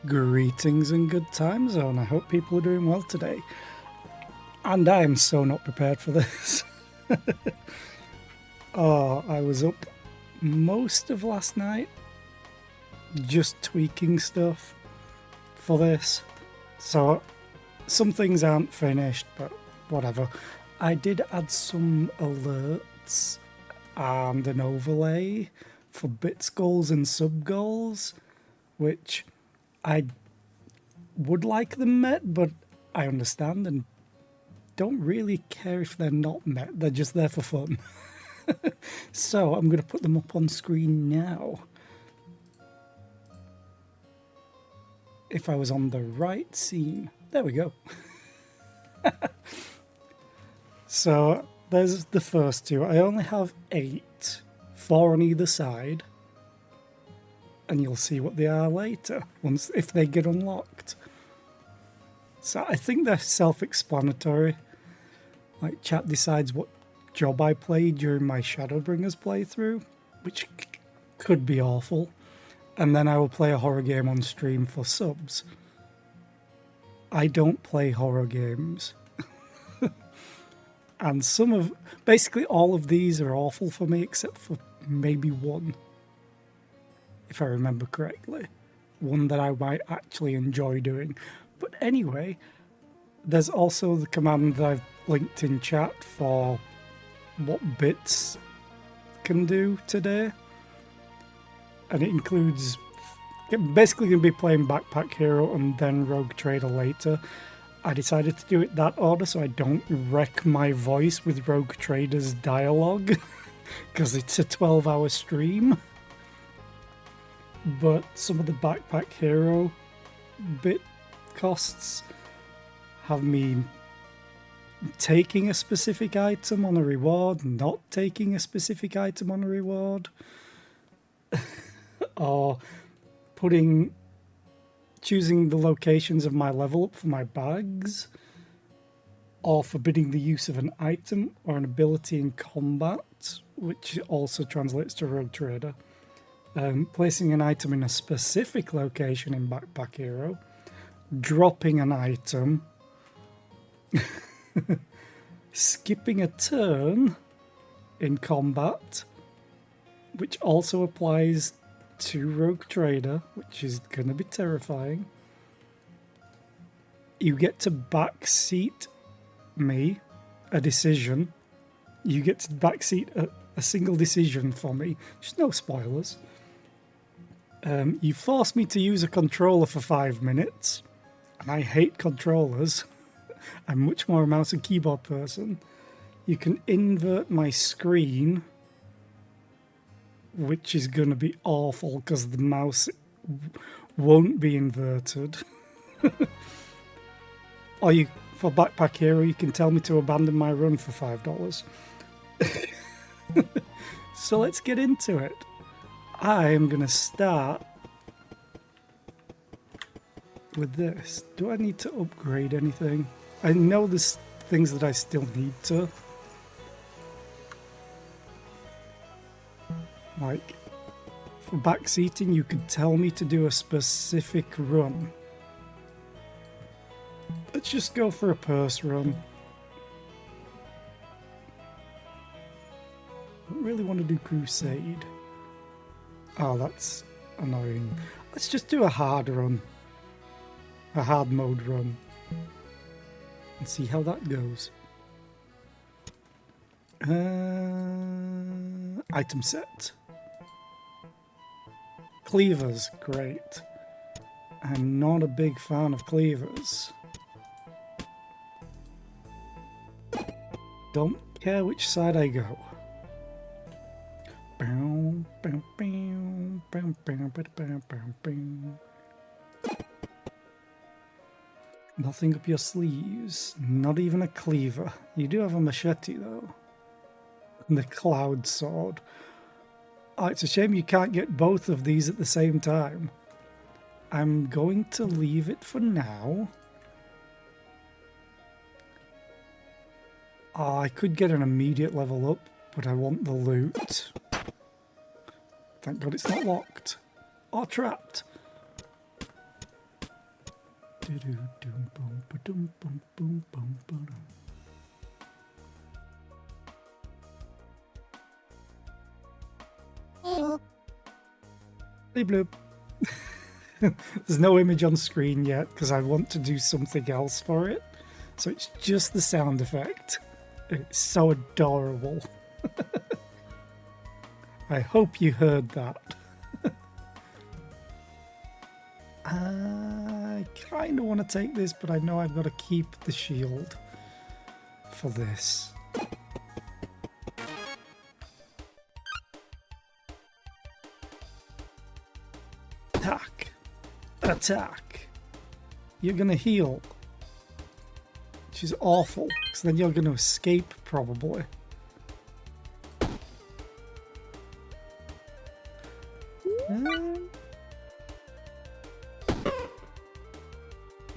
Greetings and good time zone. I hope people are doing well today. And I am so not prepared for this. Oh, I was up most of last night just tweaking stuff for this. So some things aren't finished, but whatever. I did add some alerts and an overlay for bits goals and sub goals, which I would like them met, but I understand and don't really care if they're not met. They're just there for fun. So I'm going to put them up on screen now. If I was on the right scene. There we go. So there's the first two. I only have 8, 4 on either side. And you'll see what they are later, if they get unlocked. So I think they're self-explanatory. Like, chat decides what job I played during my Shadowbringers playthrough, which could be awful. And then I will play a horror game on stream for subs. I don't play horror games. And basically all of these are awful for me, except for maybe one. If I remember correctly. One that I might actually enjoy doing. But anyway, there's also the command that I've linked in chat for what bits can do today. And it includes basically going to be playing Backpack Hero and then Rogue Trader later. I decided to do it that order so I don't wreck my voice with Rogue Trader's dialogue because it's a 12-hour stream. But some of the Backpack Hero bit costs have me taking a specific item on a reward, not taking a specific item on a reward, or choosing the locations of my level up for my bags, or forbidding the use of an item or an ability in combat, which also translates to Rogue Trader. Placing an item in a specific location in Backpack Hero, dropping an item, skipping a turn in combat, which also applies to Rogue Trader, which is going to be terrifying. You get to backseat me a decision. You get to backseat a single decision for me. Just no spoilers. You force me to use a controller for 5 minutes, and I hate controllers. I'm much more a mouse and keyboard person. You can invert my screen, which is going to be awful because the mouse won't be inverted. Or for Backpack Hero, you can tell me to abandon my run for $5. So let's get into it. I'm going to start with this. Do I need to upgrade anything? I know there's things that I still need to. Like, for backseating, you could tell me to do a specific run. Let's just go for a purse run. I don't really want to do Crusade. Oh, that's annoying. Let's just do a hard run. A hard mode run. And see how that goes. Item set. Cleavers, great. I'm not a big fan of cleavers. Don't care which side I go. Nothing up your sleeves. Not even a cleaver. You do have a machete though. And the cloud sword. Oh, it's a shame you can't get both of these at the same time. I'm going to leave it for now. Oh, I could get an immediate level up, but I want the loot. Thank God it's not locked. Or trapped. Bleep bloop. There's no image on screen yet because I want to do something else for it. So it's just the sound effect. It's so adorable. I hope you heard that. I kind of want to take this, but I know I've got to keep the shield for this. Attack. Attack. You're going to heal. Which is awful, because then you're going to escape, probably.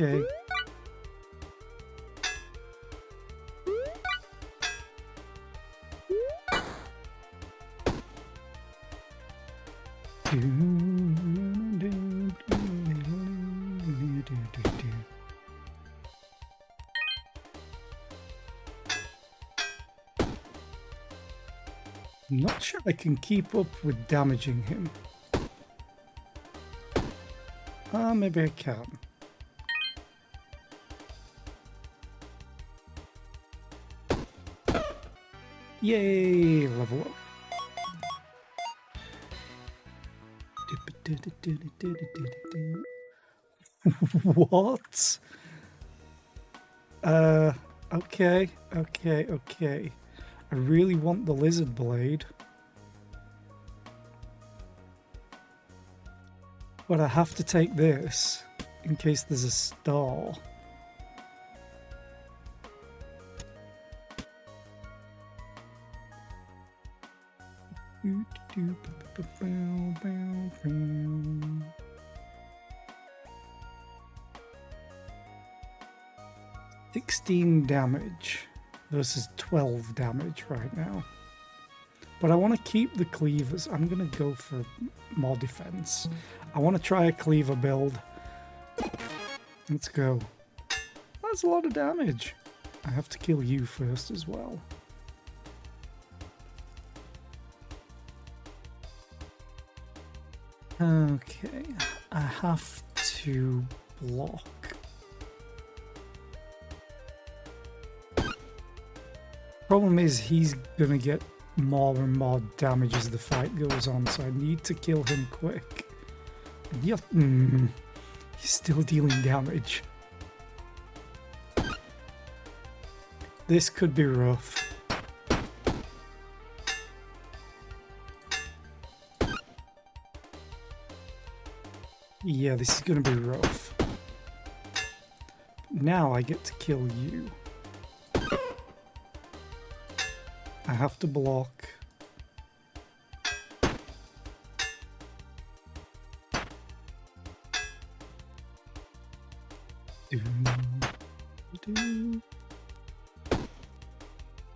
Okay. I'm not sure I can keep up with damaging him. Maybe I can. Yay! Level up. What? Okay. I really want the lizard blade. But I have to take this in case there's a star. $16 damage versus 12 damage right now. But I want to keep the cleavers. I'm going to go for more defense. I want to try a cleaver build. Let's go. That's a lot of damage. I have to kill you first as well. Okay, I have to block. Problem is he's gonna get more and more damage as the fight goes on, so I need to kill him quick. And yep, he's still dealing damage. This could be rough. Yeah, this is gonna be rough. Now I get to kill you. I have to block.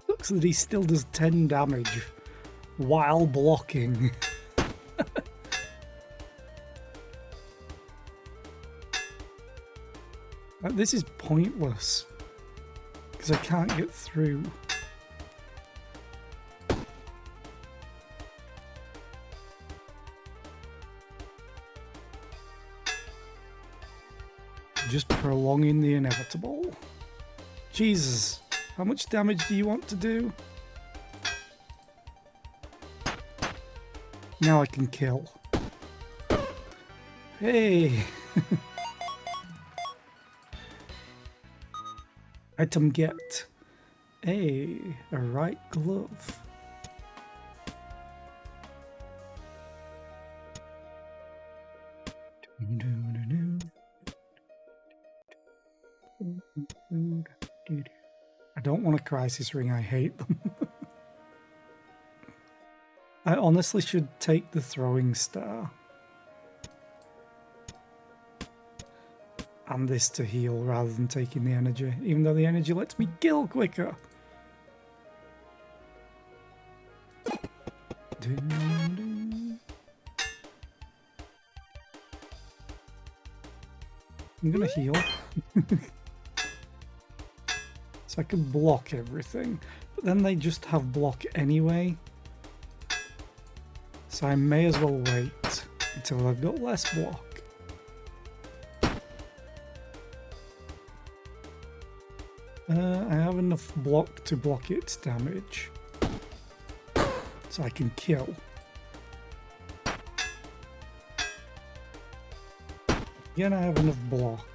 Looks that he still does 10 damage while blocking. This is pointless because I can't get through. Just prolonging the inevitable. Jesus, how much damage do you want to do? Now I can kill. Hey! Item get. Hey, a right glove. I don't want a crisis ring, I hate them. I honestly should take the throwing star. And this to heal rather than taking the energy, even though the energy lets me kill quicker. I'm gonna heal. So I can block everything. But then they just have block anyway. So I may as well wait until I've got less block. I have enough block to block its damage. So I can kill. Again, I have enough block.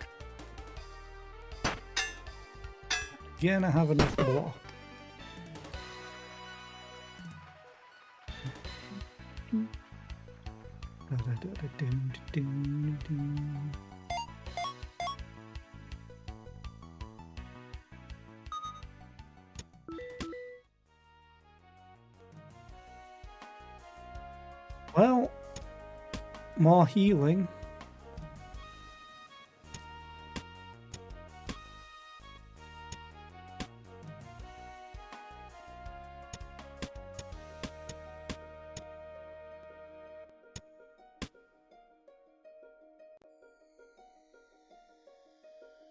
Again, I have enough block. Well, more healing.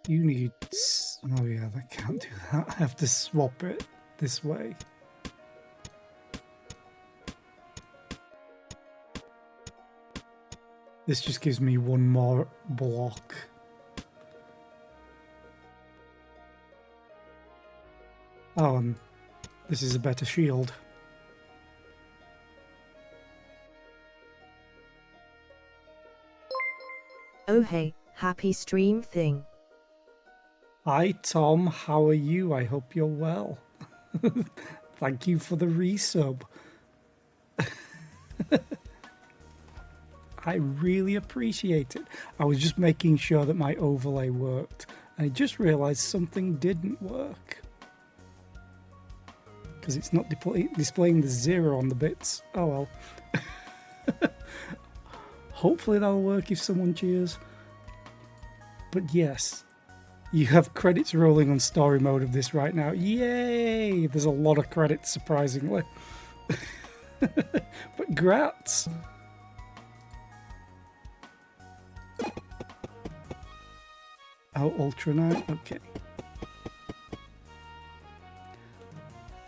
You need... Oh yeah, I can't do that. I have to swap it this way. This just gives me one more block. Oh, and this is a better shield. Oh hey, happy stream thing. Hi Tom, how are you? I hope you're well. Thank you for the resub. I really appreciate it. I was just making sure that my overlay worked, and I just realised something didn't work. Because it's not displaying the 0 on the bits. Oh well. Hopefully that'll work if someone cheers. But yes, you have credits rolling on story mode of this right now. Yay! There's a lot of credits, surprisingly. But grats! Oh, Ultra Knight, okay.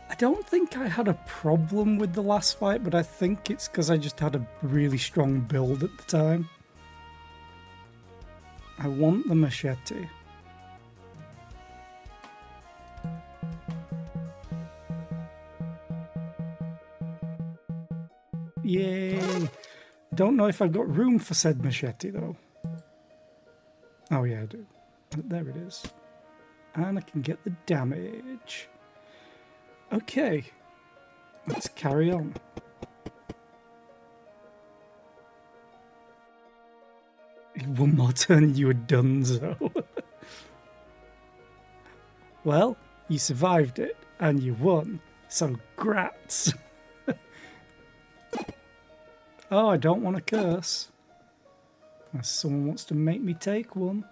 I don't think I had a problem with the last fight, but I think it's because I just had a really strong build at the time. I want the machete. Yay! Don't know if I've got room for said machete though. Oh yeah, I do. There it is. And I can get the damage. Okay. Let's carry on. One more turn, you were donezo. Well, you survived it, and you won. So, grats. Oh, I don't want to curse. Unless someone wants to make me take one.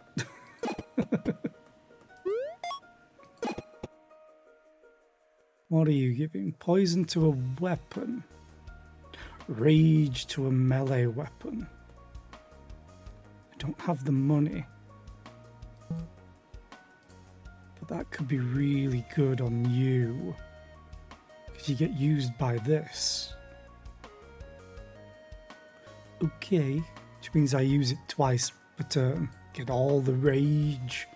What are you giving? Poison to a weapon. Rage to a melee weapon. I don't have the money. But that could be really good on you. Because you get used by this. Okay. Which means I use it twice per turn. Get all the rage.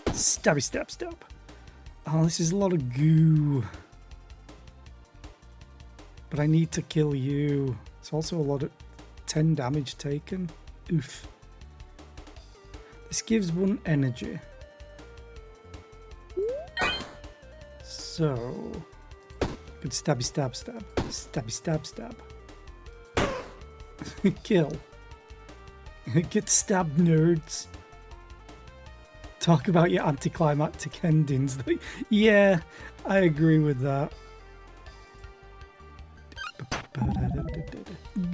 Stabby stab stab. Oh, this is a lot of goo. But I need to kill you. It's also a lot of 10 damage taken. Oof. This gives 1 energy. So... good stabby stab stab. Stabby stab stab. Kill. Get stabbed, nerds. Talk about your anticlimactic endings. Yeah, I agree with that.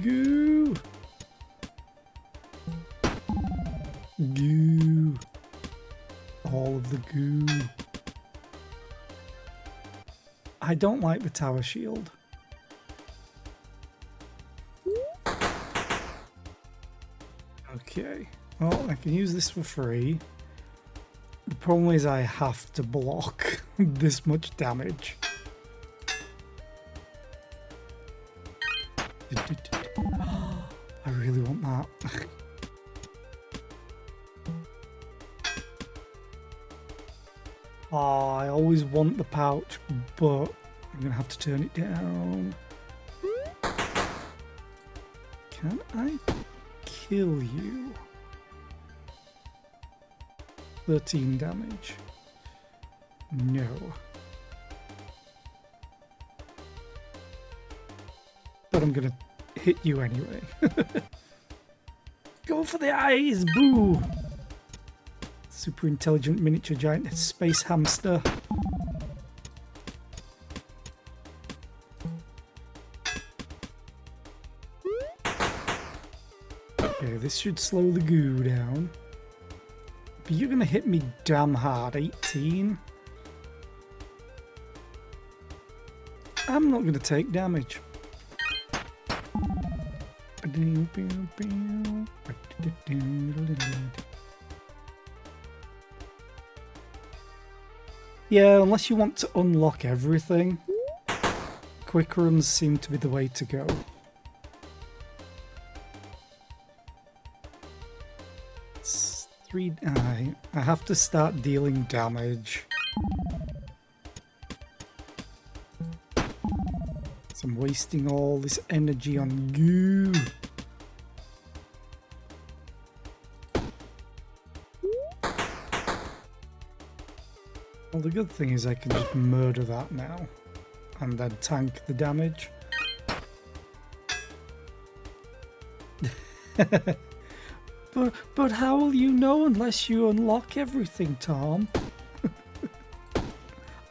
Goo! Goo! All of the goo. I don't like the tower shield. Okay. Well, I can use this for free. The problem is I have to block this much damage. I really want that. Oh, I always want the pouch, but I'm gonna have to turn it down. Can I kill you? 13 damage. No. But I'm gonna hit you anyway. Go for the eyes, boo! Super intelligent miniature giant space hamster. Okay, this should slow the goo down. But you're gonna hit me damn hard. 18. I'm not gonna take damage. Yeah, unless you want to unlock everything, quick runs seem to be the way to go. It's 3. I have to start dealing damage. So I'm wasting all this energy on goo. Well, the good thing is I can just murder that now and then tank the damage. But how will you know unless you unlock everything, Tom?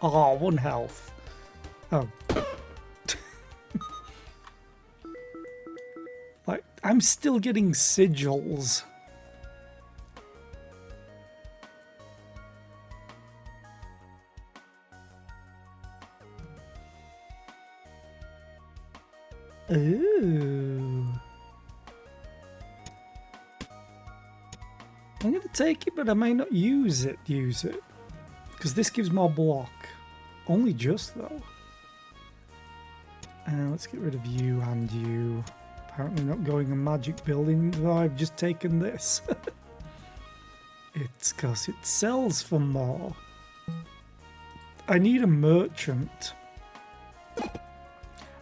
Oh, 1 health. Oh. Like, I'm still getting sigils. Ooh. I'm gonna take it, but I may not use it. Because this gives more block. Only just, though. Let's get rid of you and you. Apparently not going a magic building, though I've just taken this. It's because it sells for more. I need a merchant.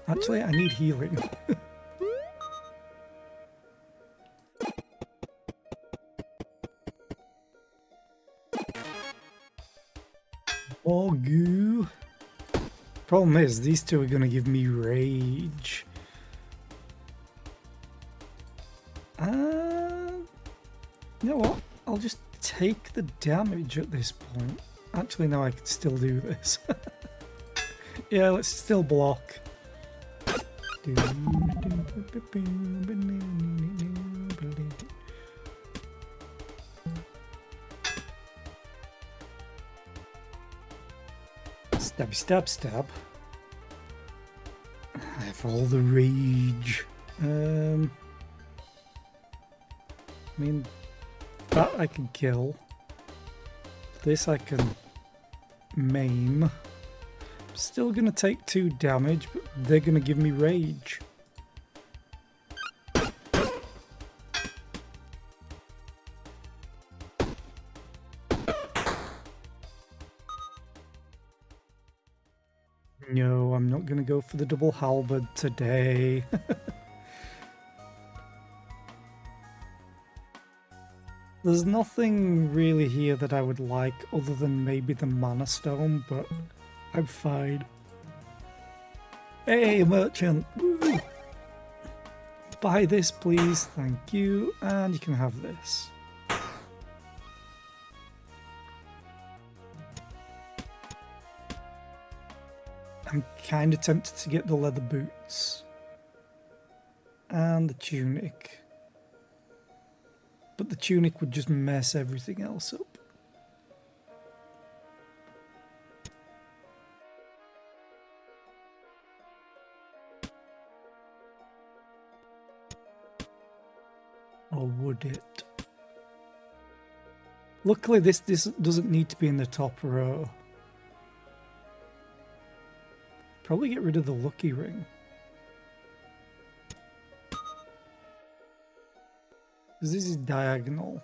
Actually, I need healing. More goo. Problem is, these two are going to give me rage. You know what? I'll just take the damage at this point. Actually, no, I can still do this. Yeah, let's still block. Stab, stab, stab. I have all the rage. I mean, that I can kill. This I can maim. Still gonna take 2 damage, but they're gonna give me rage. No, I'm not gonna go for the double halberd today. There's nothing really here that I would like other than maybe the mana stone, but I'm fine. Hey, merchant! Woo! Buy this, please. Thank you. And you can have this. I'm kind of tempted to get the leather boots. And the tunic. But the tunic would just mess everything else up. Or would it? Luckily, this doesn't need to be in the top row. Probably get rid of the lucky ring. Because this is diagonal.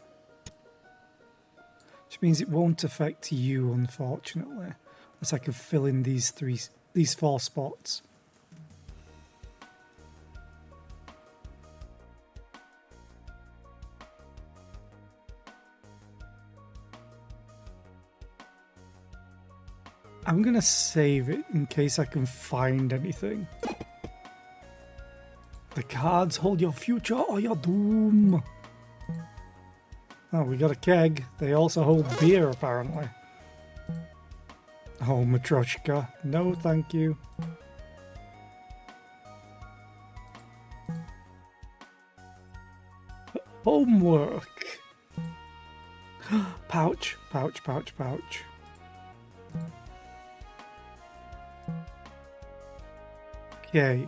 Which means it won't affect you, unfortunately. Unless I can fill in these 4 spots. I'm gonna save it in case I can find anything. The cards hold your future or your doom. Oh, we got a keg. They also hold beer, apparently. Oh, Matryoshka. No, thank you. Homework. Pouch, pouch, pouch, pouch. Okay.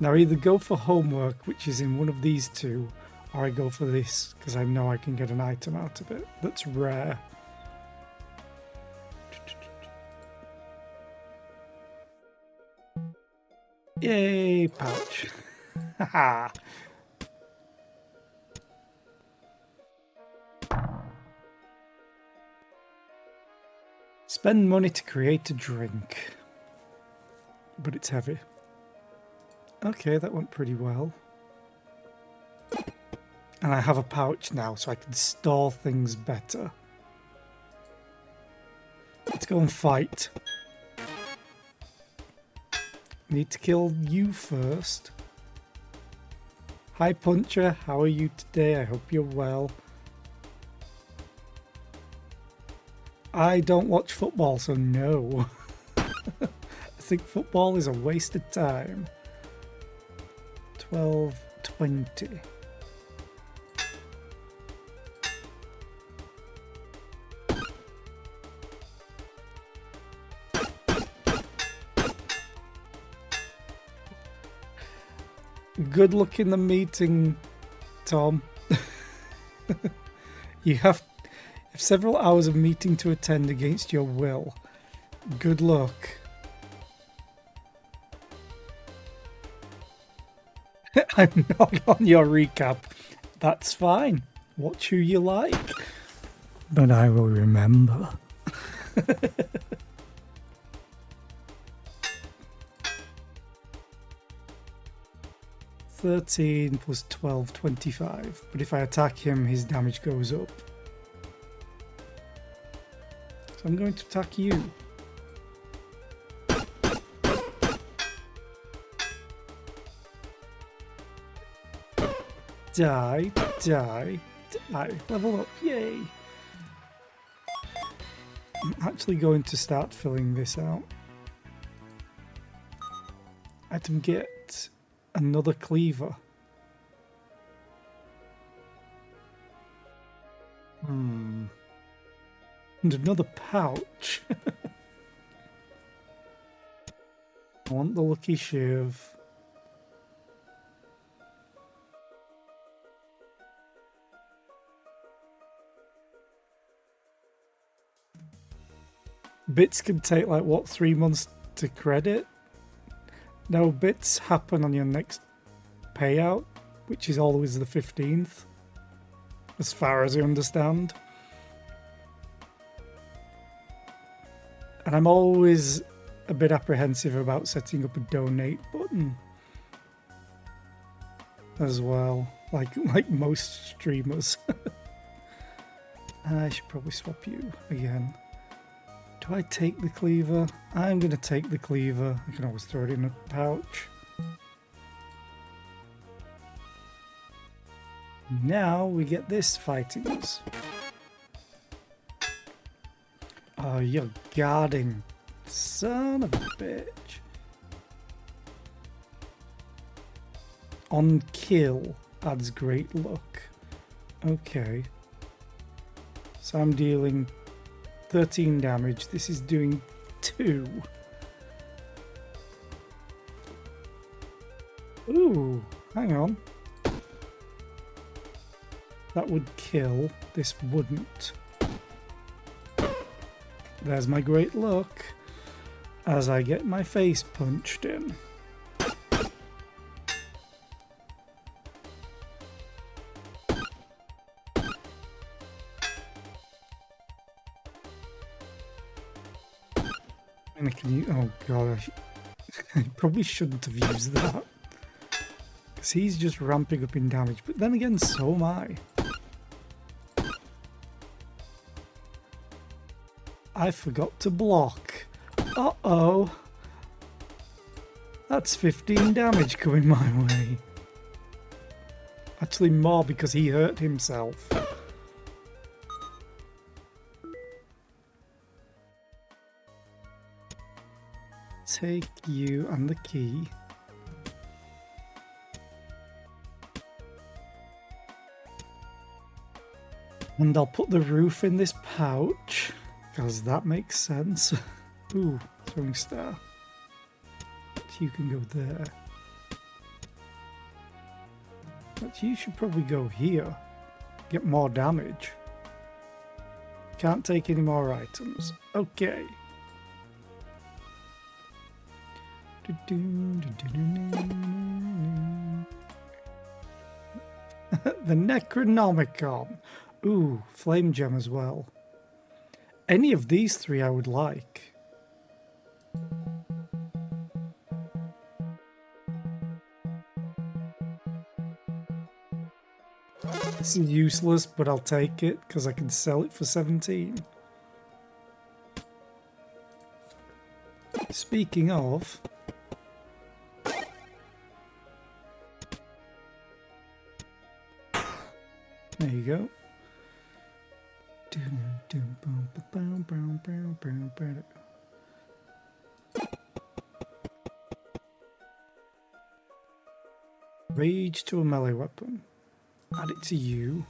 Now either go for homework, which is in one of these two, or I go for this, because I know I can get an item out of it that's rare. Yay, pouch. Haha. Spend money to create a drink. But it's heavy. Okay, that went pretty well. And I have a pouch now, so I can store things better. Let's go and fight. Need to kill you first. Hi Puncher, how are you today? I hope you're well. I don't watch football, so no. I think football is a waste of time. 12:20. Good luck in the meeting, Tom. You have several hours of meeting to attend against your will. Good luck. I'm not on your recap. That's fine. Watch who you like. But I will remember. 13 plus 12, 25. But if I attack him, his damage goes up. So I'm going to attack you. Die, die, die. Level up, yay. I'm actually going to start filling this out. Item get another cleaver. And another pouch. I want the lucky shiv. Bits can take like what, 3 months to credit? No, bits happen on your next payout, which is always the 15th, as far as I understand. And I'm always a bit apprehensive about setting up a donate button as well, like most streamers. I should probably swap you again. Do I take the cleaver? I'm going to take the cleaver. I can always throw it in a pouch. Now we get this fightings. Oh, you're guarding. Son of a bitch. On kill adds great luck. Okay. So I'm dealing 13 damage. This is doing 2. Ooh, hang on. That would kill. This wouldn't. There's my great luck as I get my face punched in. And I can use, oh god, I probably shouldn't have used that. Because he's just ramping up in damage, but then again, so am I. I forgot to block. Uh-oh. That's 15 damage coming my way. Actually more because he hurt himself. Take you and the key. And I'll put the roof in this pouch, because that makes sense. Ooh, throwing star. But you can go there. But you should probably go here. Get more damage. Can't take any more items. Okay. The Necronomicon. Ooh, flame gem as well. Any of these three I would like. This is useless, but I'll take it because I can sell it for 17. Speaking of, there you go. Rage to a melee weapon. Add it to you.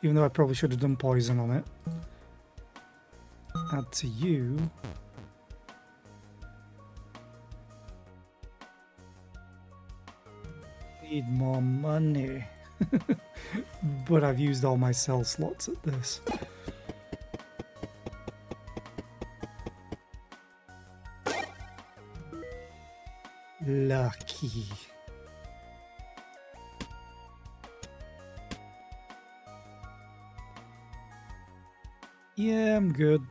Even though I probably should have done poison on it. Add to you. Need more money. But I've used all my cell slots at this. Lucky. Yeah, I'm good.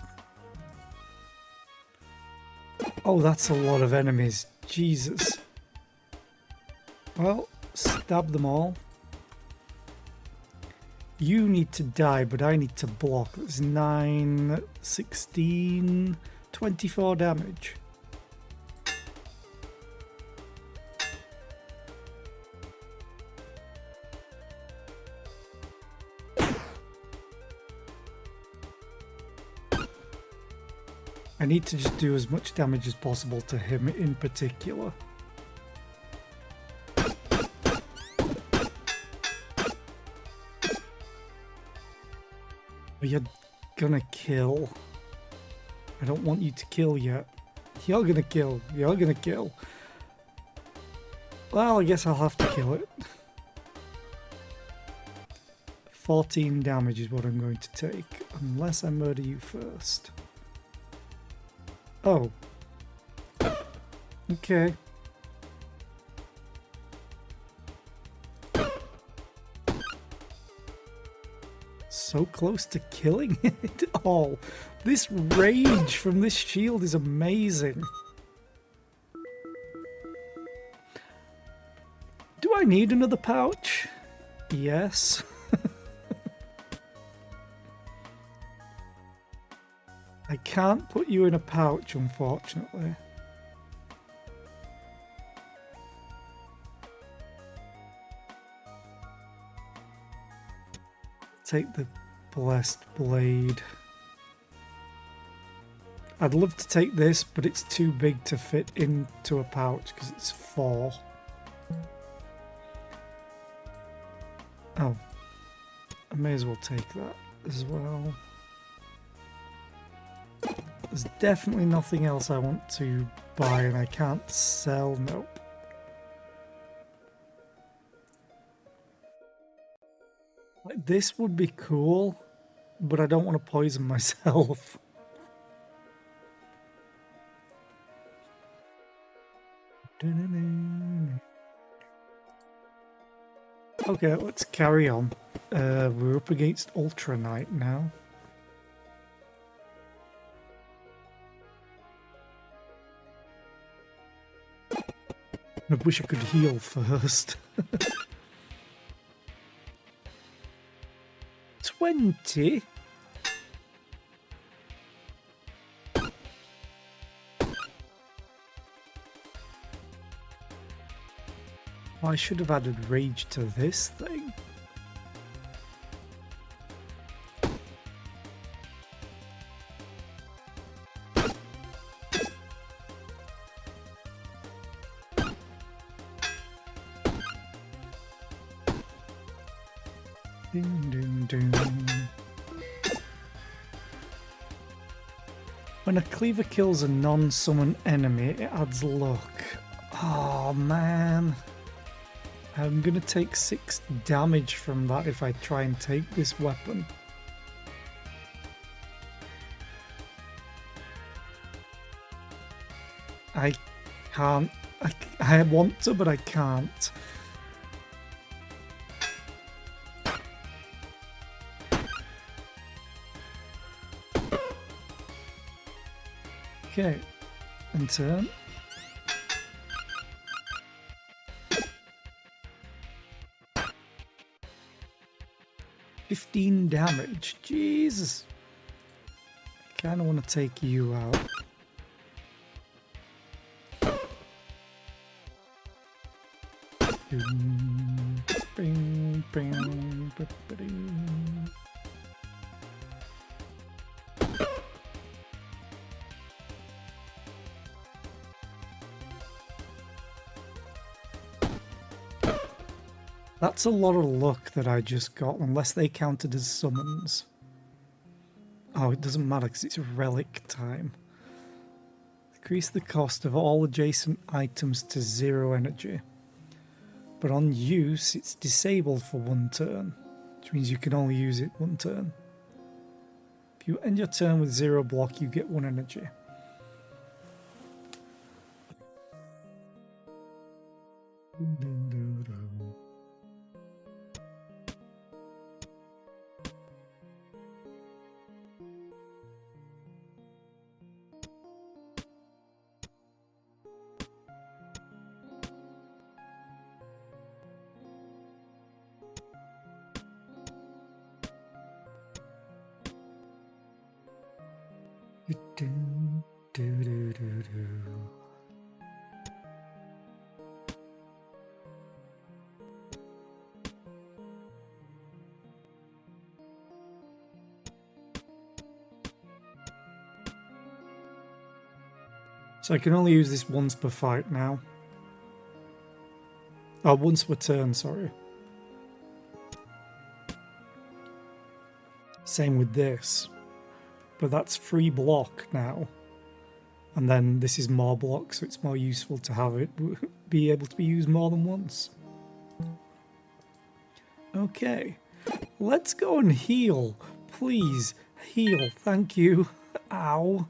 Oh, that's a lot of enemies. Jesus. Well, stab them all. You need to die, but I need to block. That's 9, 16, 24 damage. I need to just do as much damage as possible to him in particular. You're gonna kill. I don't want you to kill yet. You're gonna kill. You're gonna kill. Well, I guess I'll have to kill it. 14 damage is what I'm going to take, unless I murder you first. Oh. Okay. So close to killing it all. This rage from this shield is amazing. Do I need another pouch? Yes. I can't put you in a pouch, unfortunately. Take the blessed blade. I'd love to take this, but it's too big to fit into a pouch because it's 4. Oh, I may as well take that as well. There's definitely nothing else I want to buy and I can't sell. Nope. This would be cool, but I don't want to poison myself. Okay, let's carry on. We're up against Ultra Knight now. I wish I could heal first. 20? I should have added rage to this thing. Ding, ding, ding. When a cleaver kills a non-summon enemy, it adds luck. Oh man. I'm gonna take 6 damage from that if I try and take this weapon. I can't. I want to, but I can't. Okay, and turn. $15 damage. Jesus. I kind of want to take you out. Bing, bing, ba-ba-ding. That's a lot of luck that I just got, unless they counted as summons. Oh, it doesn't matter because it's relic time. Decrease the cost of all adjacent items to 0 energy. But on use, it's disabled for 1 turn, which means you can only use it 1 turn. If you end your turn with 0 block, you get 1 energy. So I can only use this once per fight now. Oh, once per turn, sorry. Same with this. But that's free block now. And then this is more block, so it's more useful to have it be able to be used more than once. Okay. Let's go and heal. Please, heal. Thank you. Ow.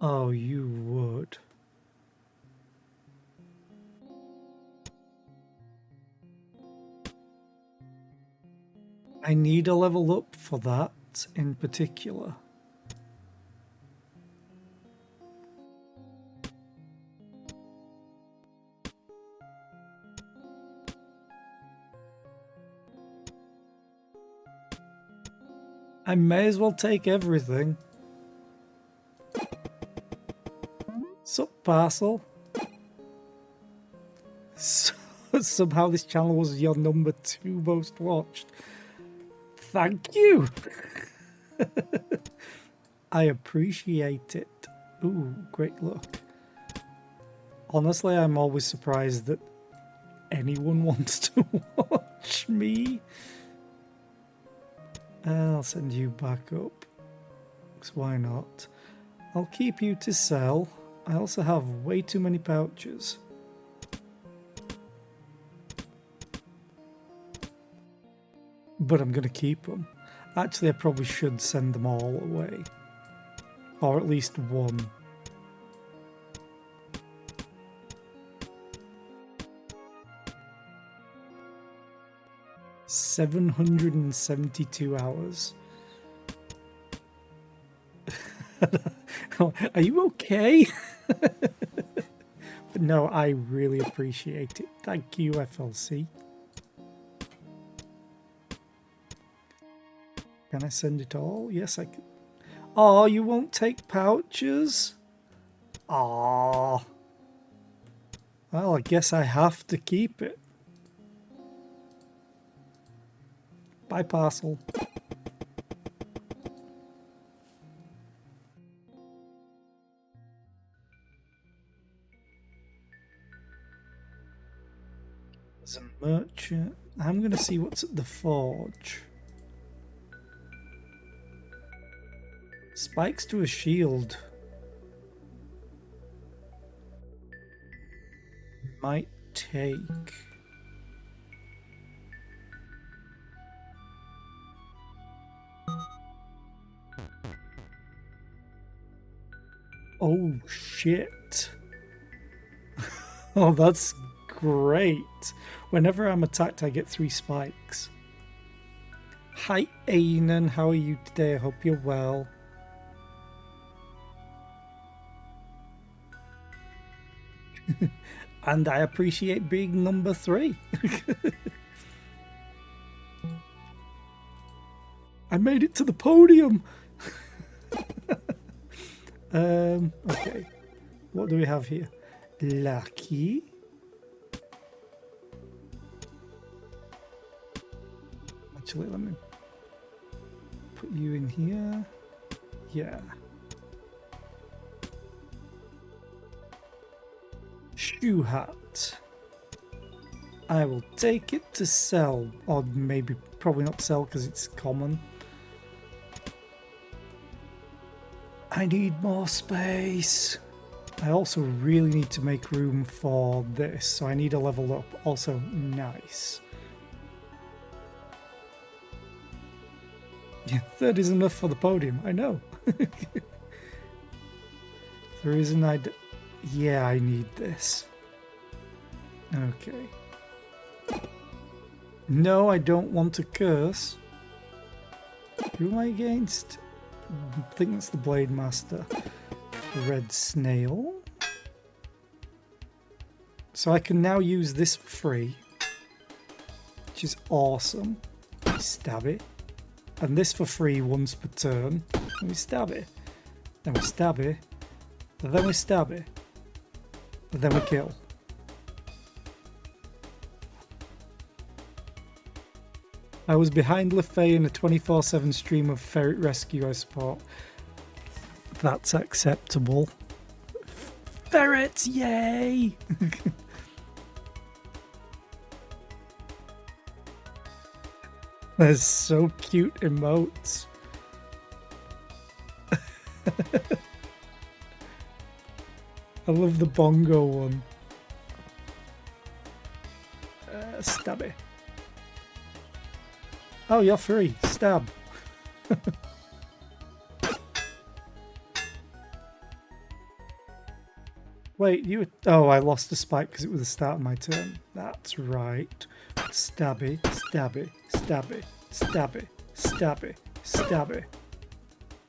Oh, you would. I need a level up for that in particular. I may as well take everything. Sup, parcel? Somehow this channel was your number 2 most watched. Thank you! I appreciate it. Ooh, great luck. Honestly, I'm always surprised that anyone wants to watch me. I'll send you back up. Because why not? I'll keep you to sell. I also have way too many pouches. but I'm going to keep them. Actually, I probably should send them all away. Or at least one. $772 hours. Are you okay? But no, I really appreciate it. Thank you, FLC. Can I send it all? Yes, I can. Oh, you won't take pouches? Oh. Well, I guess I have to keep it. Bye, parcel. There's a merchant. I'm going to see what's at the forge. Spikes to a shield. Might take. Oh shit. Oh, that's great. Whenever I'm attacked, I get 3 spikes. Hi, Ainan. How are you today? I hope you're well. And I appreciate being number 3. I made it to the podium. Okay. What do we have here? Lucky. Actually, let me put you in here. Yeah. Shoe hat. I will take it to sell, or maybe probably not sell because it's common. I need more space. I also really need to make room for this, so I need a level up. Also, nice. Yeah, 3rd is enough for the podium, I know. The reason yeah, I need this. Okay. No, I don't want to curse. Who am I against? I think that's the Blade Master. Red Snail. So I can now use this for free, which is awesome. Stab it. And this for free once per turn. And we stab it. Then we stab it. And then we stab it. And then we kill. I was behind LeFay in a 24/7 stream of Ferret Rescue I support. That's acceptable. Ferrets, yay! There's so cute emotes. I love the bongo one. Stabby. Oh, you're free. Stab. Wait, you... Oh, I lost a spike because it was the start of my turn. That's right. Stabby, stabby, stabby, stabby, stabby, stabby.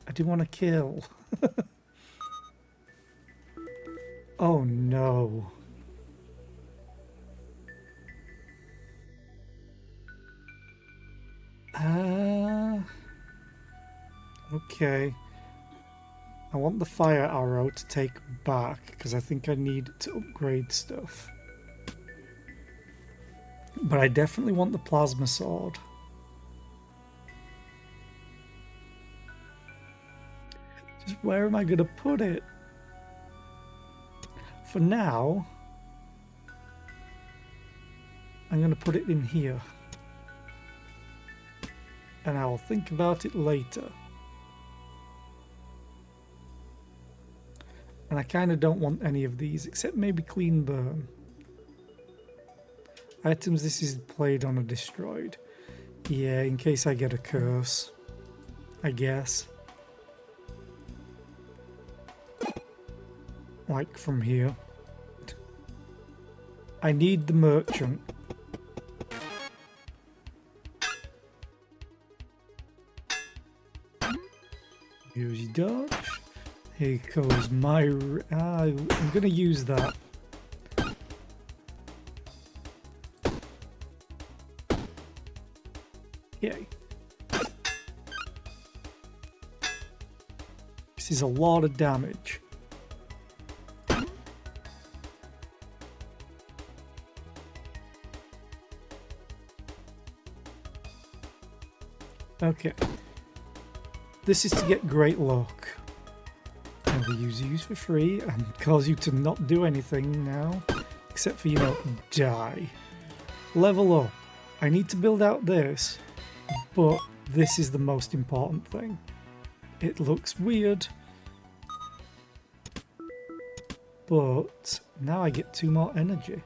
I didn't want to kill. Oh no. Okay. I want the fire arrow to take back because I think I need to upgrade stuff. But I definitely want the plasma sword. Just where am I going to put it? For now, I'm going to put it in here. And I will think about it later. And I kind of don't want any of these, except maybe clean burn. Items, this is played on or destroyed. Yeah, in case I get a curse, I guess. Like from here. I need the merchant. Use dodge. Here goes my... I'm gonna use that. Okay. This is a lot of damage. Okay. This is to get great luck. And we use for free and cause you to not do anything now. Except for, you know, die. Level up. I need to build out this. But this is the most important thing. It looks weird. But now I get 2 more energy.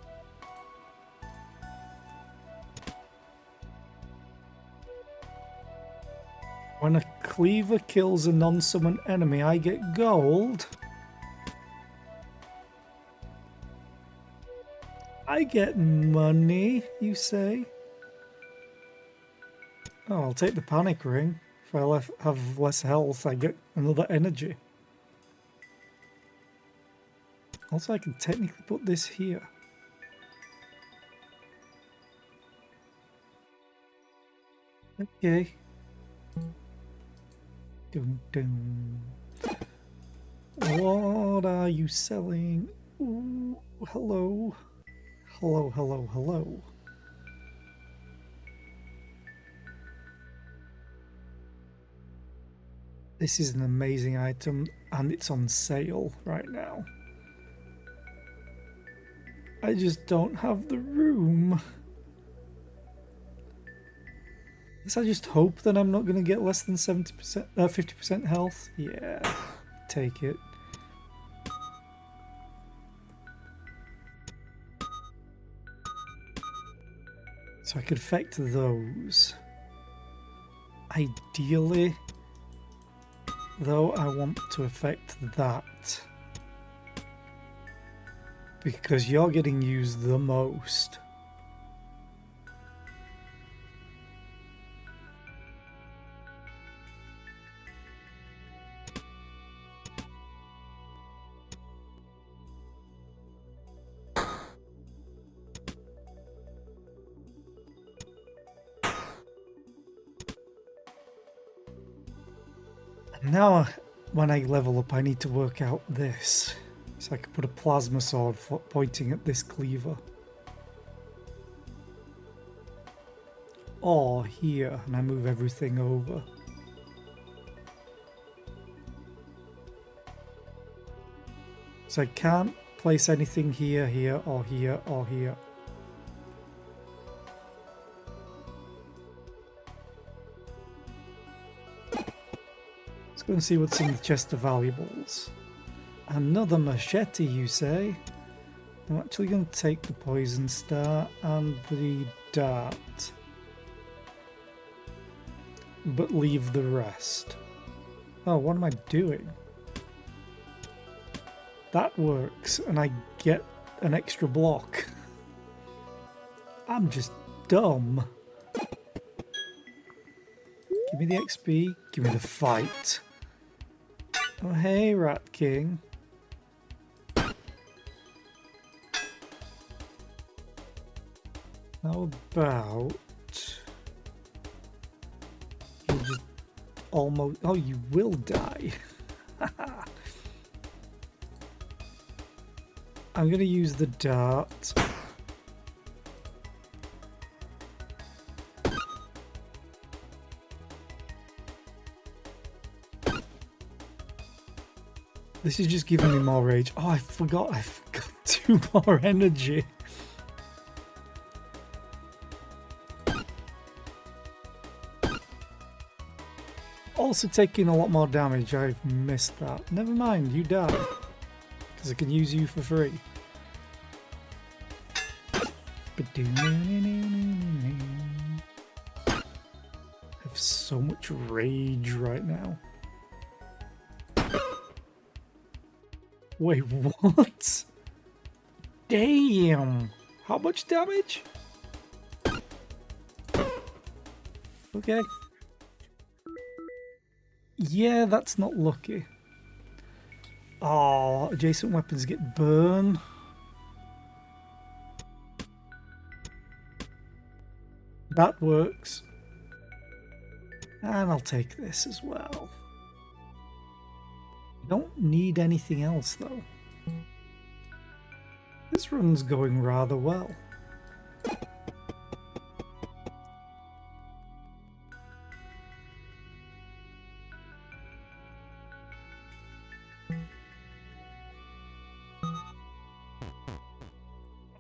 When a cleaver kills a non-summon enemy, I get gold. I get money, you say? Oh, I'll take the panic ring. If I have less health, I get another energy. Also, I can technically put this here. Okay. Dun, dun. What are you selling? Ooh, hello. Hello, hello, hello. This is an amazing item and it's on sale right now. I just don't have the room. Guess I just hope that I'm not going to get less than 70%, 50% health. Yeah, take it. So I could affect those. Ideally, though, I want to affect that. Because you're getting used the most. Now, when I level up, I need to work out this. So I can put a plasma sword pointing at this cleaver. Or here, and I move everything over. So I can't place anything here, here, or here, or here. Let's go and see what's in the chest of valuables. Another machete, you say? I'm actually going to take the poison star and the dart. But leave the rest. Oh, what am I doing? That works, and I get an extra block. I'm just dumb. Give me the XP, give me the fight. Oh, hey, Rat King. How about... you just almost... oh, you will die. I'm going to use the dart. This is just giving me more rage. Oh, I forgot 2 more energy. Also taking a lot more damage. I've missed that. Never mind, you die. Because I can use you for free. so much rage right now. Wait, what? Damn! How much damage? Okay. Yeah, that's not lucky. Oh, adjacent weapons get burned. That works. And I'll take this as well. Don't need anything else though. This run's going rather well.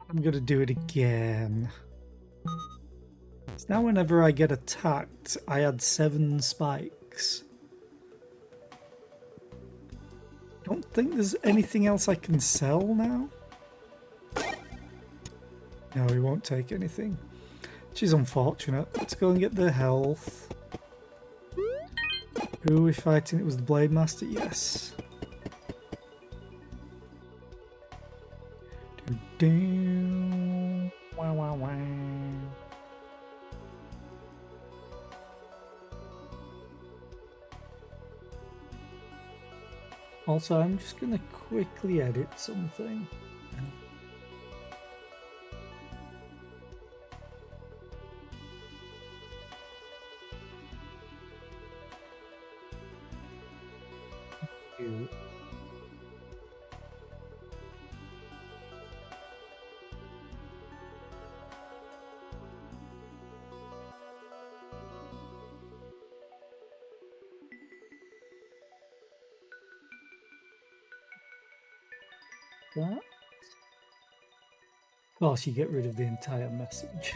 I'm gonna do it again. So now whenever I get attacked, I add 7 spikes. Don't think there's anything else I can sell now. No, he won't take anything. Which is unfortunate. Let's go and get the health. Who are we fighting? It was the Blade Master? Yes. Wow, wow, wow. Also, I'm just going to quickly edit something. That. Of course, you get rid of the entire message.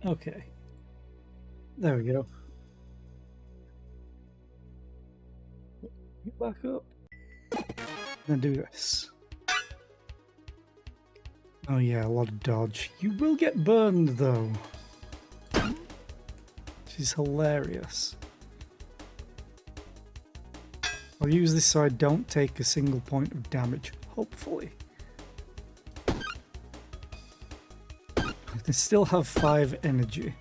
Okay. There we go. Get back up. Then do this. Oh yeah, a lot of dodge. You will get burned though. Which is hilarious. I'll use this so I don't take a single point of damage, hopefully. I still have 5 energy.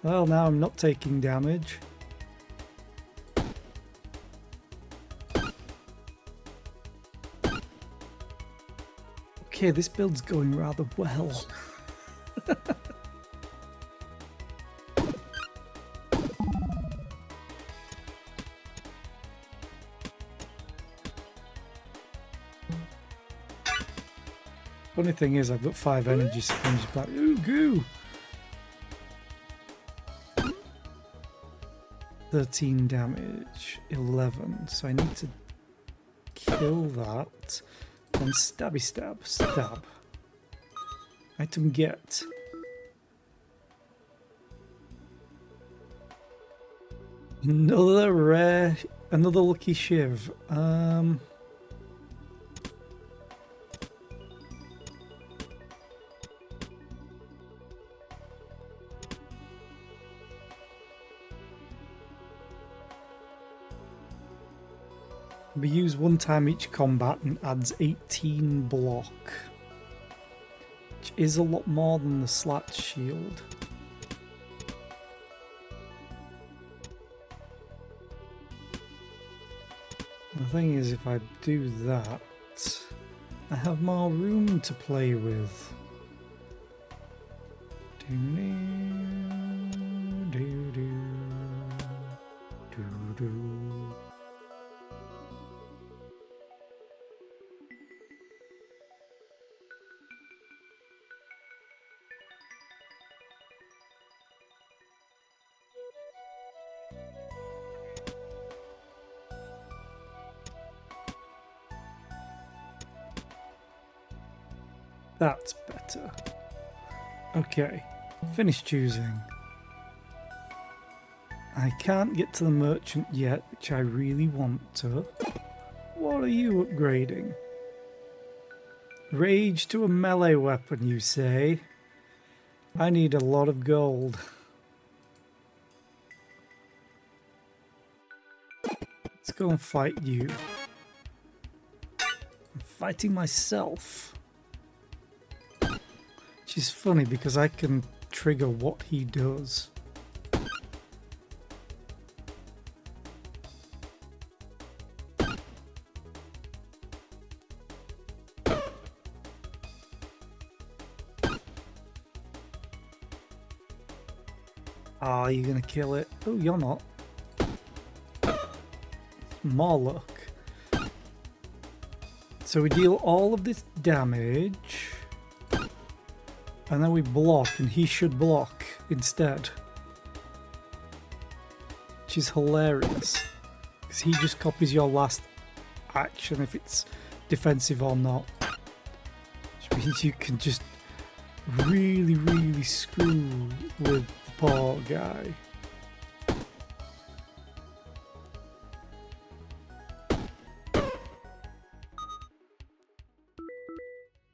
Well, now I'm not taking damage. Okay, this build's going rather well. Funny thing is, I've got 5 energy sponges back. Ooh, goo! 13 damage, 11. So I need to kill that. Then stabby stab, stab. Item get. Another rare, another lucky shiv. We use 1 time each combat and adds 18 block, which is a lot more than the slat shield. The thing is, if I do that, I have more room to play with. Boo. That's better. Okay, finish choosing. I can't get to the merchant yet, which I really want to. What are you upgrading? Rage to a melee weapon, you say? I need a lot of gold. Let's go and fight you. I'm fighting myself. Which is funny because I can trigger what he does. Ah, you're gonna kill it. Oh, you're not. More luck. So we deal all of this damage. And then we block, and he should block instead. Which is hilarious. Because he just copies your last action if it's defensive or not. Which means you can just really, really screw with the poor guy.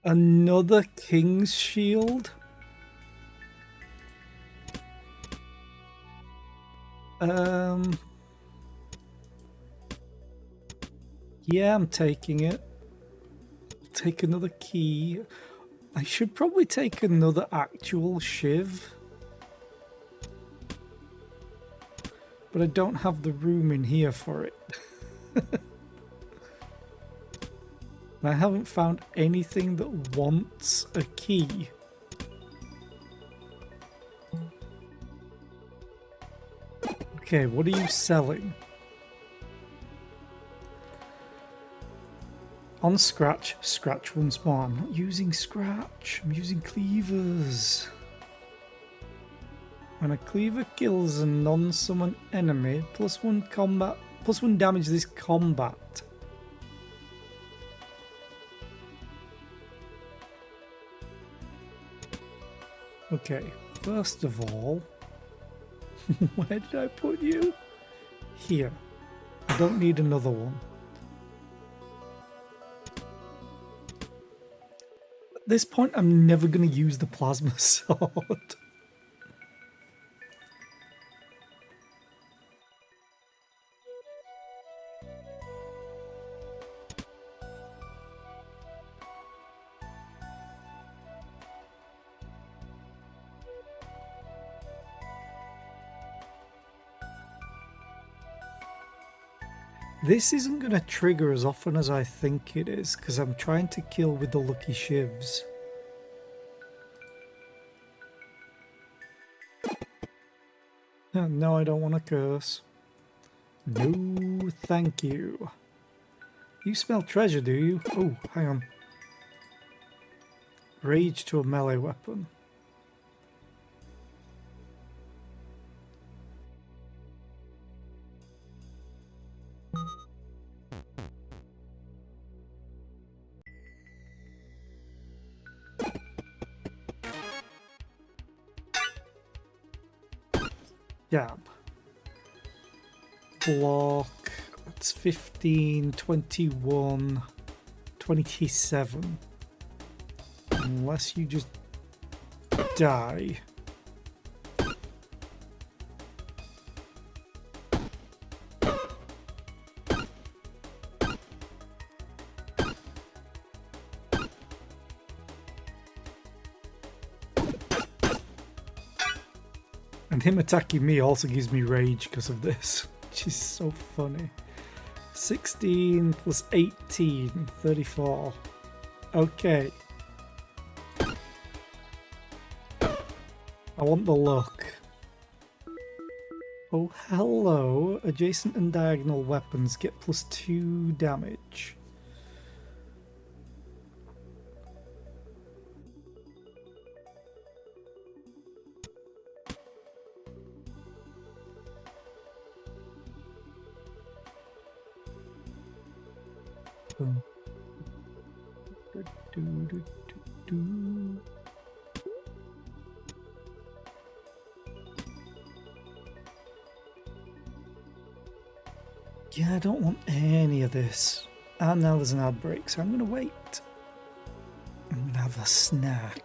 Another King's Shield? Yeah, I'm taking it. Take another key. I should probably take another actual shiv. But I don't have the room in here for it. I haven't found anything that wants a key. Okay, what are you selling? On Scratch, scratch once more. I'm not using Scratch, I'm using cleavers. When a cleaver kills a non-summon enemy, +1 damage this combat. Okay, first of all, where did I put you? Here. I don't need another one. At this point, I'm never going to use the plasma sword. This isn't going to trigger as often as I think it is, because I'm trying to kill with the lucky shivs. No, I don't want to curse. No, thank you. You smell treasure, do you? Oh, hang on. Rage to a melee weapon. Jab. Block. That's 15, 21, 27. Unless you just die. And him attacking me also gives me rage because of this, which is so funny. 16 plus 18, 34. Okay. I want the luck. Oh, hello. Adjacent and diagonal weapons get +2 damage. Boom. Yeah, I don't want any of this. And now there's an ad break, so I'm going to wait. I'm going to have a snack.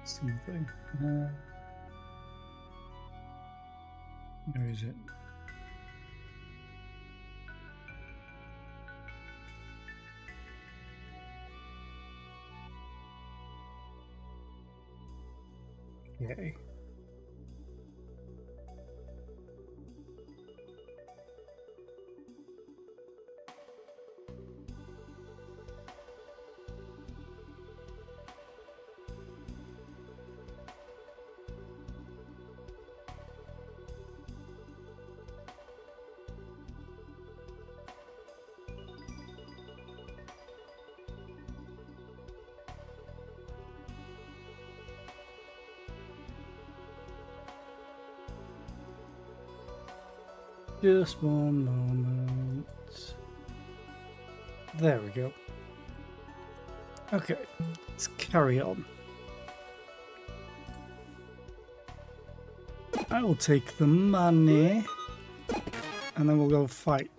Something. Where is it? Yay. Just one moment. There we go. Okay, let's carry on. I will take the money and then we'll go fight.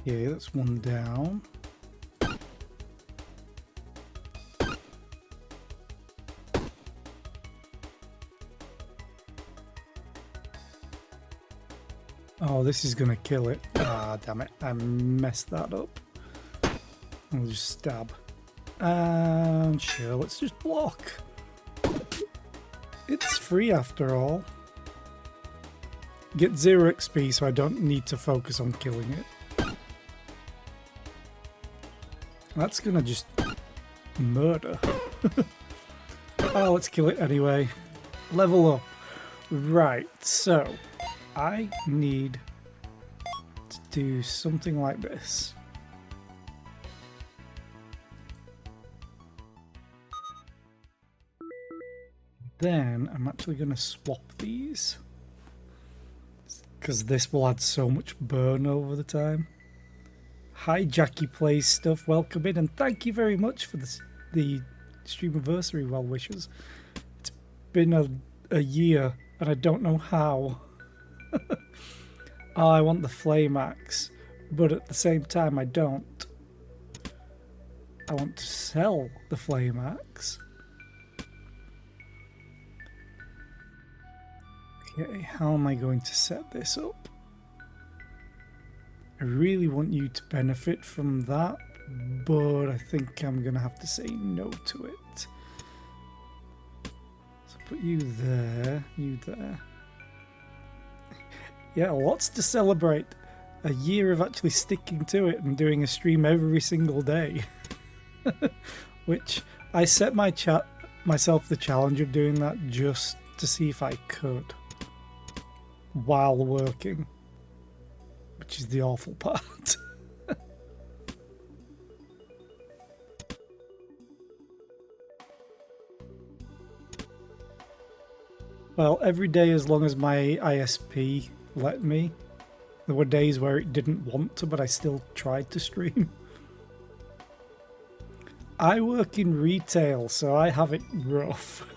Okay, that's one down. Oh, this is gonna kill it. Ah, damn it. I messed that up. I'll just stab. Sure, let's just block. It's free after all. Get 0 XP so I don't need to focus on killing it. That's gonna just murder. Oh, let's kill it anyway. Level up. Right, so I need to do something like this. Then I'm actually going to swap these, because this will add so much burn over the time. Hi Jackie Plays Stuff, welcome in, and thank you very much for the Streamerversary well wishes. It's been a year and I don't know how. Oh, I want the flame axe, but at the same time I don't. I want to sell the flame axe. Okay, how am I going to set this up? I really want you to benefit from that, but I think I'm going to have to say no to it. So put you there, you there. Yeah, lots to celebrate. A year of actually sticking to it and doing a stream every single day. Which I set myself the challenge of doing that just to see if I could while working, which is the awful part. Well, every day as long as my ISP let me. There were days where it didn't want to, but I still tried to stream. I work in retail, so I have it rough.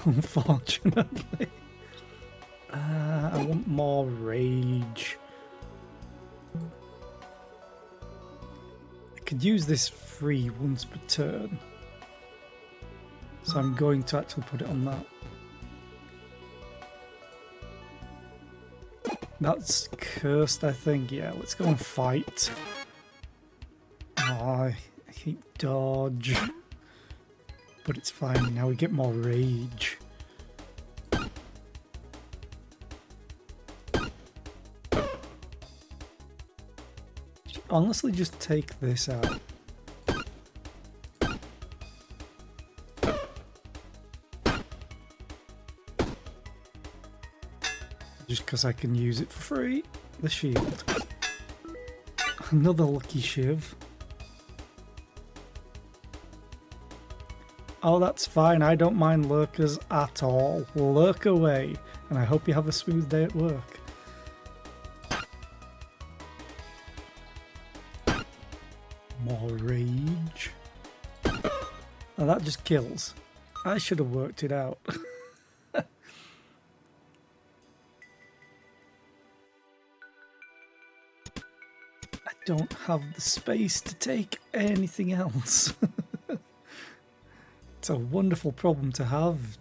Unfortunately. I want more rage. I could use this free once per turn. So I'm going to actually put it on that. That's cursed, I think. Yeah, let's go and fight. Oh, I hate dodge. But it's fine, now we get more rage. Honestly, just take this out. Just because I can use it for free. The shield. Another lucky shiv. Oh, that's fine. I don't mind lurkers at all. Lurk away. And I hope you have a smooth day at work. More rage. Oh, that just kills. I should have worked it out. I don't have the space to take anything else. It's a wonderful problem to have,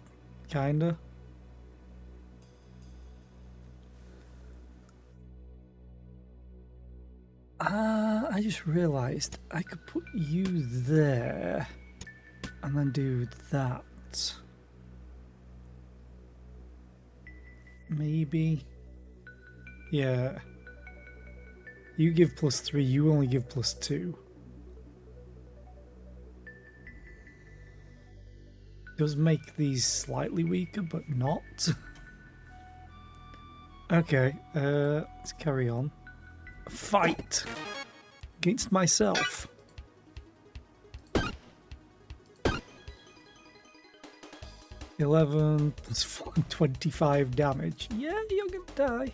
kinda. I just realised I could put you there and then do that. Maybe. Yeah. You give +3, you only give +2. Does make these slightly weaker, but not. Okay, let's carry on. Fight against myself. (11 + 25 damage. Yeah, you're gonna die.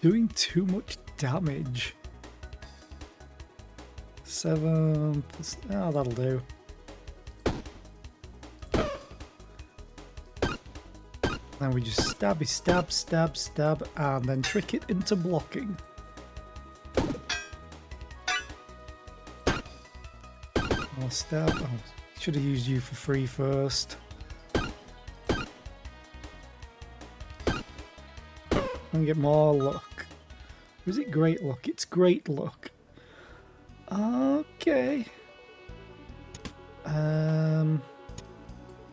Doing too much damage. 7 plus... Oh, that'll do. And we just stabby stab, stab, stab, and then trick it into blocking. More stab. Oh, should have used you for free first. And get more luck. Or is it great luck? It's great luck. Okay.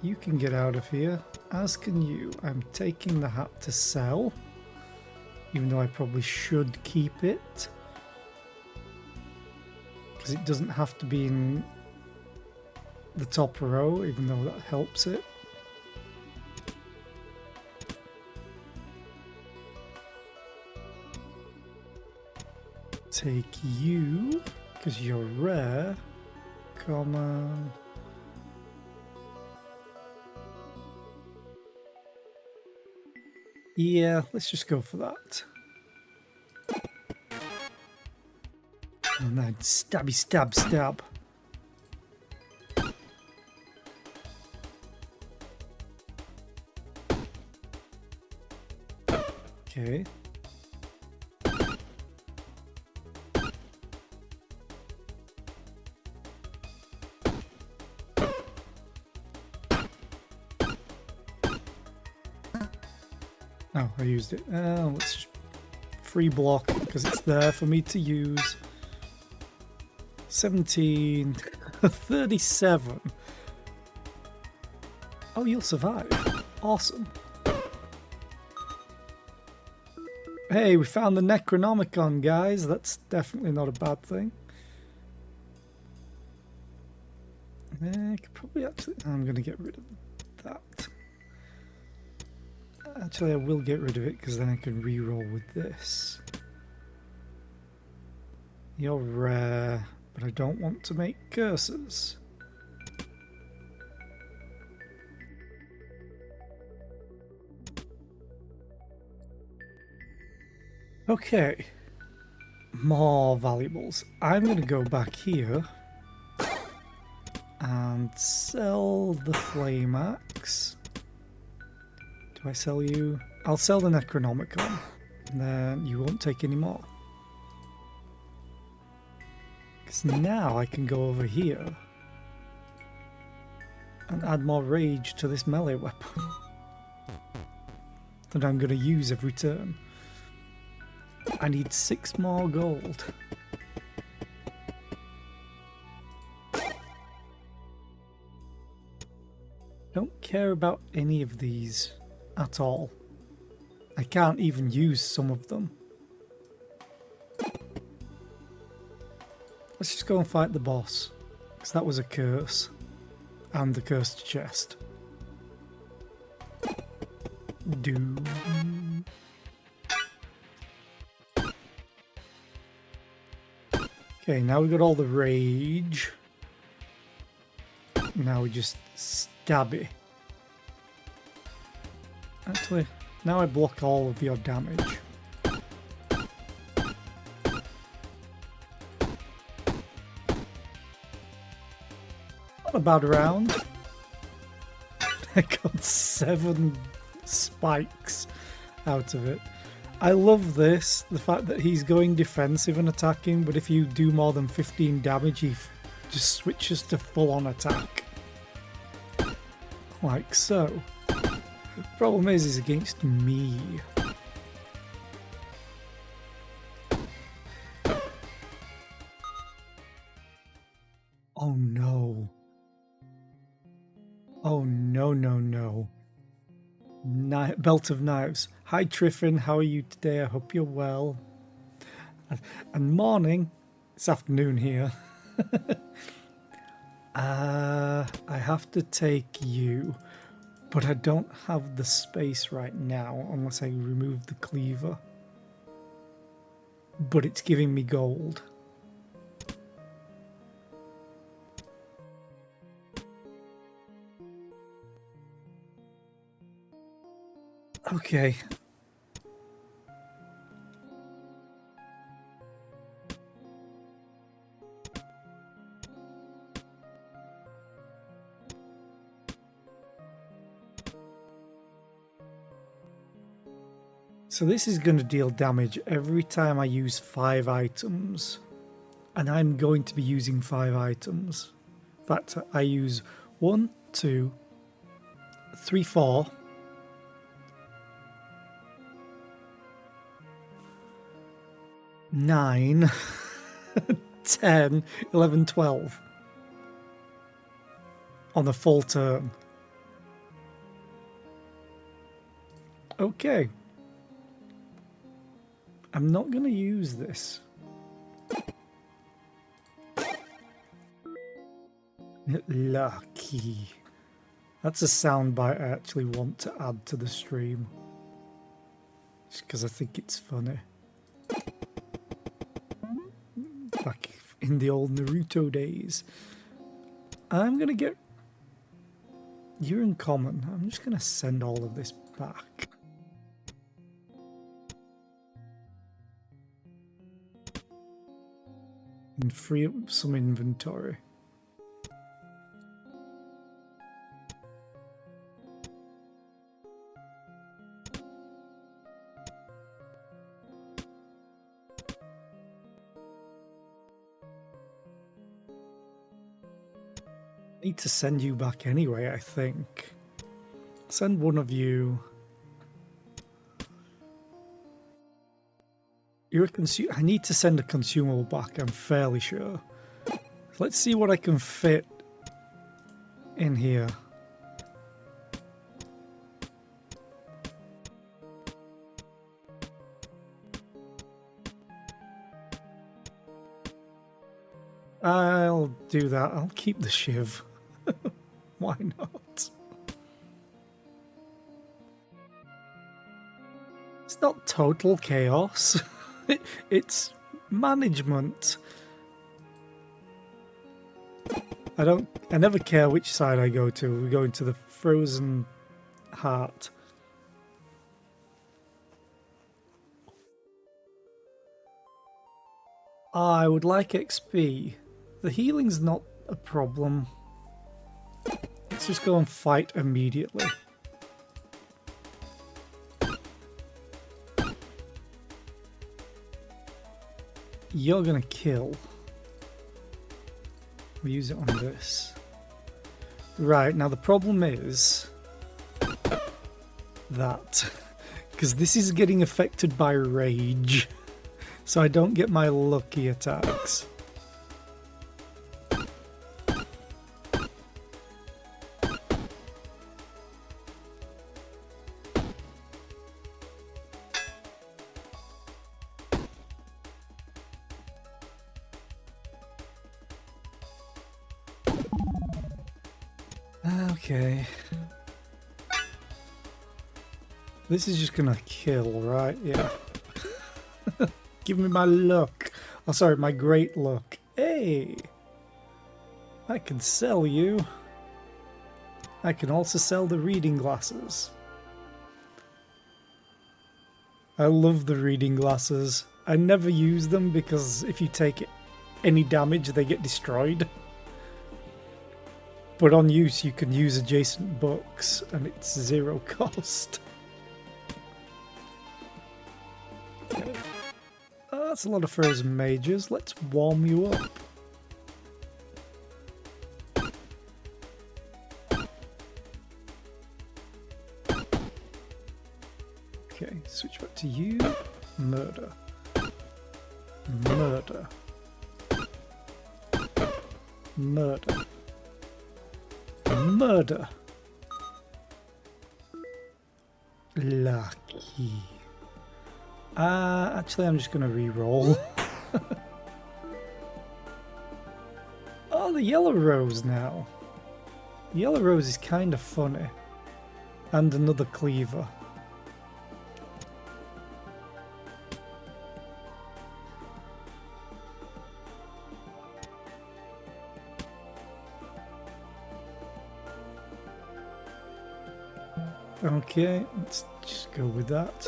You can get out of here, as can you. I'm taking the hat to sell, even though I probably should keep it, because it doesn't have to be in the top row, even though that helps it. take you, because you're rare. Common. Yeah, let's just go for that. And then stabby stab stab. Okay. Oh, I used it. Let's just free block because it's there for me to use. 17, 37. Oh, you'll survive. Awesome. Hey, we found the Necronomicon, guys. That's definitely not a bad thing. I could probably actually... I'm going to get rid of that. Actually, I will get rid of it because then I can re-roll with this. You're rare, but I don't want to make curses. Okay. More valuables. I'm going to go back here and sell the Flame Axe. Do I sell you? I'll sell the Necronomicon, and then you won't take any more. Because now I can go over here and add more rage to this melee weapon that I'm going to use every turn. I need 6 more gold. Don't care about any of these at all. I can't even use some of them. Let's just go and fight the boss, because that was a curse. And the cursed chest. Doom. Okay, now we've got all the rage. Now we just stab it. Actually, now I block all of your damage. Not a bad round. I got 7 spikes out of it. I love this, the fact that he's going defensive and attacking, but if you do more than 15 damage, he just switches to full-on attack. Like so. Problem is, he's against me. Oh no. Oh no, no, no. Belt of Knives. Hi Triffin, how are you today? I hope you're well. And morning. It's afternoon here. I have to take you, but I don't have the space right now unless I remove the cleaver. But it's giving me gold. Okay. So this is going to deal damage every time I use 5 items. And I'm going to be using 5 items. In fact, I use 1, 2, 3, 4. 9, 10, 11, 12 on the full turn. Okay. I'm not going to use this. Lucky. That's a soundbite I actually want to add to the stream. Just because I think it's funny. in the old Naruto days. I'm gonna get... You're in common. I'm just gonna send all of this back. And free up some inventory. Need to send you back anyway, I think. Send one of you. You're a I need to send a consumable back, I'm fairly sure. Let's see what I can fit in here. I'll do that. I'll keep the shiv. Why not? It's not total chaos. It's management. I never care which side I go to. We go into the frozen heart. I would like XP. The healing's not a problem. Let's just go and fight immediately. You're gonna kill. We use it on this. Right, now the problem is that because this is getting affected by rage, so I don't get my lucky attacks. Okay. This is just gonna kill, right? Yeah. Give me my luck. Oh, sorry, my great luck. Hey! I can sell you. I can also sell the reading glasses. I love the reading glasses. I never use them because if you take any damage, they get destroyed. But on use, you can use adjacent books, and it's 0 cost. Okay. That's a lot of frozen mages. Let's warm you up. Okay, switch back to you. Murder. Murder. Murder. Murder. Lucky. Actually, I'm just going to re-roll. Oh, the yellow rose now. The yellow rose is kind of funny. And another cleaver. Okay, let's just go with that.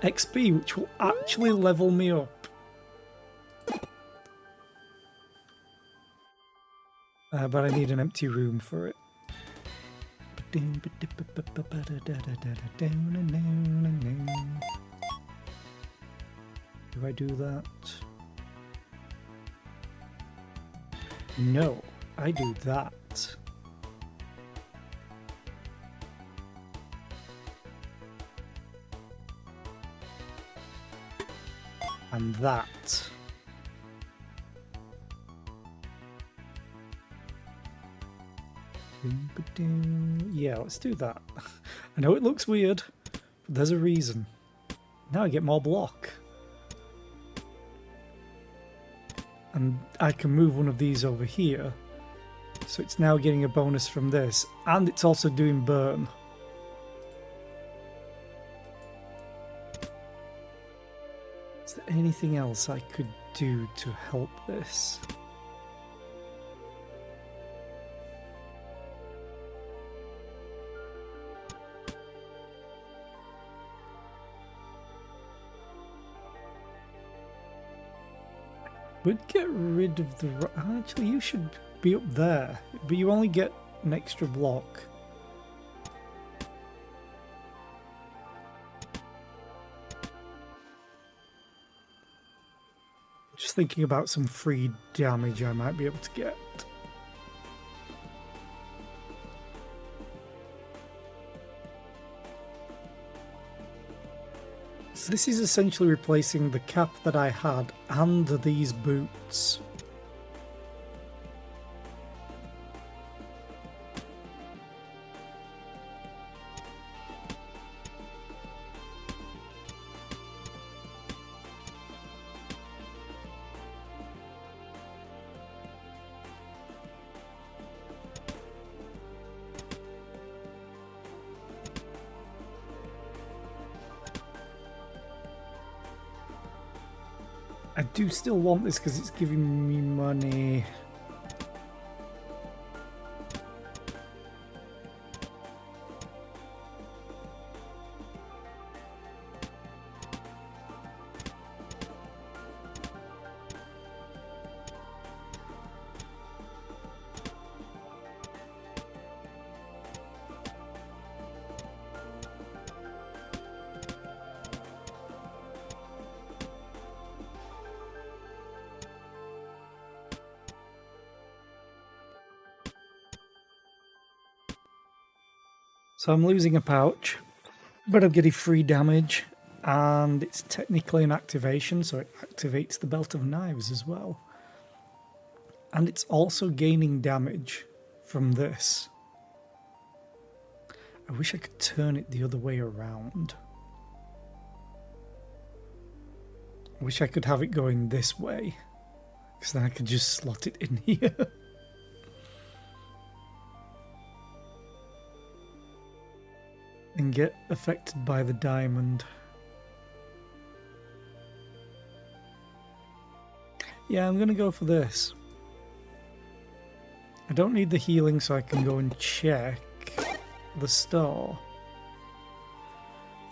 XP, which will actually level me up. But I need an empty room for it. Do I do that? No, I do that. And that. Yeah, let's do that. I know it looks weird, but there's a reason. Now I get more block. And I can move one of these over here. So it's now getting a bonus from this. And it's also doing burn. Is there anything else I could do to help this? Would get rid of the... Actually, you should be up there, but you only get an extra block. Just thinking about some free damage I might be able to get. So this is essentially replacing the cap that I had and these boots. I do still want this because it's giving me money. So I'm losing a pouch, but I'm getting free damage, and it's technically an activation, so it activates the belt of knives as well. And it's also gaining damage from this. I wish I could turn it the other way around. I wish I could have it going this way, because then I could just slot it in here. And get affected by the diamond. Yeah, I'm gonna go for this. I don't need the healing, so I can go and check the store.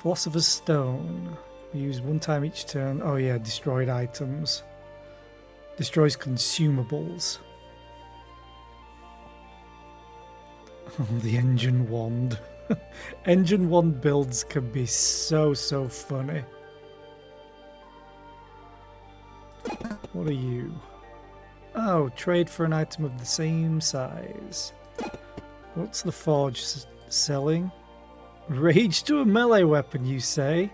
Philosopher's Stone. We use one time each turn. Oh yeah, destroyed items. Destroys consumables. Oh, the engine wand. Engine wand builds can be so funny. What are you? Oh, trade for an item of the same size. What's the forge selling? Rage to a melee weapon, you say?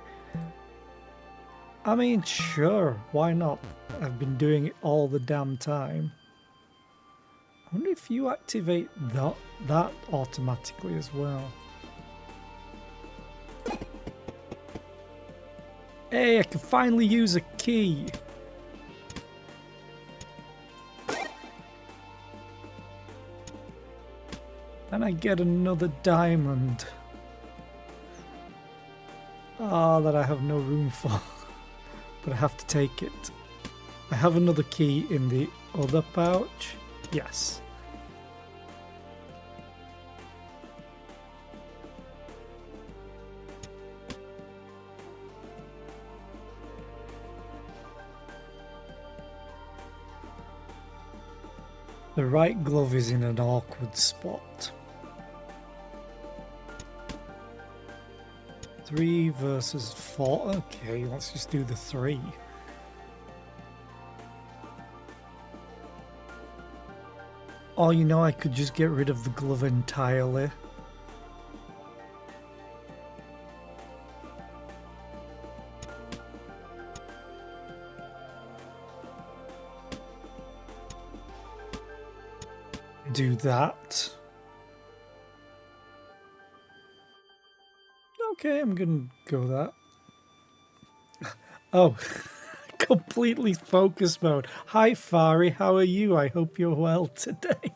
I mean, sure, why not? I've been doing it all the damn time. I wonder if you activate that automatically as well. Hey, I can finally use a key. And I get another diamond. Ah, that I have no room for. But I have to take it. I have another key in the other pouch. Yes. The right glove is in an awkward spot. 3 versus 4. Okay, let's just do the 3. Oh, you know, I could just get rid of the glove entirely. Do that. Okay, I'm gonna go that. Oh, completely focus mode. Hi Fari, how are you? I hope you're well today.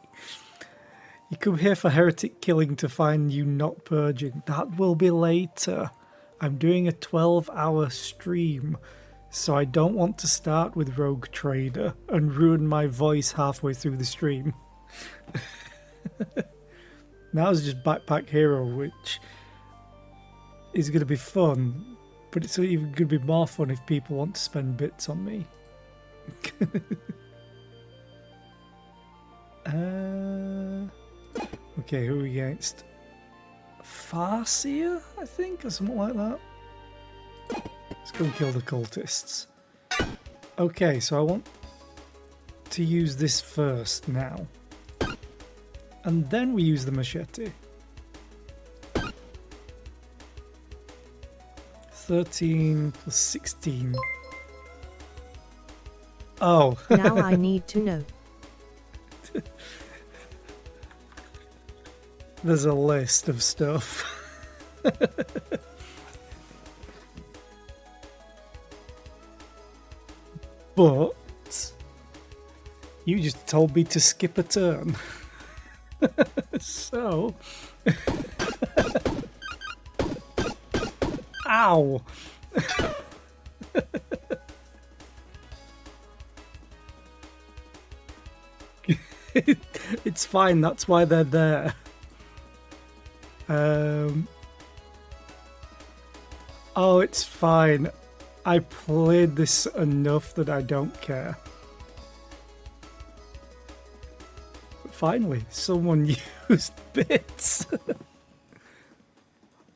You come here for heretic killing to find you not purging. That will be later. I'm doing a 12-hour stream So I don't want to start with Rogue Trader and ruin my voice halfway through the stream. Now it's just Backpack Hero, which is going to be fun, but it's even going to be more fun if people want to spend bits on me. Okay, who are we against? Farseer, I think, or something like that. Let's go and kill the cultists. Okay, so I want to use this first now. And then we use the machete. 13 plus 16. Oh. Now I need to know. There's a list of stuff. But you just told me to skip a turn. So ow. It's fine, that's why they're there. Oh, it's fine. I played this enough that I don't care. But finally, someone used bits.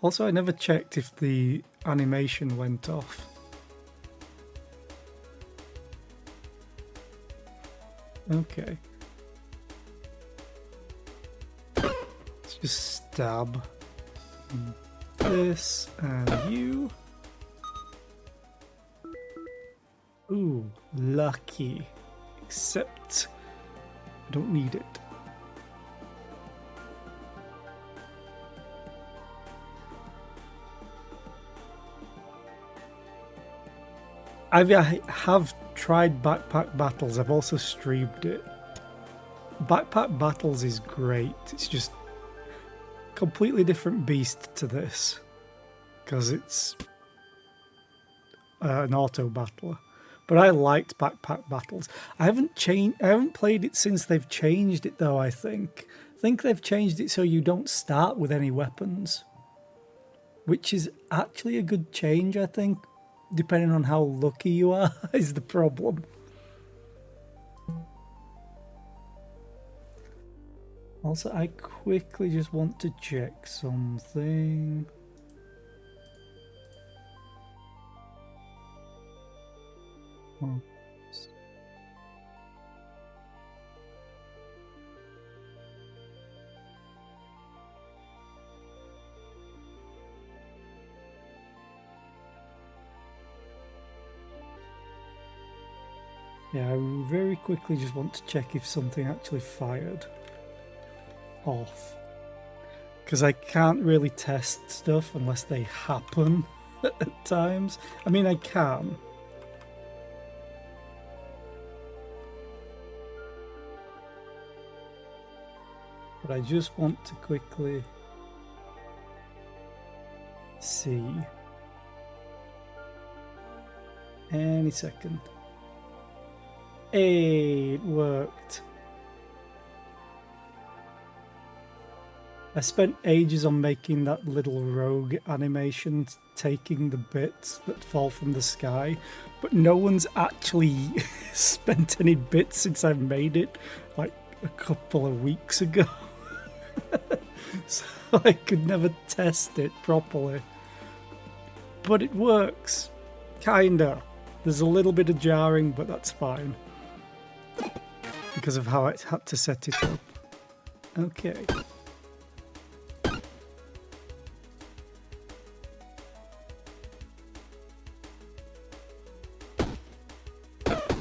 Also, I never checked if the animation went off. Okay. Let's just stab this and you. Ooh, lucky. Except I don't need it. I have tried Backpack Battles. I've also streamed it. Backpack Battles is great. It's just completely different beast to this because it's an auto battler. But I liked Backpack Battles. I haven't played it since they've changed it though. I think they've changed it so you don't start with any weapons, which is actually a good change. I think, depending on how lucky you are, is the problem. Also, I quickly just want to check something. Oh. Yeah, I very quickly just want to check if something actually fired off, because I can't really test stuff unless they happen at times. I mean, I can. But I just want to quickly see. Any second. Hey, it worked. I spent ages on making that little rogue animation, taking the bits that fall from the sky, but no one's actually spent any bits since I made it, like a couple of weeks ago. So I could never test it properly. But it works. Kinda. There's a little bit of jarring, but that's fine, because of how I had to set it up. Okay.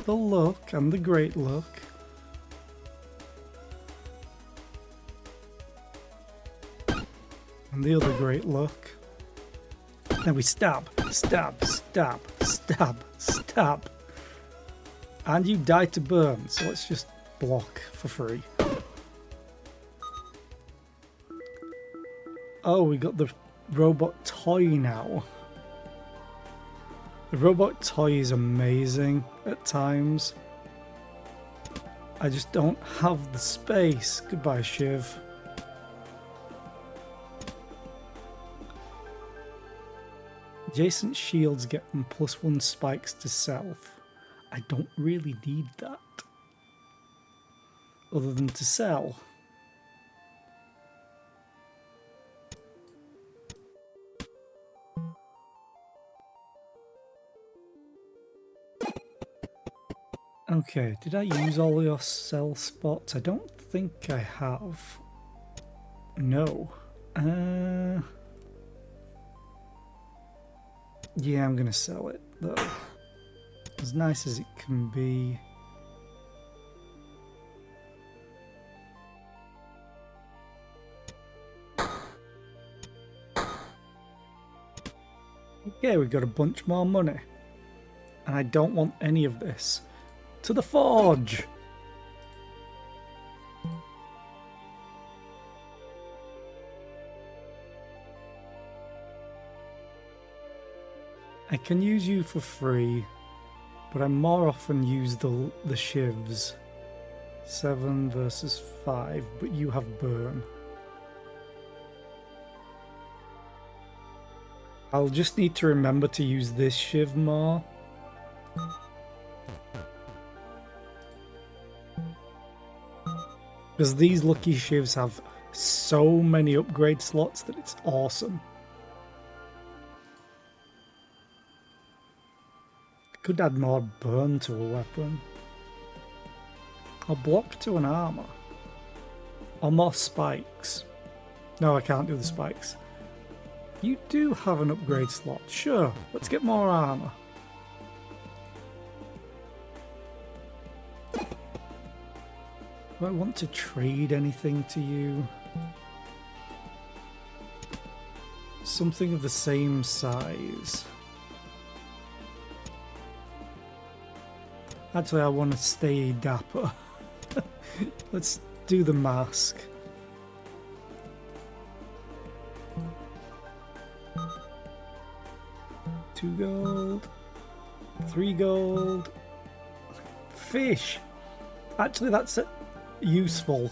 The luck and the great luck. And the other great luck. Then we stab, stab, stab, stab, stab. And you die to burn, so let's just block for free. Oh, we got the robot toy now. The robot toy is amazing at times. I just don't have the space. Goodbye, Shiv. Adjacent shields get them +1 spikes to self. I don't really need that. Other than to sell. Okay, did I use all your sell spots? I don't think I have. No. Yeah, I'm gonna sell it though. As nice as it can be. Okay, we've got a bunch more money. And I don't want any of this. To the forge! I can use you for free, but I more often use the shivs. 7 versus 5, but you have burn. I'll just need to remember to use this shiv more. Because these lucky shivs have so many upgrade slots that it's awesome. Could add more burn to a weapon. Or block to an armor. Or more spikes. No, I can't do the spikes. You do have an upgrade slot. Sure, let's get more armor. Do I want to trade anything to you? Something of the same size. Actually, I want to stay dapper. Let's do the mask. $2 gold. 3 gold. Fish. Actually, that's useful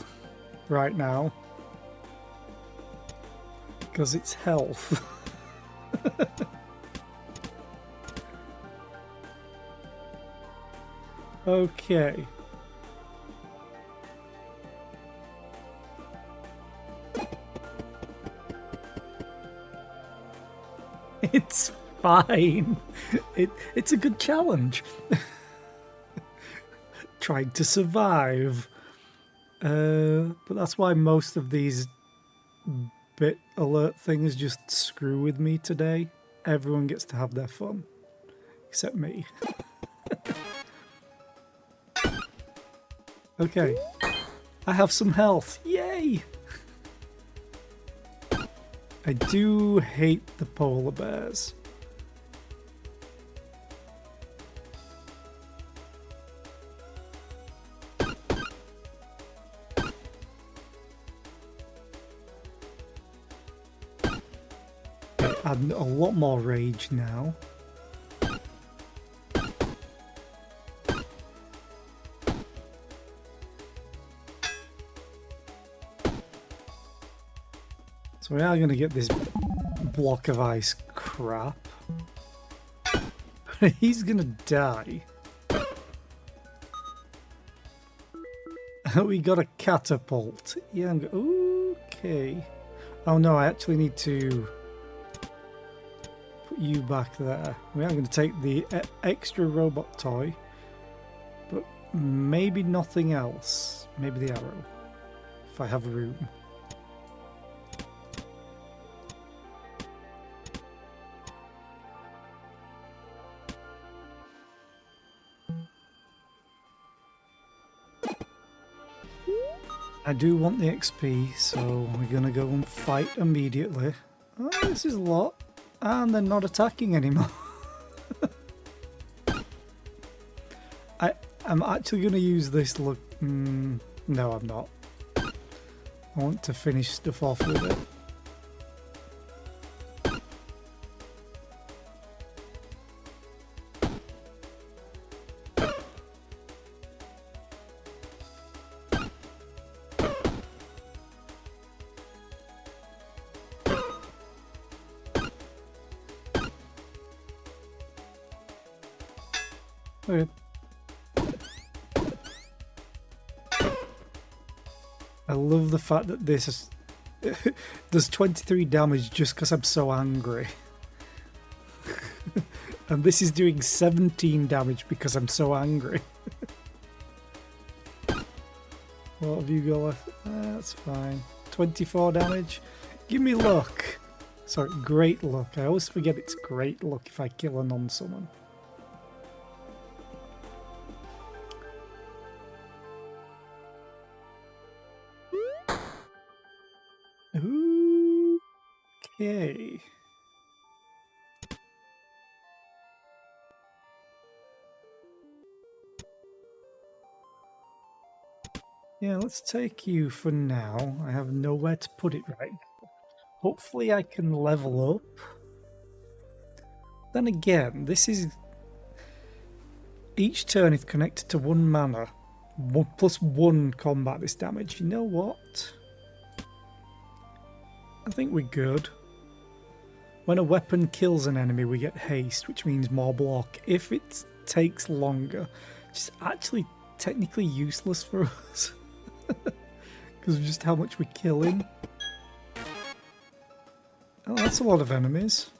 right now. Because it's health. Okay. It's fine. It's a good challenge. Trying to survive. But that's why most of these bit alert things just screw with me today. Everyone gets to have their fun. Except me. Okay, I have some health. Yay! I do hate the polar bears. Okay, add a lot more rage now. So we are going to get this block of ice crap. But he's going to die. We got a catapult. Yeah, okay. Oh no, I actually need to put you back there. We are going to take the extra robot toy. But maybe nothing else. Maybe the arrow. If I have room. I do want the XP, so we're gonna go and fight immediately. Oh, this is a lot. And they're not attacking anymore. I'm actually gonna use this look. No, I'm not. I want to finish stuff off with it. Okay. I love the fact that this is does 23 damage just because I'm so angry. And this is doing 17 damage because I'm so angry. What have you got left? That's fine. 24 damage. Give me luck. Sorry, great luck. I always forget it's great luck if I kill a non-summon. Okay. Yeah, let's take you for now. I have nowhere to put it right now. Hopefully I can level up. Then again, this is... Each turn is connected to 1 mana. Plus 1 combat this damage. You know what? I think we're good. When a weapon kills an enemy, we get haste, which means more block. If it takes longer, it's actually technically useless for us. Because of just how much we're killing. Oh, that's a lot of enemies.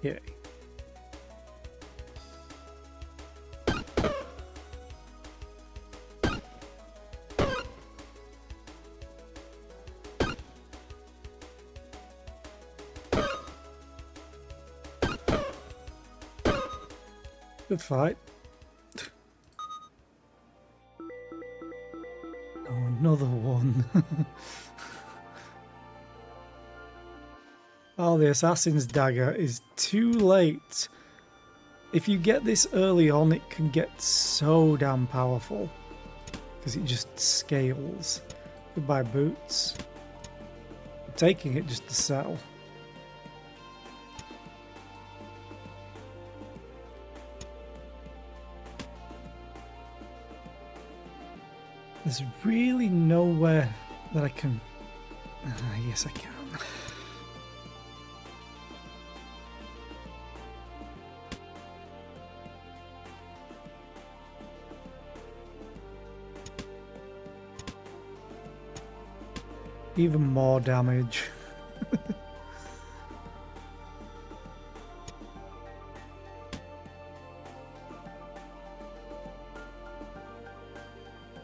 Yay. Good fight. Oh, another one. Oh, the Assassin's Dagger is too late. If you get this early on, it can get so damn powerful. Because it just scales. Goodbye, boots. I'm taking it just to sell. There's really nowhere that I can... yes, I can. Even more damage.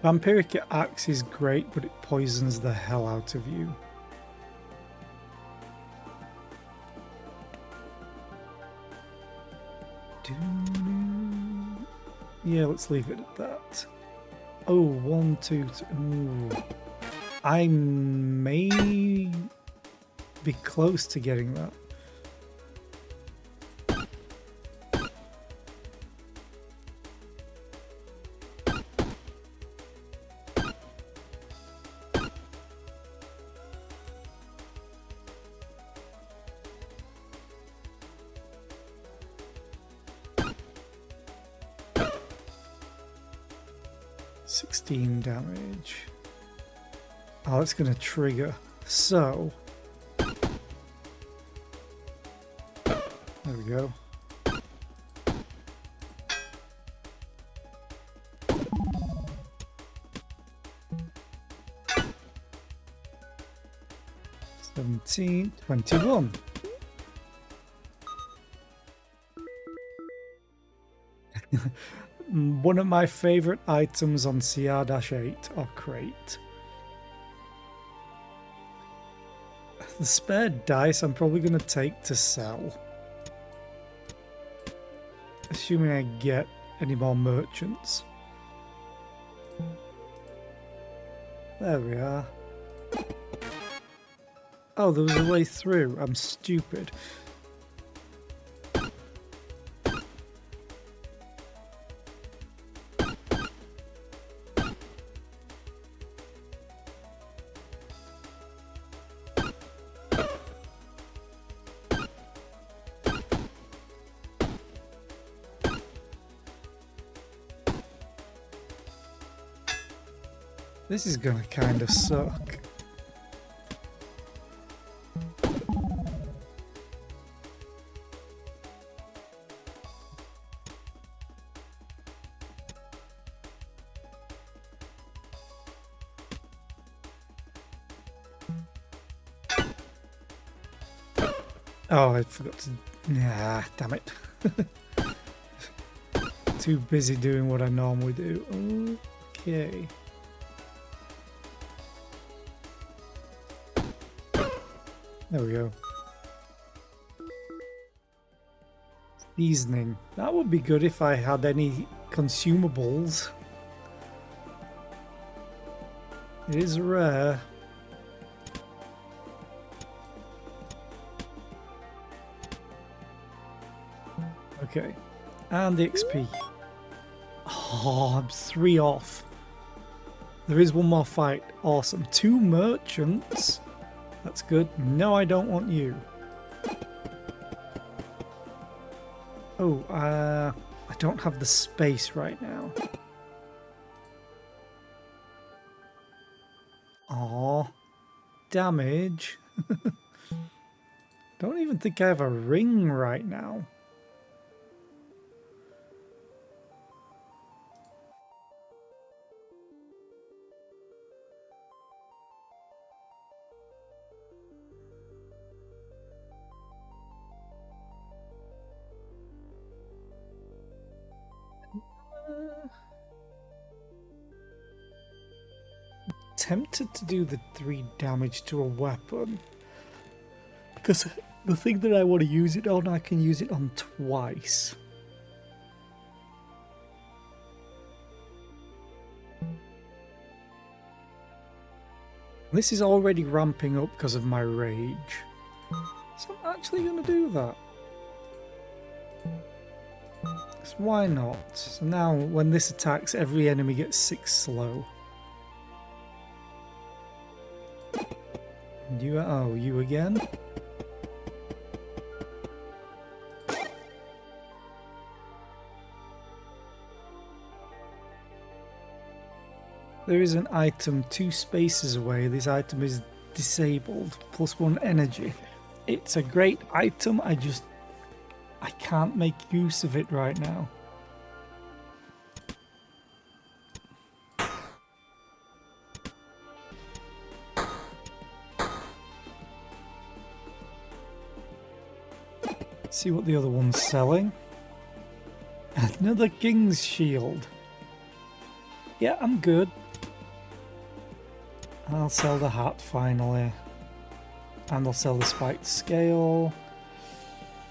Vampiric Axe is great, but it poisons the hell out of you. Yeah, let's leave it at that. Oh, 1, 2, 3. Ooh. I may be close to getting that. Damage. Oh, it's going to trigger. So, there we go. $17, $21. One of my favourite items on CR-8 or crate. The spare dice I'm probably going to take to sell. Assuming I get any more merchants. There we are. Oh, there was a way through. I'm stupid. This is gonna kind of suck. Oh, I forgot to... Nah, damn it. Too busy doing what I normally do. Okay. There we go. Seasoning. That would be good if I had any consumables. It is rare. Okay. And the XP. Oh, I'm 3 off. There is one more fight. Awesome. 2 merchants. That's good. No, I don't want you. Oh, I don't have the space right now. Aw. Damage. Don't even think I have a ring right now. Tempted to do the 3 damage to a weapon. Because the thing that I want to use it on, I can use it on twice. This is already ramping up because of my rage. So I'm actually going to do that. So why not? So now when this attacks, every enemy gets 6 slow. And you, oh, you again? There is an item 2 spaces away. This item is disabled. +1 energy. It's a great item. I can't make use of it right now. Let's see what the other one's selling. Another King's Shield. Yeah, I'm good. I'll sell the hat finally. And I'll sell the spiked scale.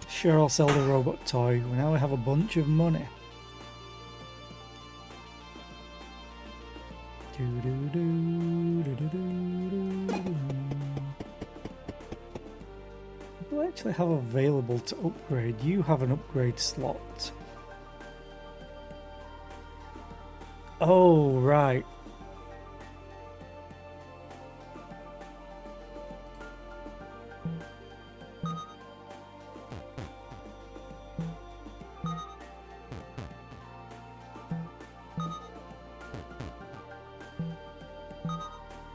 Sure, I'll sell the robot toy. Now we have a bunch of money. What do I actually have available to upgrade? You have an upgrade slot. Oh, right.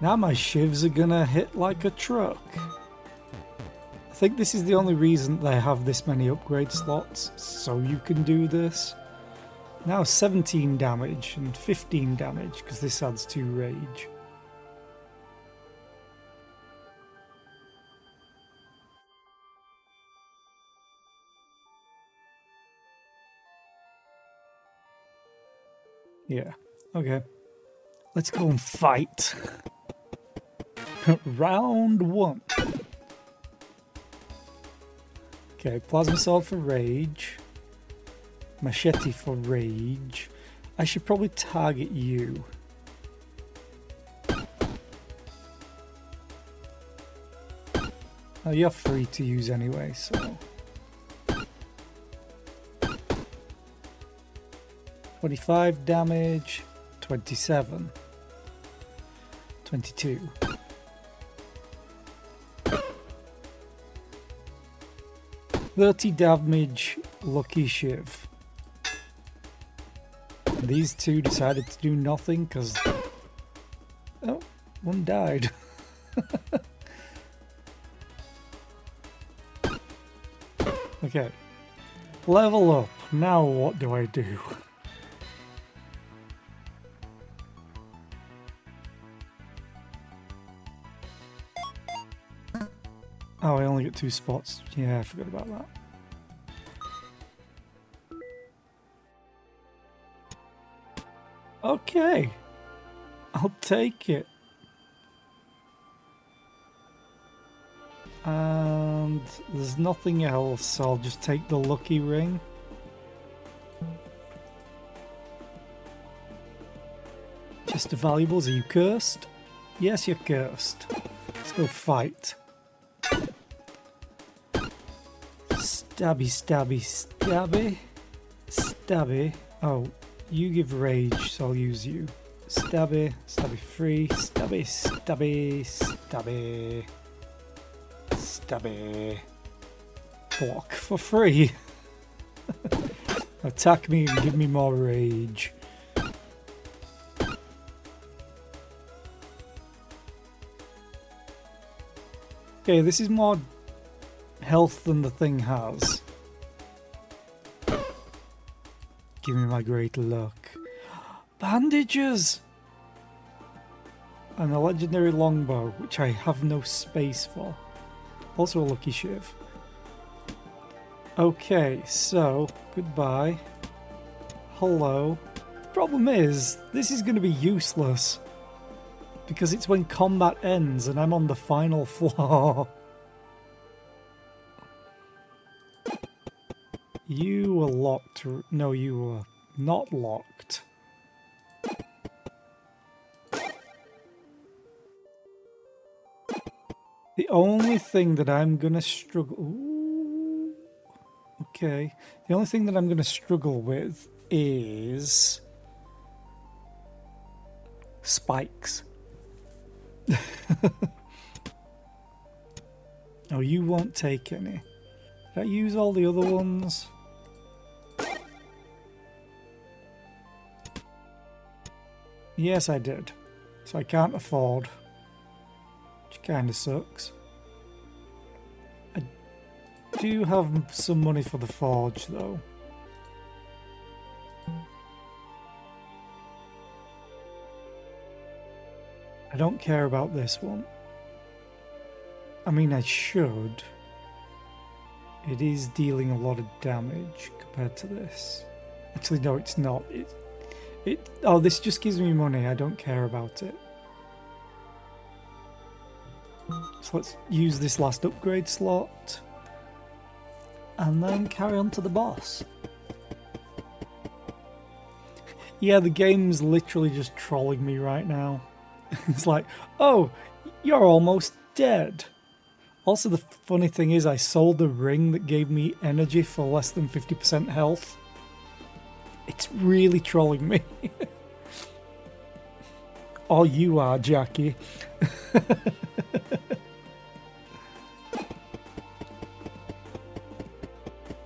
Now my shivs are gonna hit like a truck. I think this is the only reason they have this many upgrade slots, so you can do this. Now 17 damage and 15 damage, because this adds 2 rage. Yeah, okay. Let's go and fight. Round 1. Okay, plasma sword for rage. Machete for rage. I should probably target you. Oh, you're free to use anyway, so... 25 damage, 27, 22. Damage, Lucky Shiv. These two decided to do nothing because... Oh, one died. Okay. Level up. Now what do I do? Oh, I only get 2 spots. Yeah, I forgot about that. Okay. I'll take it. And there's nothing else, so I'll just take the lucky ring. Chest of valuables, are you cursed? Yes, you're cursed. Let's go fight. Stabby, stabby, stabby. Stabby. Oh, you give rage, so I'll use you. Stabby, stabby free, stabby, stabby, stabby. Stabby. Block for free. Attack me and give me more rage. Okay, this is more health than the thing has. Give me my great luck. Bandages! And a legendary longbow, which I have no space for. Also a lucky shiv. Okay, so, goodbye. Hello. Problem is, this is going to be useless. Because it's when combat ends and I'm on the final floor. You were locked. No, you were not locked. The only thing that I'm going to struggle... Ooh, okay. The only thing that I'm going to struggle with is... spikes. Oh, you won't take any. Did I use all the other ones? Yes, I did. So I can't afford. Which kind of sucks. I do have some money for the forge, though. I don't care about this one. I mean, I should. It is dealing a lot of damage compared to this. Actually, no, it's not. Oh, this just gives me money. I don't care about it. So let's use this last upgrade slot. And then carry on to the boss. Yeah, the game's literally just trolling me right now. It's like, oh, you're almost dead. Also, the funny thing is I sold a ring that gave me energy for less than 50% health. It's really trolling me. Oh, you are, Jackie.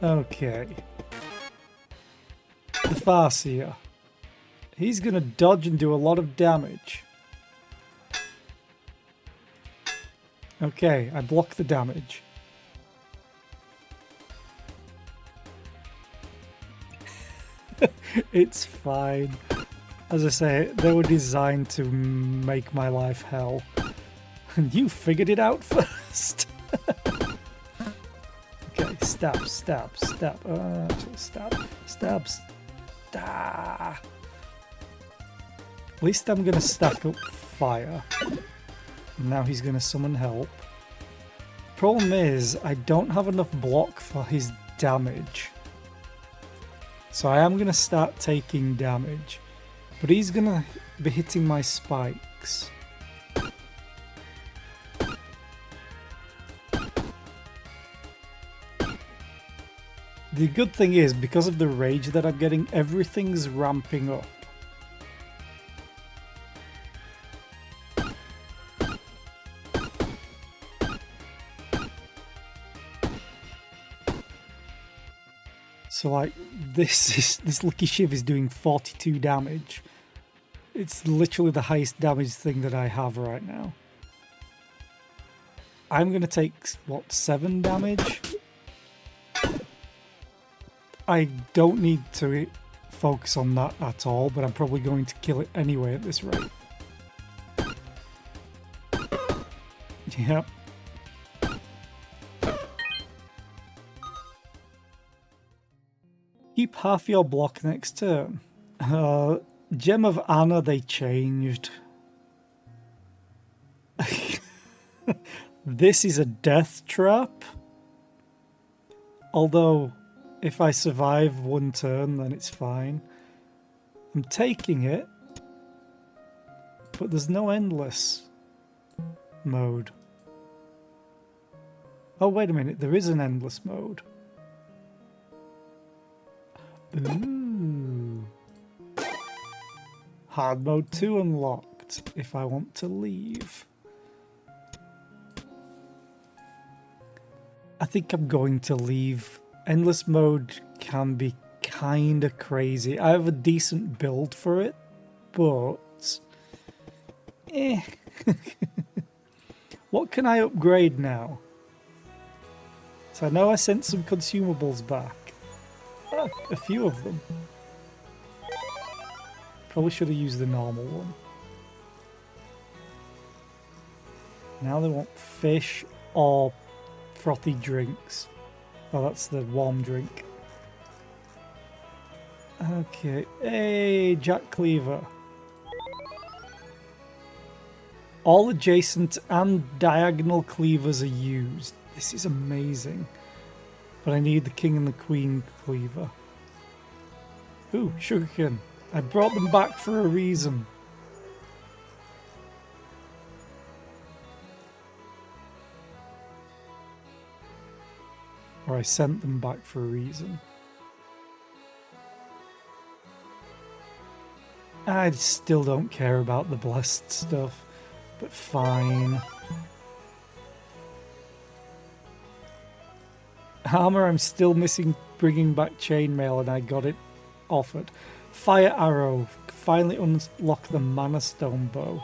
Okay. The Farseer. He's going to dodge and do a lot of damage. Okay, I block the damage. It's fine. As I say, they were designed to make my life hell. And you figured it out first. Okay, stab, stab, stab. Stab, stab, stab. At least I'm going to stack up fire. Now he's going to summon help. Problem is, I don't have enough block for his damage. So I am going to start taking damage. But he's going to be hitting my spikes. The good thing is, because of the rage that I'm getting, everything's ramping up. So like this Lucky Shiv is doing 42 damage. It's literally the highest damage thing that I have right now. I'm going to take, what, 7 damage? I don't need to focus on that at all, but I'm probably going to kill it anyway at this rate. Yep. keep half your block next turn. Gem of Anna they changed. This is a death trap. Although, if I survive one turn, then it's fine. I'm taking it, but there's no endless mode. Oh, wait a minute, there is an endless mode. Ooh. Hard mode 2 unlocked if I want to leave. I think I'm going to leave. Endless mode can be kinda crazy. I have a decent build for it, but What can I upgrade now? So I know I sent some consumables back. A few of them. Probably should have used the normal one. Now they want fish or frothy drinks. Oh, that's the warm drink. Okay. Hey, Jack Cleaver. All adjacent and diagonal cleavers are used. This is amazing. But I need the king and the queen cleaver. Ooh, sugarcane. I brought them back for a reason. Or I sent them back for a reason. I still don't care about the blessed stuff, but fine. Armor, I'm still missing bringing back chainmail and I got it offered. Fire arrow, finally unlock the mana stone bow.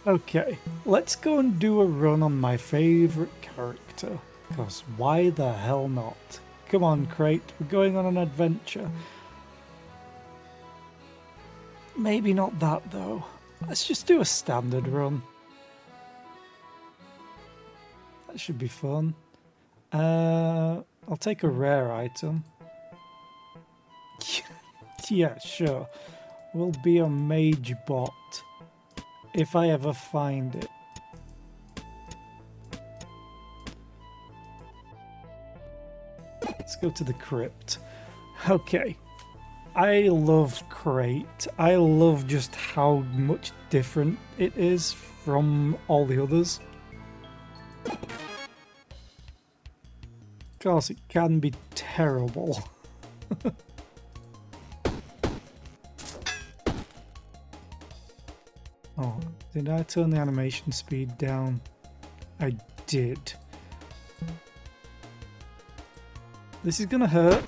Okay, let's go and do a run on my favourite character, because why the hell not? Come on, Crate, we're going on an adventure. Maybe not that, though. Let's just do a standard run. That should be fun. I'll take a rare item. Yeah, sure. We'll be a mage bot. If I ever find it. Let's go to the crypt. Okay. I love Crate. I love just how much different it is from all the others. Of course, it can be terrible. Oh, did I turn the animation speed down? I did. This is gonna hurt,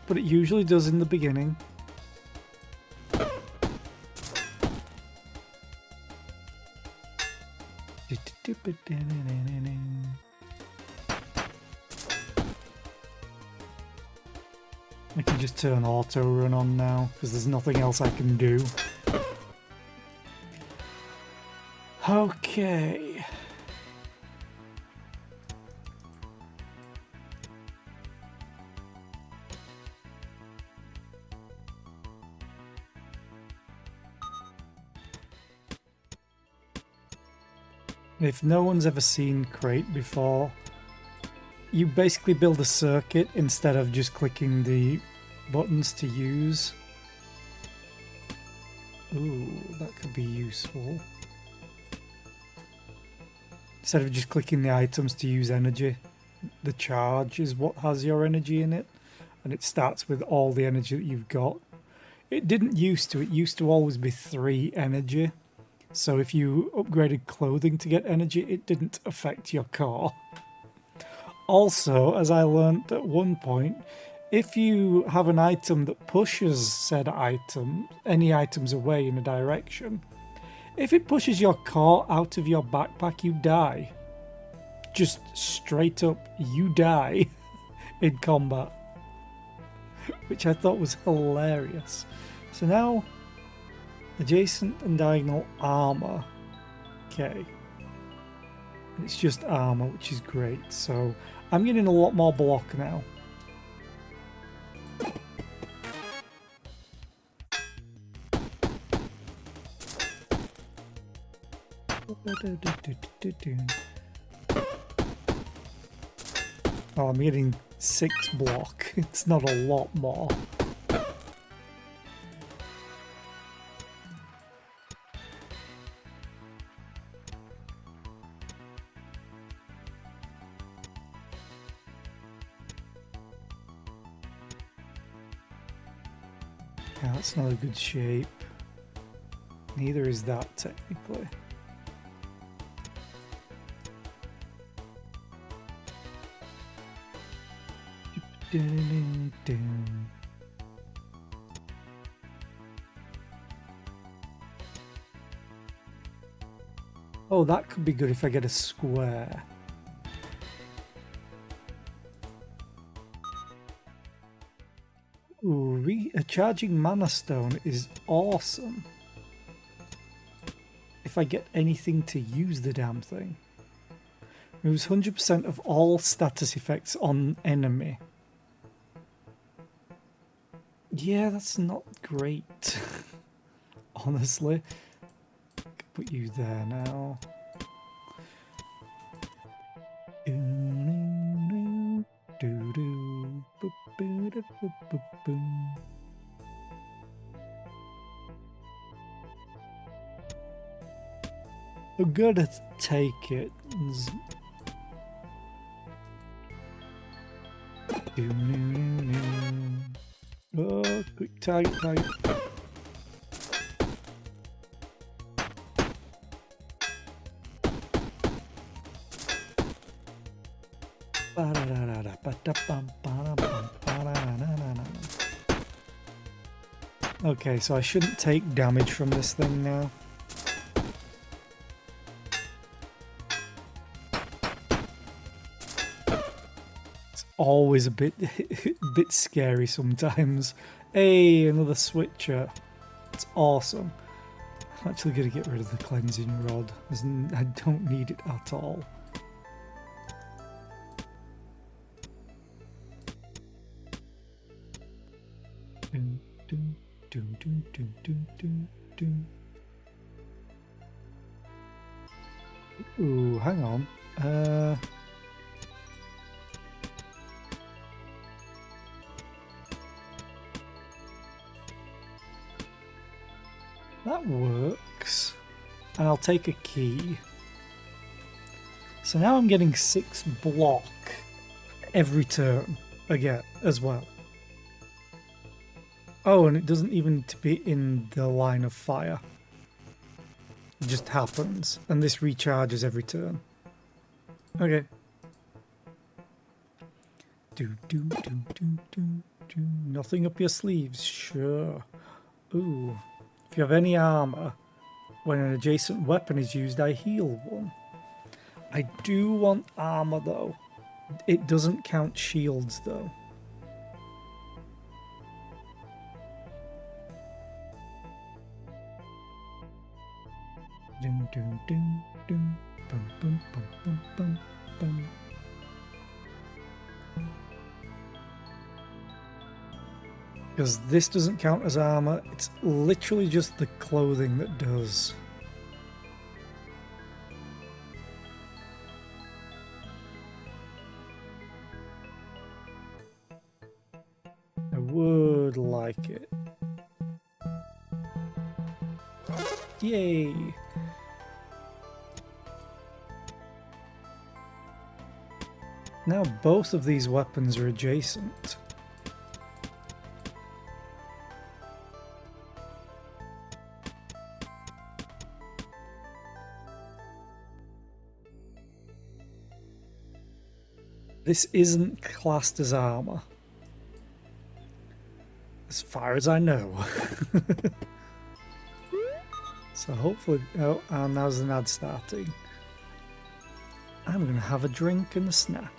but it usually does in the beginning. I can just turn auto run on now, because there's nothing else I can do. Okay. If no one's ever seen Crate before, you basically build a circuit instead of just clicking the buttons to use. Ooh, that could be useful. Instead of just clicking the items to use energy, the charge is what has your energy in it, and it starts with all the energy that you've got. It didn't used to. It used to always be 3 energy. So if you upgraded clothing to get energy, it didn't affect your core. Also, as I learned at one point, if you have an item that pushes said item, any items away in a direction, if it pushes your core out of your backpack, you die. Just straight up, you die. in combat, which I thought was hilarious. So now, adjacent and diagonal armor. Okay. It's just armor, which is great. So I'm getting a lot more block now. Oh, I'm getting 6 block. It's not a lot more. Yeah, that's not a good shape. Neither is that, technically. Oh, that could be good if I get a square. Ooh, a charging mana stone is awesome. If I get anything to use the damn thing. Moves 100% of all status effects on enemy. Yeah, that's not great. Honestly. Put you there now. I'm gonna take it. Oh, quick target. Okay, so I shouldn't take damage from this thing now. It's always a bit scary sometimes. Hey, another switcher. It's awesome. I'm actually going to get rid of the cleansing rod. I don't need it at all. Ooh, hang on. That works. And I'll take a key. So now I'm getting 6 block every turn again as well. Oh, and it doesn't even need to be in the line of fire. It just happens. And this recharges every turn. Okay. Nothing up your sleeves, sure. Ooh. If you have any armor, when an adjacent weapon is used, I heal 1. I do want armor though. It doesn't count shields though. Because this doesn't count as armor, it's literally just the clothing that does. I would like it. Yay! Now both of these weapons are adjacent. This isn't classed as armor. As far as I know. So hopefully... Oh, and now's an ad starting. I'm going to have a drink and a snack.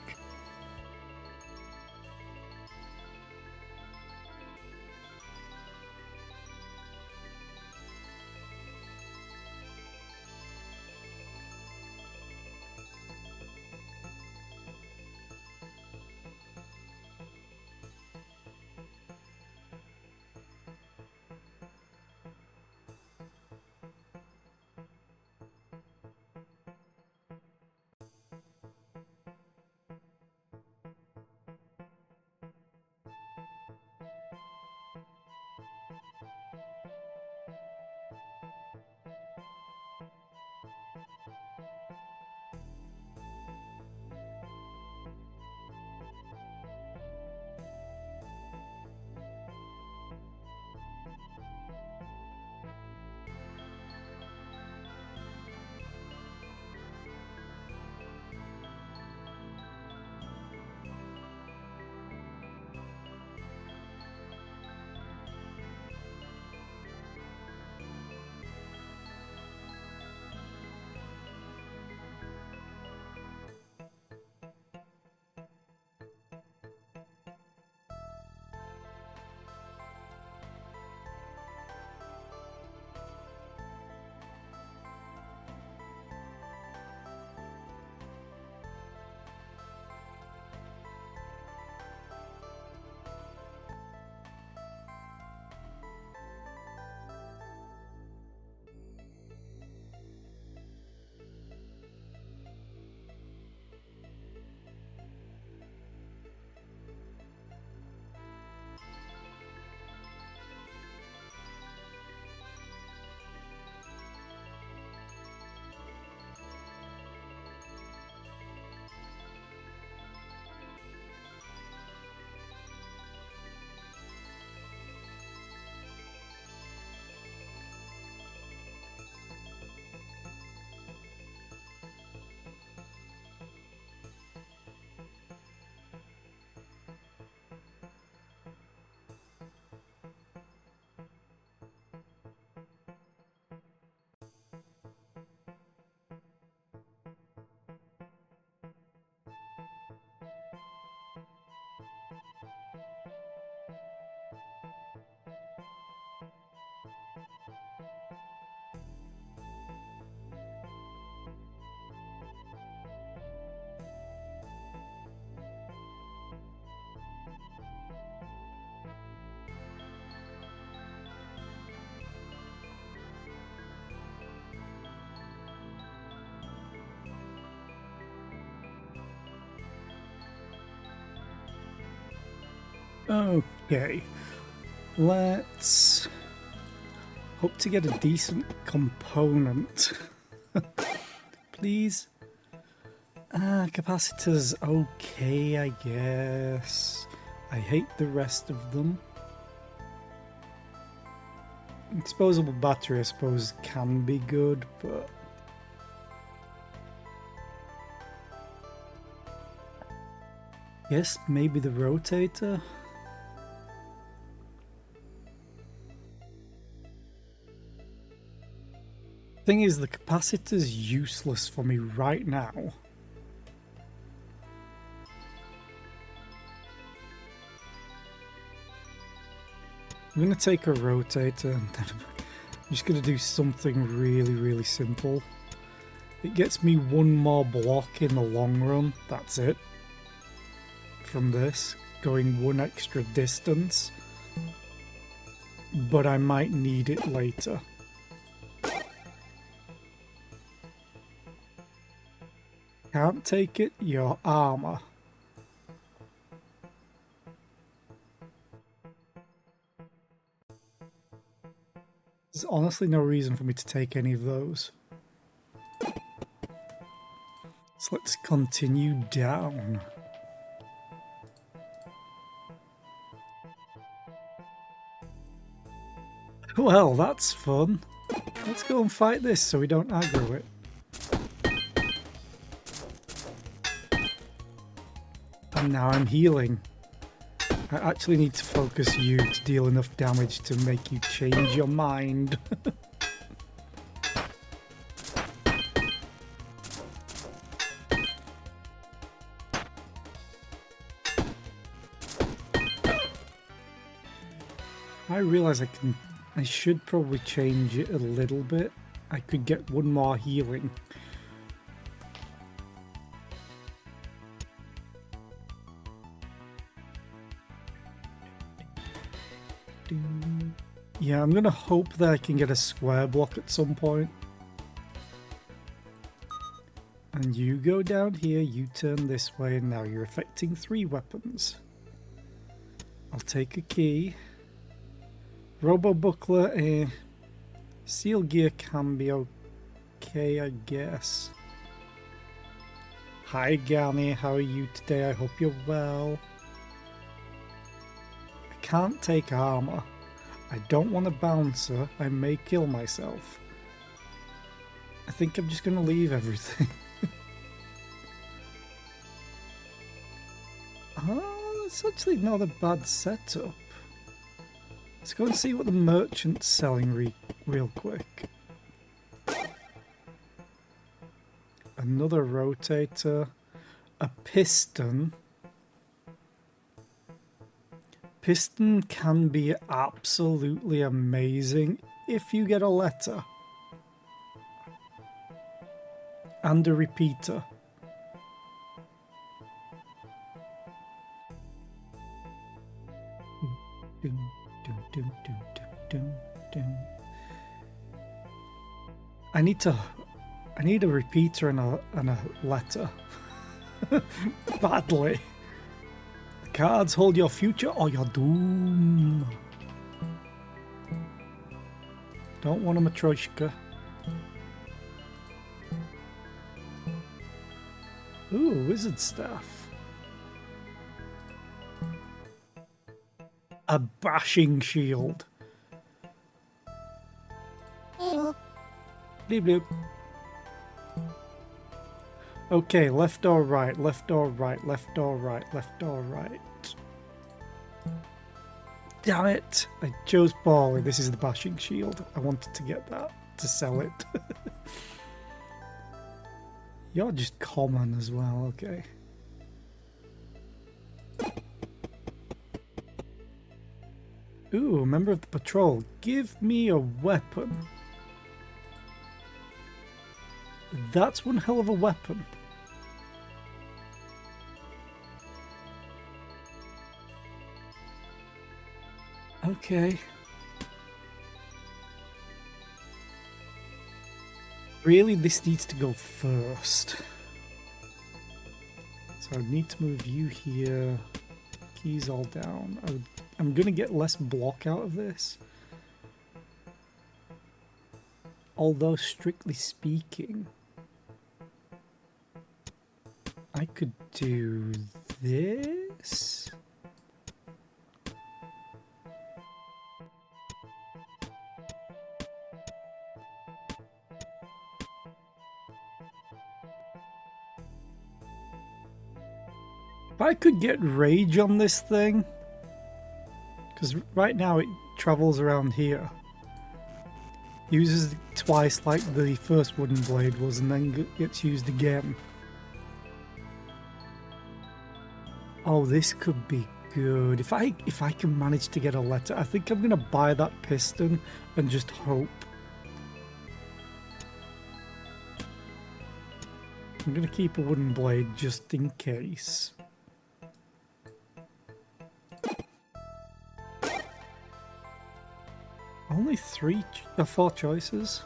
Okay, let's hope to get a decent component. Please. Capacitors, okay, I guess. I hate the rest of them. Disposable battery, I suppose, can be good, but... Yes, maybe the rotator? Thing is, the capacitor's useless for me right now. I'm going to take a rotator and then I'm just going to do something really simple. It gets me one more block in the long run, that's it. From this, going one extra distance. But I might need it later. Can't take it, your armor. There's honestly no reason for me to take any of those. So let's continue down. Well, that's fun. Let's go and fight this so we don't aggro it. And now I'm healing. I actually need to focus you to deal enough damage to make you change your mind. I realise I should probably change it a little bit. I could get one more healing. Yeah, I'm gonna hope that I can get a square block at some point. And you go down here, you turn this way, and now you're affecting 3 weapons. I'll take a key. Robo Buckler, Seal Gear can be okay, I guess. Hi Gani, how are you today? I hope you're well. I can't take armor. I don't want a bouncer. I may kill myself. I think I'm just gonna leave everything. Oh, it's actually not a bad setup. Let's go and see what the merchant's selling real quick. Another rotator. A piston. Piston can be absolutely amazing if you get a letter. And a repeater. I need a repeater and a letter. Badly. The cards hold your future or your doom. Don't want a matryoshka. Ooh, wizard staff. A bashing shield. Bleep bloop. Okay, left or right, left or right, left or right, left or right. Damn it! I chose poorly. This is the bashing shield. I wanted to get that, to sell it. You're just common as well, okay. Ooh, member of the patrol. Give me a weapon. That's one hell of a weapon. Okay. Really, this needs to go first. So I need to move you here. keys all down. I'm gonna get less block out of this. Although, strictly speaking, I could do this. I could get rage on this thing, because right now it travels around here. Uses it twice like the first wooden blade was, and then gets used again. Oh, this could be good. If I can manage to get a letter, I think I'm gonna buy that piston and just hope. I'm gonna keep a wooden blade just in case. Only 4 choices.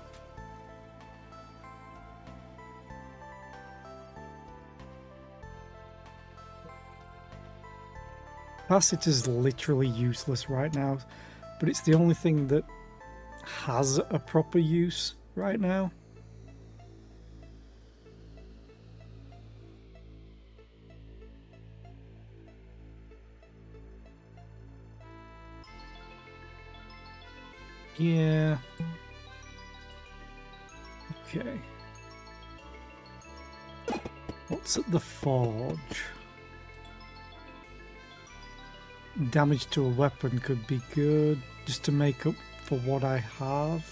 Capacitor's literally useless right now, but it's the only thing that has a proper use right now. Yeah. Okay. What's at the forge? Damage to a weapon could be good, just to make up for what I have.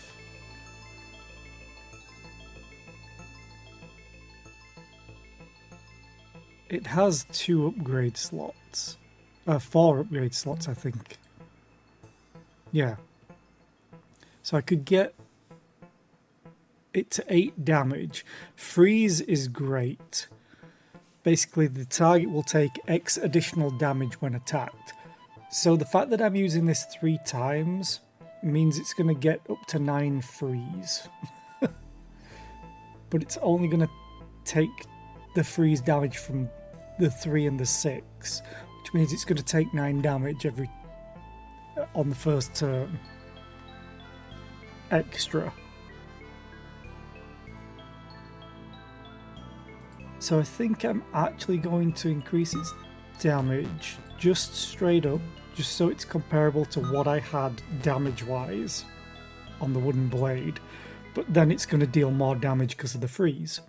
It has 2 upgrade slots. 4 upgrade slots, I think. Yeah. So I could get it to 8 damage. Freeze is great. Basically, the target will take X additional damage when attacked. So the fact that I'm using this 3 times means it's going to get up to 9 freeze. But it's only going to take the freeze damage from the 3 and the 6, which means it's going to take 9 damage on the first turn. Extra. So I think I'm actually going to increase its damage just straight up, just so it's comparable to what I had damage-wise on the wooden blade, but then it's going to deal more damage because of the freeze.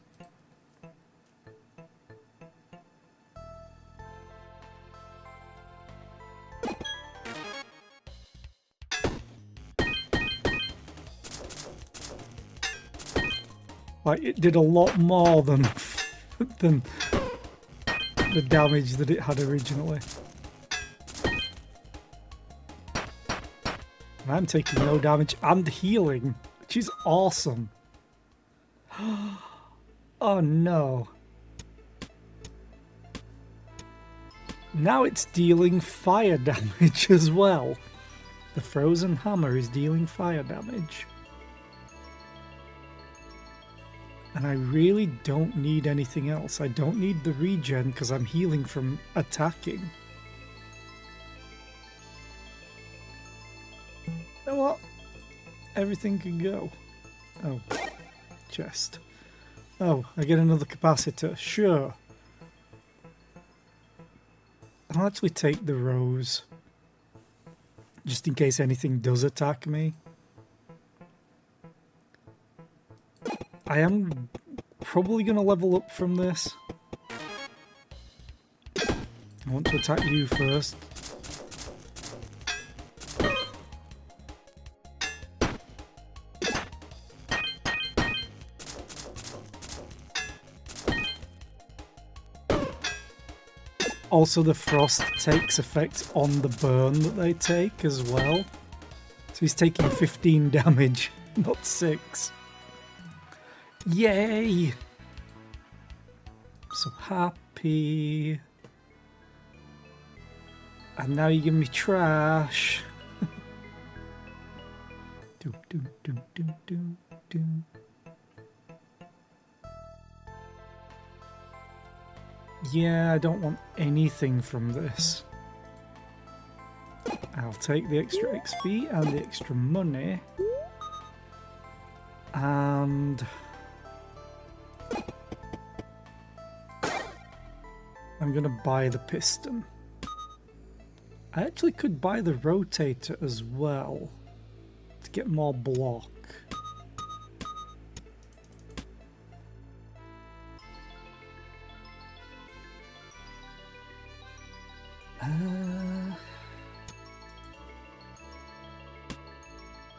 Like, it did a lot more than the damage that it had originally. And I'm taking no damage and healing, which is awesome. Oh no. Now it's dealing fire damage as well. The frozen hammer is dealing fire damage. And I really don't need anything else. I don't need the regen because I'm healing from attacking. You know what? Everything can go. Oh, chest. Oh, I get another capacitor. Sure. I'll actually take the rose. Just in case anything does attack me. I am probably going to level up from this. I want to attack you first. Also, the frost takes effect on the burn that they take as well. So he's taking 15 damage, not 6. Yay! So happy. And now you give me trash. do, do, do, do, do, do. Yeah, I don't want anything from this. I'll take the extra XP and the extra money. And I'm going to buy the piston. I actually could buy the rotator as well to get more block.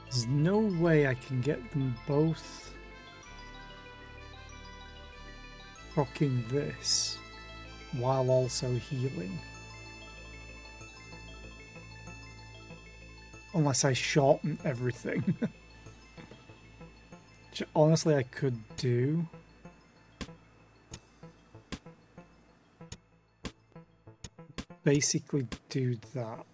There's no way I can get them both rocking this while also healing. Unless I shorten everything. Which honestly I could do. Basically do that.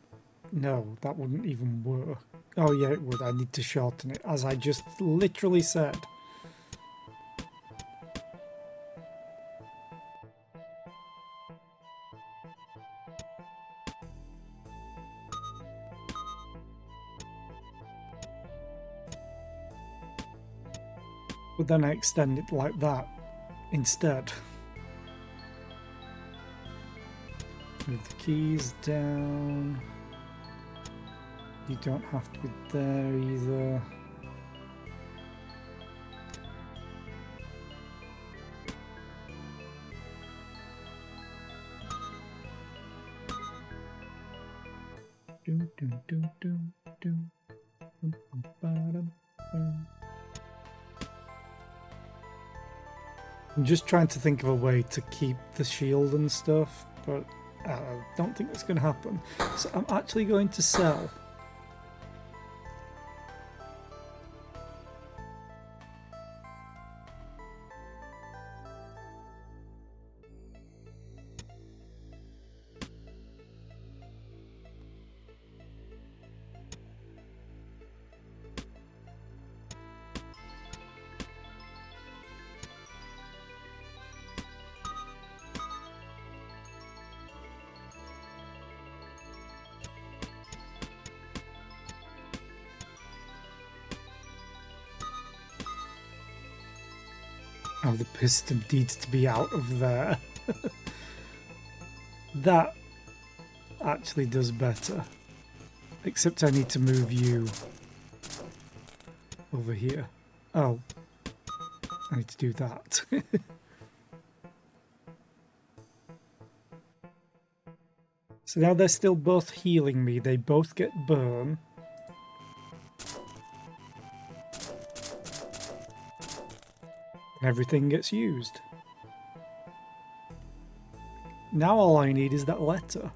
No, that wouldn't even work. Oh yeah, it would. I need to shorten it, as I just literally said. But then I extend it like that instead. Move the keys down. You don't have to be there either. Doom, doom, doom, doom, doom. Boom, boom, ba-dum, boom. I'm just trying to think of a way to keep the shield and stuff, but I don't think that's going to happen. So I'm actually going to sell. Oh, the piston needs to be out of there. That actually does better. Except I need to move you over here. Oh, I need to do that. So now they're still both healing me. They both get burn. Everything gets used. Now all I need is that letter.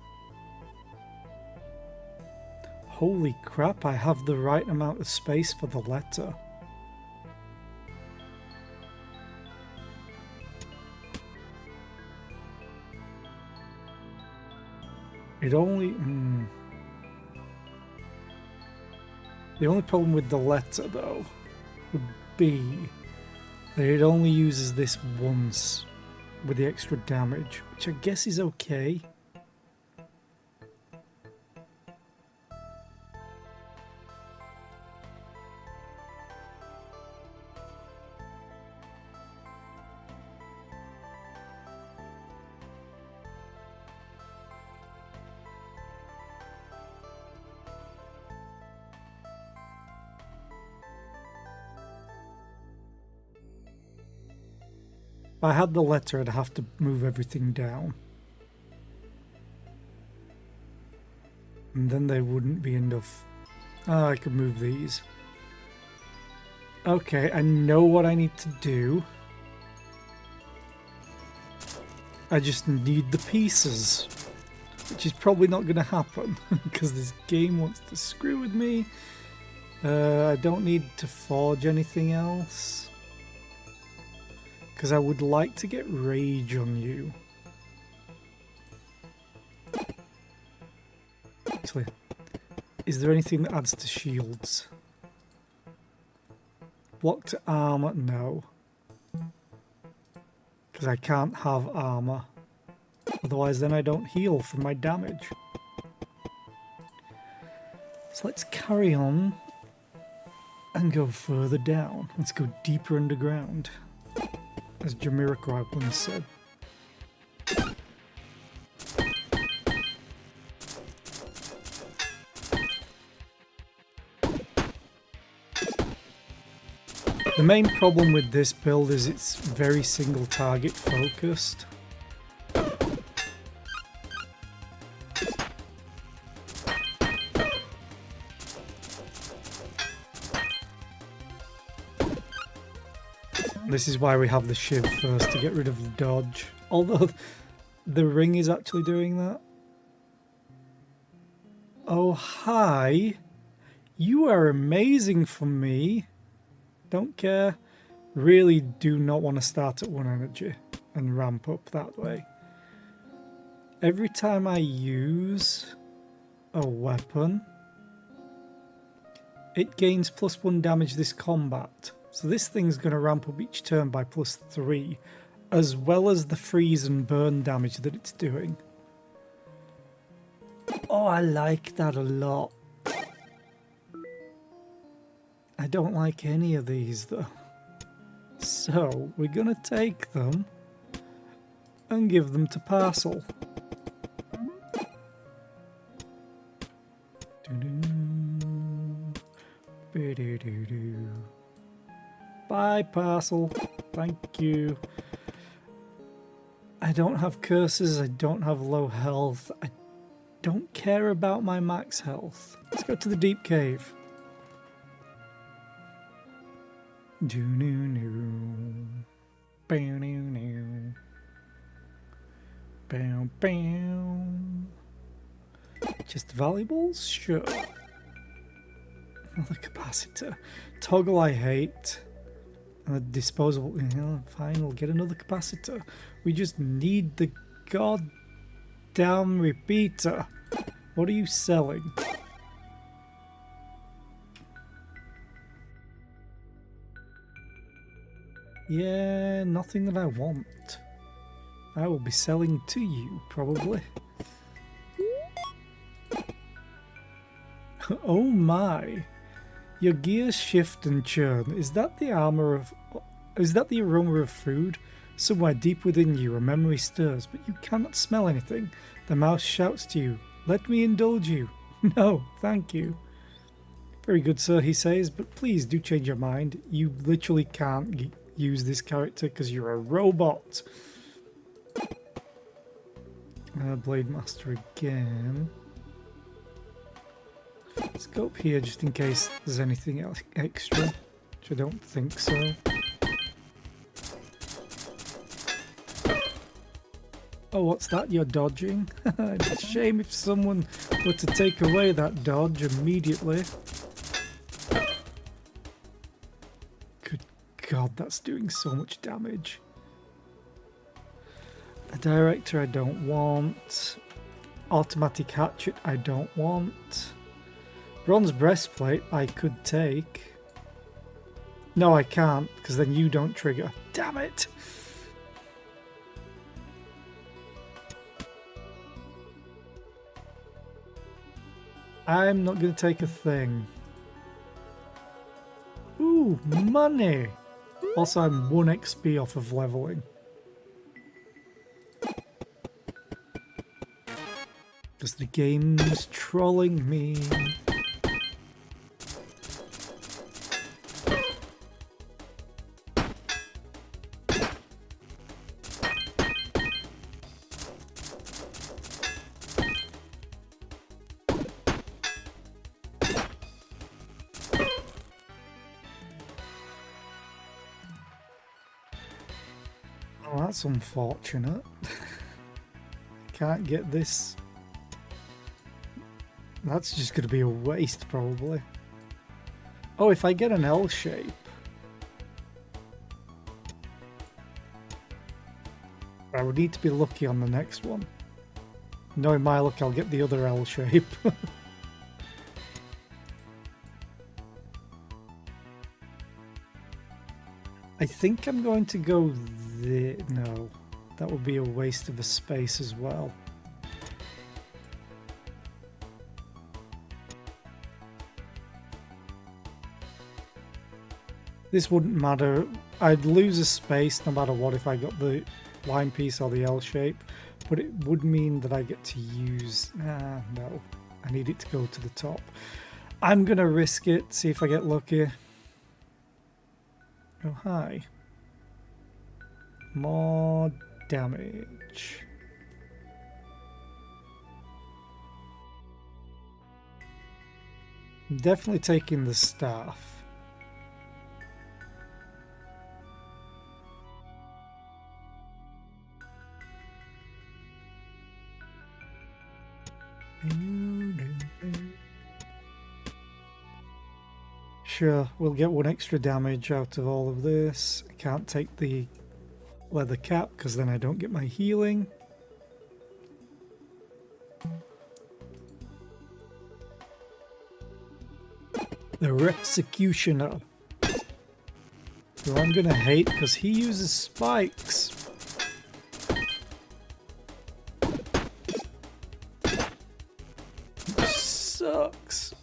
Holy crap, I have the right amount of space for the letter. It only... The only problem with the letter, though, would be that it only uses this once with the extra damage, which I guess is okay. If I had the letter, I'd have to move everything down. And then there wouldn't be enough. Oh, I could move these. Okay, I know what I need to do. I just need the pieces. Which is probably not going to happen. Because this game wants to screw with me. I don't need to forge anything else. Because I would like to get rage on you. Actually, is there anything that adds to shields? Block to armor? No. Because I can't have armor. Otherwise then I don't heal from my damage. So let's carry on and go further down. Let's go deeper underground, as Jamiroquai once said. The main problem with this build is it's very single target focused. This is why we have the shiv first, to get rid of the dodge. Although the ring is actually doing that. Oh, hi. You are amazing for me. Don't care. Really do not want to start at 1 energy and ramp up that way. Every time I use a weapon, it gains +1 damage this combat. So this thing's going to ramp up each turn by +3, as well as the freeze and burn damage that it's doing. Oh, I like that a lot. I don't like any of these though. So we're going to take them and give them to Parcel. Bye, Parcel. Thank you. I don't have curses. I don't have low health. I don't care about my max health. Let's go to the deep cave. Just valuables? Sure. Another capacitor. Toggle I hate. And a disposable. Yeah, fine, we'll get another capacitor. We just need the goddamn repeater. What are you selling? Yeah, nothing that I want. I will be selling to you, probably. Oh my. Your gears shift and churn. Is that the armor of... Is that the aroma of food? Somewhere deep within you, a memory stirs, but you cannot smell anything. The mouse shouts to you, "Let me indulge you." No, thank you. Very good, sir, he says, but please do change your mind. You literally can't use this character because you're a robot. Blade Master again. Let's go up here just in case there's anything else extra, which I don't think so. Oh, what's that? You're dodging? It's a shame if someone were to take away that dodge immediately. Good God, that's doing so much damage. A director I don't want. Automatic hatchet I don't want. Bronze breastplate I could take. No, I can't, because then you don't trigger. Damn it! I'm not going to take a thing. Ooh, money! Also, I'm 1 XP off of leveling. Because the game's trolling me. Oh, that's unfortunate. Can't get this. That's just going to be a waste, probably. Oh, if I get an L shape. I would need to be lucky on the next one. Knowing my luck, I'll get the other L shape. I think I'm going to go there. No, that would be a waste of a space as well. This wouldn't matter. I'd lose a space no matter what if I got the line piece or the L shape, but it would mean that I get to use... no. I need it to go to the top. I'm going to risk it, see if I get lucky. Oh, hi. More damage. I'm definitely taking the staff. Sure, we'll get 1 extra damage out of all of this. I can't take the leather cap because then I don't get my healing. The Executioner, who I'm gonna hate because he uses spikes. Sucks.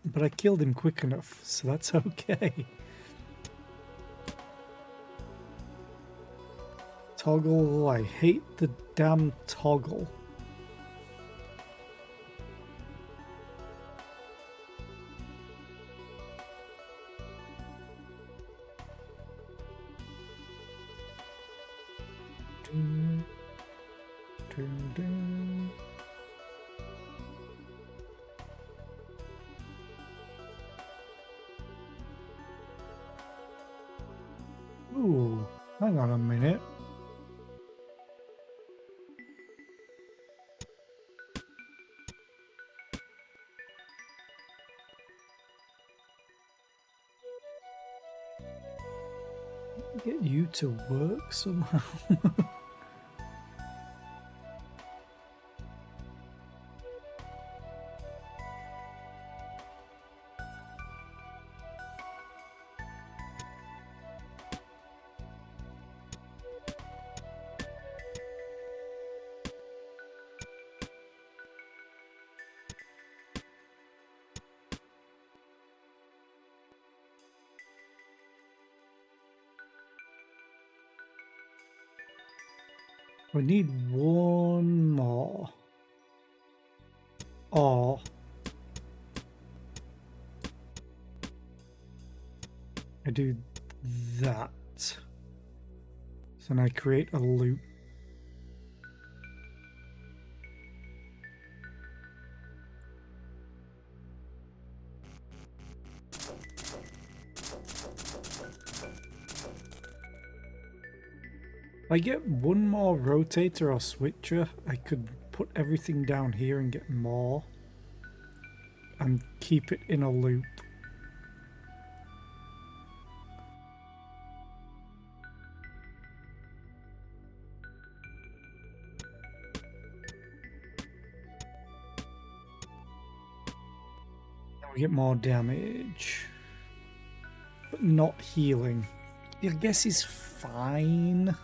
But I killed him quick enough, so that's okay. Toggle, I hate the damn toggle. Dun, dun, dun. Ooh, hang on a minute. Get you to work somehow. We need 1 more. Or I do that. So then I create a loop. If I get 1 more rotator or switcher, I could put everything down here and get more. And keep it in a loop. Then we get more damage. But not healing. I guess is fine.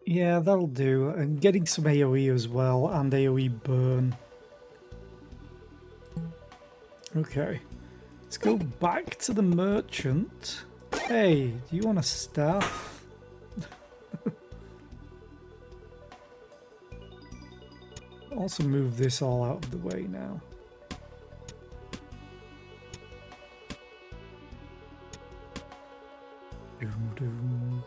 Yeah, that'll do. And getting some AoE as well, and AoE burn. Okay. Let's go back to the merchant. Hey, do you want a staff? Also move this all out of the way now. Doom, doom.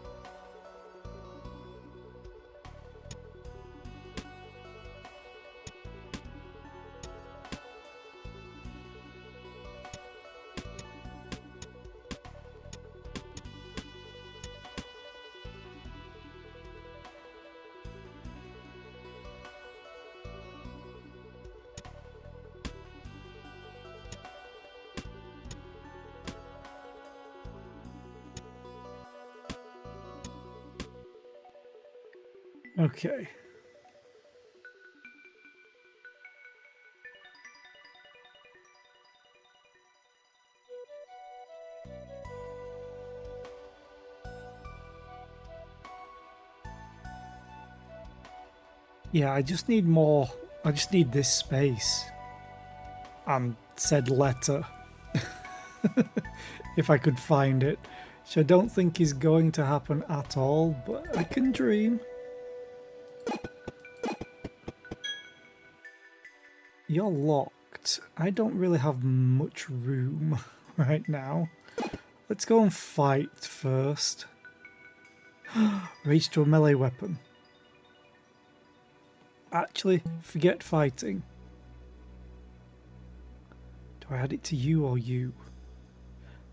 Okay. Yeah, I just need more. I just need this space and said letter if I could find it, which I don't think is going to happen at all, but I can dream. You're locked. I don't really have much room right now. Let's go and fight first. Raise to a melee weapon. Actually, forget fighting. Do I add it to you or you?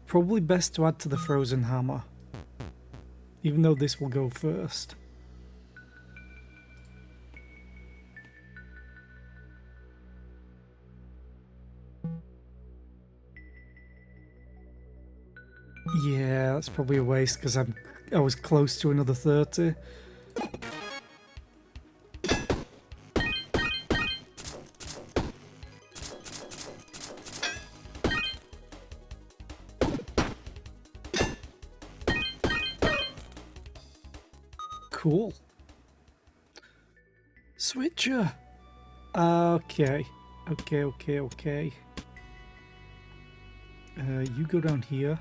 Probably best to add to the frozen hammer. Even though this will go first. Yeah, that's probably a waste because I was close to another 30. Cool. Switcher. Okay. Okay. You go down here.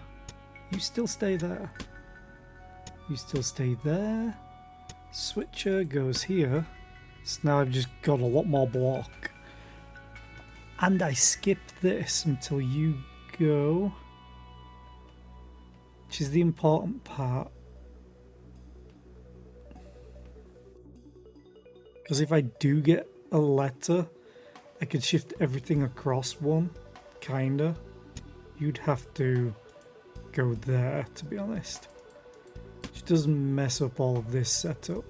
You still stay there. You still stay there. Switcher goes here. So now I've just got a lot more block. And I skip this until you go. Which is the important part. Because if I do get a letter, I could shift everything across one. Kinda. You'd have to go there, to be honest. Which does mess up all of this setup.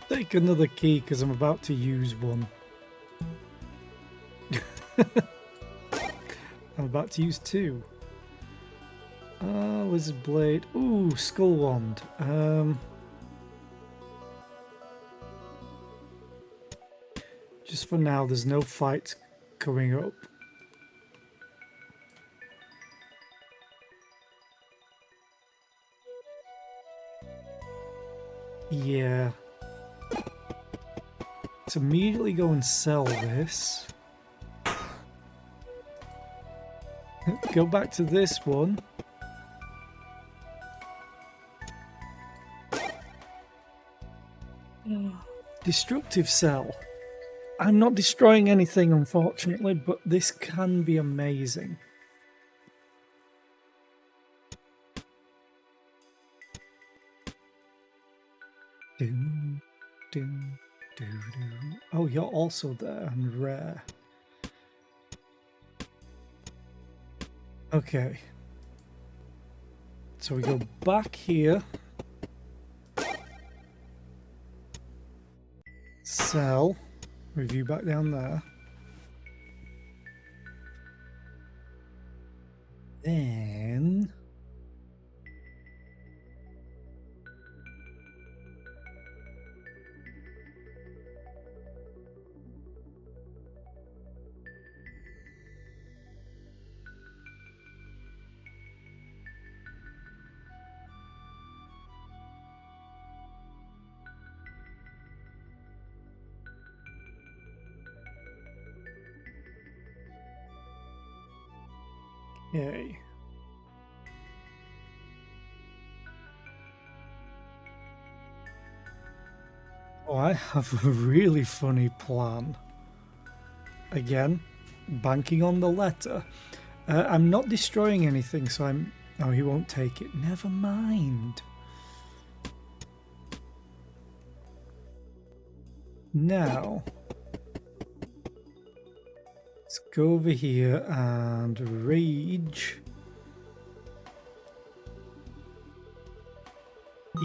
Take another key because I'm about to use one. I'm about to use two. Lizard blade. Ooh, skull wand. Just for now, there's no fight coming up. Yeah. Let's immediately go and sell this. Go back to this one. Destructive cell. I'm not destroying anything, unfortunately, but this can be amazing. Oh, you're also there and rare. Okay. So we go back here. Sell. Review back down there. Then... Okay. Oh, I have a really funny plan. Again, banking on the letter. I'm not destroying anything, so I'm... Oh, he won't take it. Never mind. Now... Let's go over here and rage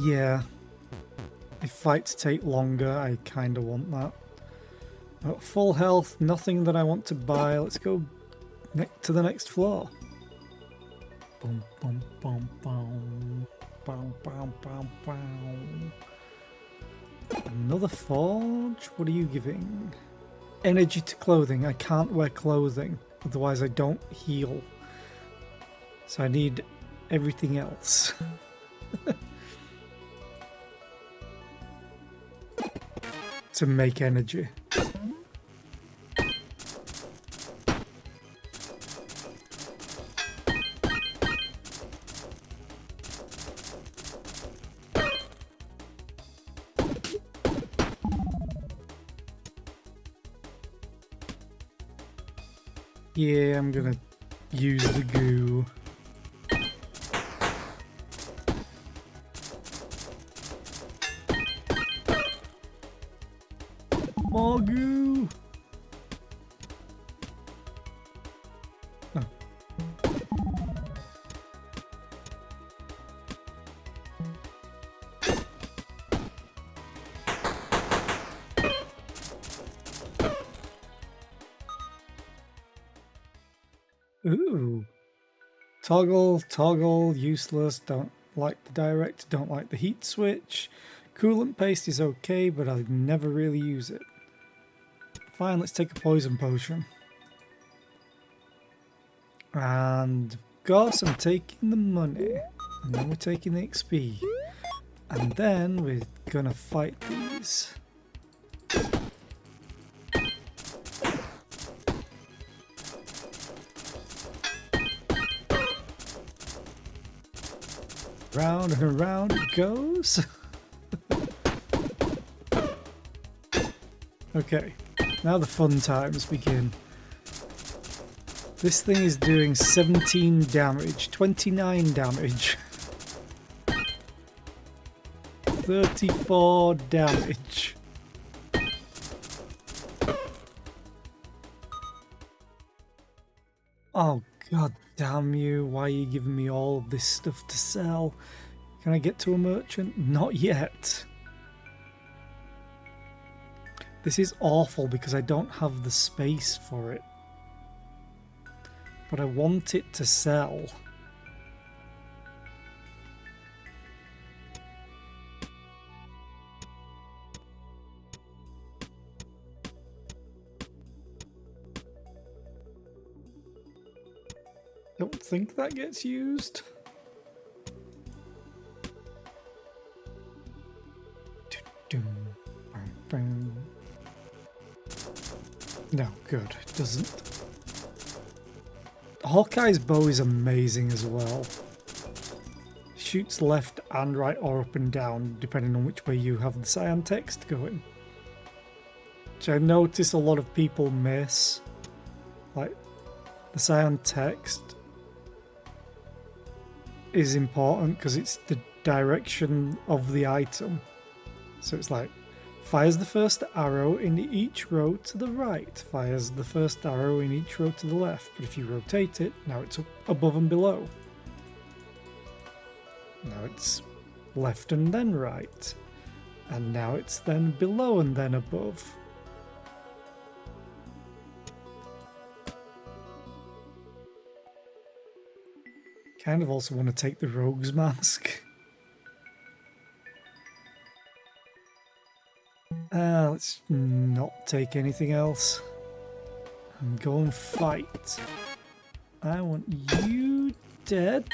Yeah. If fights take longer, I kind of want that. Full health, nothing that I want to buy. Let's go to the next floor. Boom, boom, boom, boom. Boom, boom, boom, boom. Another forge? What are you giving? Energy to clothing. I can't wear clothing, otherwise I don't heal. So I need everything else. To make energy. Yeah, I'm gonna use the goo. More goo! Oh. Ooh. Toggle, useless, don't like the direct, don't like the heat switch. Coolant paste is okay, but I never really use it. Fine, let's take a poison potion. And of course I'm taking the money. And then we're taking the XP. And then we're gonna fight these. Round and around it goes. Okay, now the fun times begin. This thing is doing 17 damage, 29 damage, 34 damage. Oh god damn you, why are you giving me all of this stuff to sell? Can I get to a merchant? Not yet. This is awful because I don't have the space for it. But I want it to sell. Don't think that gets used. No, good. It doesn't. Hawkeye's bow is amazing as well. Shoots left and right or up and down, depending on which way you have the cyan text going. Which I notice a lot of people miss. Like, the cyan text is important because it's the direction of the item. So it's like, fires the first arrow in each row to the right, fires the first arrow in each row to the left, but if you rotate it, now it's up above and below. Now it's left and then right, and now it's then below and then above. Kind of also want to take the rogue's mask. Let's not take anything else and go and fight. I want you dead.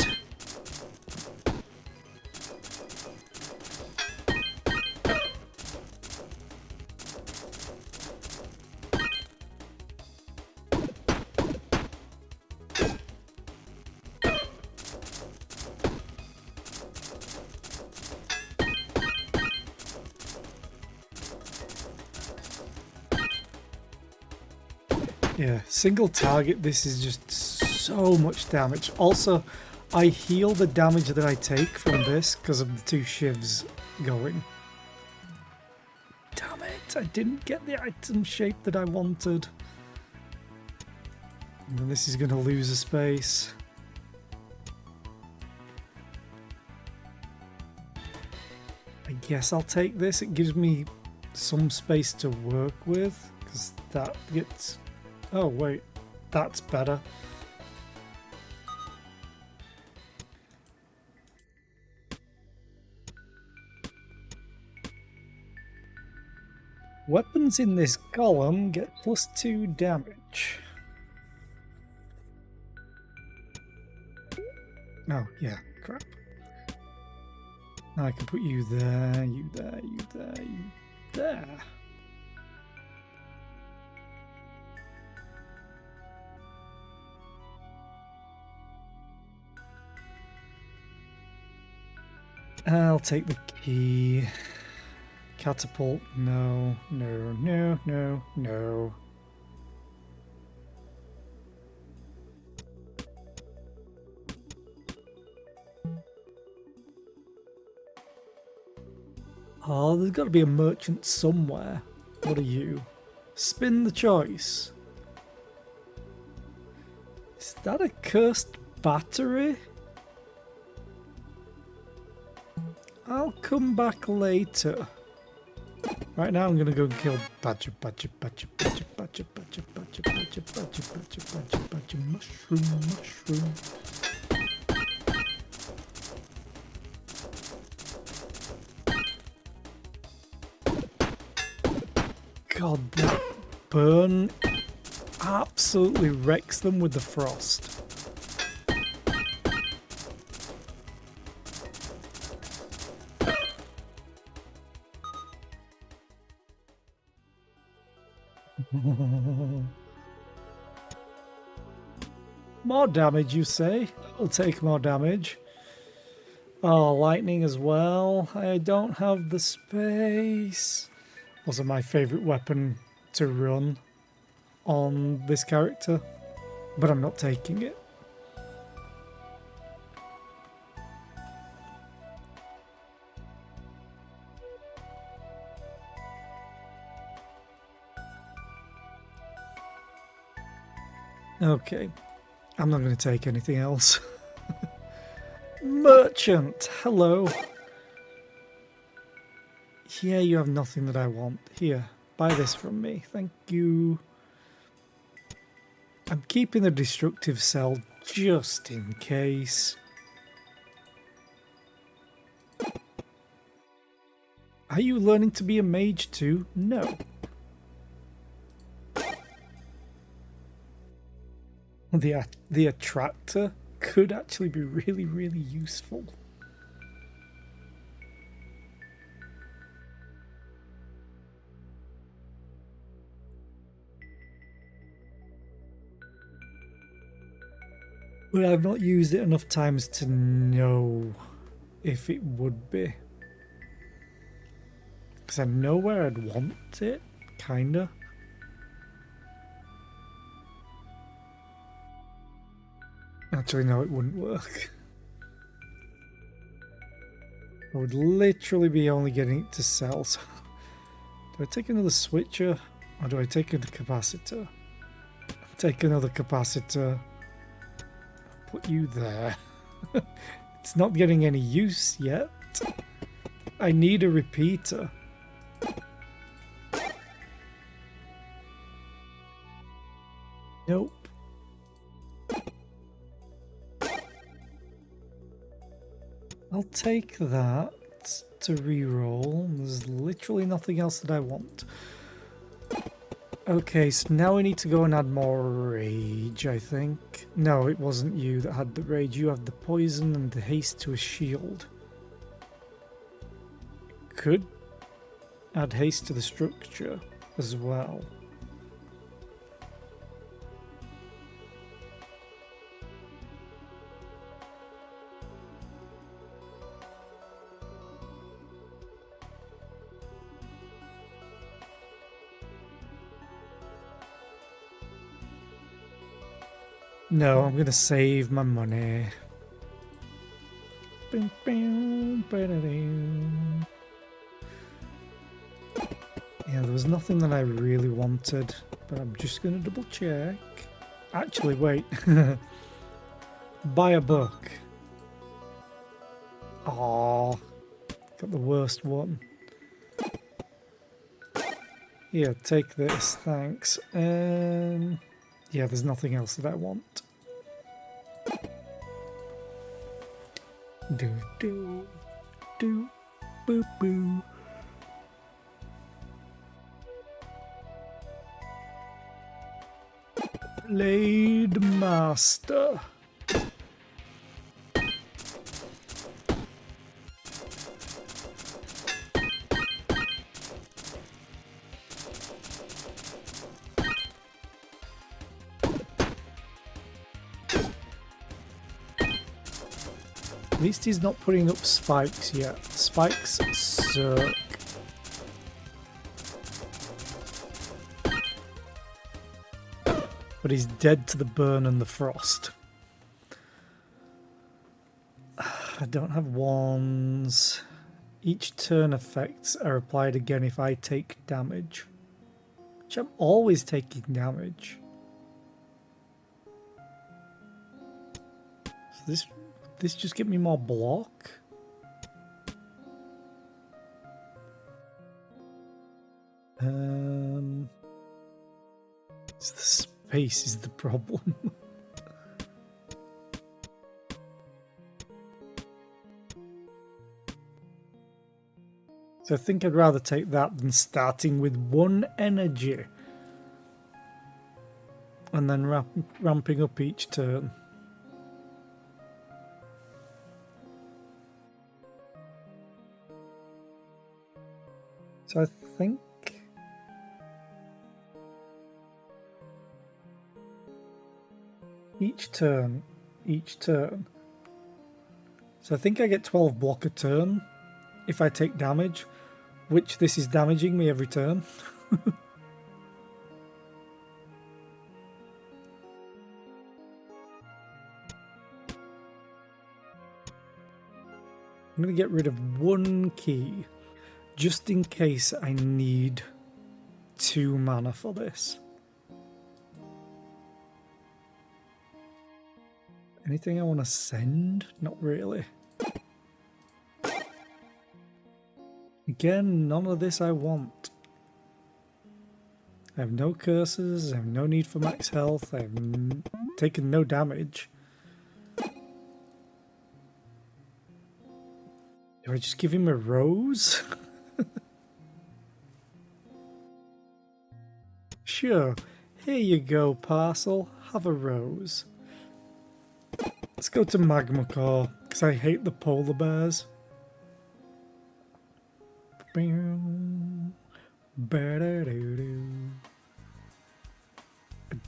Yeah, single target, this is just so much damage. Also, I heal the damage that I take from this because of the two shivs going. Damn it, I didn't get the item shape that I wanted. And then this is going to lose a space. guess I'll take this. It gives me some space to work with, because that gets... Oh, wait. That's better. Weapons in this column get +2 damage. Oh, yeah, crap. I can put you there, you there, you there, you there. I'll take the key. Catapult, no, no, no, no, no. Oh, there's got to be a merchant somewhere. What are you? Spin the choice. Is that a cursed battery? I'll come back later. Right now I'm gonna go and kill Badger, Badger, Badger, Badger, Badger, Badger, Badger, Badger, Badger, Badger, Badger, Badger, Mushroom, Mushroom. God, that burn absolutely wrecks them with the frost. More damage, you say? I'll take more damage. Oh, lightning as well. I don't have the space. Wasn't my favourite weapon to run on this character, but I'm not taking it. Okay, I'm not going to take anything else. Merchant, hello. Yeah, you have nothing that I want. Here, buy this from me. Thank you. I'm keeping the destructive cell just in case. Are you learning to be a mage too? No. The attractor could actually be really, really useful. But I've not used it enough times to know if it would be. Because I know where I'd want it, kinda. Actually, no, it wouldn't work. I would literally be only getting it to sell. So do I take another switcher or do I take a capacitor? Take another capacitor. Put you there. It's not getting any use yet. I need a repeater. Nope. I'll take that to reroll. There's literally nothing else that I want. Okay, so now we need to go and add more rage, I think. No, it wasn't you that had the rage. You have the poison and the haste to a shield. Could add haste to the structure as well. No, I'm going to save my money. Yeah, there was nothing that I really wanted, but I'm just going to double check. Actually, wait. Buy a book. Aww. Got the worst one. Here, take this, thanks. Yeah, there's nothing else that I want. Do do do boo boo. Blade Master. At least he's not putting up spikes yet. Spikes suck. But he's dead to the burn and the frost. I don't have wands. Each turn effects are applied again if I take damage. Which I'm always taking damage. So this just give me more block? It's the space is the problem. So I think I'd rather take that than starting with 1 energy. And then ramping up each turn. So I think each turn. So I think I get 12 block a turn if I take damage, which this is damaging me every turn. I'm going to get rid of 1 key, just in case I need 2 mana for this. Anything I want to send? Not really. Again, none of this I want. I have no curses, I have no need for max health, I have taken no damage. Do I just give him a rose? Sure, here you go, parcel, have a rose. Let's go to Magma Core, because I hate the polar bears. I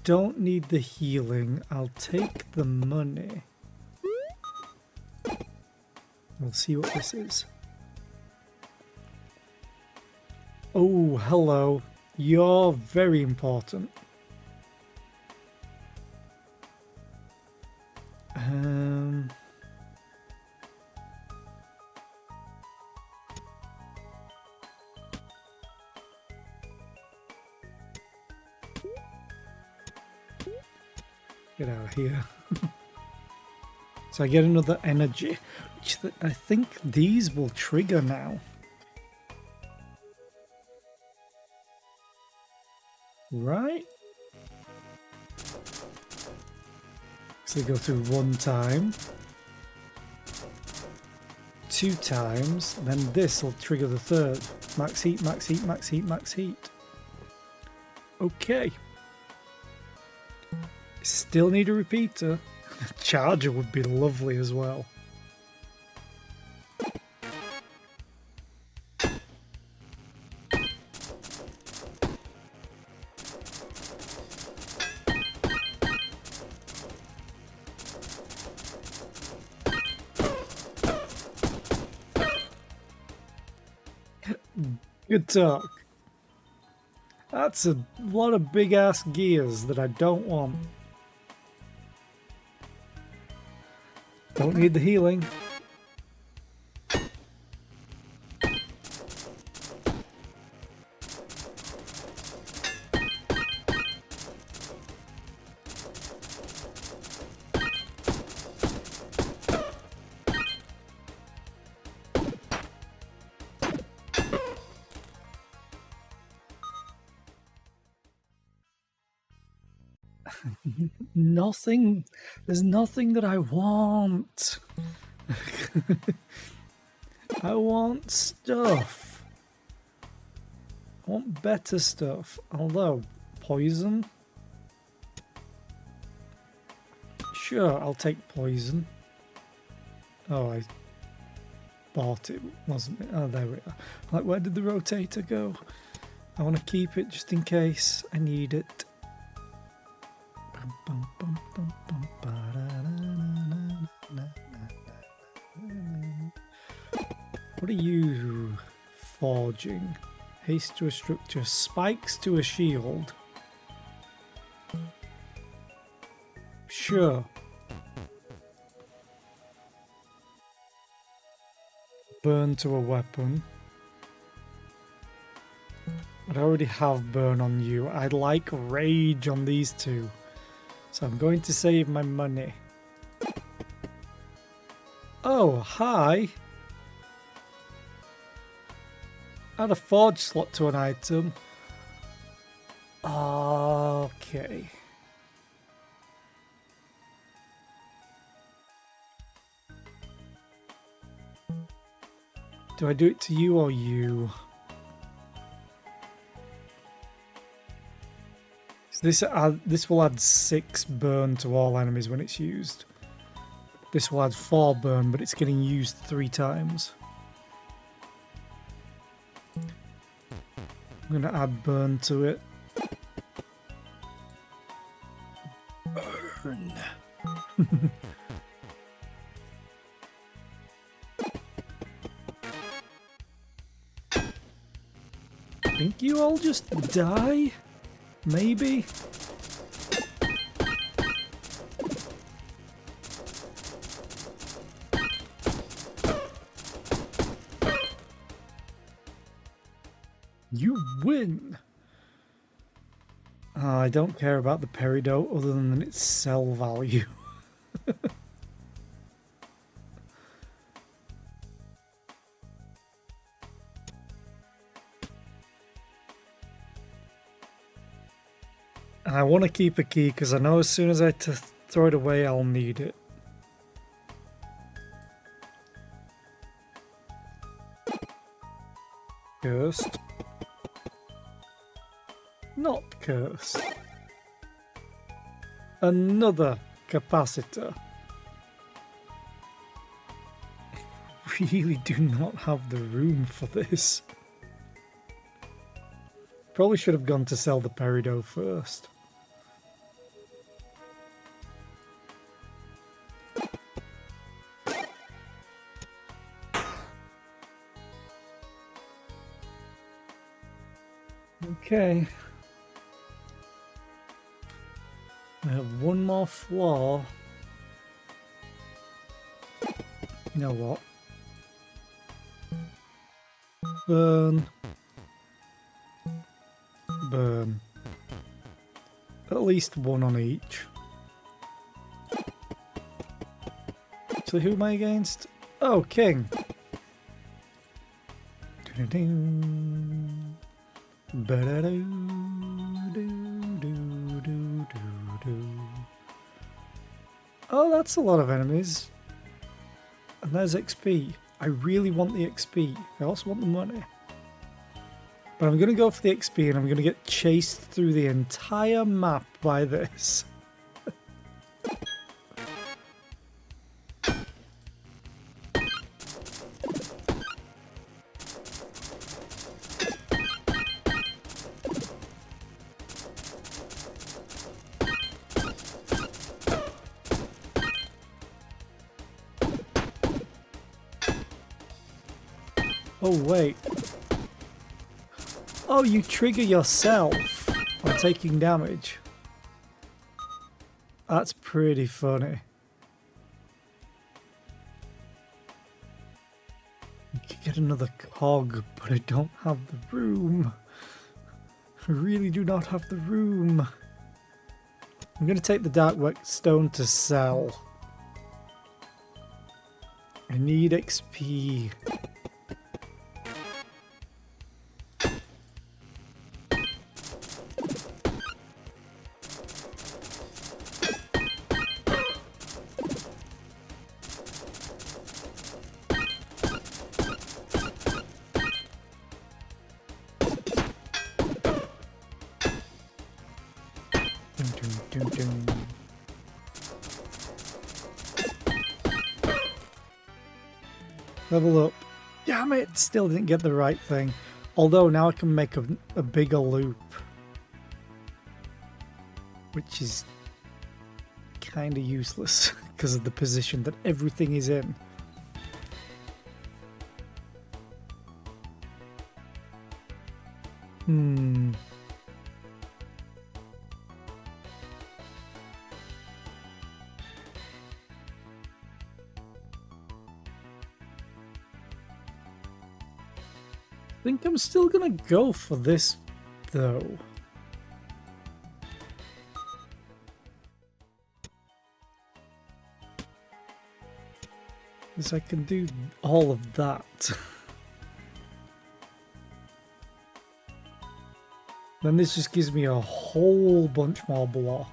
don't need the healing, I'll take the money. We'll see what this is. Oh, hello. You're very important. Get out of here. So I get another energy, which I think these will trigger now. Right? So they go through 1 time, 2 times, and then this will trigger the 3rd. Max heat, max heat, max heat, max heat. Okay. Still need a repeater. A charger would be lovely as well. Good talk. That's a lot of big ass gears that I don't want. Don't need the healing. Nothing. There's nothing that I want. I want stuff. I want better stuff. Although, poison? Sure, I'll take poison. Oh, I bought it, wasn't it? Oh, there we are. Like, where did the rotator go? I want to keep it just in case I need it. What are you forging? Haste to a structure, spikes to a shield. Sure. Burn to a weapon. But I already have burn on you. I'd like rage on these two. So I'm going to save my money. Oh, hi. Add a forge slot to an item. Okay. Do I do it to you or you? So this will add 6 burn to all enemies when it's used. This will add 4 burn, but it's getting used 3 times. I'm going to add burn to it. Burn. Think you all just die? Maybe? You win! I don't care about the peridot other than its sell value. And I want to keep a key because I know as soon as I throw it away, I'll need it. Cursed. Not cursed. Another capacitor. Really do not have the room for this. Probably should have gone to sell the peridot first. Okay. I have one more flaw. You know what? Burn. Burn. At least one on each. So who am I against? Oh, King. Oh, that's a lot of enemies. And there's XP. I really want the XP. I also want the money. But I'm going to go for the XP and I'm going to get chased through the entire map by this. Oh, wait. Oh, you trigger yourself on taking damage. That's pretty funny. You could get another cog, but I don't have the room. I really do not have the room. I'm going to take the dark stone to sell. I need XP. Level up. Damn it, still didn't get the right thing. Although now I can make a bigger loop. Which is kind of useless because of the position that everything is in. I think I'm still gonna go for this though. Because I can do all of that. Then this just gives me a whole bunch more block.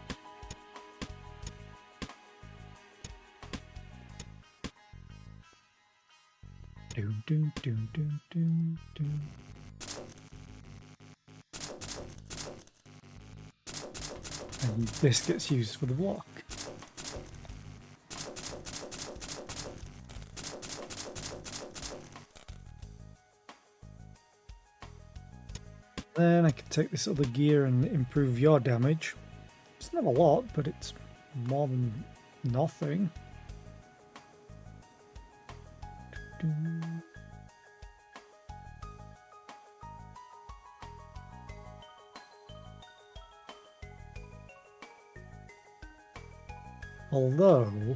Doom, doom, doom, doom, doom, doom. And this gets used for the block. Then I can take this other gear and improve your damage. It's not a lot, but it's more than nothing. Although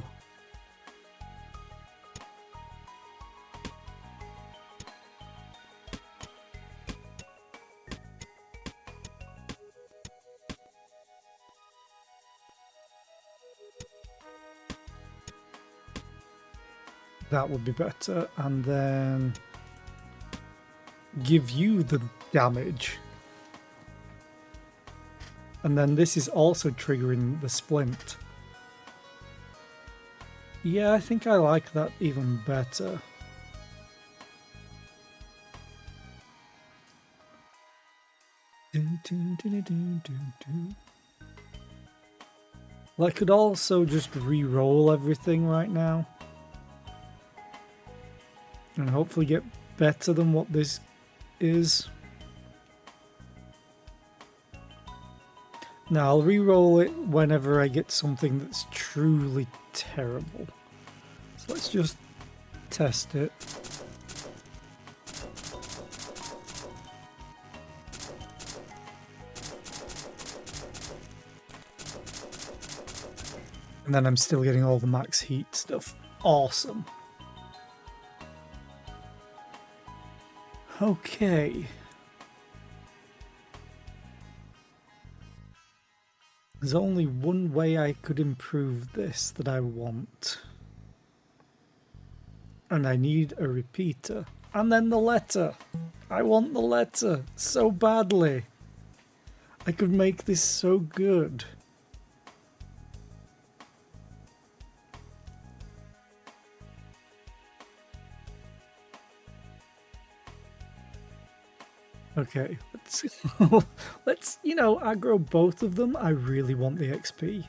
that would be better, and then give you the damage. And then this is also triggering the splint. Yeah, I think I like that even better. Well, I could also just re-roll everything right now. And hopefully get better than what this is. Now I'll re-roll it whenever I get something that's truly terrible. So let's just test it. And then I'm still getting all the max heat stuff. Awesome. Okay. There's only one way I could improve this that I want. And I need a repeater. And then the letter. I want the letter so badly. I could make this so good. Okay, let's, you know, aggro both of them. I really want the XP.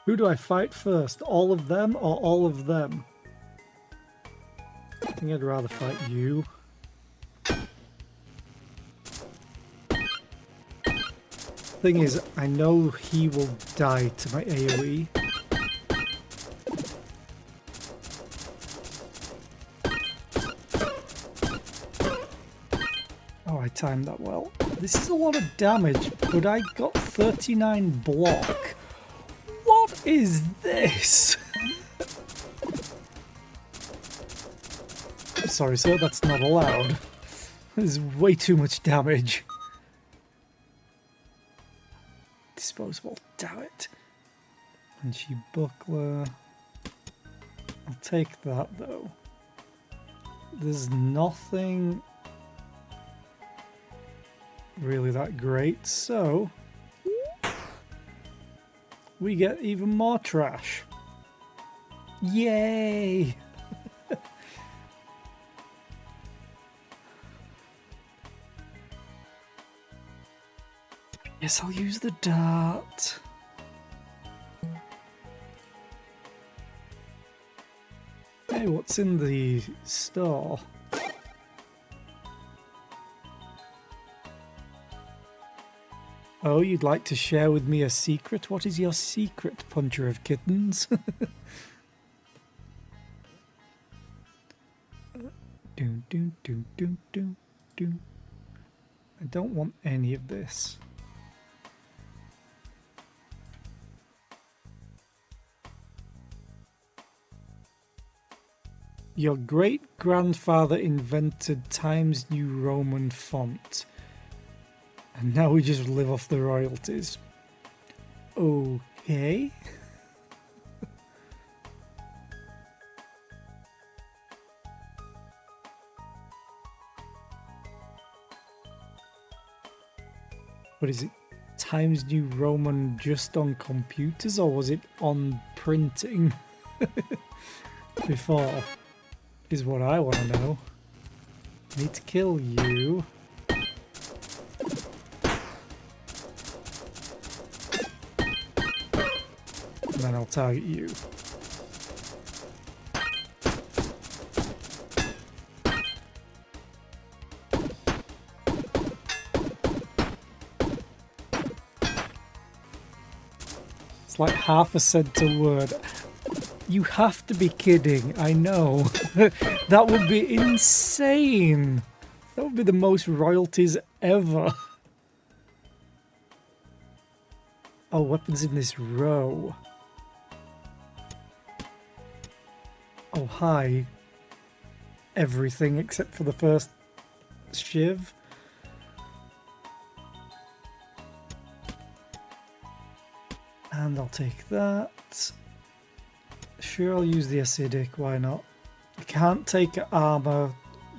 Who do I fight first? All of them or all of them? I think I'd rather fight you. Thing is, I know he will die to my AoE. I timed that well. This is a lot of damage, but I got 39 block. What is this? Sorry, sir, that's not allowed. There's way too much damage. Disposable, damn it. And she buckler. I'll take that though. There's nothing really that great, so we get even more trash. Yay! Yes, I'll use the dart. Hey, what's in the store? Oh, you'd like to share with me a secret? What is your secret, puncher of kittens? Doom, doom, doom, doom, doom, doom. I don't want any of this. Your great-grandfather invented Times New Roman font. And now we just live off the royalties. Okay. What is it? Times New Roman just on computers, or was it on printing before? Is what I want to know. I need to kill you. And then I'll target you. It's like half a cent a word. You have to be kidding, I know. That would be insane. That would be the most royalties ever. Oh, weapons in this row. Oh, hi. Everything except for the first shiv. And I'll take that. Sure, I'll use the acidic, why not? I can't take armor.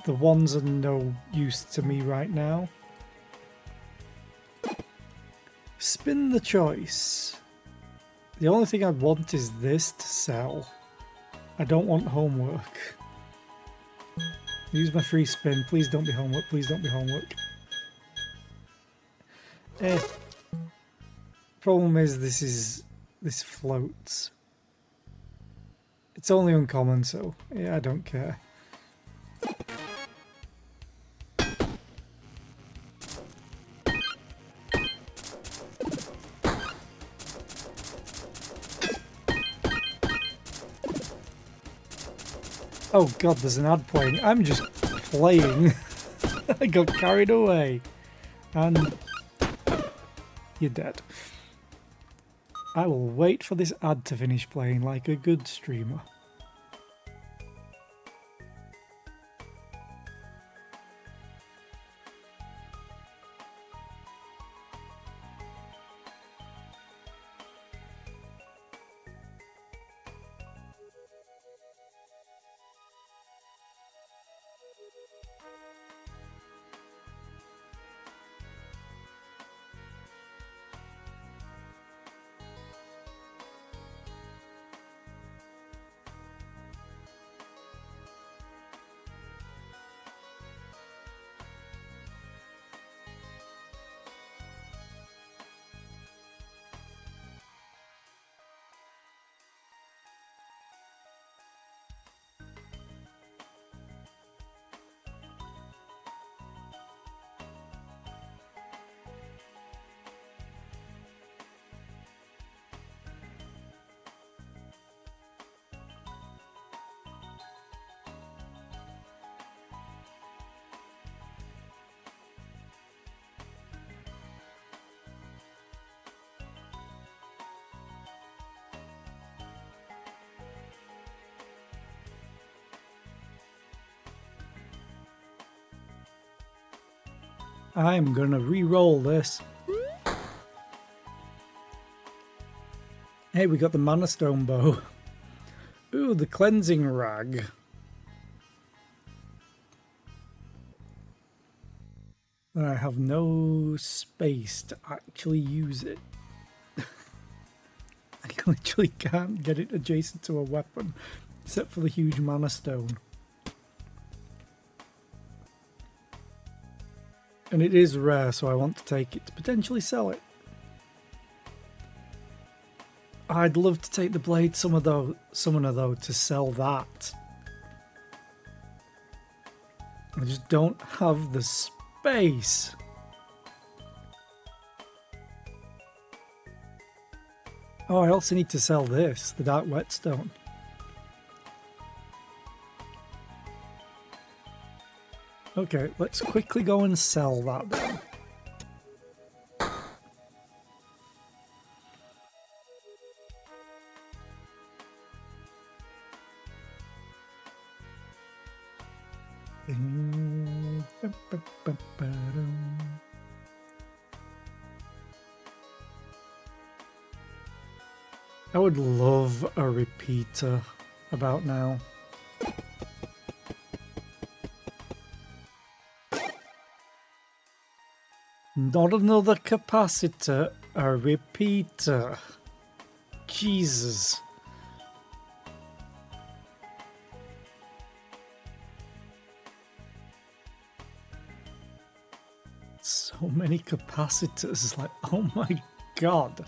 The ones are no use to me right now. Spin the choice. The only thing I'd want is this to sell. I don't want homework. Use my free spin. Please don't be homework. Please don't be homework. Problem is this floats. It's only uncommon, so yeah, I don't care. Oh god, there's an ad playing. I'm just playing. I got carried away. And you're dead. I will wait for this ad to finish playing like a good streamer. I'm gonna re-roll this. Hey, we got the Mana Stone bow. Ooh, the cleansing rag. But I have no space to actually use it. I literally can't get it adjacent to a weapon, except for the huge Mana Stone. And it is rare, so I want to take it to potentially sell it. I'd love to take the Blade Summoner though to sell that. I just don't have the space. Oh, I also need to sell this, the dark whetstone. Okay, let's quickly go and sell that then. I would love a repeater about now. Not another capacitor, a repeater. Jesus. So many capacitors, like, oh my god.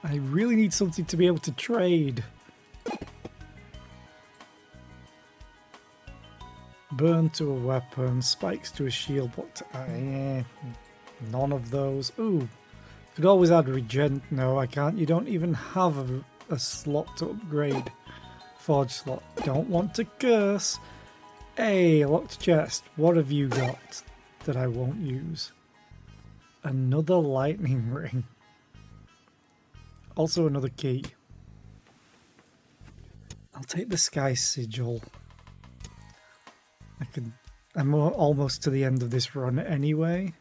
I really need something to be able to trade. Burn to a weapon, spikes to a shield, but none of those. Ooh, could always add regen. No, I can't. You don't even have a slot to upgrade. Forge slot. Don't want to curse. Hey, locked chest. What have you got that I won't use? Another lightning ring. Also another key. I'll take the sky sigil. I'm almost to the end of this run anyway.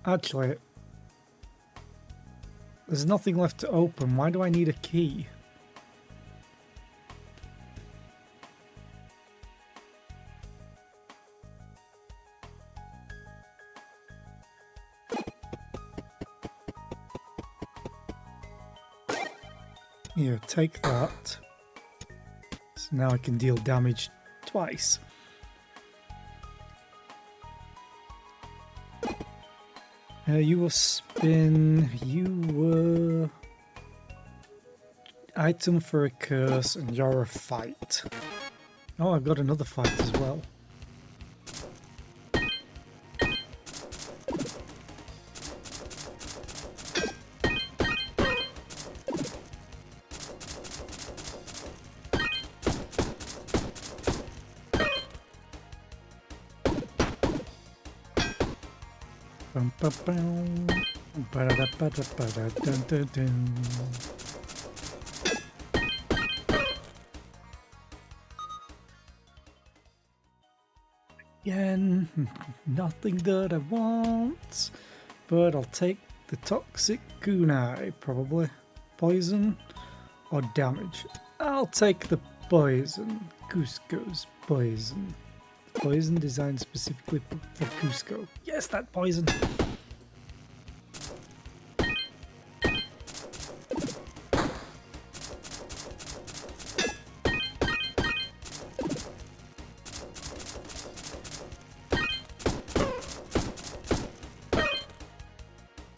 Actually, there's nothing left to open. Why do I need a key? Here, take that. So now I can deal damage twice. You were spin, you were item for a curse, and you're a fight. Oh, I've got another fight as well. Again, nothing that I want, but I'll take the toxic kunai, probably. Poison or damage. I'll take the poison. Cusco's poison. Poison designed specifically for Cusco. Yes, that poison.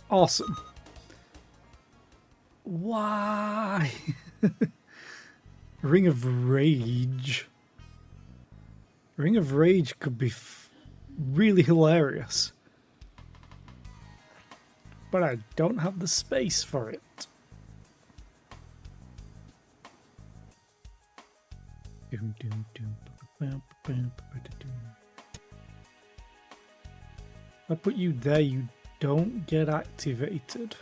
Awesome. Why? Ring of Rage. Ring of Rage could be really hilarious. But I don't have the space for it. If I put you there, you don't get activated.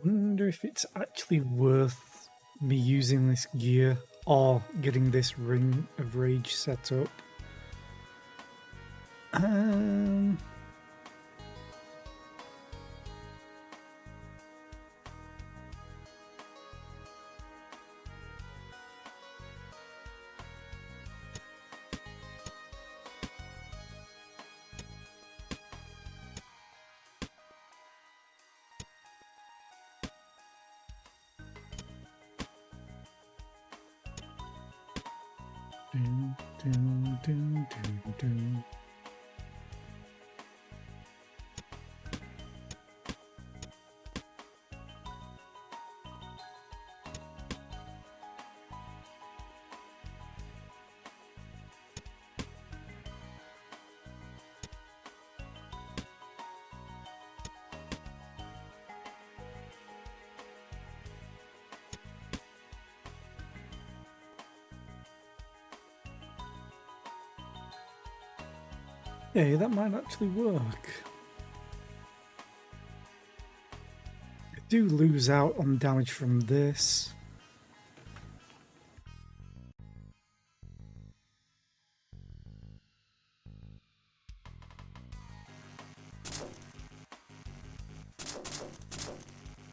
Wonder if it's actually worth me using this gear or getting this Ring of Rage set up. Dun, dun, dun, dun, dun. Hey, that might actually work. I do lose out on damage from this.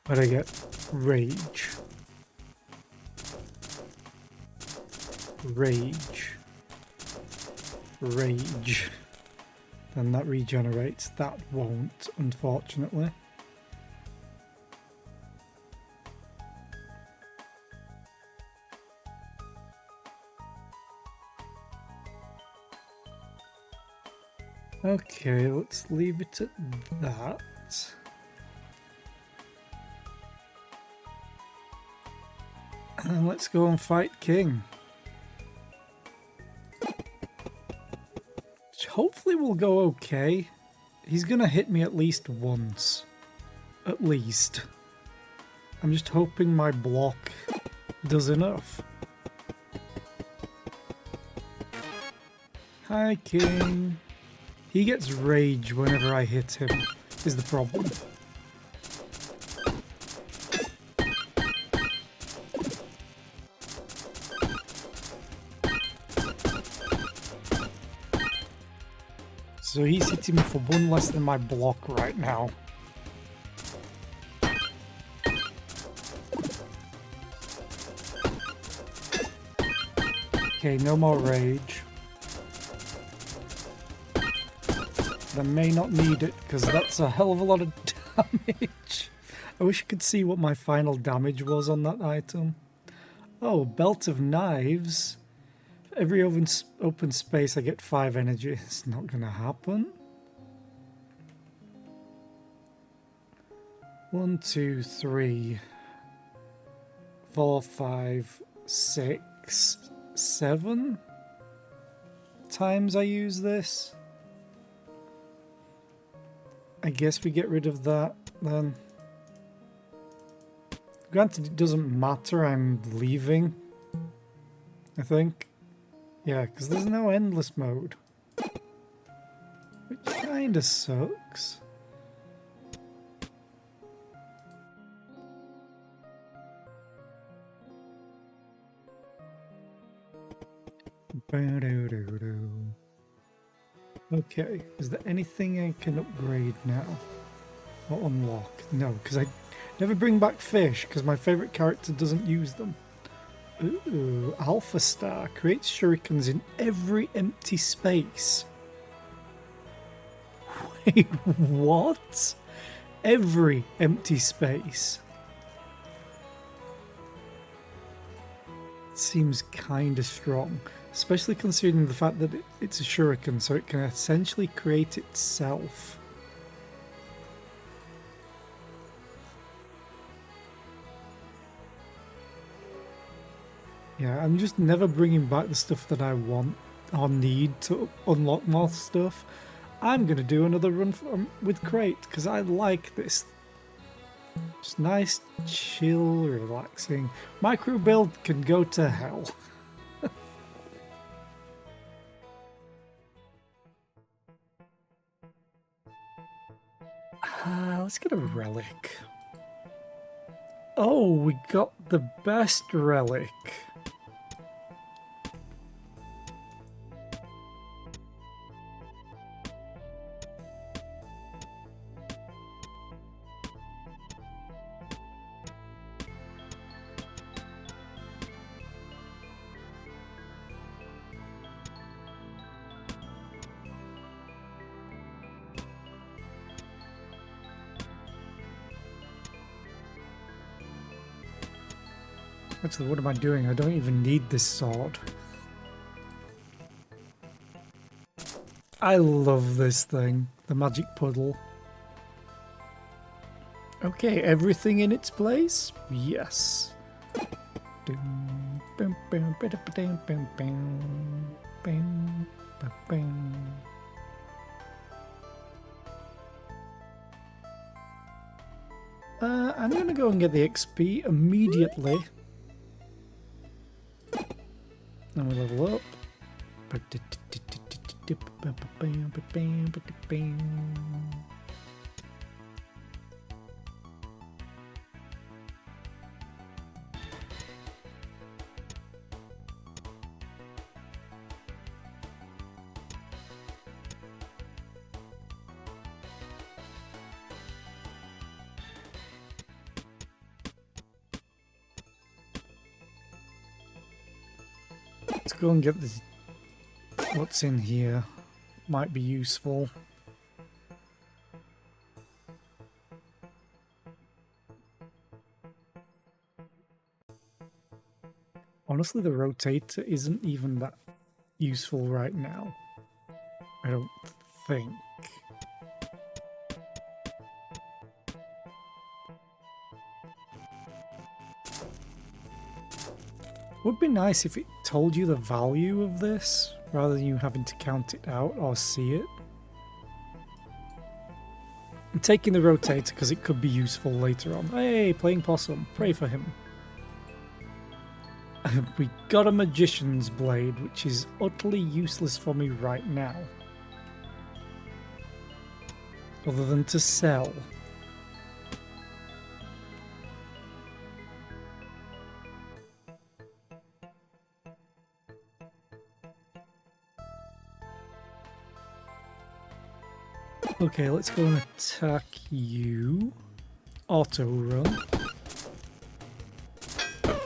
But I get rage. Rage. Rage. Then that regenerates. That won't, unfortunately. Okay, let's leave it at that. And then let's go and fight King. Which hopefully will go okay. He's gonna hit me at least once. At least. I'm just hoping my block does enough. Hi, King. He gets rage whenever I hit him, is the problem. So he's hitting me for one less than my block right now. Okay, no more rage. I may not need it because that's a hell of a lot of damage. I wish I could see what my final damage was on that item. Oh, belt of knives. For every open space I get 5 energy. It's not gonna happen. 1, 2, 3, 4, 5, 6, 7 times I use this. I guess we get rid of that then. Granted, it doesn't matter, I'm leaving, I think. Yeah, because there's no endless mode. Which kinda sucks. Okay, is there anything I can upgrade now? Or unlock? No, because I never bring back fish, because my favourite character doesn't use them. Ooh, Alpha Star creates shurikens in every empty space. Wait, what? Every empty space? It seems kinda strong. Especially considering the fact that it's a shuriken, so it can essentially create itself. Yeah, I'm just never bringing back the stuff that I want or need to unlock more stuff. I'm going to do another run with Crate, because I like this. It's nice, chill, relaxing. Micro build can go to hell. Let's get a relic. Oh, we got the best relic. Actually, what am I doing? I don't even need this sword. I love this thing, the magic puddle. Okay, everything in its place? Yes. I'm gonna go and get the XP immediately. And we level up. Let's go and get this. What's in here? Might be useful. Honestly, the rotator isn't even that useful right now. I don't think. Would be nice if it told you the value of this, rather than you having to count it out or see it. I'm taking the rotator because it could be useful later on. Hey, playing possum. Pray for him. We got a magician's blade, which is utterly useless for me right now. Other than to sell. Okay, let's go and attack you. Auto run.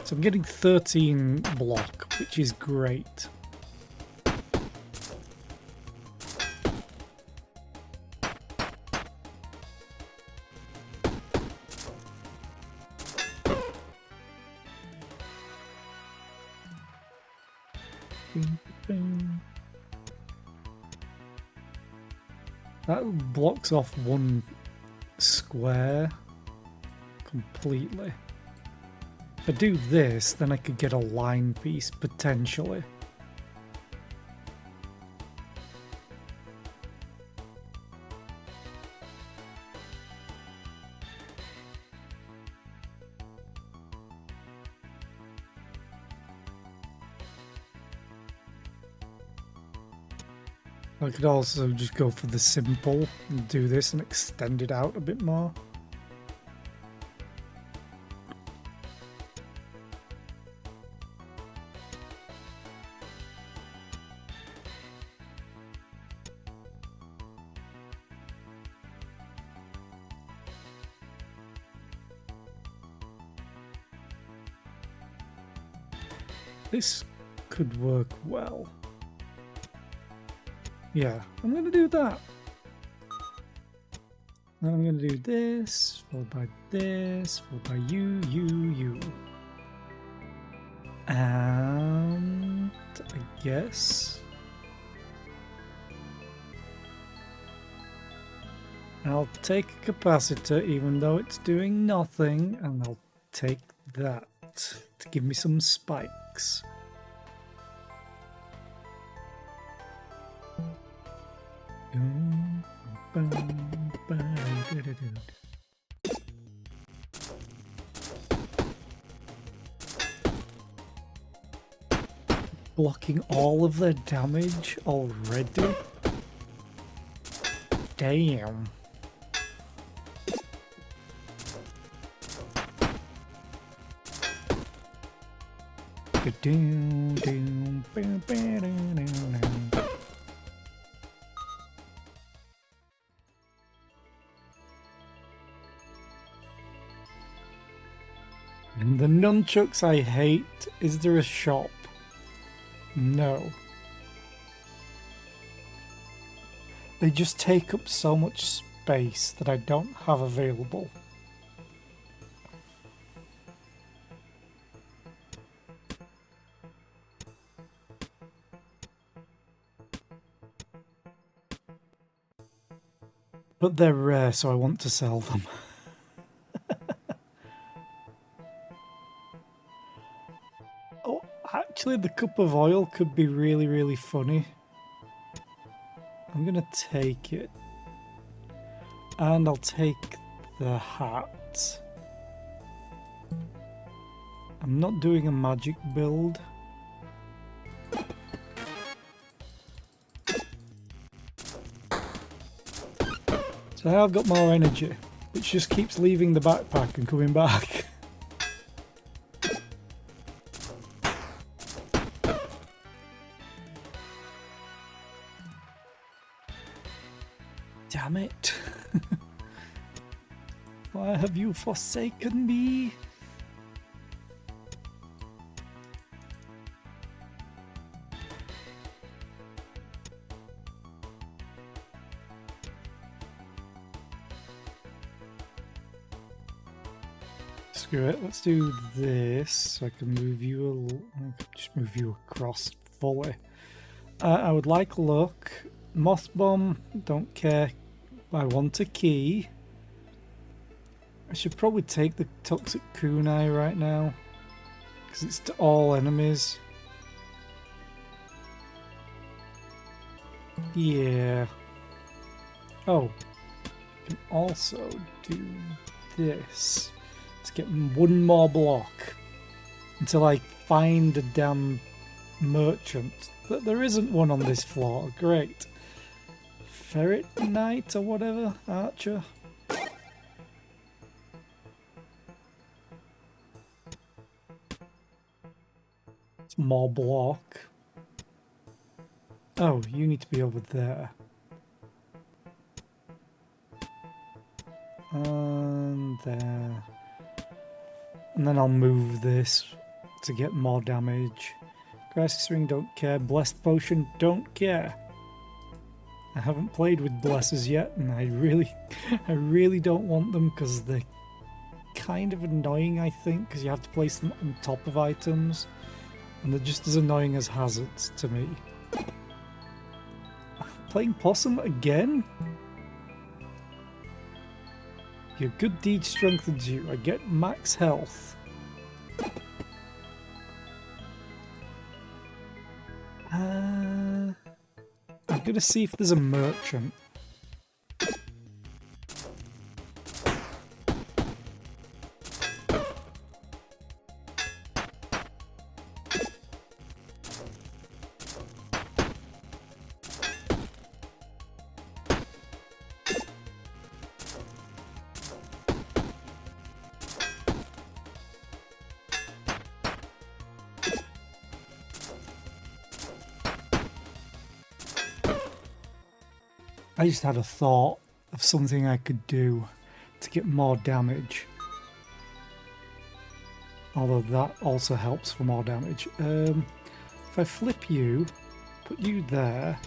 So I'm getting 13 block, which is great. That blocks off one square completely. If I do this, then I could get a line piece, potentially. I could also just go for the simple and do this and extend it out a bit more. This could work well. Yeah, I'm going to do that. Then I'm going to do this, followed by this, followed by you. And I guess I'll take a capacitor even though it's doing nothing, and I'll take that to give me some spikes. Blocking all of their damage already? Damn. The nunchucks I hate. Is there a shop? No. They just take up so much space that I don't have available. But they're rare, so I want to sell them. Oh, actually the cup of oil could be really, really funny. I'm gonna take it. And I'll take the hat. I'm not doing a magic build. So now I've got more energy, which just keeps leaving the backpack and coming back. Damn it. Why have you forsaken me? Screw it, let's do this so I can move you a little, just move you across fully. I would like luck. Moth bomb, don't care. I want a key. I should probably take the toxic kunai right now because it's to all enemies. Yeah. Oh, I can also do this. Let's get one more block until I find a damn merchant. There isn't one on this floor. Great. Ferret Knight or whatever, archer. It's more block. Oh, you need to be over there. And there. And then I'll move this to get more damage. Crisis Ring, don't care. Blessed Potion, don't care. I haven't played with blesses yet, and I really don't want them because they're kind of annoying, I think, because you have to place them on top of items, and they're just as annoying as hazards to me. Playing Possum again? Your good deed strengthens you. I get max health. I'm gonna see if there's a merchant. I just had a thought of something I could do to get more damage. Although that also helps for more damage. If I flip you, put you there,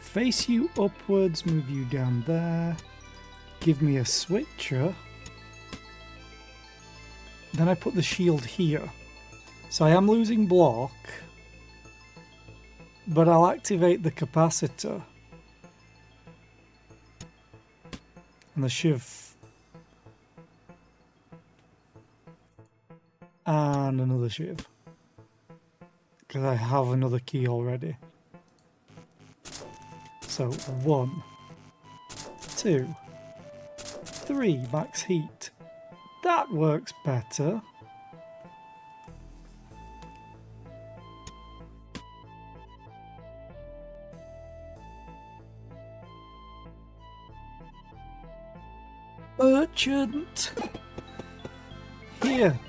face you upwards, move you down there, give me a switcher, then I put the shield here. So I am losing block, but I'll activate the capacitor. And the shiv. And another shiv. Because I have another key already. So 1, 2, 3 max heat. That works better. Merchant! Here.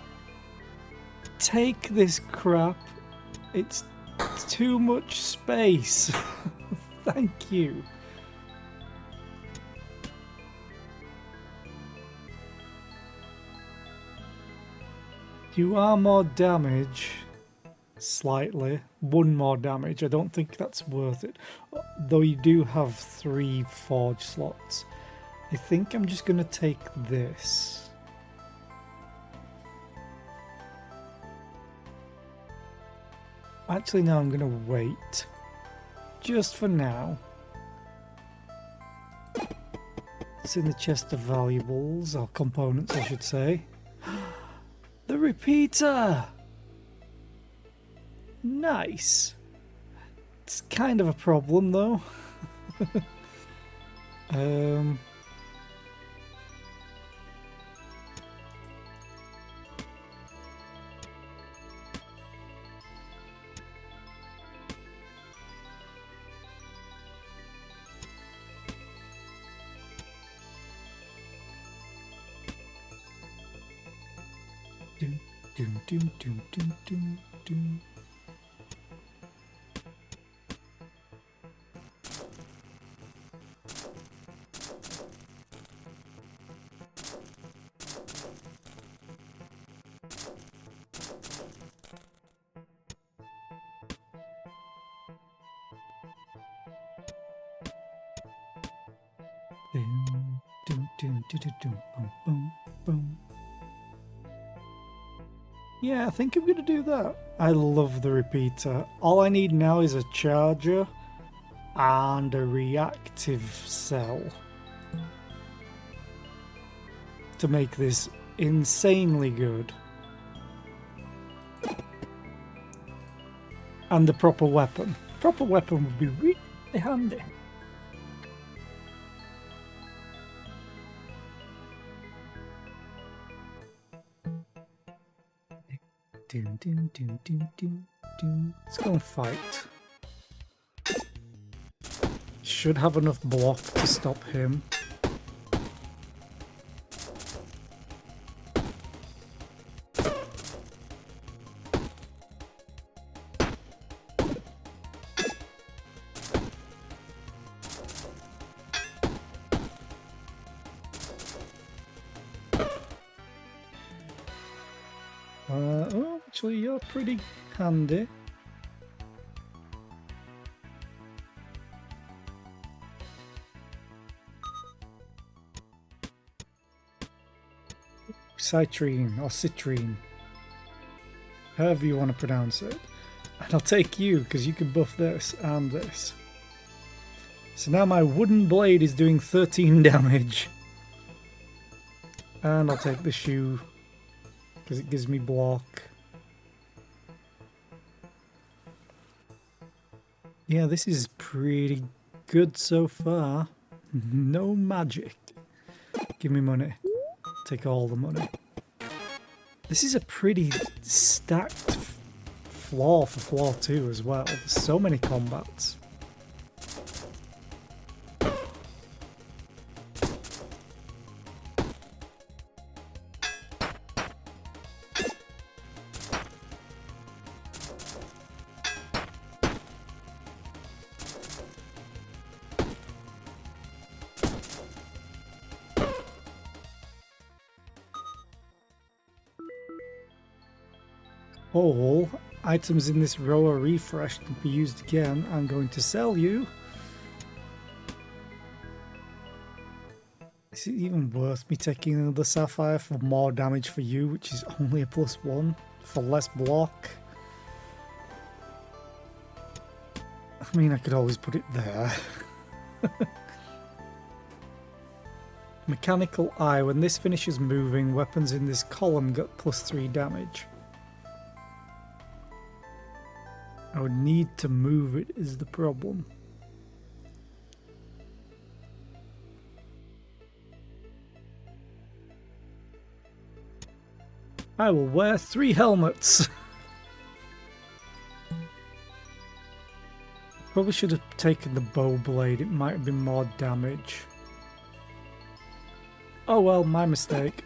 Take this crap. It's too much space. Thank you. You are more damage. Slightly. 1 more damage. I don't think that's worth it. Though you do have 3 forge slots. I think I'm just going to take this. Actually, no, I'm going to wait. Just for now. What's in the chest of valuables, or components I should say? The repeater! Nice. It's kind of a problem though. Doom, doom, doom, doom, doom, doom. Doom, doom, doom, doom, doom, boom, boom, boom. Yeah, I think I'm gonna do that. I love the repeater. All I need now is a charger and a reactive cell to make this insanely good. And the proper weapon. Proper weapon would be really handy. Doom, doom, doom, doom, doom, doom. Let's go and fight. Should have enough block to stop him. Oh, actually, you're pretty handy. Citrine or citrine, however you want to pronounce it. And I'll take you because you can buff this and this. So now my wooden blade is doing 13 damage. And I'll take the shoe because it gives me block. Yeah, this is pretty good so far. No magic. Give me money. Take all the money. This is a pretty stacked floor for floor 2 as well. There's so many combats. All items in this row are refreshed and be used again. I'm going to sell you. Is it even worth me taking another sapphire for more damage for you, which is only a +1 for less block? I mean, I could always put it there. Mechanical eye. When this finishes moving, weapons in this column get +3 damage. I would need to move it is the problem. I will wear 3 helmets. Probably should have taken the bow blade. It might have been more damage. Oh well, my mistake.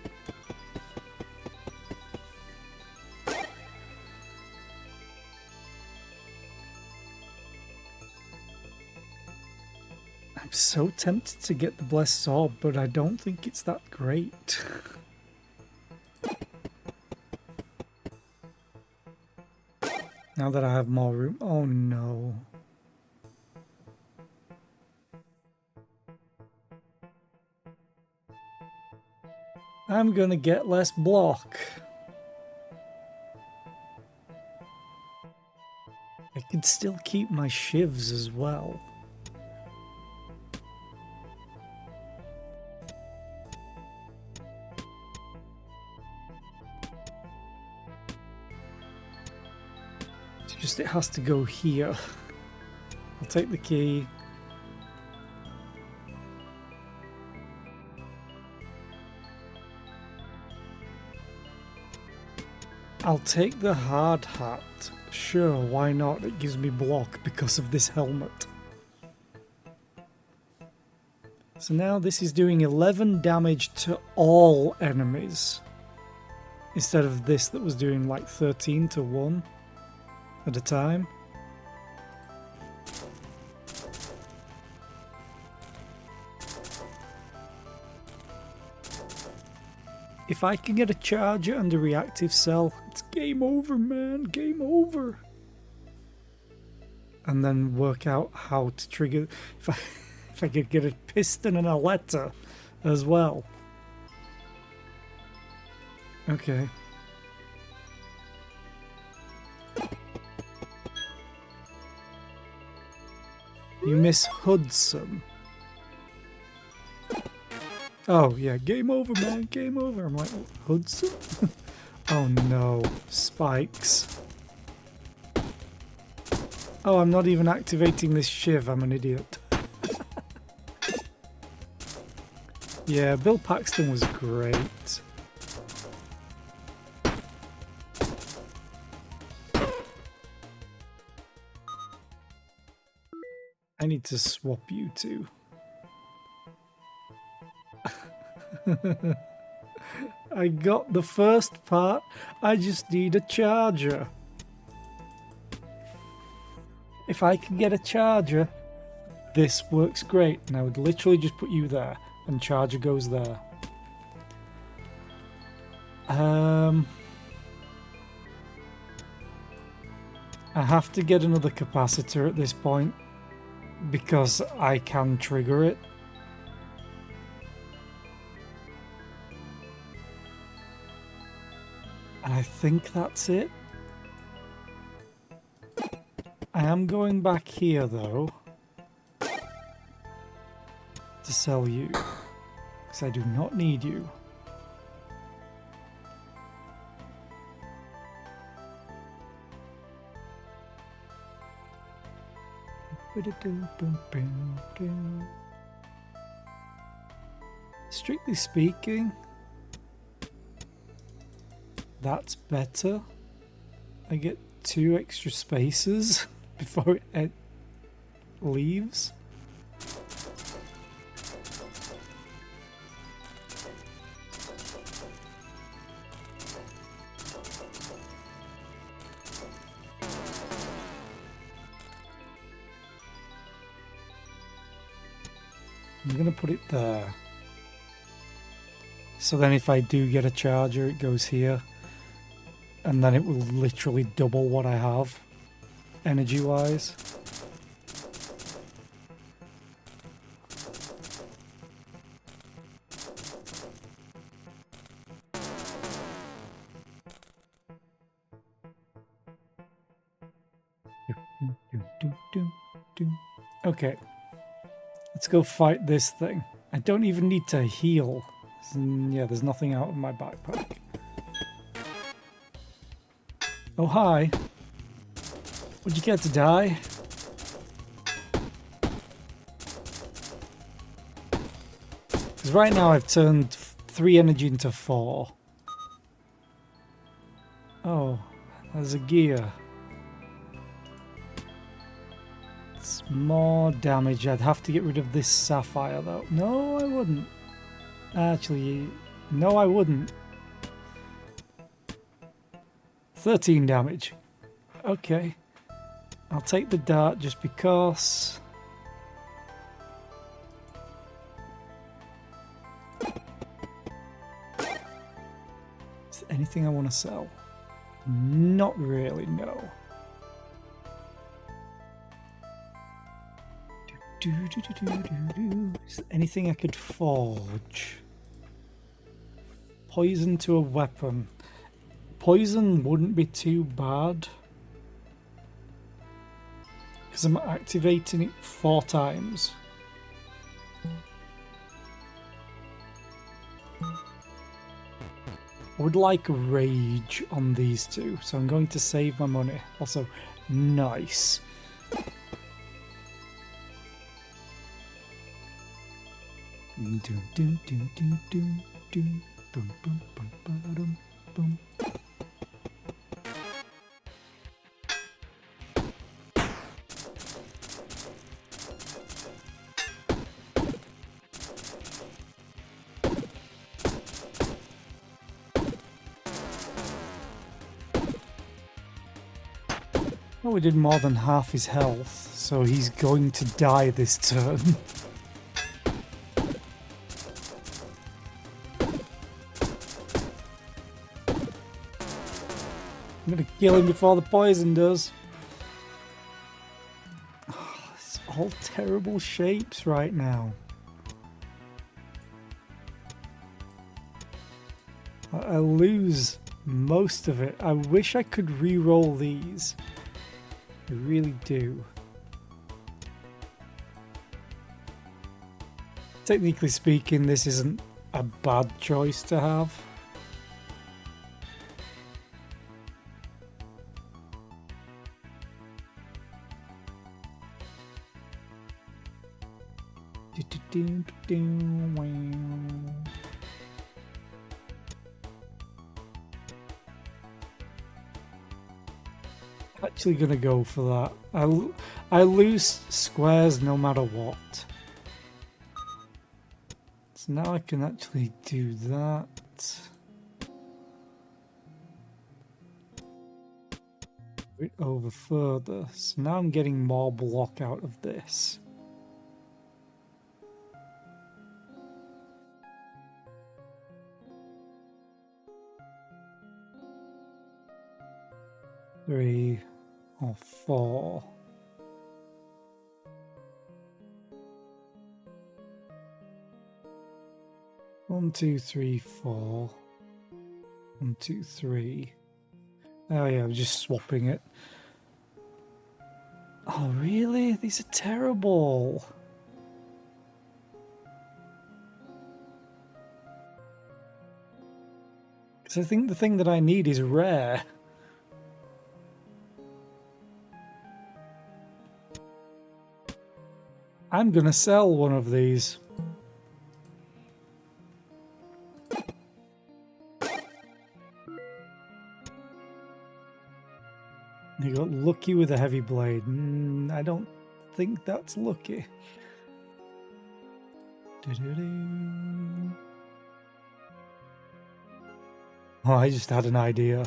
I'm so tempted to get the blessed sword, but I don't think it's that great. Now that I have more room. Oh no. I'm gonna get less block. I can still keep my shivs as well. Just it has to go here. I'll take the key. I'll take the hard hat. Sure, why not? It gives me block because of this helmet. So now this is doing 11 damage to all enemies. Instead of this that was doing like 13 to 1 at a time. If I can get a charger and a reactive cell, it's game over, man. Game over. And then work out how to trigger. If I could get a piston and a letter as well. Okay. You miss Hudson. Oh, yeah, game over, man, game over. I'm like, Hudson? Oh no, spikes. Oh, I'm not even activating this shiv, I'm an idiot. Yeah, Bill Paxton was great. I need to swap you two. I got the first part, I just need a charger. If I can get a charger, this works great. And I would literally just put you there, and charger goes there. I have to get another capacitor at this point, because I can trigger it. And I think that's it. I am going back here though to sell you, because I do not need you. Strictly speaking, that's better. I get 2 extra spaces before it leaves. I'm gonna put it there. So then if I do get a charger, it goes here. And then it will literally double what I have, energy-wise. Okay. Let's go fight this thing. I don't even need to heal. Yeah, there's nothing out of my backpack. Oh, hi. Would you care to die? Because right now I've turned 3 energy into 4. Oh, there's a gear. It's more damage. I'd have to get rid of this sapphire though. No, I wouldn't. Actually, no, I wouldn't. 13 damage. Okay. I'll take the dart just because. Is there anything I want to sell? Not really, no. Is there anything I could forge? Poison to a weapon. Poison wouldn't be too bad, because I'm activating it 4 times. I would like rage on these two, so I'm going to save my money. Also, Nice. Dun, dun, dun, dun, dun, dun, bum, bum, bum, ba-dum, bum. Well, we did more than half his health, so he's going to die this turn. I'm gonna kill him before the poison does. Oh, it's all terrible shapes right now. I lose most of it. I wish I could re-roll these. I really do. Technically speaking, this isn't a bad choice to have. Actually gonna go for that. I lose squares no matter what. So now I can actually do that. It over further. So now I'm getting more block out of this. Three or four. One, two, three, four. 1, 2, 3. Oh yeah, I'm just swapping it. Oh really? These are terrible. Because I think the thing that I need is rare. I'm gonna sell one of these. You got lucky with a heavy blade. I don't think that's lucky. Oh, I just had an idea.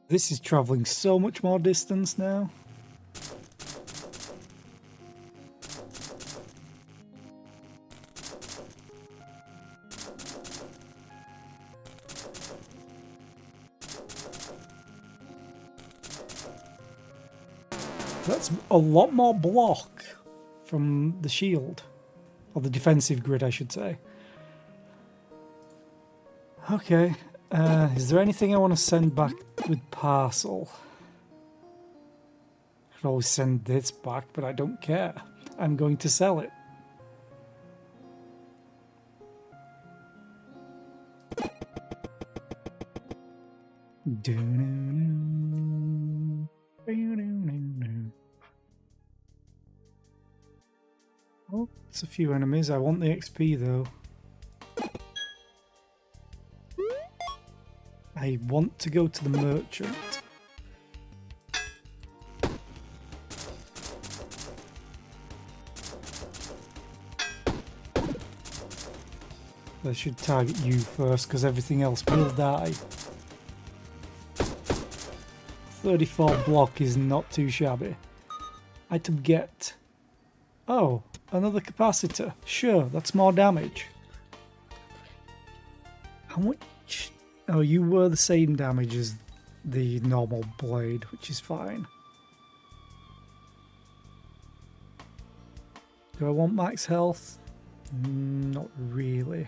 This is traveling so much more distance now. That's a lot more block from the shield. Or the defensive grid, I should say. Okay. Is there anything I want to send back with parcel? I could always send this back, but I don't care. I'm going to sell it. Oh, it's a few enemies. I want the XP though. I want to go to the merchant. I should target you first because everything else will die. 34 block is not too shabby. Item get. Oh, another capacitor. Sure, that's more damage. How much? Oh, you were the same damage as the normal blade, which is fine. Do I want max health? Not really.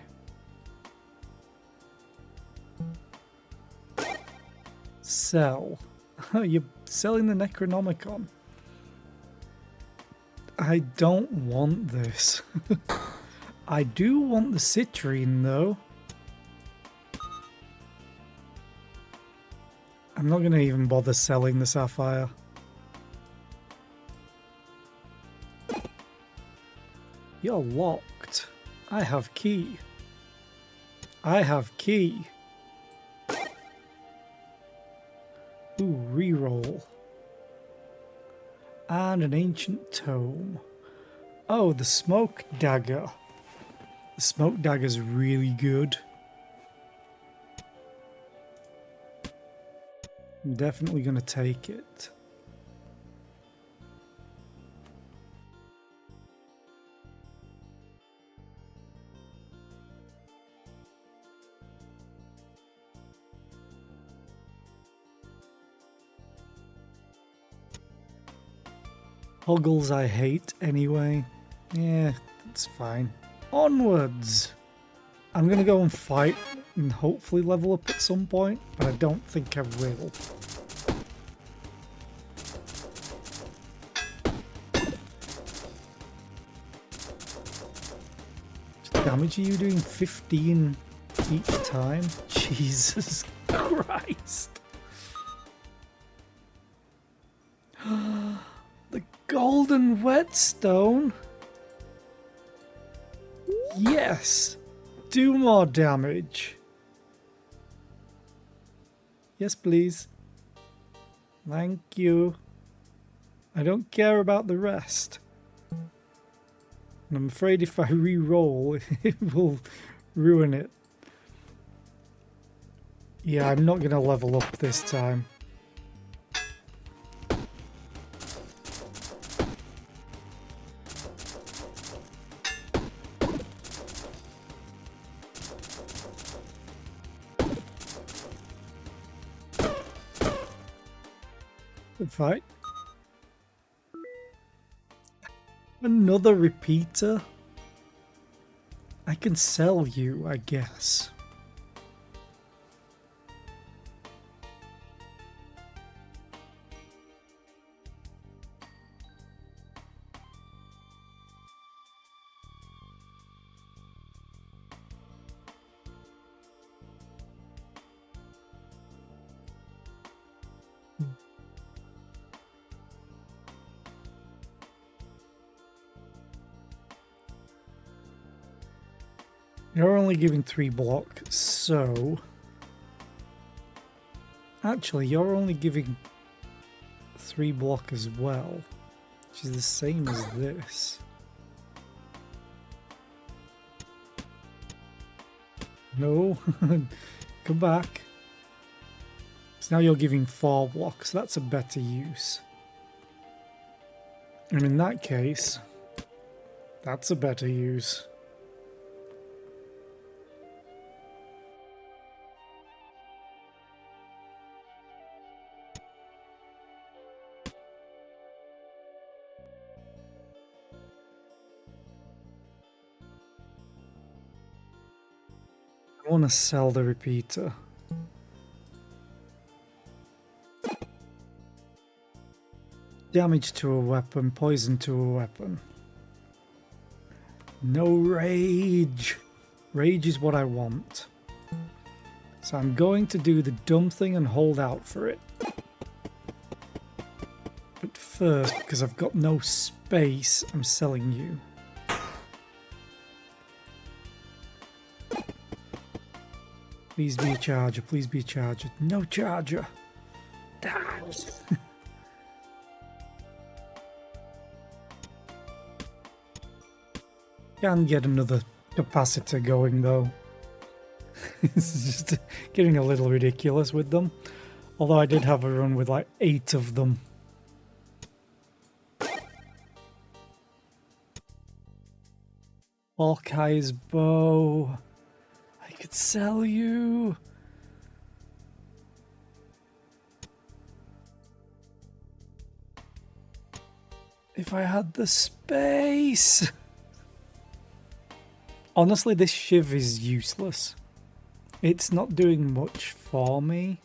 Sell. You're selling the Necronomicon. I don't want this. I do want the citrine though. I'm not going to even bother selling the sapphire. You're locked. I have key. I have key. Ooh, reroll. And an ancient tome. Oh, the smoke dagger. The smoke dagger's really good. I'm definitely going to take it. Hoggles I hate anyway. Yeah, that's fine. Onwards! I'm gonna go and fight and hopefully level up at some point, but I don't think I will. What damage are you doing? 15 each time? Jesus Christ! The golden whetstone? Yes! Do more damage. Yes, please. Thank you. I don't care about the rest. And I'm afraid if I re-roll, it will ruin it. Yeah, I'm not going to level up this time. Good fight. Another repeater? I can sell you, I guess. You're only giving 3 block, so... Actually, you're only giving 3 block as well, which is the same as this. No, come back. So now you're giving 4 blocks, that's a better use. And in that case, that's a better use. I want to sell the repeater. Damage to a weapon, poison to a weapon. No rage. Rage is what I want. So I'm going to do the dumb thing and hold out for it. But first, because I've got no space, I'm selling you. Please be a charger, please be a charger. No charger. Damn. Can get another capacitor going though. It's just getting a little ridiculous with them. Although I did have a run with like 8 of them. Hawkeye's bow. I could sell you. If I had the space. Honestly, this shiv is useless. It's not doing much for me.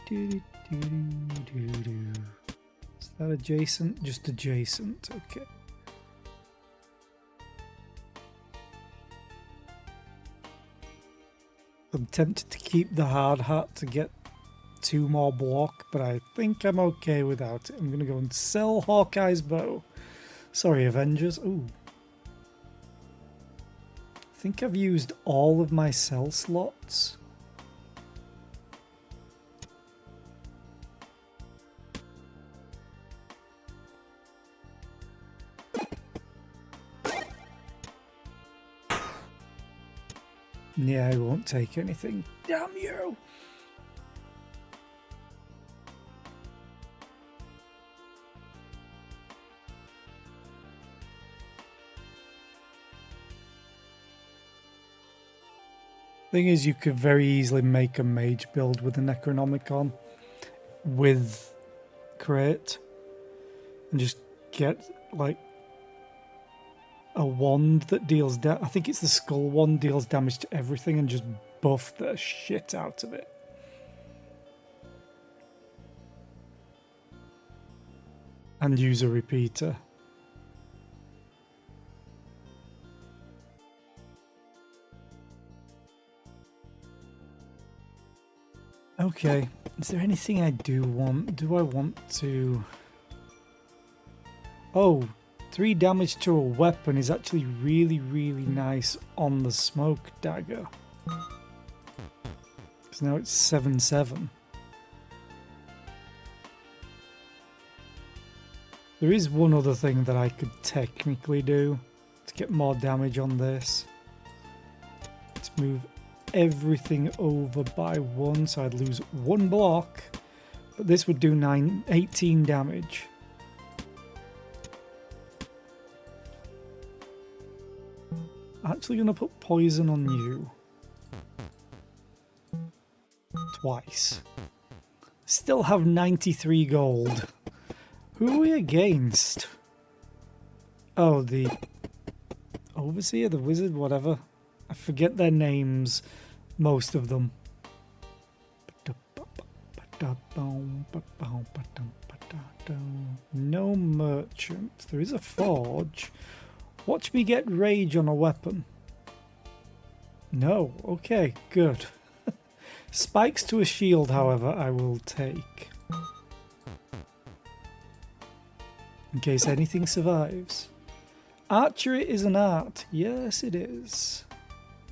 Is that adjacent? Just adjacent, okay. I'm tempted to keep the hard hat to get 2 more block, but I think I'm okay without it. I'm going to go and sell Hawkeye's bow. Sorry, Avengers. Ooh. I think I've used all of my sell slots. Yeah, I won't take anything. Damn you! Thing is, you could very easily make a mage build with a Necronomicon with crate and just get like a wand that deals I think it's the skull wand, deals damage to everything, and just buff the shit out of it. And use a repeater. Okay, is there anything I do want? Do I want to... Oh, 3 damage to a weapon is actually really, really nice on the smoke dagger. Because now it's 7/7. There is one other thing that I could technically do to get more damage on this. Let's move everything over by 1, so I'd lose 1 block. But this would do 18 damage. Actually going to put poison on you. Twice. Still have 93 gold. Who are we against? Oh, the Overseer, the Wizard, whatever. I forget their names, most of them. No merchant. There is a forge. Watch me get rage on a weapon. No. Okay, good. Spikes to a shield, however, I will take. In case anything survives. Archery is an art. Yes, it is.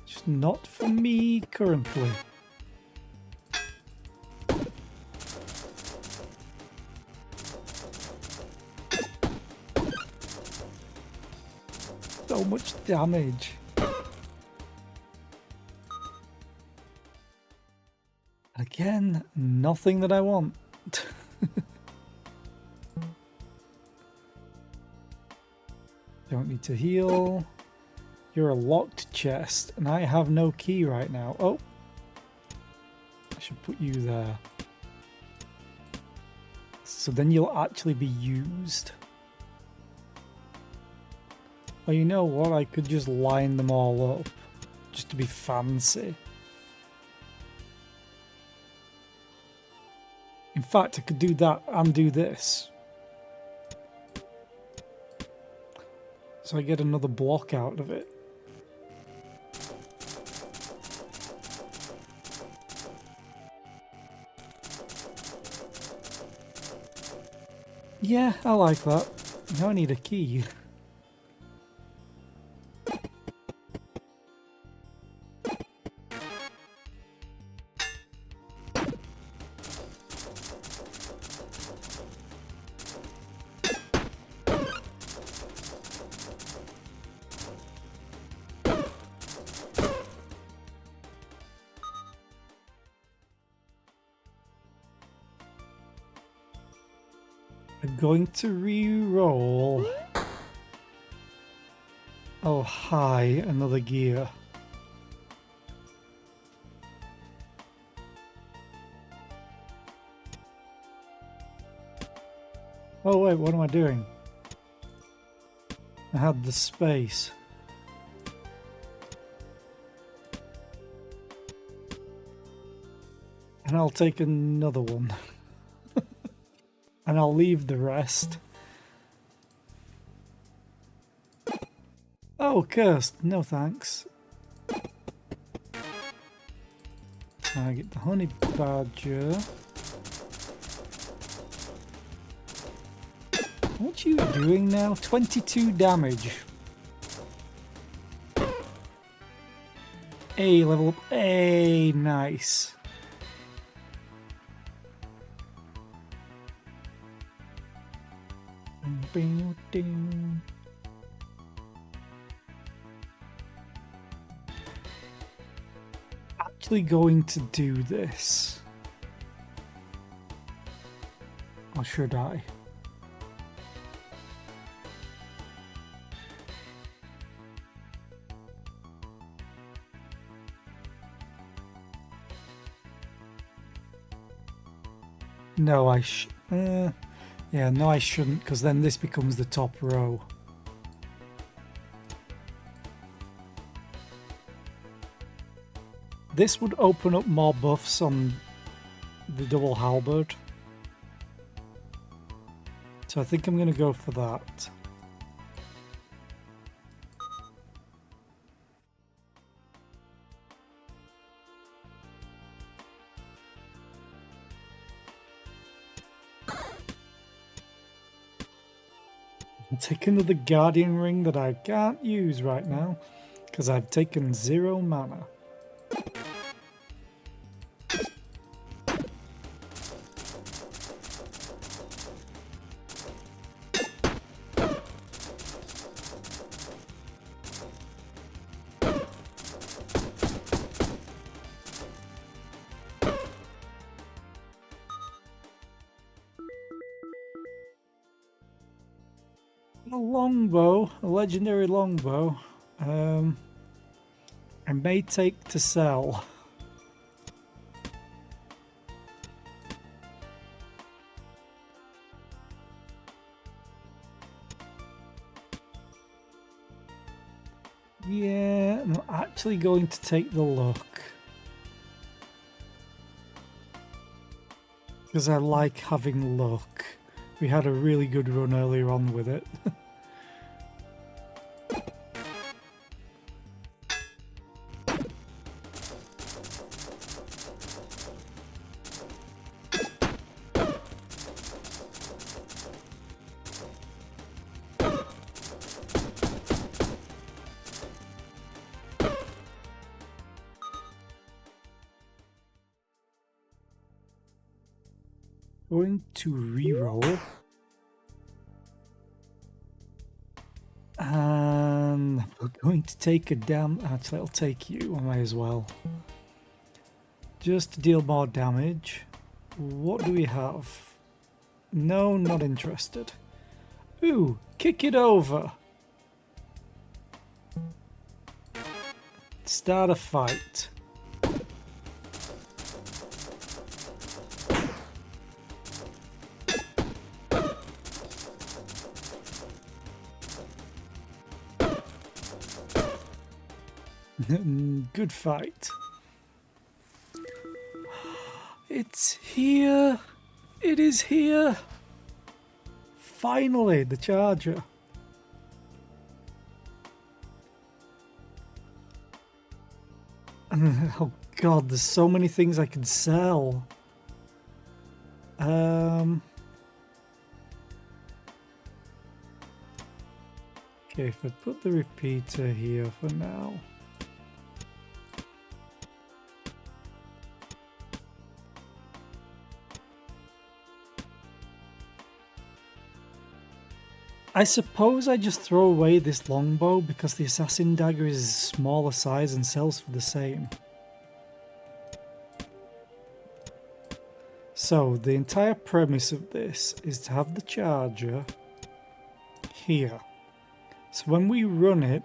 Just not for me currently. So much damage. Again, nothing that I want. Don't need to heal. You're a locked chest, and I have no key right now. Oh, I should put you there. So then you'll actually be used. Oh, you know what? I could just line them all up, just to be fancy. In fact, I could do that and do this. So I get another block out of it. Yeah, I like that. Now I need a key. I'm going to re-roll. Oh, hi, another gear. Oh wait, what am I doing? I had the space. And I'll take another one. And I'll leave the rest. Oh, cursed. No thanks. I get the honey badger. What are you doing now? 22 damage. A level up. A nice. Actually going to do this. Or should I? No, yeah, no, I shouldn't, because then this becomes the top row. This would open up more buffs on the double halberd. So I think I'm going to go for that. I'll take another guardian ring that I can't use right now because I've taken 0 mana. A longbow, a legendary longbow. I may take to sell. Yeah, I'm actually going to take the luck. Because I like having luck. We had a really good run earlier on with it. Going to reroll. And we're going to take a actually, I'll take you. I might as well. Just to deal more damage. What do we have? No, not interested. Ooh, kick it over. Start a fight. Good fight. It's here. It is here. Finally, the charger. Oh god, there's so many things I can sell. Okay, if I put the repeater here for now. I suppose I just throw away this longbow because the assassin dagger is smaller size and sells for the same. So the entire premise of this is to have the charger here. So when we run it,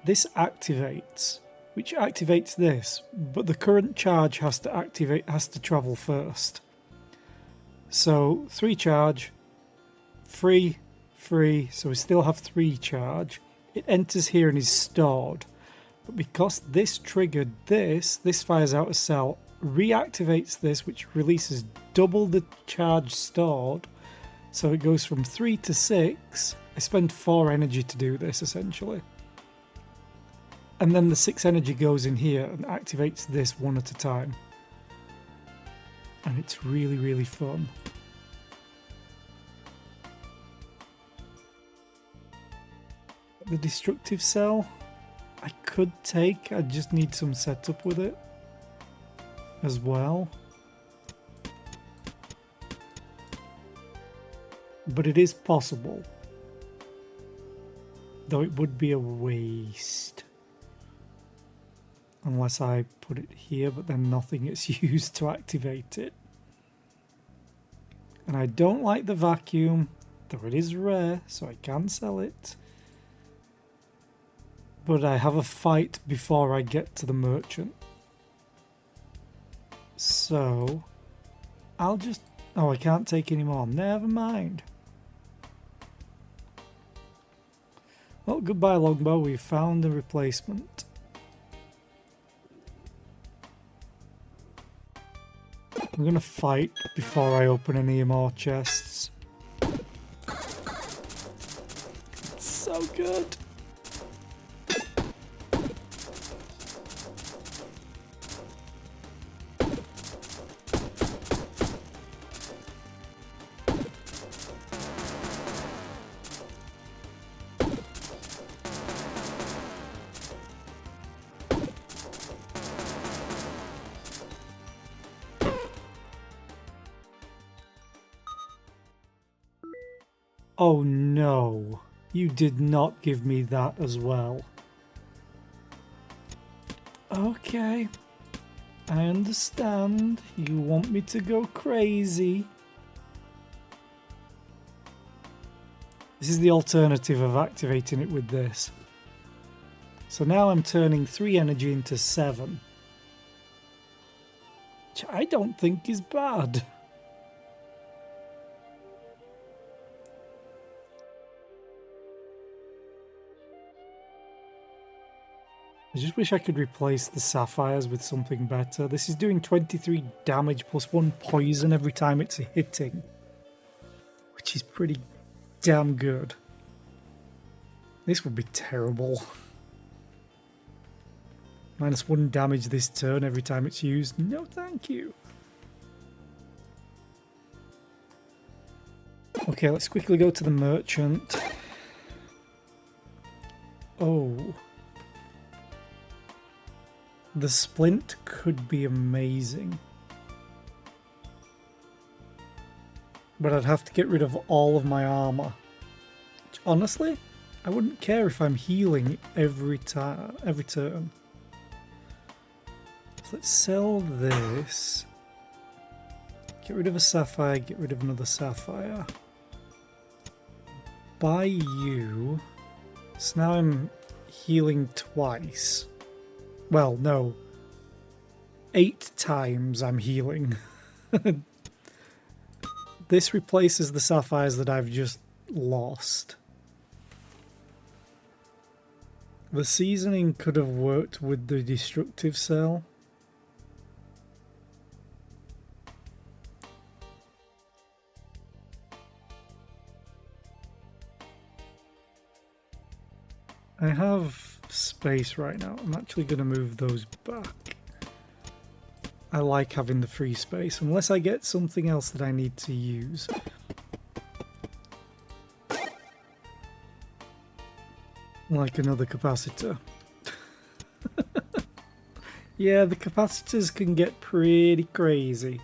this activates, which activates this, but the current charge has to travel first. So 3 charge, 3, 3, so we still have 3 charge. It enters here and is stored. But because this triggered this fires out a cell, reactivates this, which releases double the charge stored. So it goes from 3 to 6. I spend 4 energy to do this, essentially. And then the 6 energy goes in here and activates this one at a time. And it's really, really fun. The destructive cell, I could take, I just need some setup with it as well. But it is possible. Though it would be a waste. Unless I put it here, but then nothing gets used to activate it. And I don't like the vacuum, though it is rare, so I can sell it. But I have a fight before I get to the merchant. So, I'll just... Oh, I can't take any more. Never mind. Well, goodbye longbow. We've found a replacement. I'm going to fight before I open any more chests. It's so good. Oh no, you did not give me that as well. Okay, I understand. You want me to go crazy. This is the alternative of activating it with this. So now I'm turning 3 energy into 7. Which I don't think is bad. I just wish I could replace the sapphires with something better. This is doing 23 damage plus 1 poison every time it's hitting. Which is pretty damn good. This would be terrible. Minus 1 damage this turn every time it's used. No thank you. Okay, let's quickly go to the merchant. Oh. The splint could be amazing. But I'd have to get rid of all of my armor. Which, honestly, I wouldn't care if I'm healing every turn. So let's sell this. Get rid of a sapphire, get rid of another sapphire. Buy you. So now I'm healing twice. Well, no. 8 times I'm healing. This replaces the sapphires that I've just lost. The seasoning could have worked with the destructive cell. I have space right now. I'm actually going to move those back. I like having the free space, unless I get something else that I need to use. Like another capacitor. Yeah, the capacitors can get pretty crazy.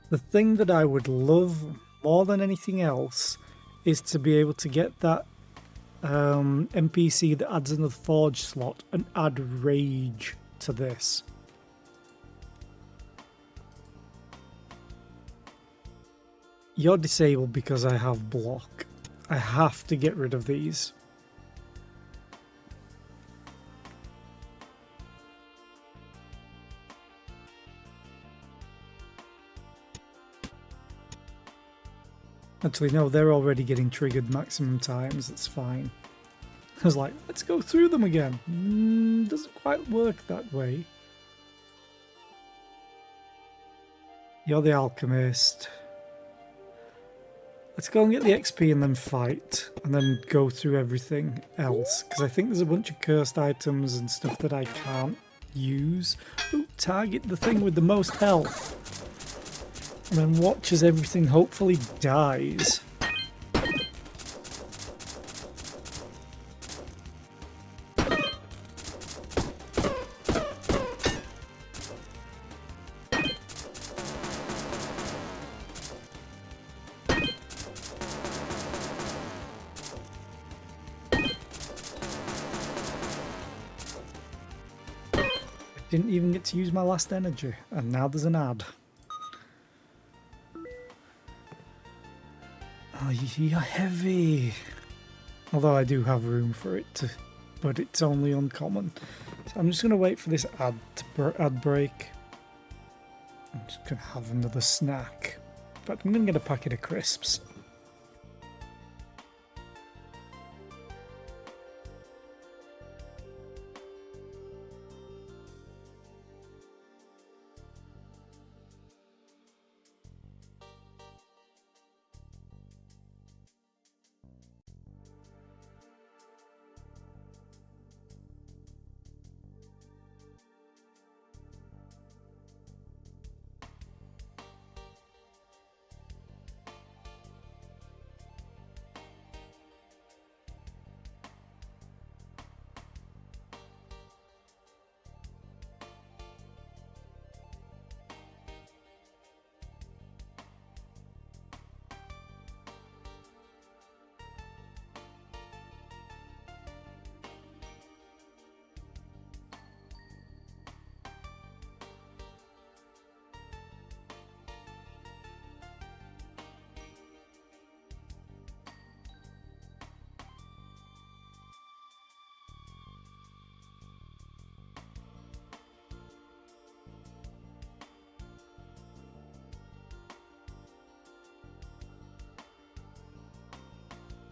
The thing that I would love more than anything else is to be able to get that NPC that adds another forge slot and add rage to this. You're disabled because I have block. I have to get rid of these. Actually, no, they're already getting triggered maximum times. That's fine. I was like, let's go through them again. Doesn't quite work that way. You're the alchemist. Let's go and get the XP and then fight. And then go through everything else. Because I think there's a bunch of cursed items and stuff that I can't use. Ooh, target the thing with the most health. And then watch as everything hopefully dies. Didn't even get to use my last energy, and now there's an ad. Oh, you're heavy. Although I do have room for it to, but it's only uncommon. So I'm just going to wait for this ad break. I'm just going to have another snack. But I'm going to get a packet of crisps.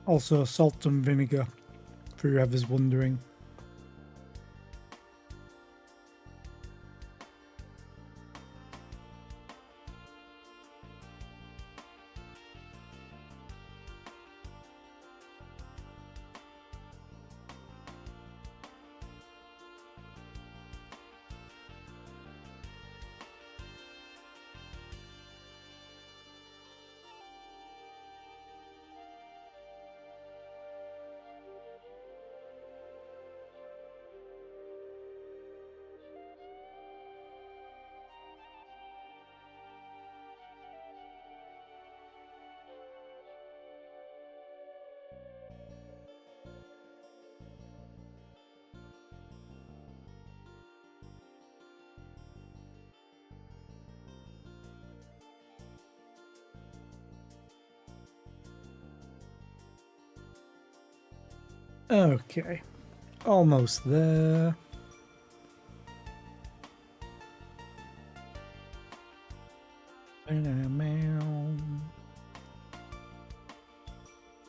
Also salt and vinegar, for whoever's wondering. Okay, almost there.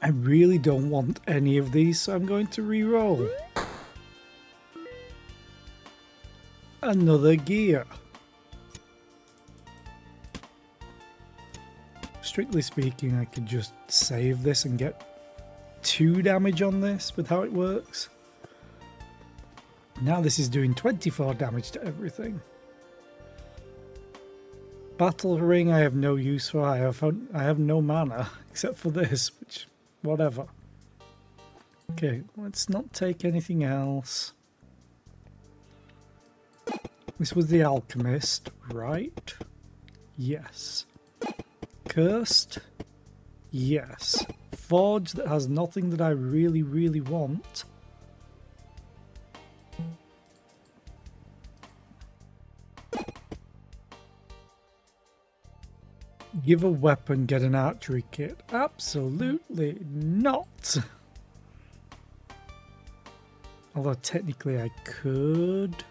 I really don't want any of these, so I'm going to re-roll. Another gear. Strictly speaking, I could just save this and get 2 damage on this with how it works. Now this is doing 24 damage to everything. Battle ring I have no use for. I have no mana except for this, which whatever. Okay, let's not take anything else. This was the alchemist, right? Yes. Cursed? Yes. Forge that has nothing that I really, really want. Give a weapon, get an archery kit. Absolutely not. Although technically I could.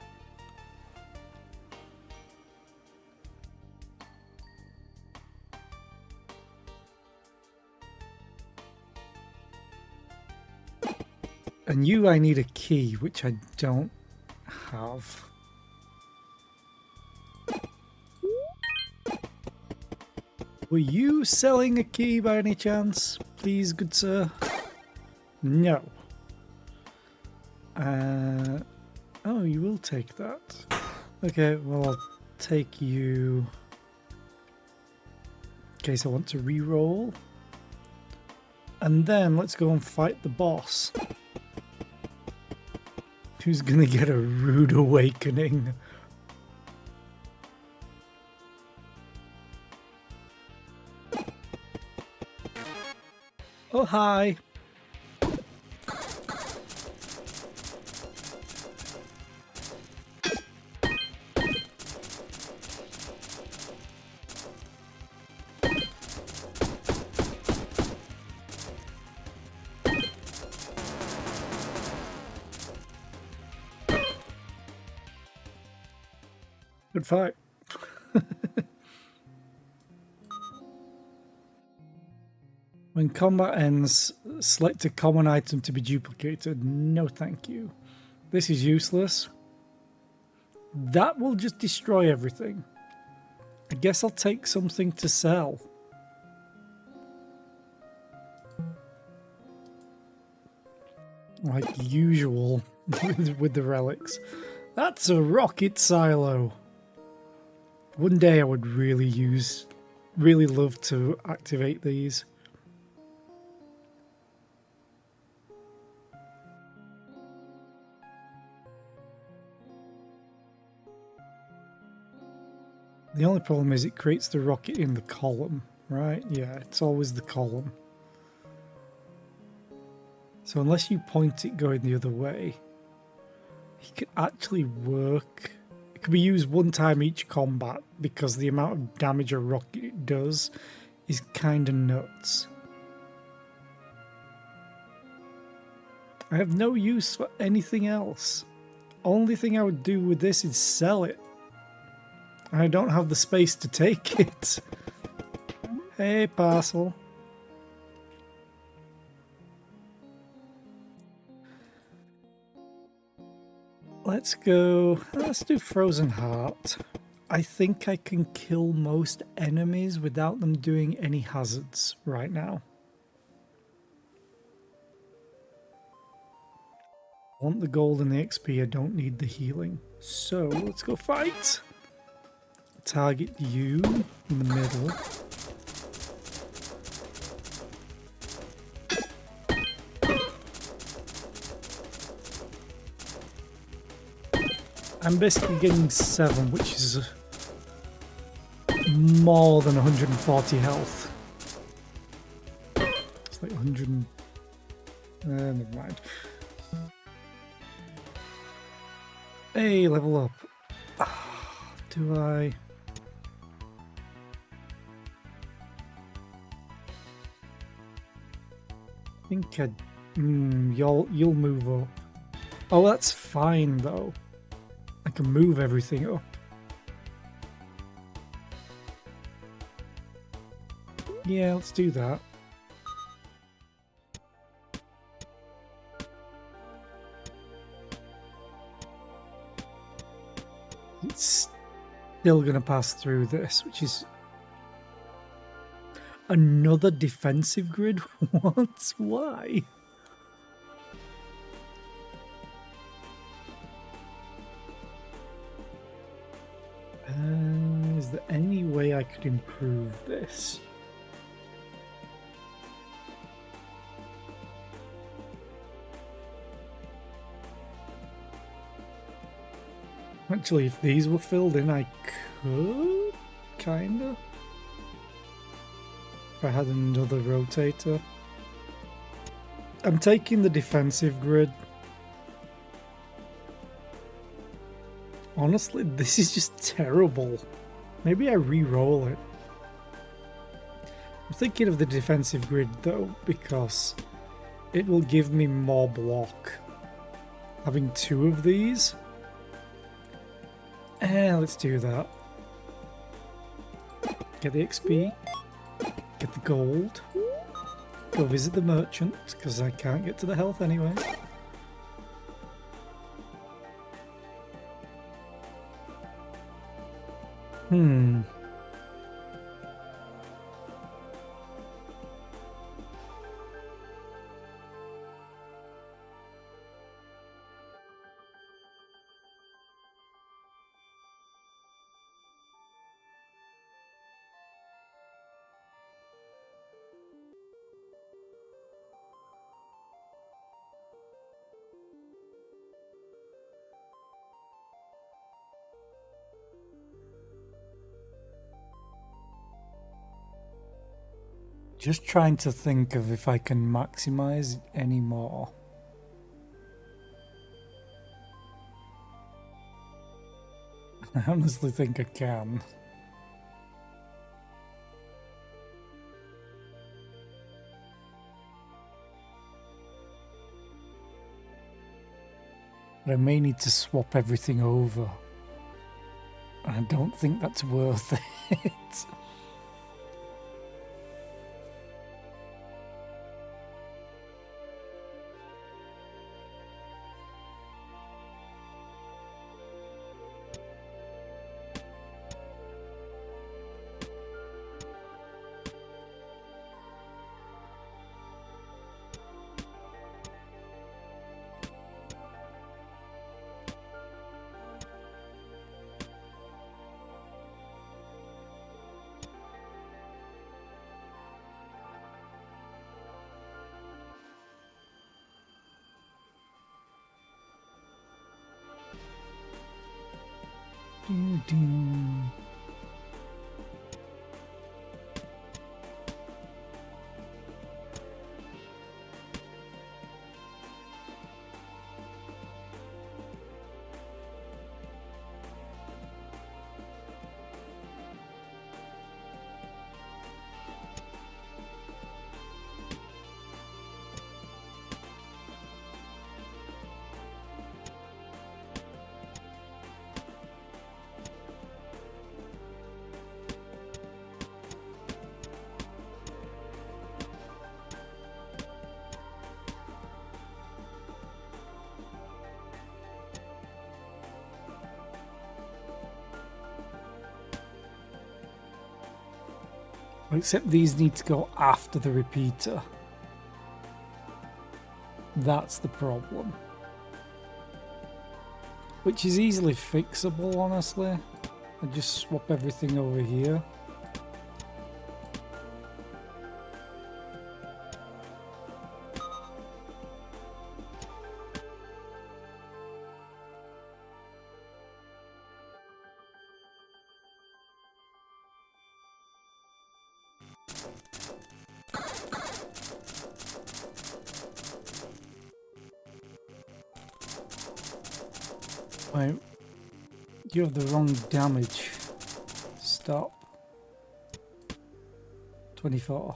And you, I need a key, which I don't have. Were you selling a key by any chance? Please, good sir? No. Oh, you will take that. Okay, well, I'll take you in case I want to re-roll. And then let's go and fight the boss. Who's gonna get a rude awakening? Oh, hi. Good fight. When combat ends, select a common item to be duplicated. No thank you. This is useless. That will just destroy everything. I guess I'll take something to sell. Like usual with the relics. That's a rocket silo. One day I would really love to activate these. The only problem is it creates the rocket in the column, right? Yeah, it's always the column. So unless you point it going the other way, it could actually work. It could be used one time each combat because the amount of damage a rocket does is kind of nuts. I have no use for anything else. Only thing I would do with this is sell it. I don't have the space to take it. Hey, parcel. Let's go. Let's do Frozen Heart. I think I can kill most enemies without them doing any hazards right now. I want the gold and the XP. I don't need the healing. So let's go fight. Target you in the middle. I'm basically getting 7, which is more than 140 health. It's like 100. Never mind. Hey, level up. Do I? I think you'll move up. Oh, that's fine though. I can move everything up. Yeah, let's do that. It's still going to pass through this, which is another defensive grid. What? Why? Is there any way I could improve this? Actually, if these were filled in, I could, kinda. If I had another rotator. I'm taking the defensive grid. Honestly, this is just terrible. Maybe I re-roll it. I'm thinking of the defensive grid though, because it will give me more block. Having 2 of these. Let's do that. Get the XP. Get the gold. Go visit the merchant, because I can't get to the health anyway. Just trying to think of if I can maximize any more. I honestly think I can. But I may need to swap everything over. And I don't think that's worth it. Ding, ding. Except these need to go after the repeater. That's the problem. Which is easily fixable, honestly. I just swap everything over here. Wait, you have the wrong damage. Stop. 24.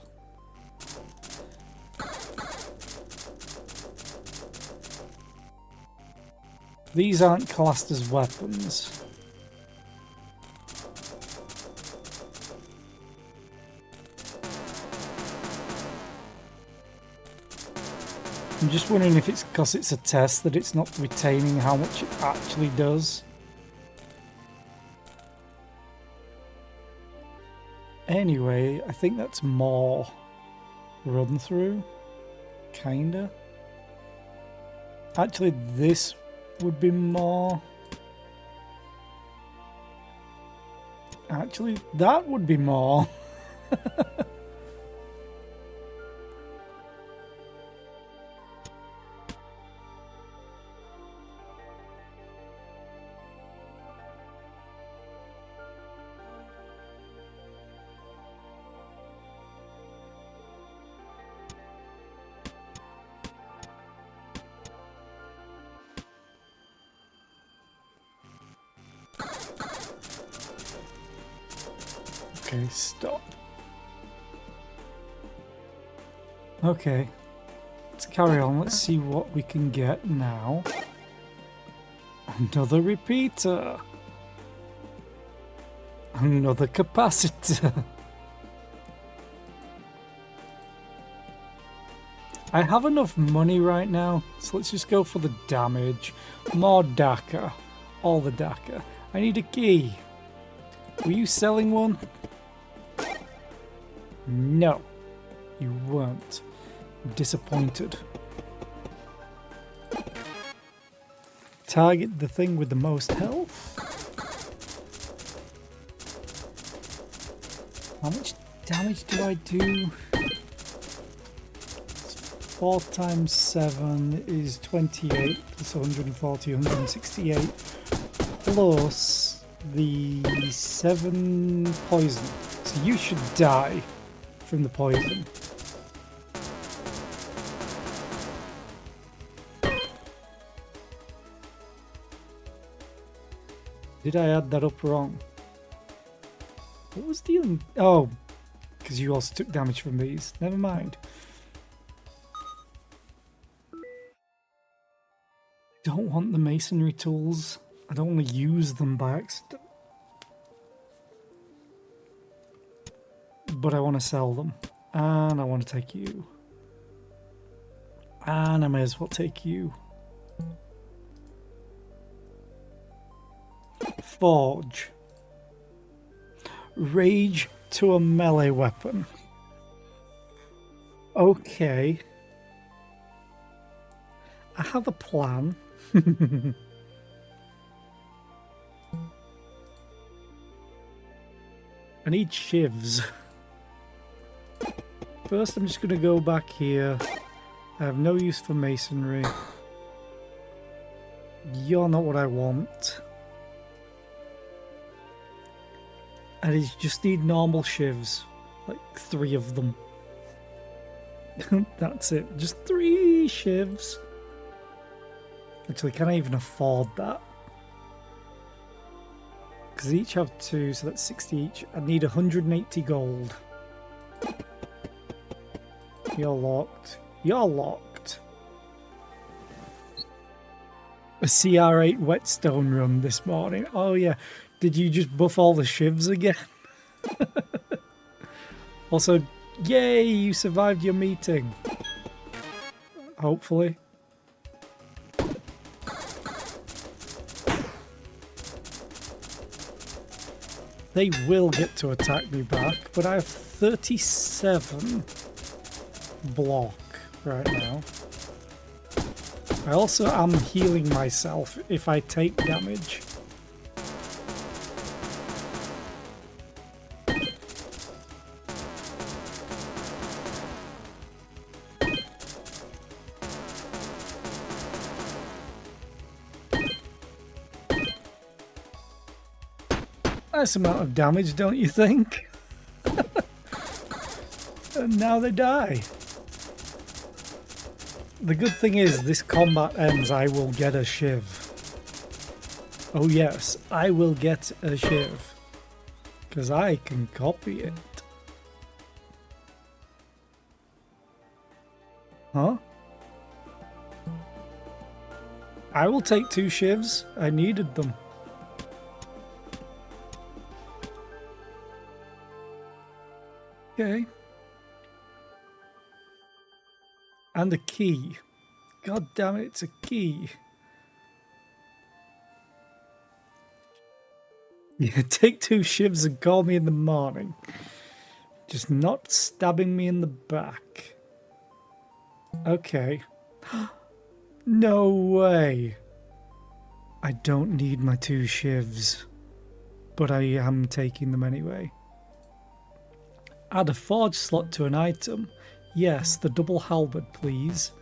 These aren't classed as weapons. I'm just wondering if it's because it's a test that it's not retaining how much it actually does. Anyway, I think that's more run through. Kinda. Actually, this would be more. Actually, that would be more. Okay, stop. Okay. Let's carry on. Let's see what we can get now. Another repeater. Another capacitor. I have enough money right now, so let's just go for the damage. More DACA. All the DACA. I need a key. Were you selling one? No, you weren't. Disappointed. Target the thing with the most health. How much damage do I do? 4 times 7 is 28, plus 140, 168, plus the 7 poison. So you should die from the poison. Did I add that up wrong? What was dealing? Oh, because you also took damage from these. Never mind. Don't want the masonry tools. I don't want to use them by accident. But I want to sell them. And I want to take you. And I may as well take you. Forge. Rage to a melee weapon. Okay. I have a plan. I need shivs. First, I'm just going to go back here. I have no use for masonry. You're not what I want. I just need normal shivs. Like 3 of them. That's it. Just 3 shivs. Actually, can I even afford that? Because they each have 2, so that's 60 each. I need 180 gold. You're locked. You're locked. A CR8 whetstone run this morning. Oh yeah. Did you just buff all the shivs again? Also, yay, you survived your meeting. Hopefully. They will get to attack me back, but I have 37 block right now. I also am healing myself if I take damage. Nice amount of damage, don't you think? And now they die. The good thing is, this combat ends, I will get a shiv. Oh yes, I will get a shiv. Because I can copy it. Huh? I will take 2 shivs. I needed them. Okay. And a key. God damn it, it's a key. Yeah, take 2 shivs and call me in the morning. Just not stabbing me in the back. Okay. No way. I don't need my 2 shivs. But I am taking them anyway. Add a forge slot to an item. Yes, the double halberd, please.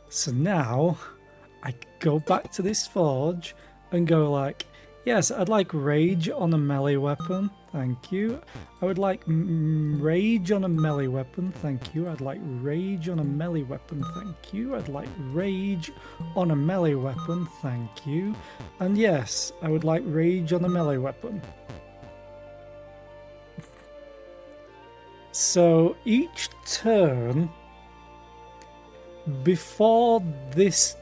So now, I go back to this forge and go like, yes, I'd like rage on a melee weapon. Thank you. I would like rage on a melee weapon. Thank you. I'd like rage on a melee weapon. Thank you. I'd like rage on a melee weapon. Thank you. And yes, I would like rage on a melee weapon. So each turn, before this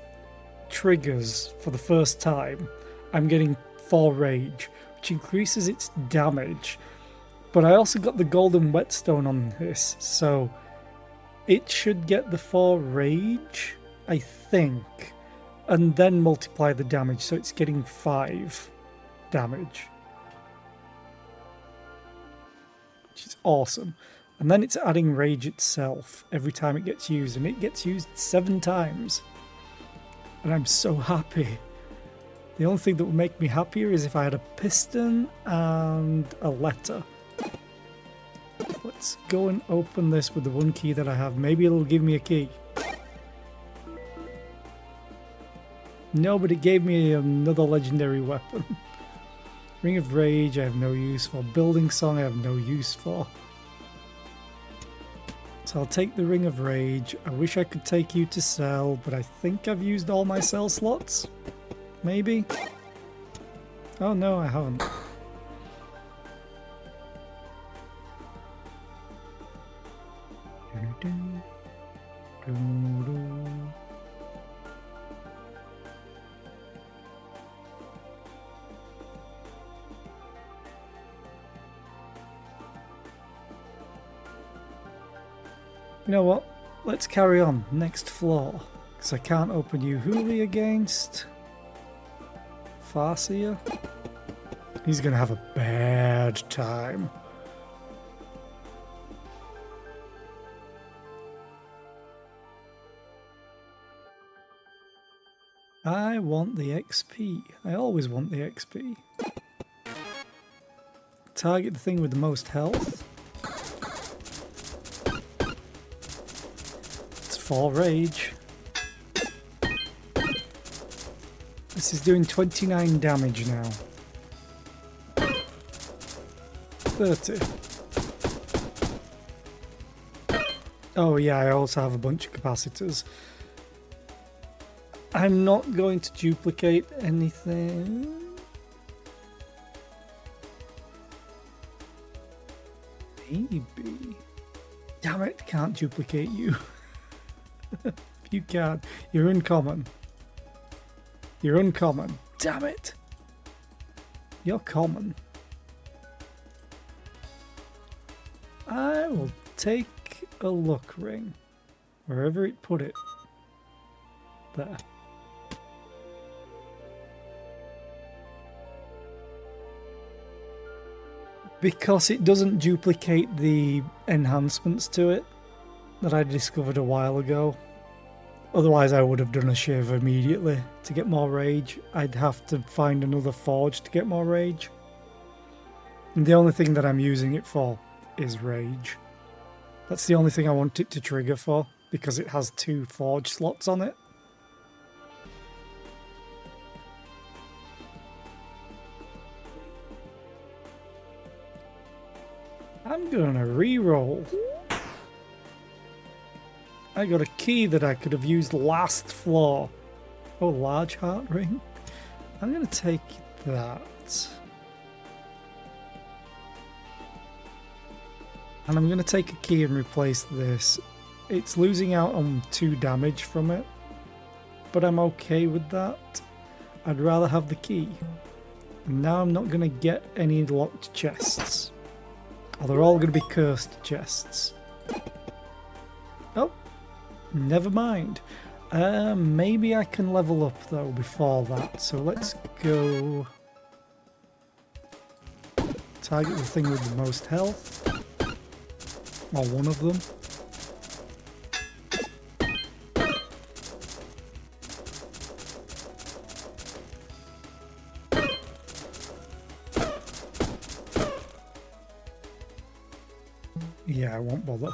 triggers for the first time, I'm getting 4 rage, which increases its damage. But I also got the golden whetstone on this, so it should get the 4 rage, I think, and then multiply the damage, so it's getting 5 damage. Which is awesome. And then it's adding rage itself every time it gets used, and it gets used 7 times. And I'm so happy. The only thing that would make me happier is if I had a piston and a letter. Let's go and open this with the 1 key that I have. Maybe it'll give me a key. No, but it gave me another legendary weapon. Ring of Rage I have no use for. Building Song I have no use for. So I'll take the Ring of Rage. I wish I could take you to sell, but I think I've used all my sell slots. Maybe? Oh no, I haven't. You know what? Let's carry on. Next floor. Because I can't open you. Who are we against? Farseer? He's going to have a bad time. I want the XP. I always want the XP. Target the thing with the most health. It's 4 rage. This is doing 29 damage now. 30. Oh yeah, I also have a bunch of capacitors. I'm not going to duplicate anything. Maybe. Damn it, can't duplicate you. You can't. You're uncommon. You're uncommon. Damn it. You're common. I will take a look ring. Wherever it put it. There. Because it doesn't duplicate the enhancements to it that I discovered a while ago. Otherwise I would have done a shiv immediately to get more rage. I'd have to find another forge to get more rage. And the only thing that I'm using it for is rage. That's the only thing I want it to trigger for, because it has 2 forge slots on it. I'm gonna re-roll. I got a key that I could have used last floor. Oh, large heart ring. I'm gonna take that. And I'm gonna take a key and replace this. It's losing out on 2 damage from it, but I'm okay with that. I'd rather have the key. And now I'm not gonna get any locked chests. Oh, they're all going to be cursed chests. Oh, never mind. Maybe I can level up though before that. So let's go target the thing with the most health. Or one of them. Yeah, I won't bother.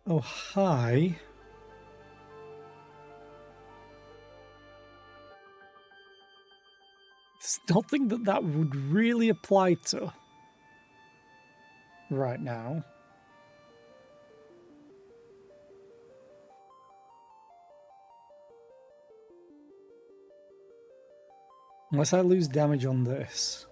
Oh, hi. There's nothing that would really apply to right now. Unless I lose damage on this.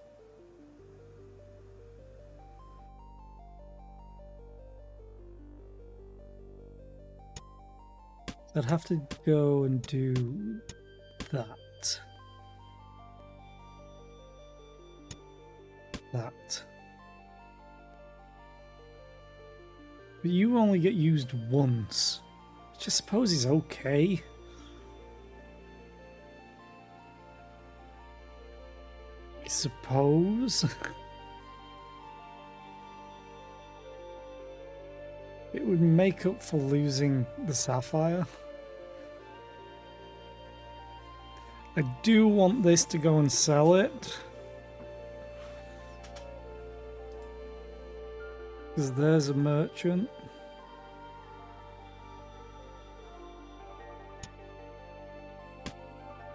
I'd have to go and do that. That. But you only get used once, which I suppose is okay. I suppose. It would make up for losing the sapphire. I do want this to go and sell it. Because there's a merchant.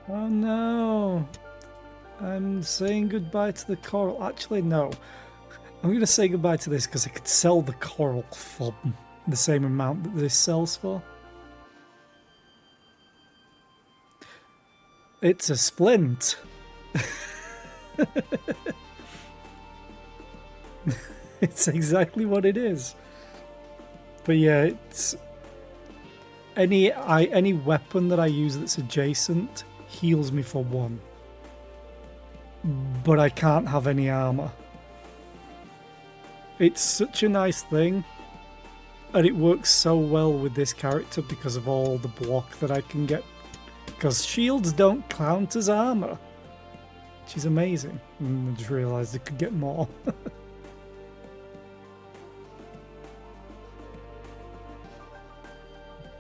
Oh no! I'm saying goodbye to the coral. Actually, no. I'm going to say goodbye to this because I could sell the coral for the same amount that this sells for. It's a splint. It's exactly what it is. But yeah, it's any weapon that I use that's adjacent heals me for 1. But I can't have any armor. It's such a nice thing, and it works so well with this character because of all the block that I can get. Because shields don't count as armor, which is amazing. And I just realised I could get more.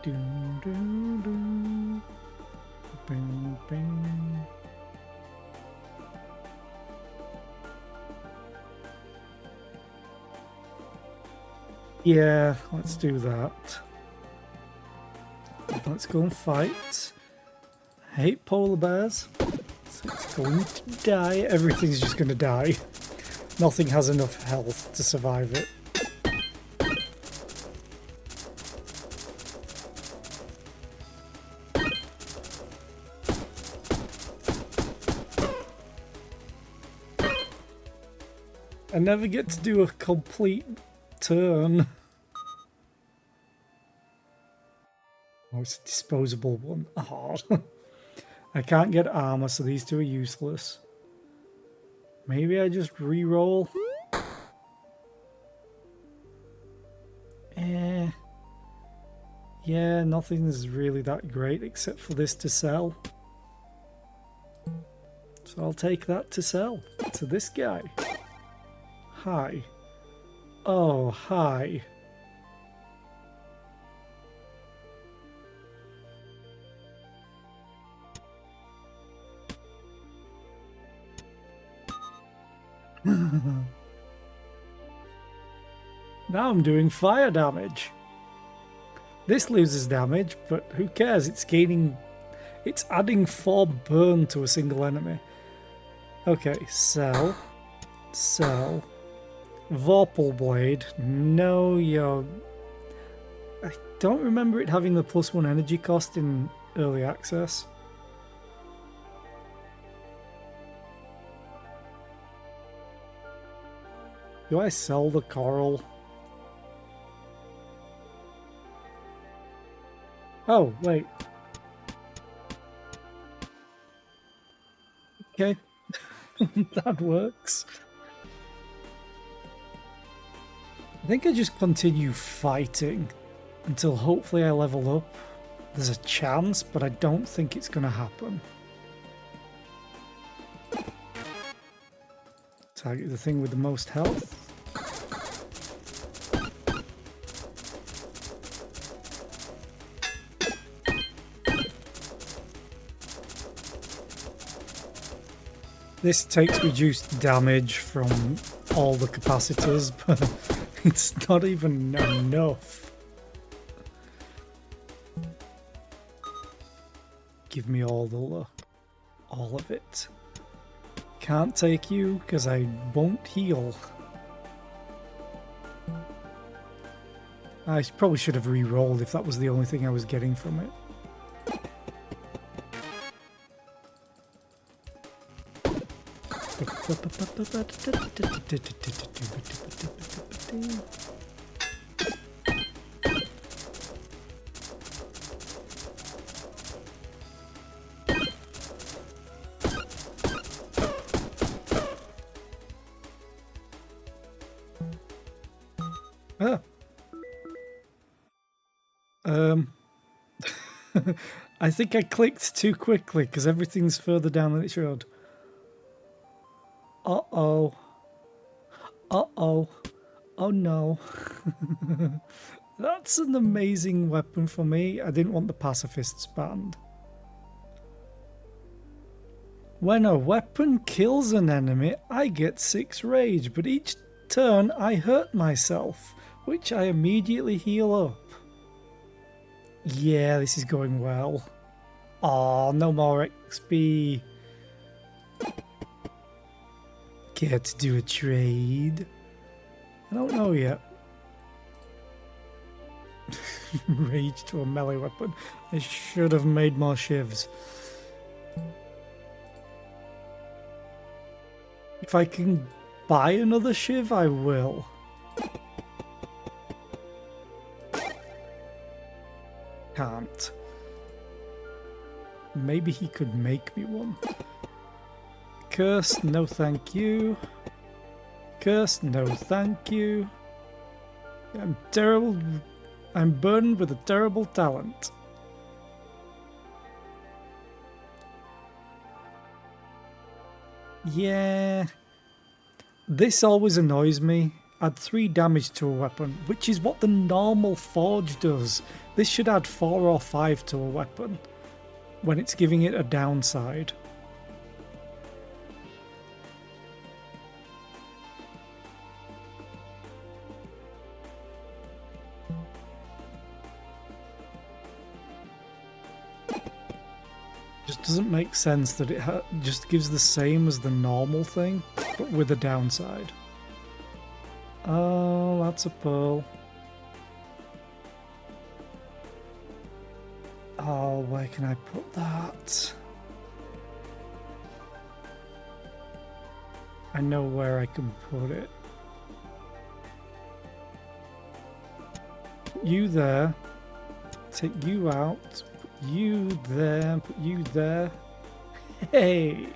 Dun, dun, dun. Bing, bing. Yeah, let's do that. Let's go and fight. I hate polar bears. So it's going to die. Everything's just going to die. Nothing has enough health to survive it. I never get to do a complete turn. Oh, it's a disposable one. Oh. I can't get armor, so these two are useless. Maybe I just re-roll. Yeah, nothing's really that great except for this to sell. So I'll take that to sell to this guy. Hi. Oh, hi. Now I'm doing fire damage. This loses damage, but who cares? It's adding 4 burn to a single enemy. Okay, sell. Sell. Vorpal Blade. No, I don't remember it having the +1 energy cost in early access. Do I sell the coral? Oh, wait. Okay. That works. I think I just continue fighting until hopefully I level up. There's a chance, but I don't think it's going to happen. Target the thing with the most health. This takes reduced damage from all the capacitors, but it's not even enough. Give me all the luck. All of it. Can't take you because I won't heal. I probably should have re-rolled if that was the only thing I was getting from it. I think I clicked too quickly because everything's further down than it should. Uh-oh. Uh-oh. Oh no. That's an amazing weapon for me. I didn't want the pacifist's band. When a weapon kills an enemy, I get 6 rage, but each turn I hurt myself, which I immediately heal up. Yeah, this is going well. Aw, no more XP. Care to do a trade? I don't know yet. Rage to a melee weapon. I should have made more shivs. If I can buy another shiv, I will. Can't. Maybe he could make me one. Curse, no thank you. Curse, no thank you. I'm terrible. I'm burdened with a terrible talent. Yeah. This always annoys me. Add 3 damage to a weapon, which is what the normal forge does. This should add 4 or 5 to a weapon when it's giving it a downside. Just doesn't make sense that it just gives the same as the normal thing, but with a downside. Oh, that's a pearl. Oh, where can I put that? I know where I can put it. Put you there. Take you out. Put you there. Put you there. Hey!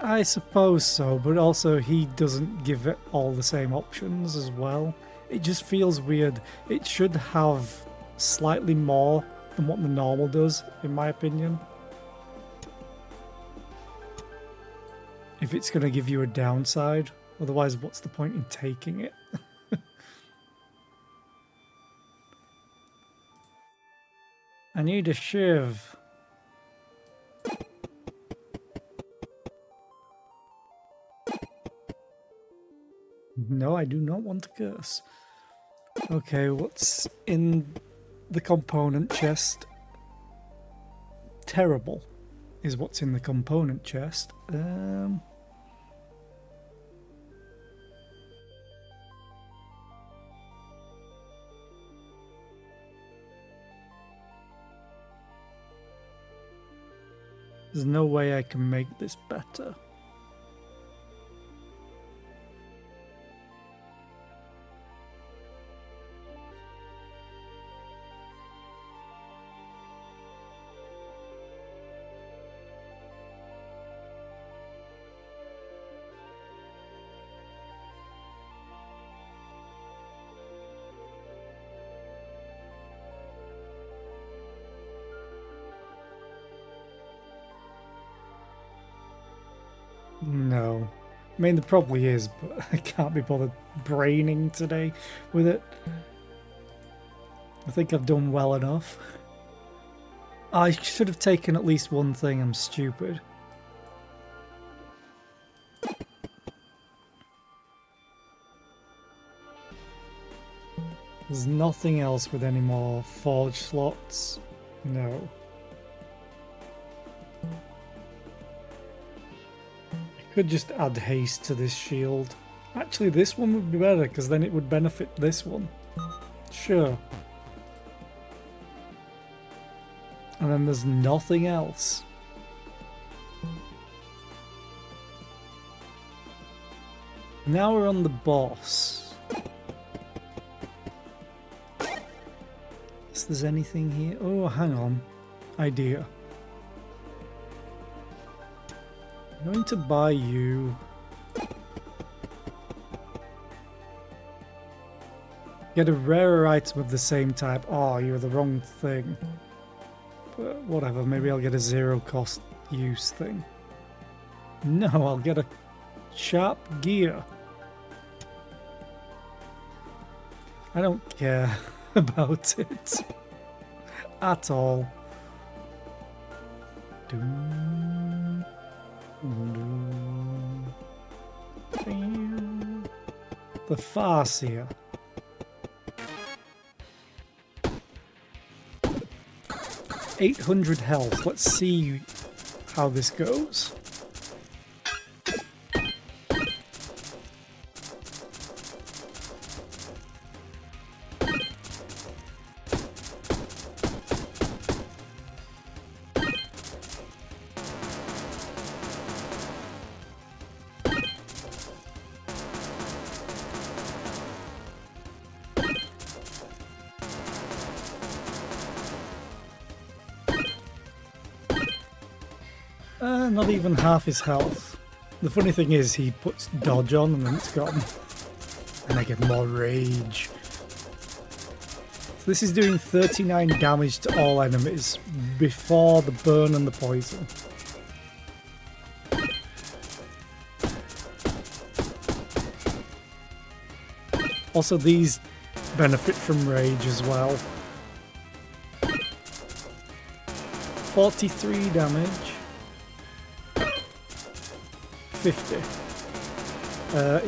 I suppose so, but also he doesn't give it all the same options as well. It just feels weird. It should have slightly more than what the normal does, in my opinion. If it's going to give you a downside, otherwise what's the point in taking it? I need a shiv. No, I do not want to curse. Okay, what's in the component chest? Terrible is what's in the component chest. There's no way I can make this better. No. I mean, there probably is, but I can't be bothered braining today with it. I think I've done well enough. I should have taken at least one thing, I'm stupid. There's nothing else with any more forge slots. No. Could just add haste to this shield. Actually, this one would be better because then it would benefit this one. Sure. And then there's nothing else. Now we're on the boss. If there's anything here. Oh, hang on. Idea. I'm going to buy you. Get a rarer item of the same type. Oh, you're the wrong thing. But whatever, maybe I'll get a zero cost use thing. No, I'll get a sharp gear. I don't care about it at all. The Farseer. 800 health. Let's see how this goes. Not even half his health. The funny thing is he puts dodge on and then it's gone. And I get more rage. So this is doing 39 damage to all enemies before the burn and the poison. Also these benefit from rage as well. 43 damage. 50.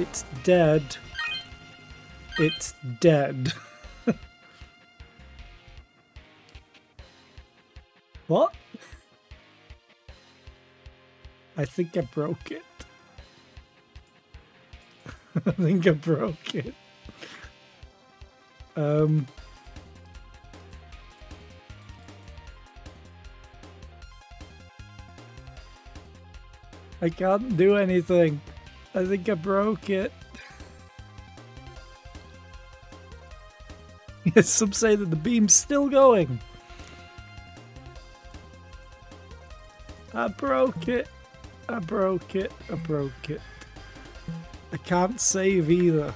It's dead. It's dead. What? I think I broke it. I think I broke it. I can't do anything. I think I broke it. Yes, some say that the beam's still going. I broke it. I broke it. I broke it. I can't save either.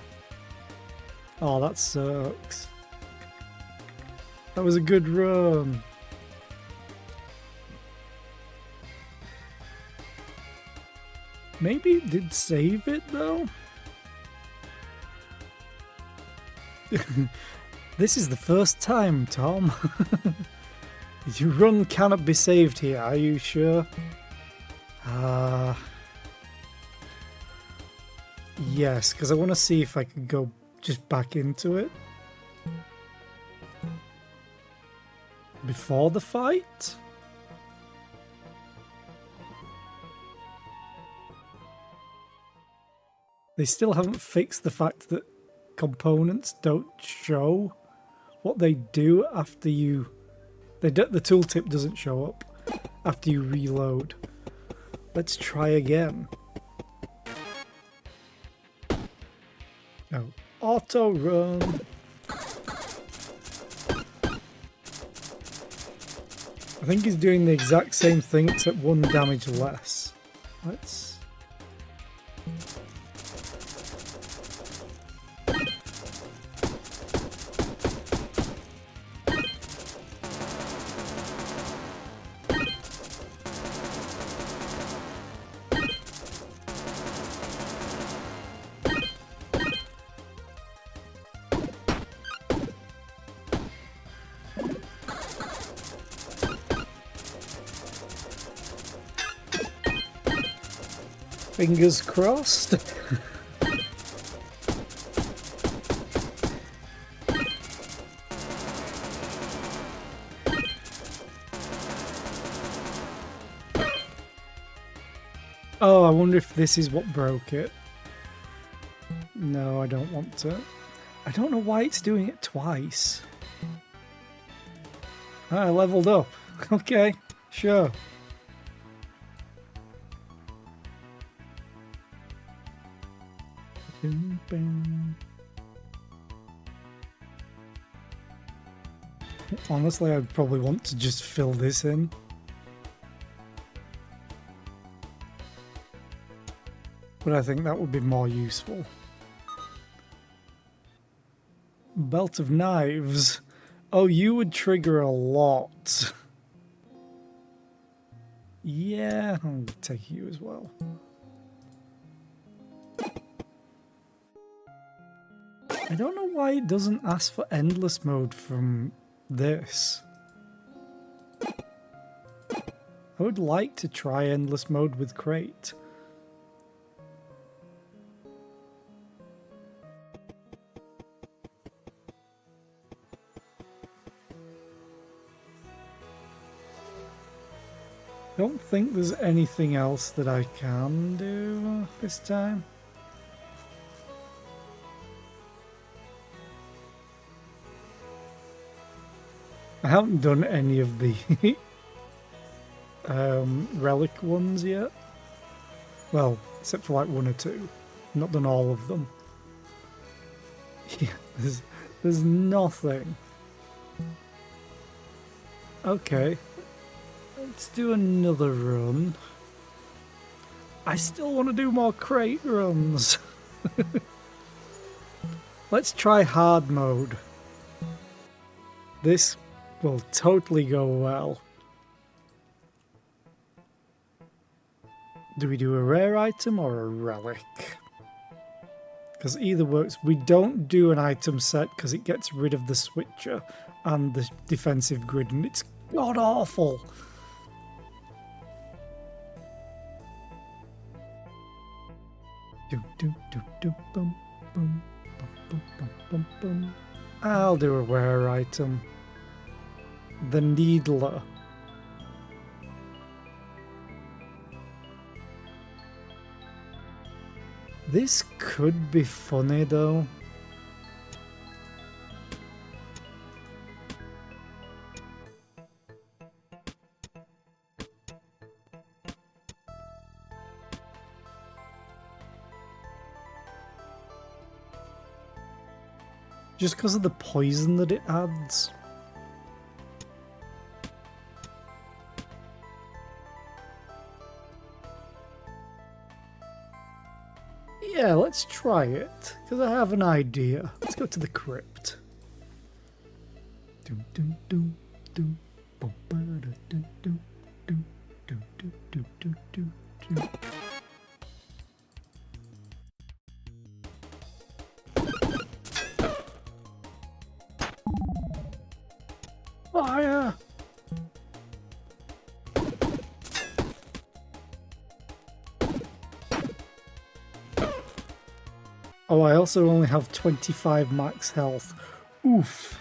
Oh, that sucks. That was a good run. Maybe it did save it though? This is the first time, Tom. Your run cannot be saved here, are you sure? Yes, because I want to see if I can go just back into it. Before the fight? They still haven't fixed the fact that components don't show what they do after you... the tooltip doesn't show up after you reload. Let's try again. Oh, auto run. I think he's doing the exact same thing except 1 damage less. Let's... Fingers crossed. Oh, I wonder if this is what broke it. No, I don't want to. I don't know why it's doing it twice. I leveled up. Okay, sure. Honestly, I'd probably want to just fill this in. But I think that would be more useful. Belt of knives. Oh, you would trigger a lot. Yeah, I'll take you as well. I don't know why it doesn't ask for endless mode from this. I would like to try endless mode with Crate. Don't think there's anything else that I can do this time. I haven't done any of the relic ones yet. Well, except for like one or two. Not done all of them. Yeah, there's nothing. Okay. Let's do another run. I still want to do more crate runs. Let's try hard mode. This will totally go well. Do we do a rare item or a relic? Because either works. We don't do an item set because it gets rid of the switcher and the defensive grid, and it's god awful. I'll do a rare item. The Needler. This could be funny though. Just because of the poison that it adds. Yeah, let's try it, because I have an idea. Let's go to the crypt. Fire! Oh, I also only have 25 max health. Oof.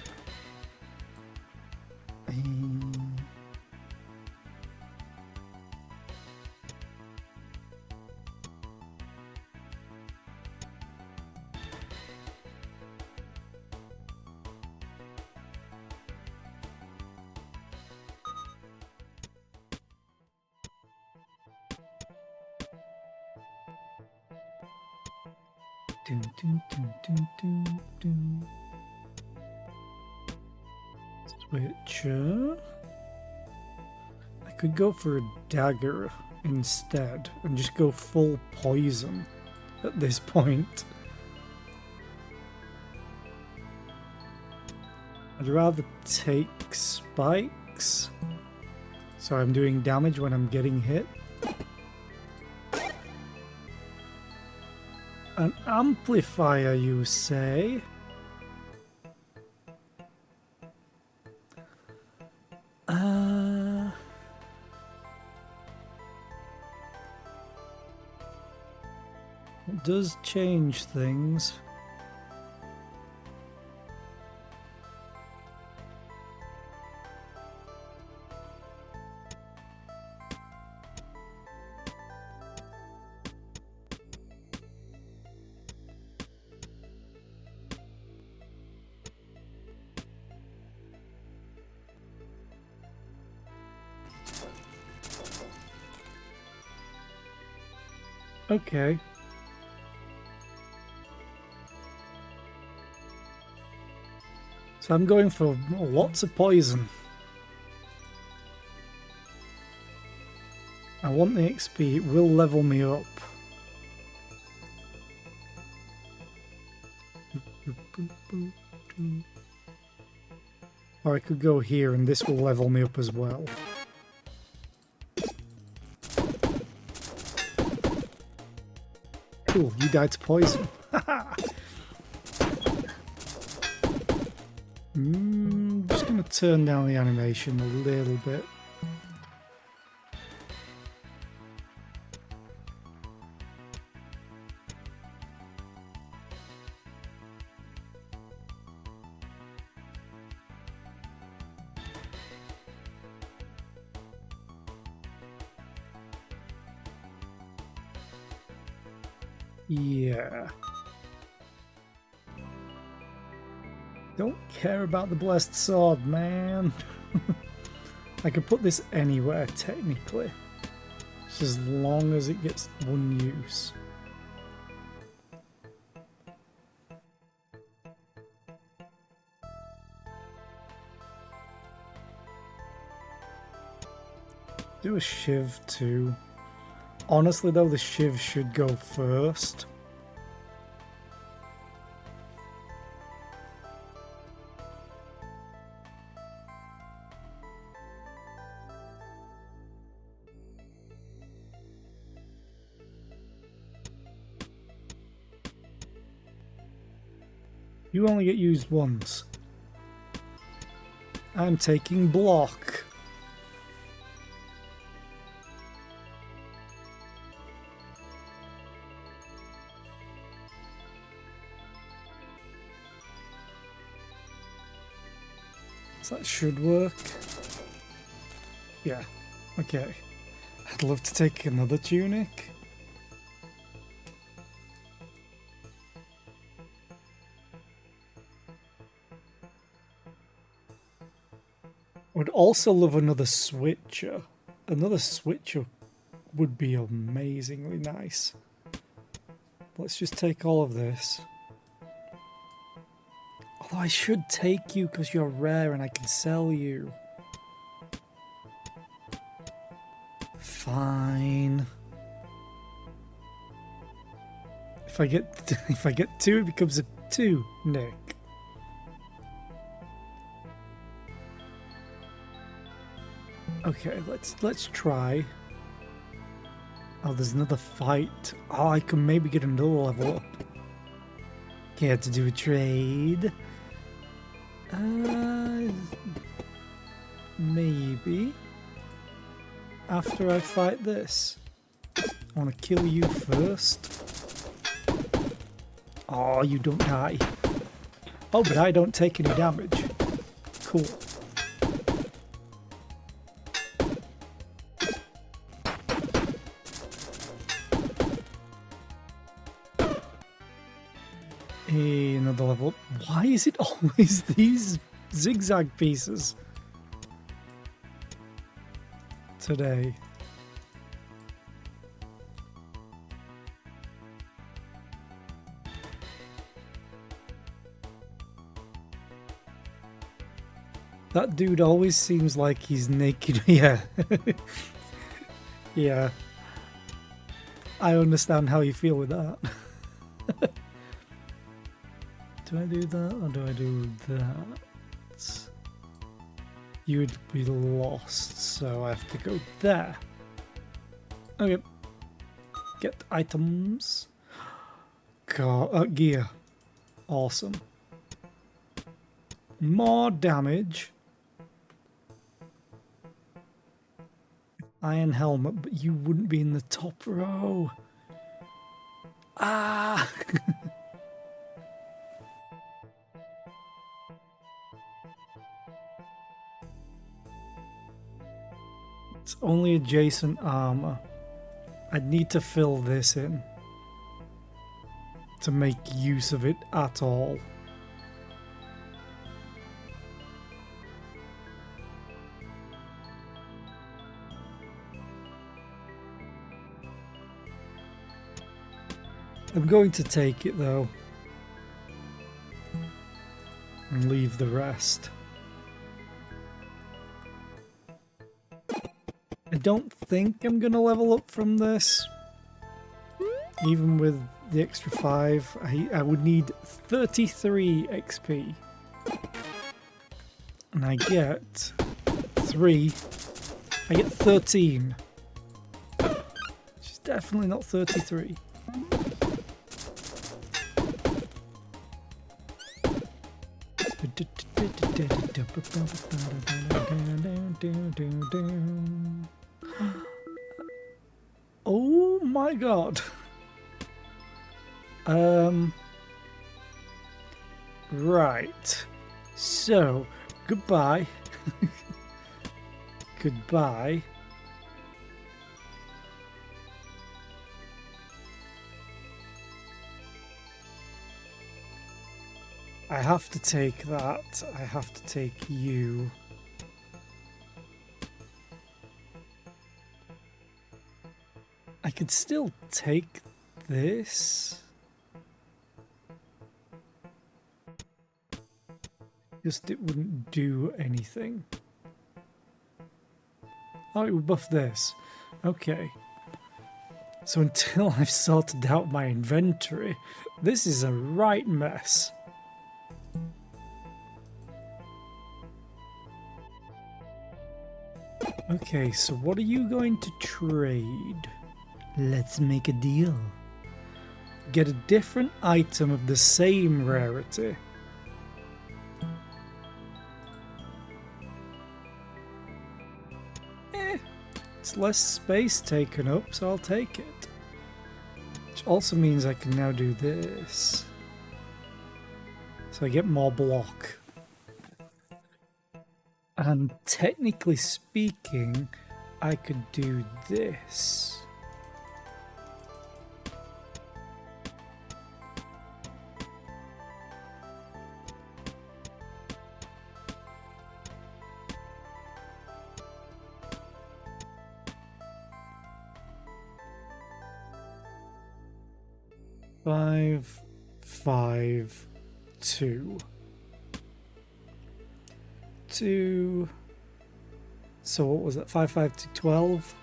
Switcher. I could go for a dagger instead and just go full poison at this point. I'd rather take spikes so I'm doing damage when I'm getting hit. An amplifier, you say? It does change things. Okay. So I'm going for lots of poison. I want the XP, it will level me up. Or I could go here and this will level me up as well. Cool, you died to poison. Just gonna turn down the animation a little bit. Yeah. Don't care about the blessed sword, man. I could put this anywhere, technically. Just as long as it gets one use. Do a shiv too. Honestly though, the shiv should go first. You only get used once. I'm taking block. So that should work. Yeah, okay. I'd love to take another tunic. Would also love another switcher. Another switcher would be amazingly nice. Let's just take all of this. Although I should take you because you're rare and I can sell you. Fine. If I get two, it becomes a 2, Nick. Okay, let's try. Oh, there's another fight. Oh, I can maybe get another level up. Care to do a trade? Maybe. After I fight this. I want to kill you first. Oh, you don't die. Oh, but I don't take any damage. Cool. Another level. Why is it always these zigzag pieces today? That dude always seems like he's naked. Yeah. Yeah. I understand how you feel with that. Do I do that or do I do that? You would be lost, so I have to go there. Okay. Get items. Gear. Awesome. More damage. Iron helmet, but you wouldn't be in the top row. Ah! It's only adjacent armor. I'd need to fill this in to make use of it at all. I'm going to take it though and leave the rest. I don't think I'm gonna level up from this. Even with the extra 5, I would need 33 XP And I get 3. I get 13. Which is definitely not 33. Oh my god. Right. So, goodbye. Goodbye. I have to take that. I have to take you. I could still take this. Just it wouldn't do anything. Oh, it would buff this. Okay. So until I've sorted out my inventory, this is a right mess. Okay, so what are you going to trade? Let's make a deal. Get a different item of the same rarity. It's less space taken up, so I'll take it. Which also means I can now do this. So I get more block. And technically speaking, I could do this. Five, 5, 2. 2. So what was that? 5, 5 to 12.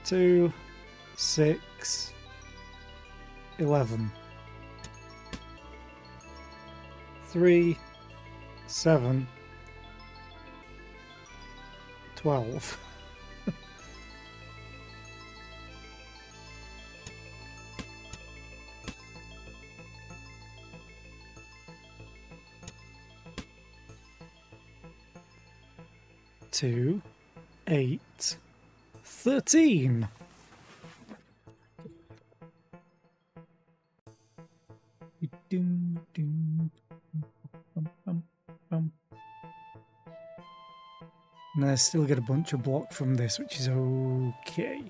2, 6, 11. 3, 7, 12. Two, 8, 13. And I still get a bunch of block from this, which is okay.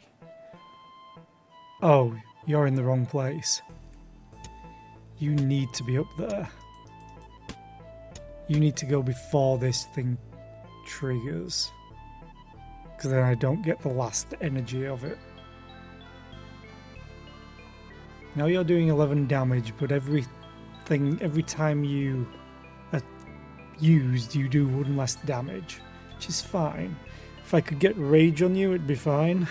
Oh, you're in the wrong place. You need to be up there. You need to go before this thing triggers, because then I don't get the last energy of it. Now you're doing 11 damage, but every time you are used, you do 1 less damage, which is fine. If I could get rage on you, it'd be fine.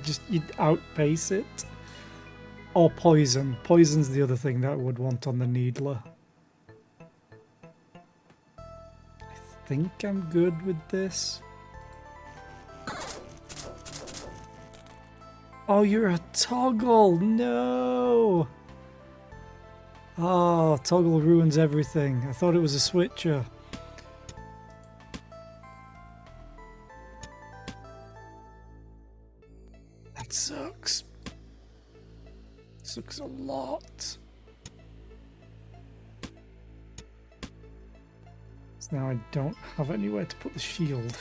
Just you'd outpace it. Or poison. Poison's the other thing that I would want on the Needler. I think I'm good with this. Oh, you're a toggle! No! Oh, toggle ruins everything. I thought it was a switcher. That sucks. Sucks a lot. Now I don't have anywhere to put the shield.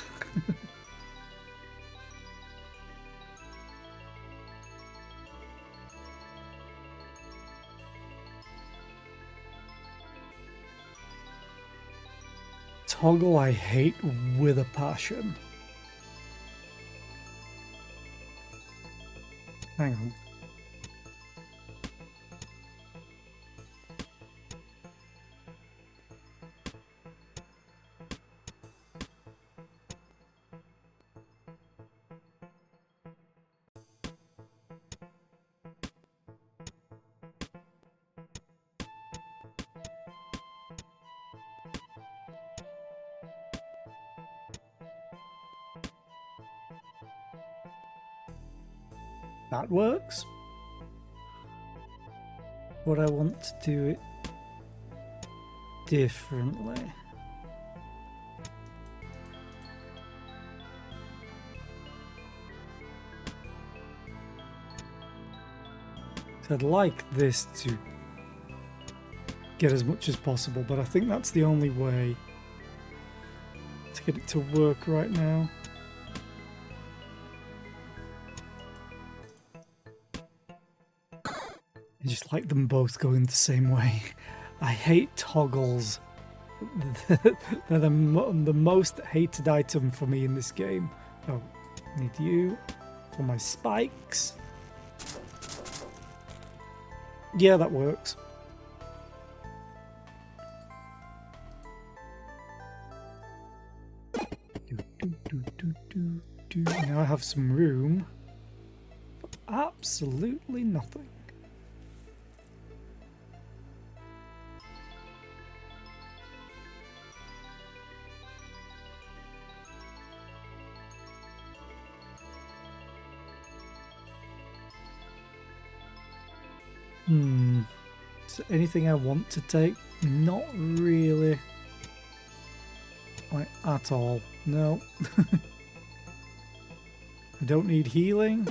Toggle I hate with a passion. Hang on. That works. But I want to do it differently. So I'd like this to get as much as possible, but I think that's the only way to get it to work right now. I just like them both going the same way. I hate toggles. They're the most hated item for me in this game. Oh, need you for my spikes. Yeah, that works. Now I have some room for absolutely nothing. Is there anything I want to take? Not really. Like, at all. No. I don't need healing.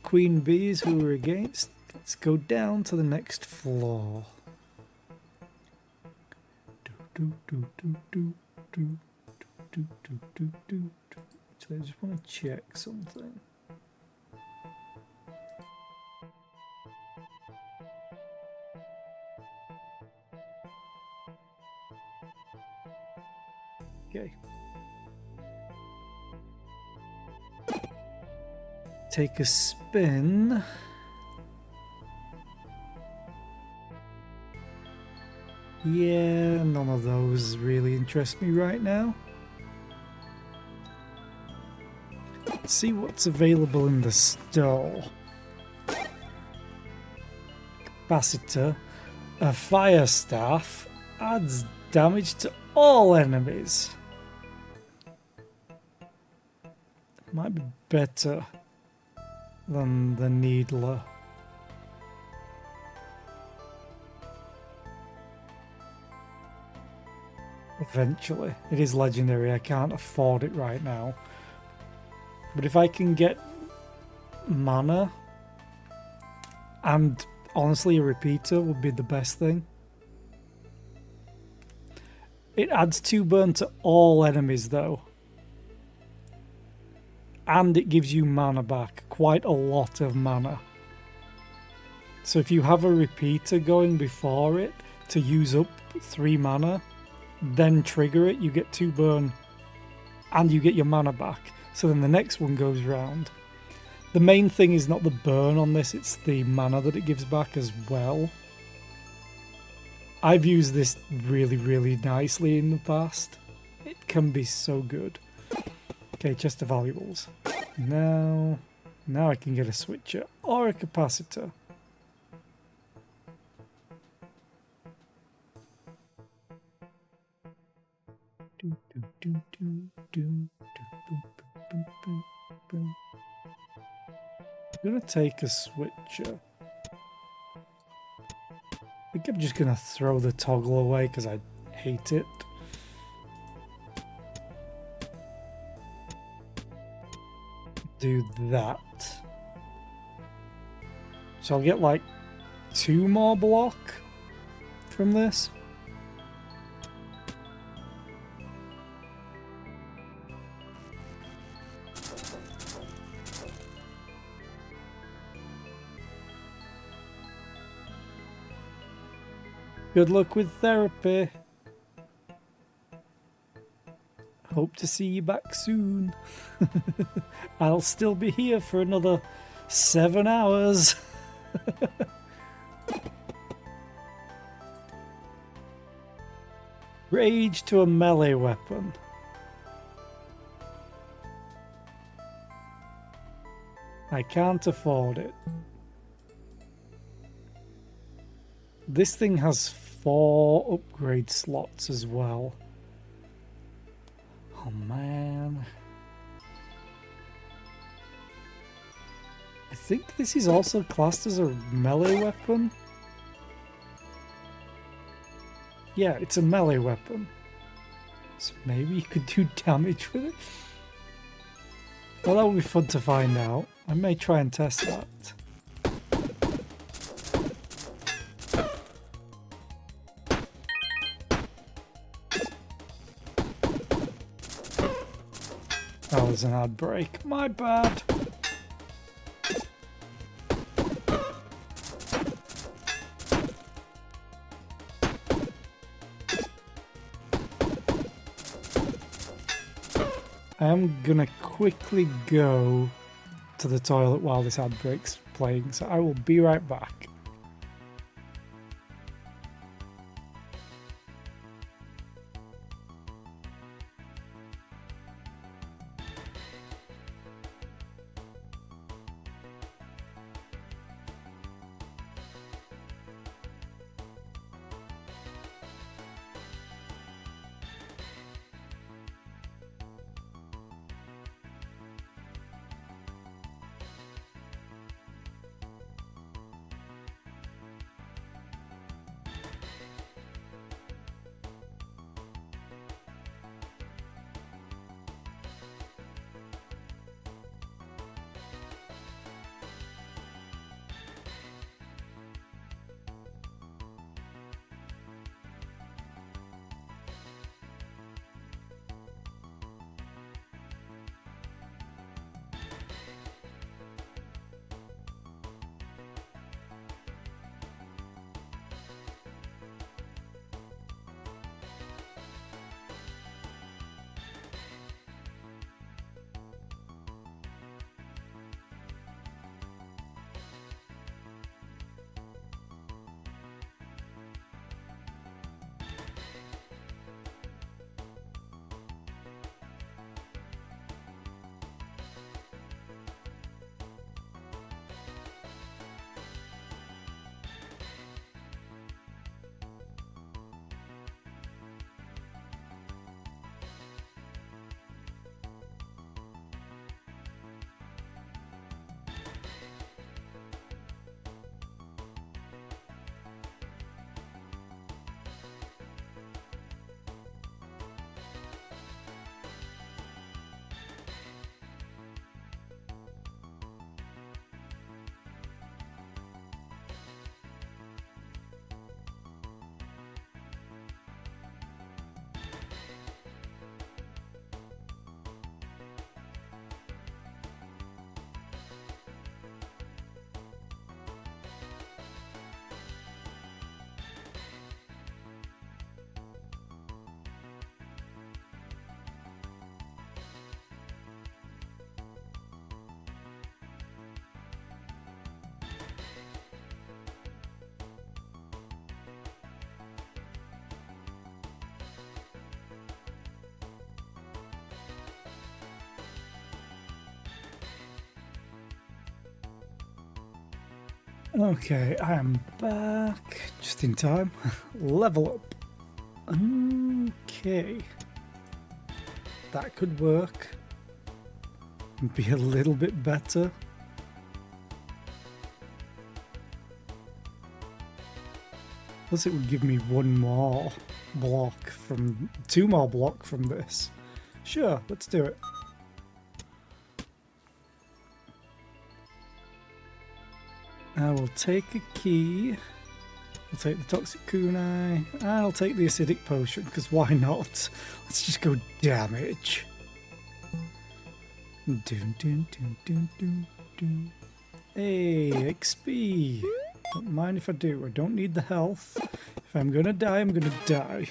Queen bees who we're against. Let's go down to the next floor. Actually, I just want to check something. Okay. Take a spin. Yeah, none of those really interest me right now. Let's see what's available in the store. Capacitor. A fire staff adds damage to all enemies. Might be better than the Needler. Eventually. It is legendary, I can't afford it right now. But if I can get mana, and honestly a repeater would be the best thing. It adds 2 burn to all enemies though. And it gives you mana back, quite a lot of mana. So if you have a repeater going before it to use up 3 mana, then trigger it, you get 2 burn and you get your mana back. So then the next one goes round. The main thing is not the burn on this, it's the mana that it gives back as well. I've used this really, really nicely in the past. It can be so good. Okay, chest of valuables. Now I can get a switcher or a capacitor. I'm gonna take a switcher. I think I'm just gonna throw the toggle away because I hate it. Do that. So I'll get like 2 more block from this. Good luck with therapy. Hope to see you back soon. I'll still be here for another 7 hours. Rage to a melee weapon. I can't afford it. This thing has 4 upgrade slots as well. Oh man. think this is also classed as a melee weapon. Yeah, it's a melee weapon. So maybe you could do damage with it? Well, that would be fun to find out. I may try and test that. That was an ad break. My bad. I am gonna quickly go to the toilet while this ad break's playing, so I will be right back. Okay, I am back just in time. Level up. Okay. That could work. Be a little bit better. Plus it would give me one more block from... 2 more block from this. Sure, let's do it. I will take a key. I'll take the toxic kunai. I'll take the acidic potion, because why not? Let's just go damage. Dun, dun, dun, dun, dun, dun. Hey, XP. Don't mind if I do. I don't need the health. If I'm gonna die, I'm gonna die.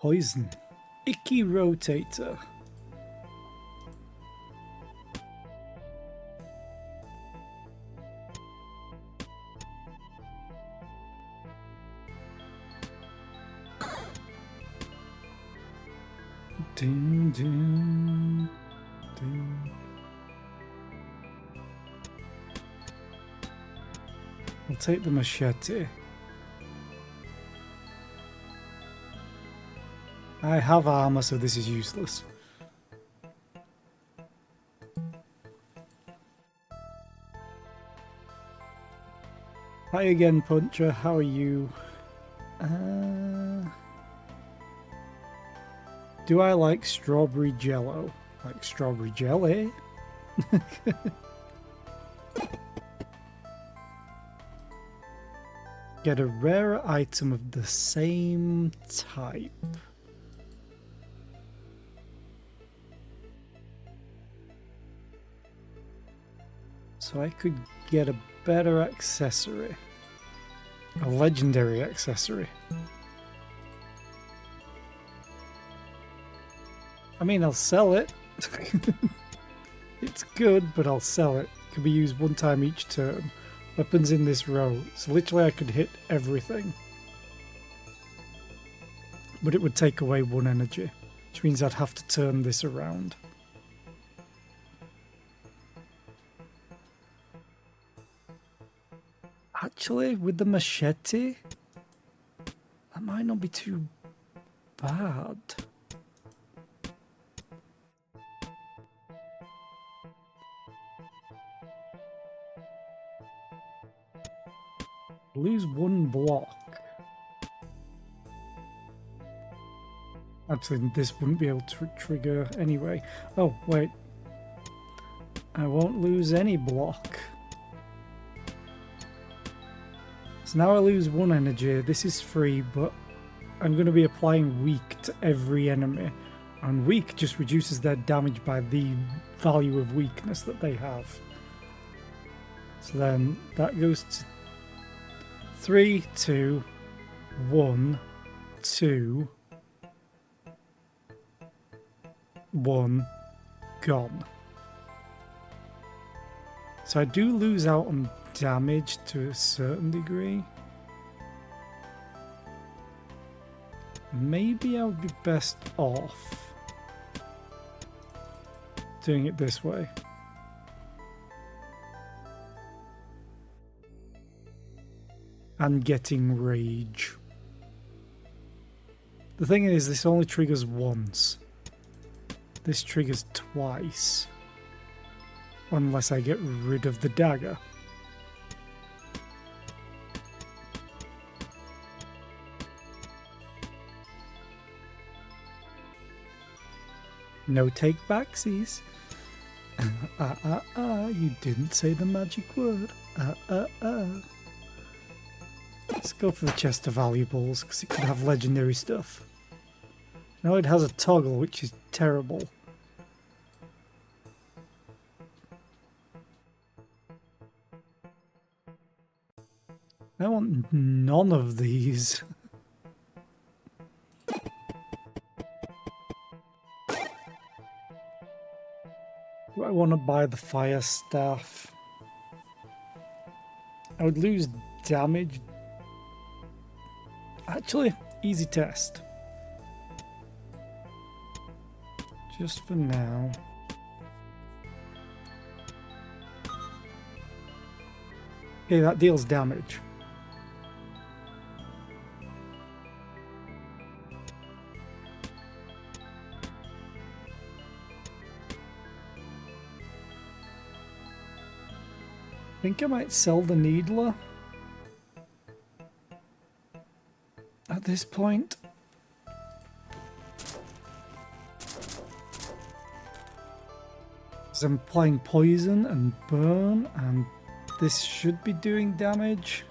Poison. Icky rotator. Dun, dun, dun. I'll take the machete. I have armor, so this is useless. Hi again, Puncher. How are you? Do I like strawberry jello? Like strawberry jelly? Get a rarer item of the same type. So I could get a better accessory. A legendary accessory. I mean, I'll sell it. It's good, but I'll sell it. It can be used one time each turn. Weapons in this row. So literally I could hit everything. But it would take away 1 energy, which means I'd have to turn this around. Actually, with the machete, that might not be too bad. Lose 1 block. Actually, this wouldn't be able to trigger anyway. Oh, wait. I won't lose any block. So now I lose 1 energy. This is free, but I'm going to be applying weak to every enemy. And weak just reduces their damage by the value of weakness that they have. So then that goes to 3, 2, 1, 2, 1, gone. So I do lose out on damage to a certain degree. Maybe I would be best off doing it this way. And getting rage. The thing is, this only triggers once. This triggers twice. Unless I get rid of the dagger. No take backsies. You didn't say the magic word. Let's go for the chest of valuables, because it could have legendary stuff. No, it has a toggle, which is terrible. I want none of these. Do I want to buy the fire staff? I would lose damage. Actually, easy test. Just for now. Okay, that deals damage. I think I might sell the needler at this point. So I'm applying poison and burn, and this should be doing damage.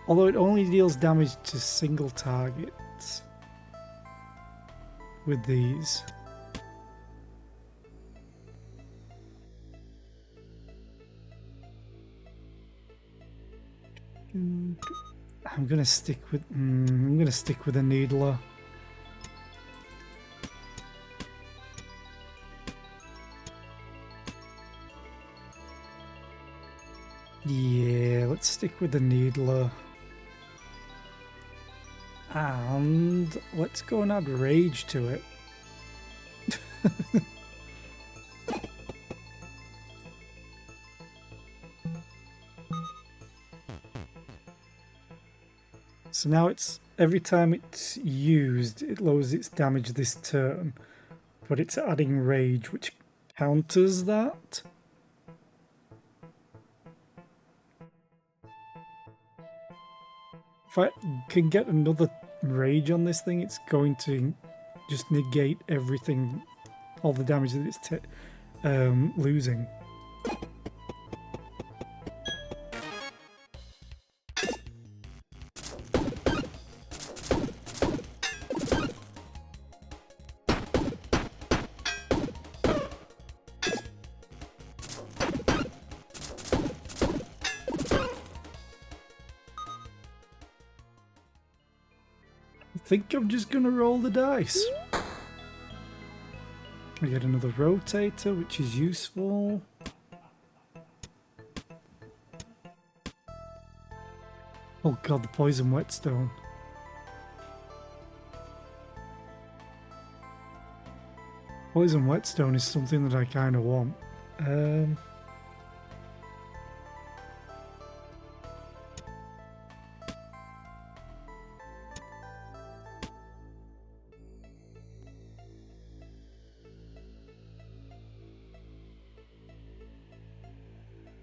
Although it only deals damage to single targets with these. I'm gonna stick with a needler. Yeah, let's stick with the needler. And let's go and add rage to it. So now it's every time it's used, it lowers its damage this turn, but it's adding rage, which counters that. If I can get another rage on this thing, it's going to just negate everything, all the damage that it's losing. I think I'm just gonna roll the dice. We get another rotator, which is useful. Oh god, the poison whetstone. Poison whetstone is something that I kind of want.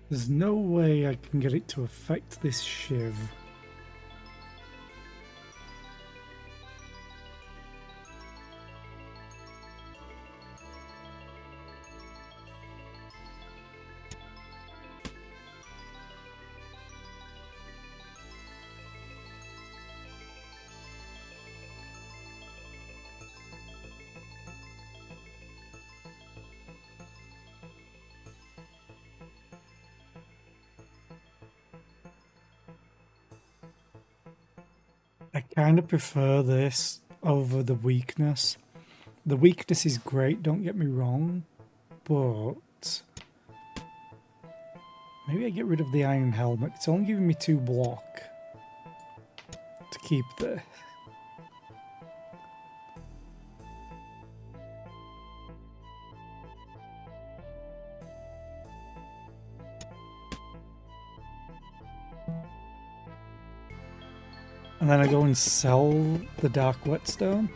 There's no way I can get it to affect this shiv. I kind of prefer this over the weakness. The weakness is great, don't get me wrong, but maybe I get rid of the iron helmet. It's only giving me 2 block to keep this. And then I go and sell the dark whetstone.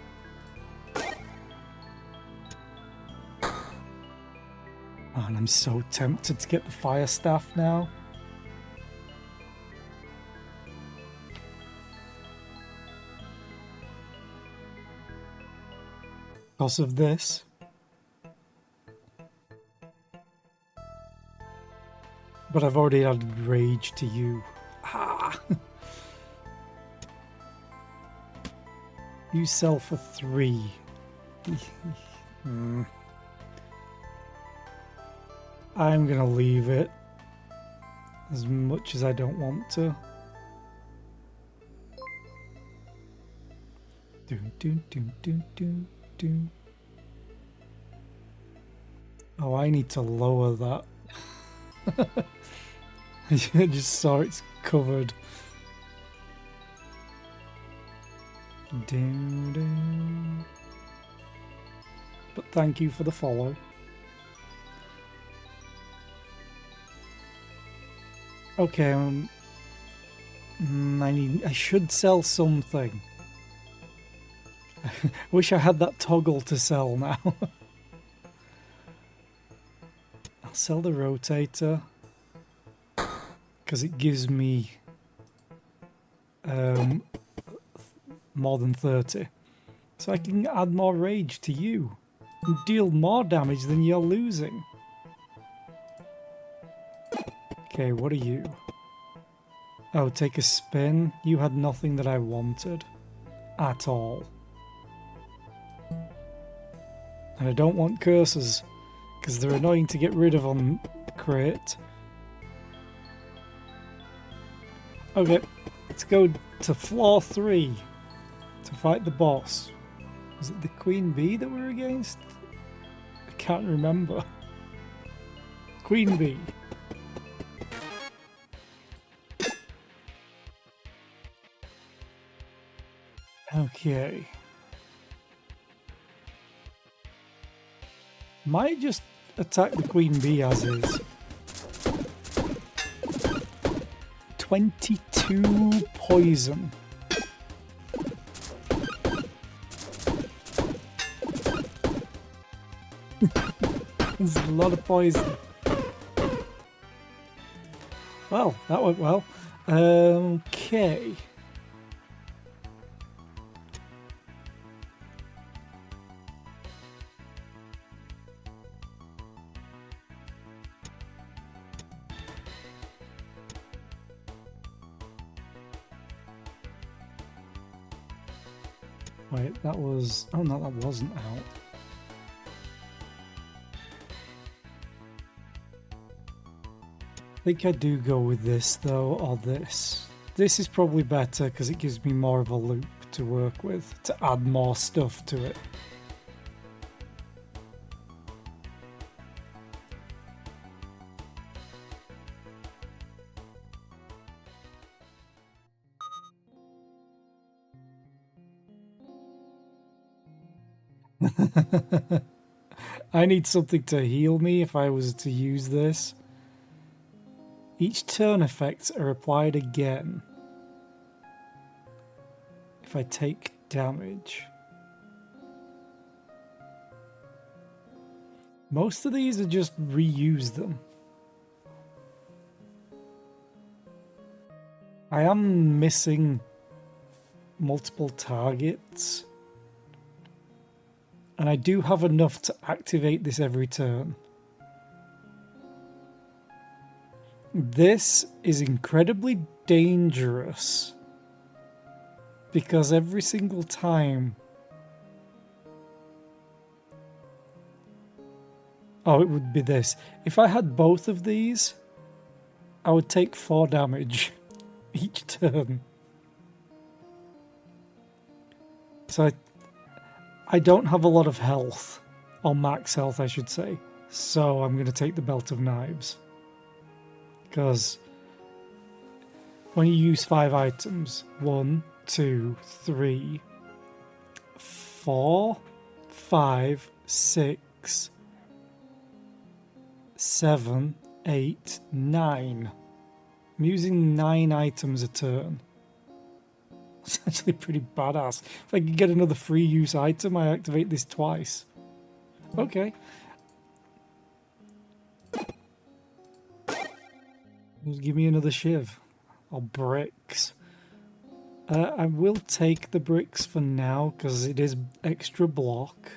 Oh, and I'm so tempted to get the fire staff now. Because of this. But I've already added rage to you. Ah! You sell for 3. I'm gonna leave it as much as I don't want to. Oh, I need to lower that. I just saw it's covered. But thank you for the follow. Okay, I should sell something. Wish I had that toggle to sell now. I'll sell the rotator because it gives me more than 30. So I can add more rage to you and deal more damage than you're losing. Okay, what are you? Oh, take a spin. You had nothing that I wanted at all. And I don't want curses because they're annoying to get rid of on crate. Okay, let's go to floor 3 to fight the boss. Was it the Queen Bee that we're against? I can't remember. Queen Bee. Okay. Might just attack the Queen Bee as is. 22 poison. There's a lot of poison. Well, that went well. Okay. Wait, that was... Oh no, that wasn't out. I think I do go with this though, or this. This is probably better because it gives me more of a loop to work with, to add more stuff to it. I need something to heal me if I was to use this. Each turn effects are applied again if I take damage. Most of these are just reuse them. I am missing multiple targets. And I do have enough to activate this every turn. This is incredibly dangerous because every single time... Oh, it would be this. If I had both of these, I would take 4 damage each turn. So I don't have a lot of health, or max health I should say, so I'm going to take the Belt of Knives. Because when you use 5 items, 1, 2, 3, 4, 5, 6, 7, 8, 9. I'm using 9 items a turn. It's actually pretty badass. If I can get another free use item, I activate this twice. Okay. Just give me another shiv. Or bricks. I will take the bricks for now, because it is extra block.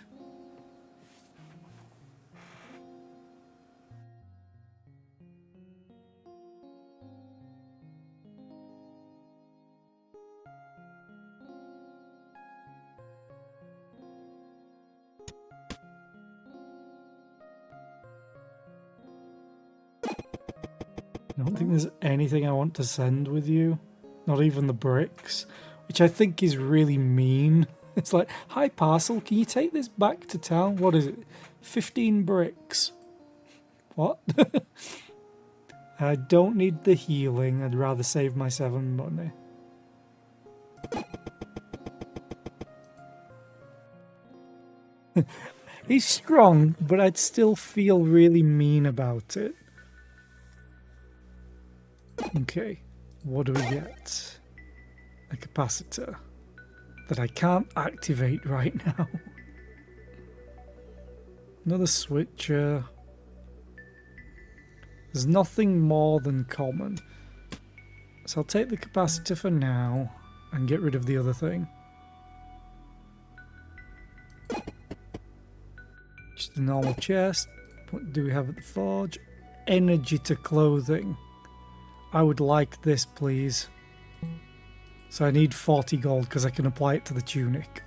I don't think there's anything I want to send with you. Not even the bricks. Which I think is really mean. It's like, hi parcel, can you take this back to town? What is it? 15 bricks. What? I don't need the healing. I'd rather save my 7 money. He's strong, but I'd still feel really mean about it. Okay, what do we get? A capacitor that I can't activate right now. Another switcher. There's nothing more than common. So I'll take the capacitor for now and get rid of the other thing. Just a normal chest. What do we have at the forge? Energy to clothing. I would like this, please. So I need 40 gold because I can apply it to the tunic.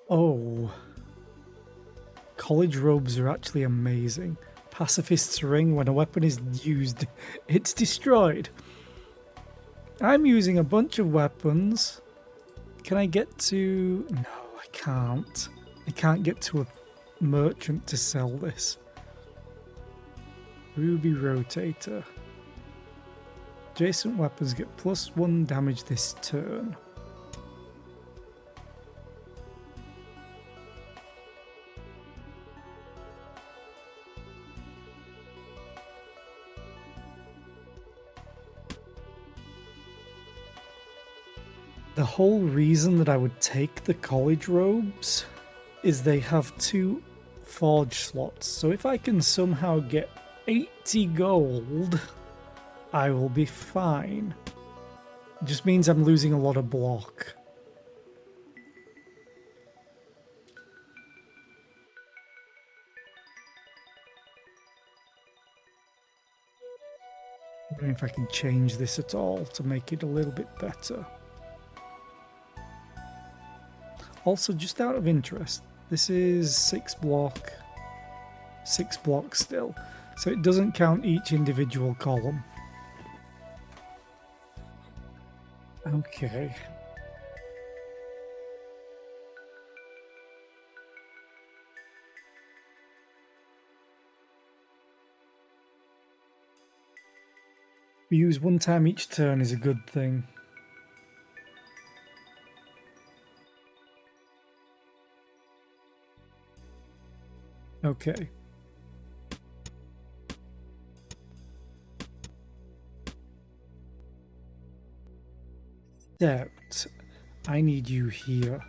Oh. College robes are actually amazing. Pacifist's ring, when a weapon is used, it's destroyed. I'm using a bunch of weapons. Can I get to... No, I can't. I can't get to a merchant to sell this. Ruby rotator. Adjacent weapons get +1 damage this turn. The whole reason that I would take the college robes is they have 2 forge slots. So if I can somehow get 80 gold, I will be fine. It just means I'm losing a lot of block. I don't know if I can change this at all to make it a little bit better. Also, just out of interest, this is 6 block still, so it doesn't count each individual column. Okay. We use 1 time each turn is a good thing. Okay. Except, I need you here.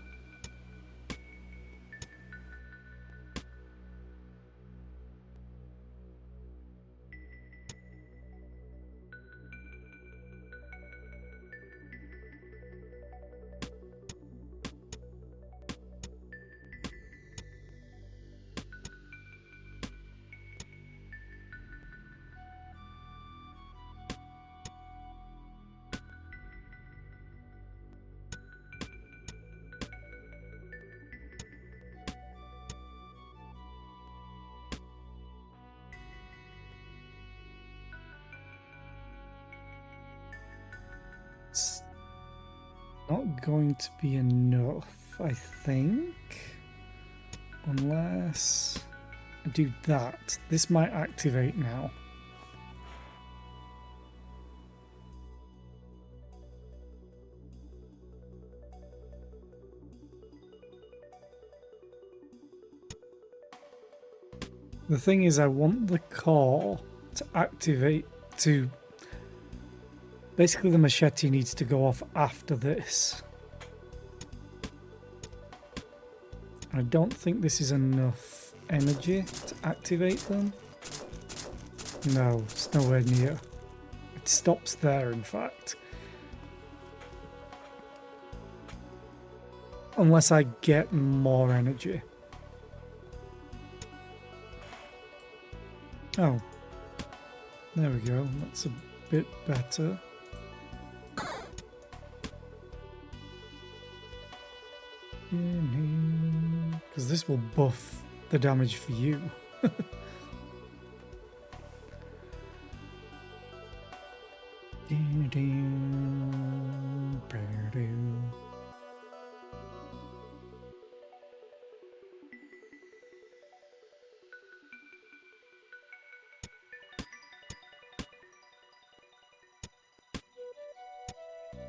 It's not going to be enough, I think. Unless I do that. This might activate now. The thing is, I want the core to activate to... Basically, the machete needs to go off after this. I don't think this is enough energy to activate them. No, it's nowhere near. It stops there, in fact. Unless I get more energy. Oh. There we go. That's a bit better. Because this will buff the damage for you.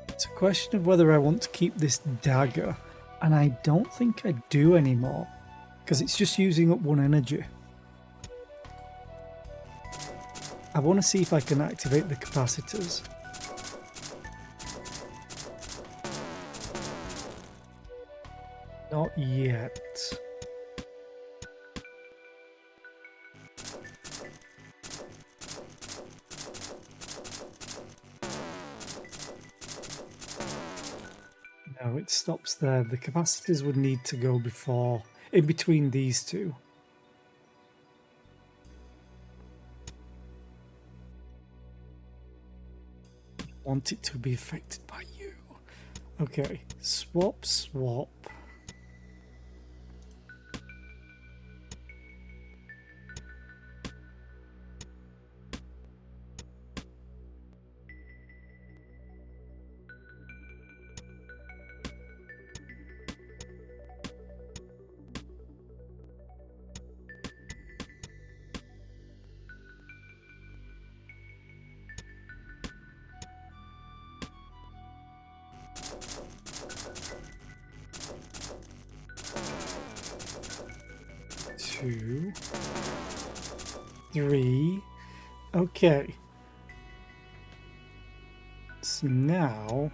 It's a question of whether I want to keep this dagger. And I don't think I do anymore, because it's just using up 1 energy. I want to see if I can activate the capacitors. Not yet. No, it stops there. The capacitors would need to go before, in between these two. I want it to be affected by you. Okay, swap. 2, 3. Okay. So now...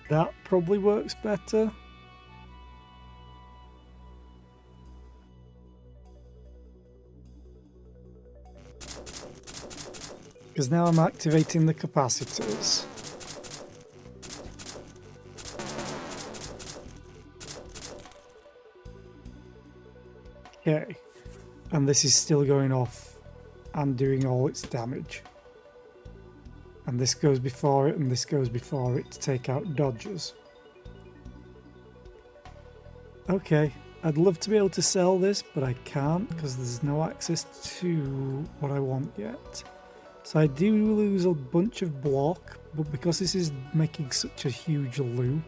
that probably works better. Because now I'm activating the capacitors. Okay. And this is still going off and doing all its damage. And this goes before it, and this goes before it to take out dodges. Okay, I'd love to be able to sell this, but I can't because there's no access to what I want yet. So I do lose a bunch of block, but because this is making such a huge loop,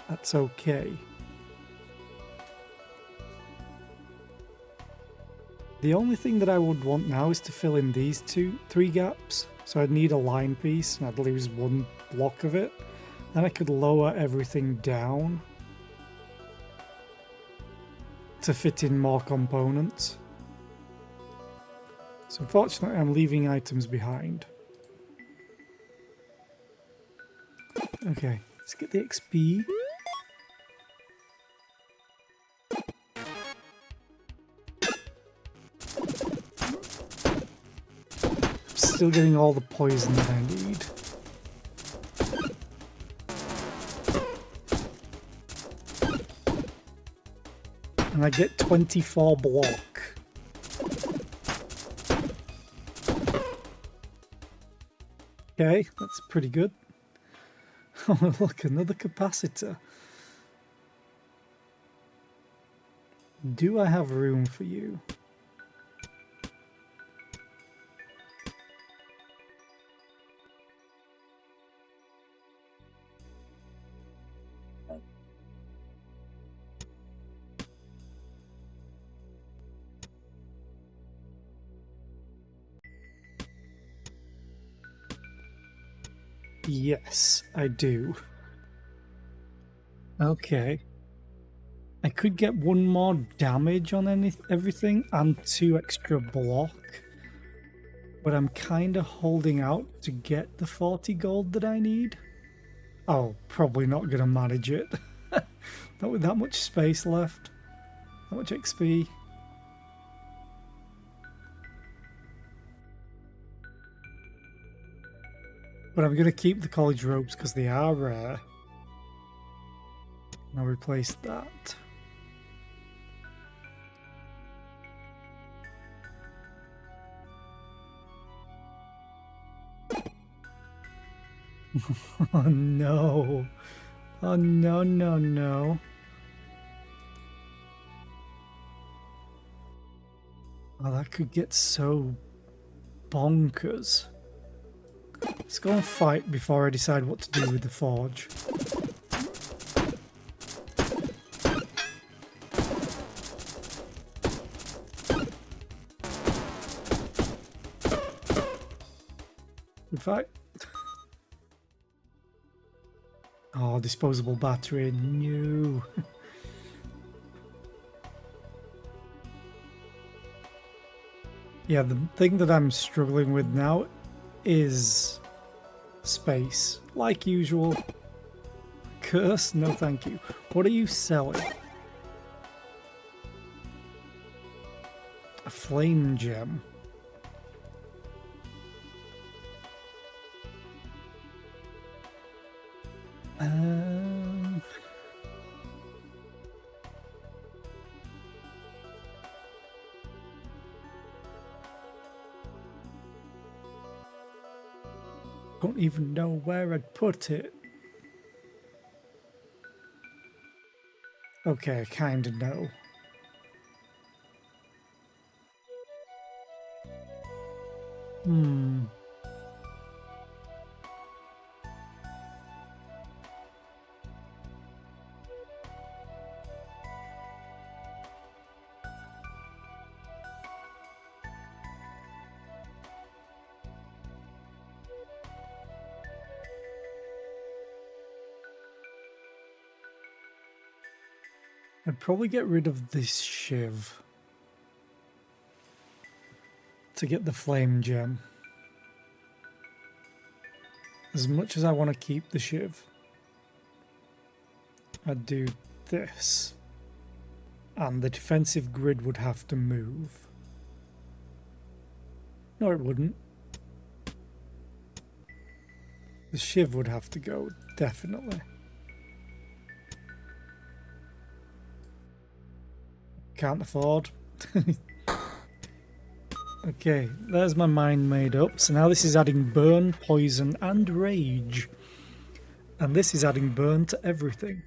that's okay. The only thing that I would want now is to fill in these 3 gaps. So I'd need a line piece and I'd lose 1 block of it. Then I could lower everything down to fit in more components. So unfortunately I'm leaving items behind. Okay, let's get the XP. Still getting all the poison that I need. And I get 24 block. Okay, that's pretty good. Oh look, another capacitor. Do I have room for you? Yes, I do. Okay. I could get 1 more damage on everything and 2 extra block. But I'm kind of holding out to get the 40 gold that I need. Oh, probably not going to manage it. Not with that much space left. How much XP? But I'm going to keep the college robes because they are rare. I'll replace that. Oh no. Oh no, no, no. Oh, that could get so bonkers. Let's go and fight before I decide what to do with the forge. Good fight. Oh, disposable battery. No. Yeah, the thing that I'm struggling with now is space. Like usual. Curse? No thank you. What are you selling? A flame gem. Don't even know where I'd put it. Okay, I kinda know. I'd probably get rid of this shiv to get the flame gem. As much as I want to keep the shiv, I'd do this. And the defensive grid would have to move. No, it wouldn't. The shiv would have to go, definitely. Can't afford. Okay, there's my mind made up. So now this is adding burn, poison, and rage. And this is adding burn to everything.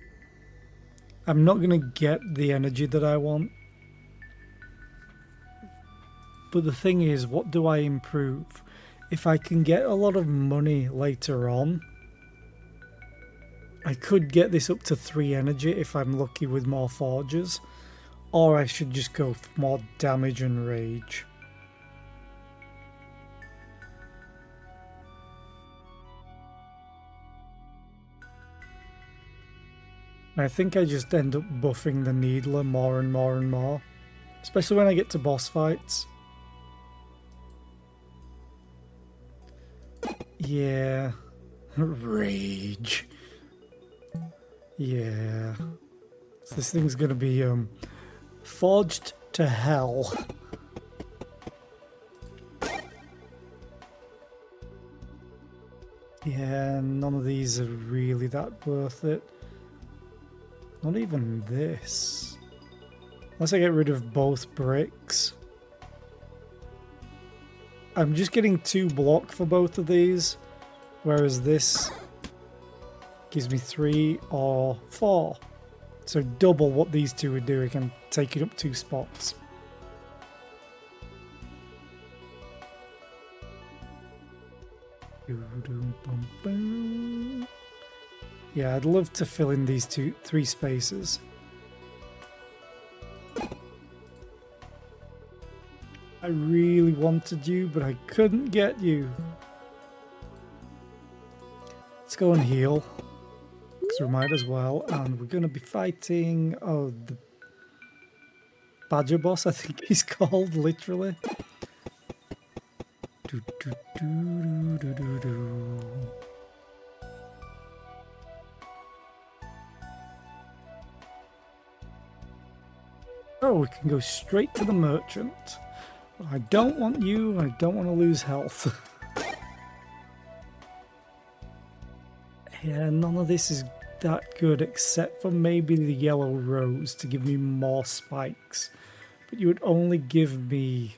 I'm not going to get the energy that I want. But the thing is, what do I improve? If I can get a lot of money later on, I could get this up to 3 energy if I'm lucky with more forges. Or I should just go for more damage and rage. I think I just end up buffing the Needler more and more and more. Especially when I get to boss fights. Yeah. Rage. Yeah. So this thing's gonna be forged to hell. Yeah, none of these are really that worth it. Not even this. Unless I get rid of both bricks. I'm just getting 2 block for both of these, whereas this gives me 3 or 4. So double what these two are doing and taking up 2 spots. Yeah, I'd love to fill in these 3 spaces. I really wanted you, but I couldn't get you. Let's go and heal. Because we might as well. And we're going to be fighting... Oh, the Badger boss, I think he's called, literally. Do, do, do, do, do, do. Oh, we can go straight to the merchant. I don't want you, I don't want to lose health. Yeah, none of this is that good except for maybe the yellow rose to give me more spikes. But you would only give me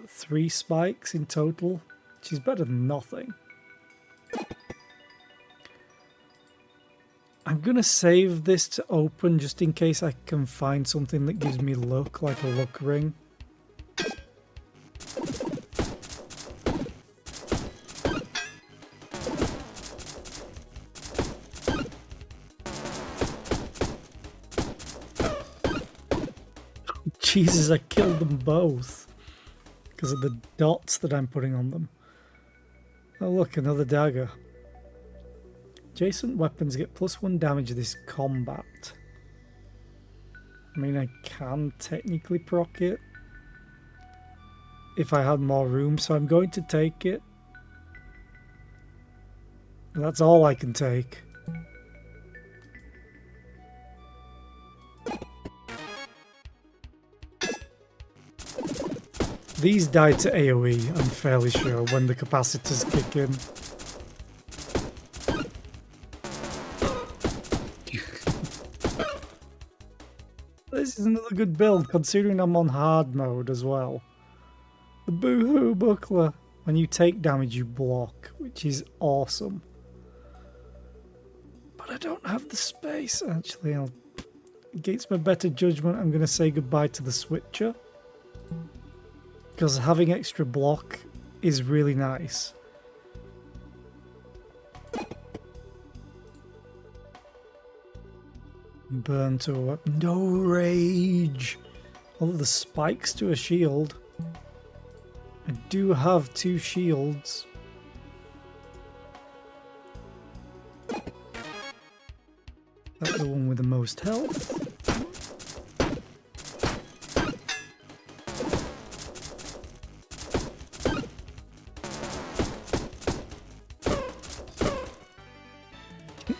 3 spikes in total, which is better than nothing. I'm going to save this to open just in case I can find something that gives me luck, like a luck ring. Jesus, I killed them both because of the dots that I'm putting on them. Oh look, another dagger. Adjacent weapons get +1 damage this combat. I mean, I can technically proc it if I had more room, so I'm going to take it. That's all I can take. These die to AoE, I'm fairly sure, when the capacitors kick in. This is another good build, considering I'm on hard mode as well. The Boo-hoo buckler. When you take damage, you block, which is awesome. But I don't have the space, actually. Against my better judgment, I'm going to say goodbye to the switcher. Because having extra block is really nice. Burn to a weapon. No rage! All of the spikes to a shield. I do have 2 shields. That's the one with the most health.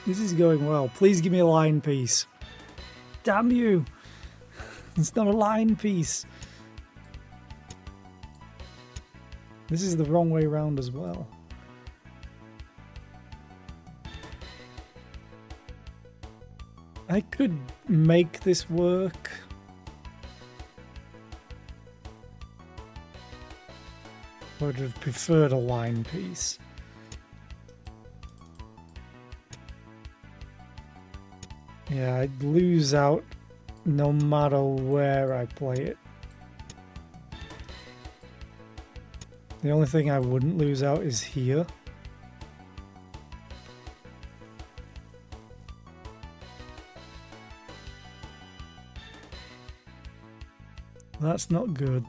This is going well. Please give me a line piece. Damn you! It's not a line piece. This is the wrong way around as well. I could make this work. I would have preferred a line piece. Yeah, I'd lose out no matter where I play it. The only thing I wouldn't lose out is here. That's not good.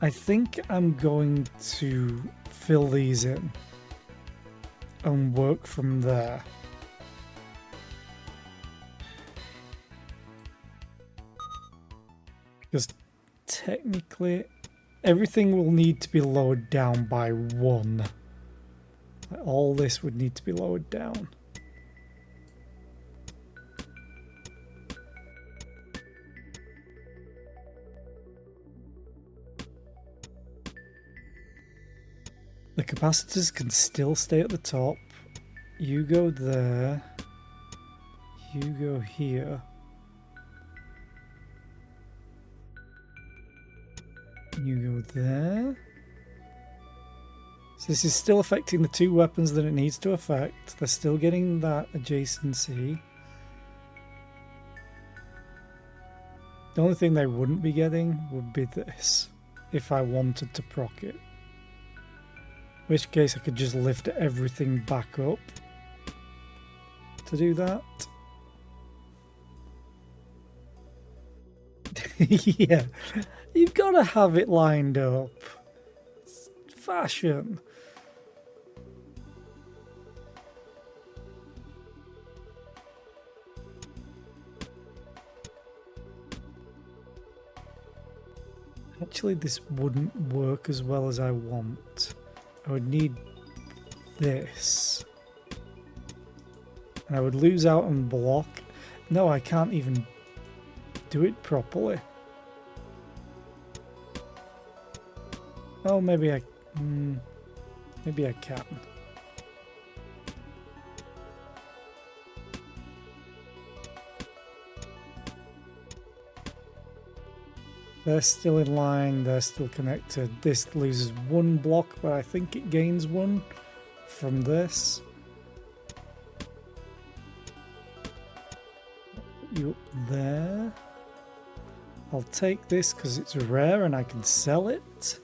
I think I'm going to fill these in and work from there. Because technically everything will need to be lowered down by 1. All this would need to be lowered down. The capacitors can still stay at the top. You go there. You go here. You go there. So this is still affecting the 2 weapons that it needs to affect. They're still getting that adjacency. The only thing they wouldn't be getting would be this, if I wanted to proc it. In which case I could just lift everything back up to do that. Yeah, you've got to have it lined up. It's fashion. Actually, this wouldn't work as well as I want. I would need this. And I would lose out on block. No, I can't even do it properly. Oh, maybe I can. They're still in line, they're still connected. This loses 1 block, but I think it gains 1 from this. Put you up there. I'll take this because it's rare and I can sell it.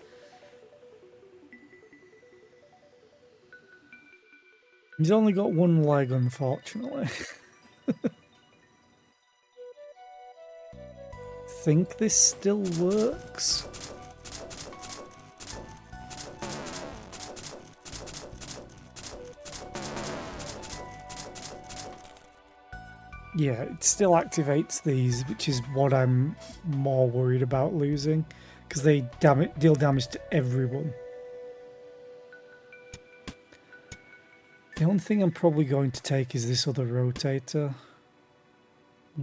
He's only got 1 leg, unfortunately. Think this still works. Yeah, it still activates these, which is what I'm more worried about losing, because they deal damage to everyone. The only thing I'm probably going to take is this other rotator,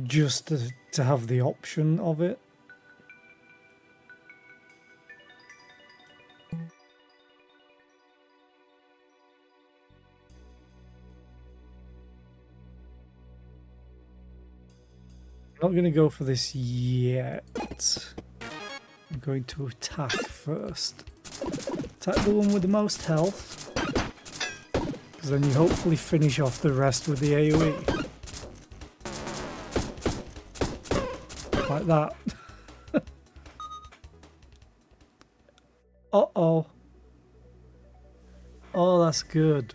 just to have the option of it. I'm not going to go for this yet. I'm going to attack first. Attack the one with the most health, because then you hopefully finish off the rest with the AoE. Like that. Uh-oh. Oh, that's good.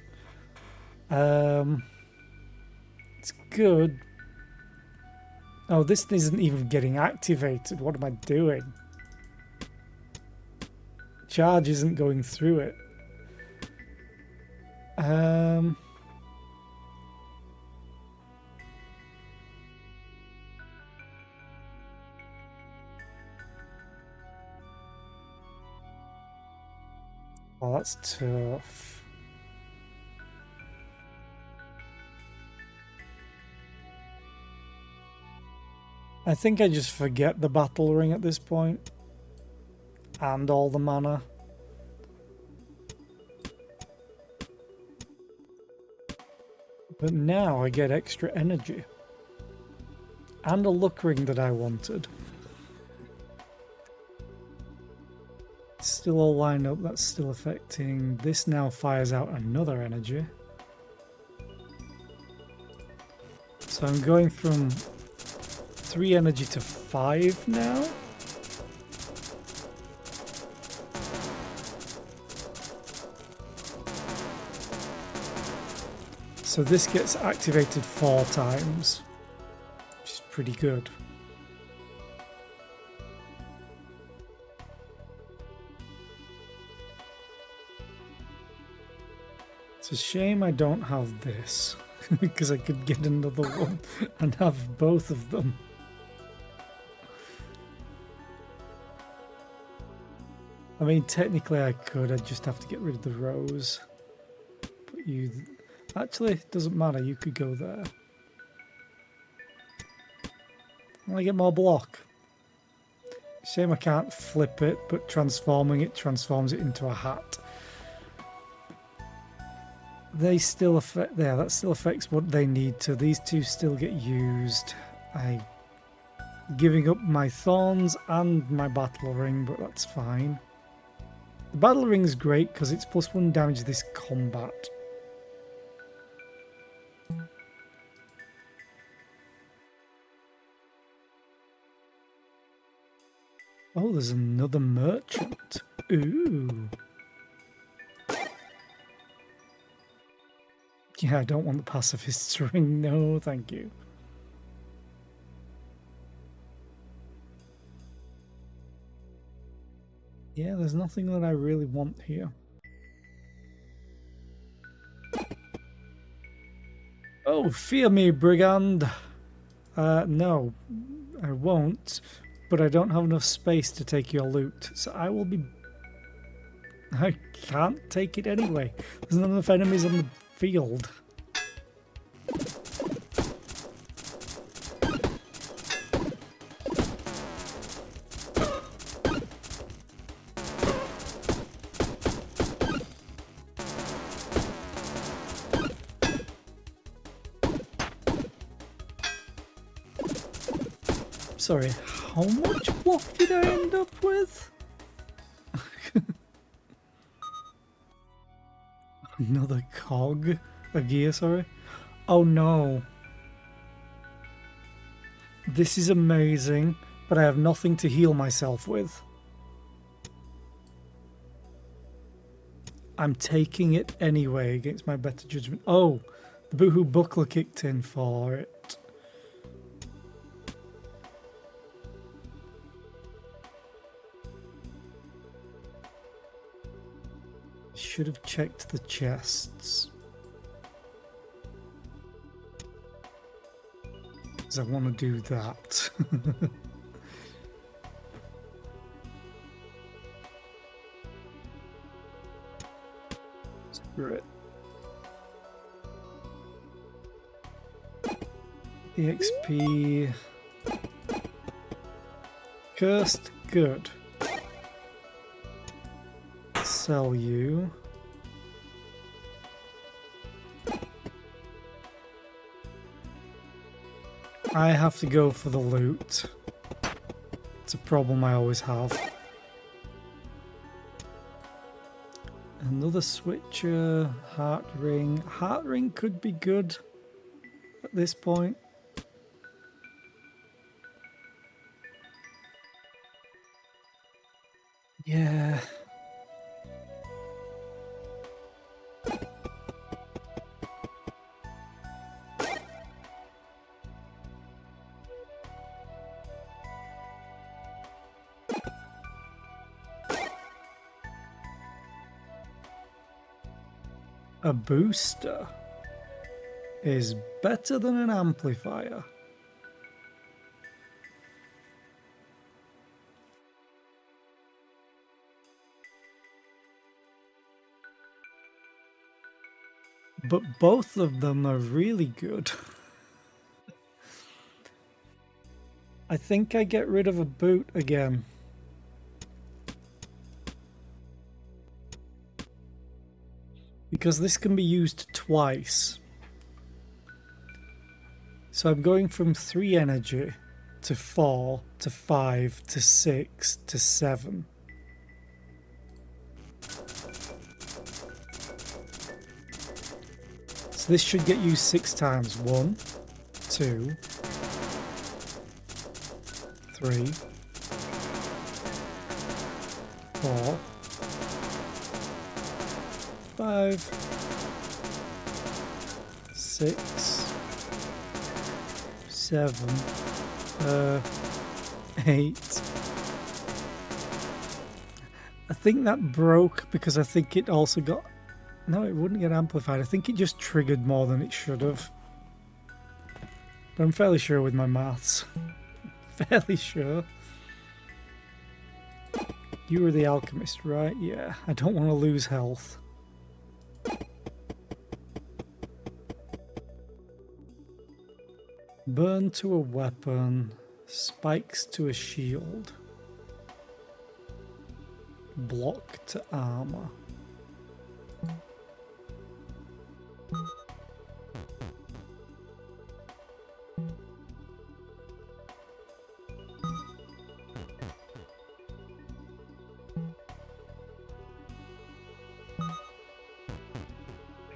It's good. Oh, this isn't even getting activated. What am I doing? charge isn't going through it. Oh, that's tough. I think I just forget the battle ring at this point. And all the mana. But now I get extra energy. And a luck ring that I wanted. Still all lined up, that's still affecting. This now fires out another energy. So I'm going from 3 energy to 5 now. So this gets activated 4 times, which is pretty good. It's a shame I don't have this, because I could get another one and have both of them. I mean, technically I could, I'd just have to get rid of the rose. But you... Actually, it doesn't matter, you could go there. I get more block. Shame I can't flip it, but transforming it transforms it into a hat. They still affect... There, that still affects what they need to. These two still get used. I'm giving up my thorns and my battle ring, but that's fine. The battle ring is great because it's +1 damage this combat. Oh, there's another merchant. Ooh. Yeah, I don't want the pacifist ring. No, thank you. Yeah, there's nothing that I really want here. Oh, fear me, brigand. No, I won't. But I don't have enough space to take your loot, so I will be... I can't take it anyway. There's not enough enemies on the field. Sorry, how much block did I end up with? Another cog? A gear, sorry. Oh no. This is amazing, but I have nothing to heal myself with. I'm taking it anyway against my better judgment. Oh, the Boohoo Buckler kicked in for it. Should have checked the chests. Because I want to do that. Screw it. EXP. Cursed, good. Sell you. I have to go for the loot. It's a problem I always have. Another switcher, heart ring. Heart ring could be good at this point. Yeah. a booster is better than an amplifier. But both of them are really good. I think I get rid of a boot again. Because this can be used twice. So I'm going from 3 energy to 4 to 5 to 6 to 7. So this should get used 6 times. 1, 2, 3, 4, 5, 6, 7, 8. I think that broke because I think it also got... No, it wouldn't get amplified. I think it just triggered more than it should have. But I'm fairly sure with my maths. Fairly sure. You were the alchemist, right? Yeah, I don't want to lose health. Burn to a weapon, spikes to a shield, block to armor.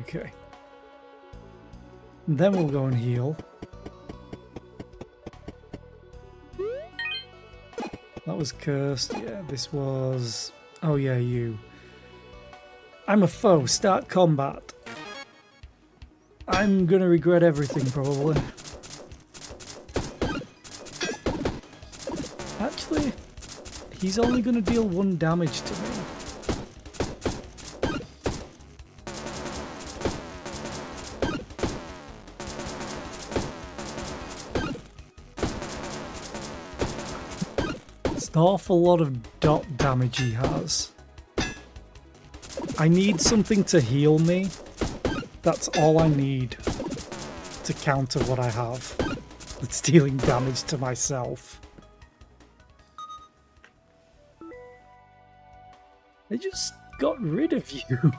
Okay. Then we'll go and heal. That was cursed. Yeah, this was... Oh yeah, you. I'm a foe. Start combat. I'm gonna regret everything, probably. Actually, he's only gonna deal 1 damage to me. An awful lot of dot damage he has. I need something to heal me. That's all I need to counter what I have. It's dealing damage to myself. They just got rid of you.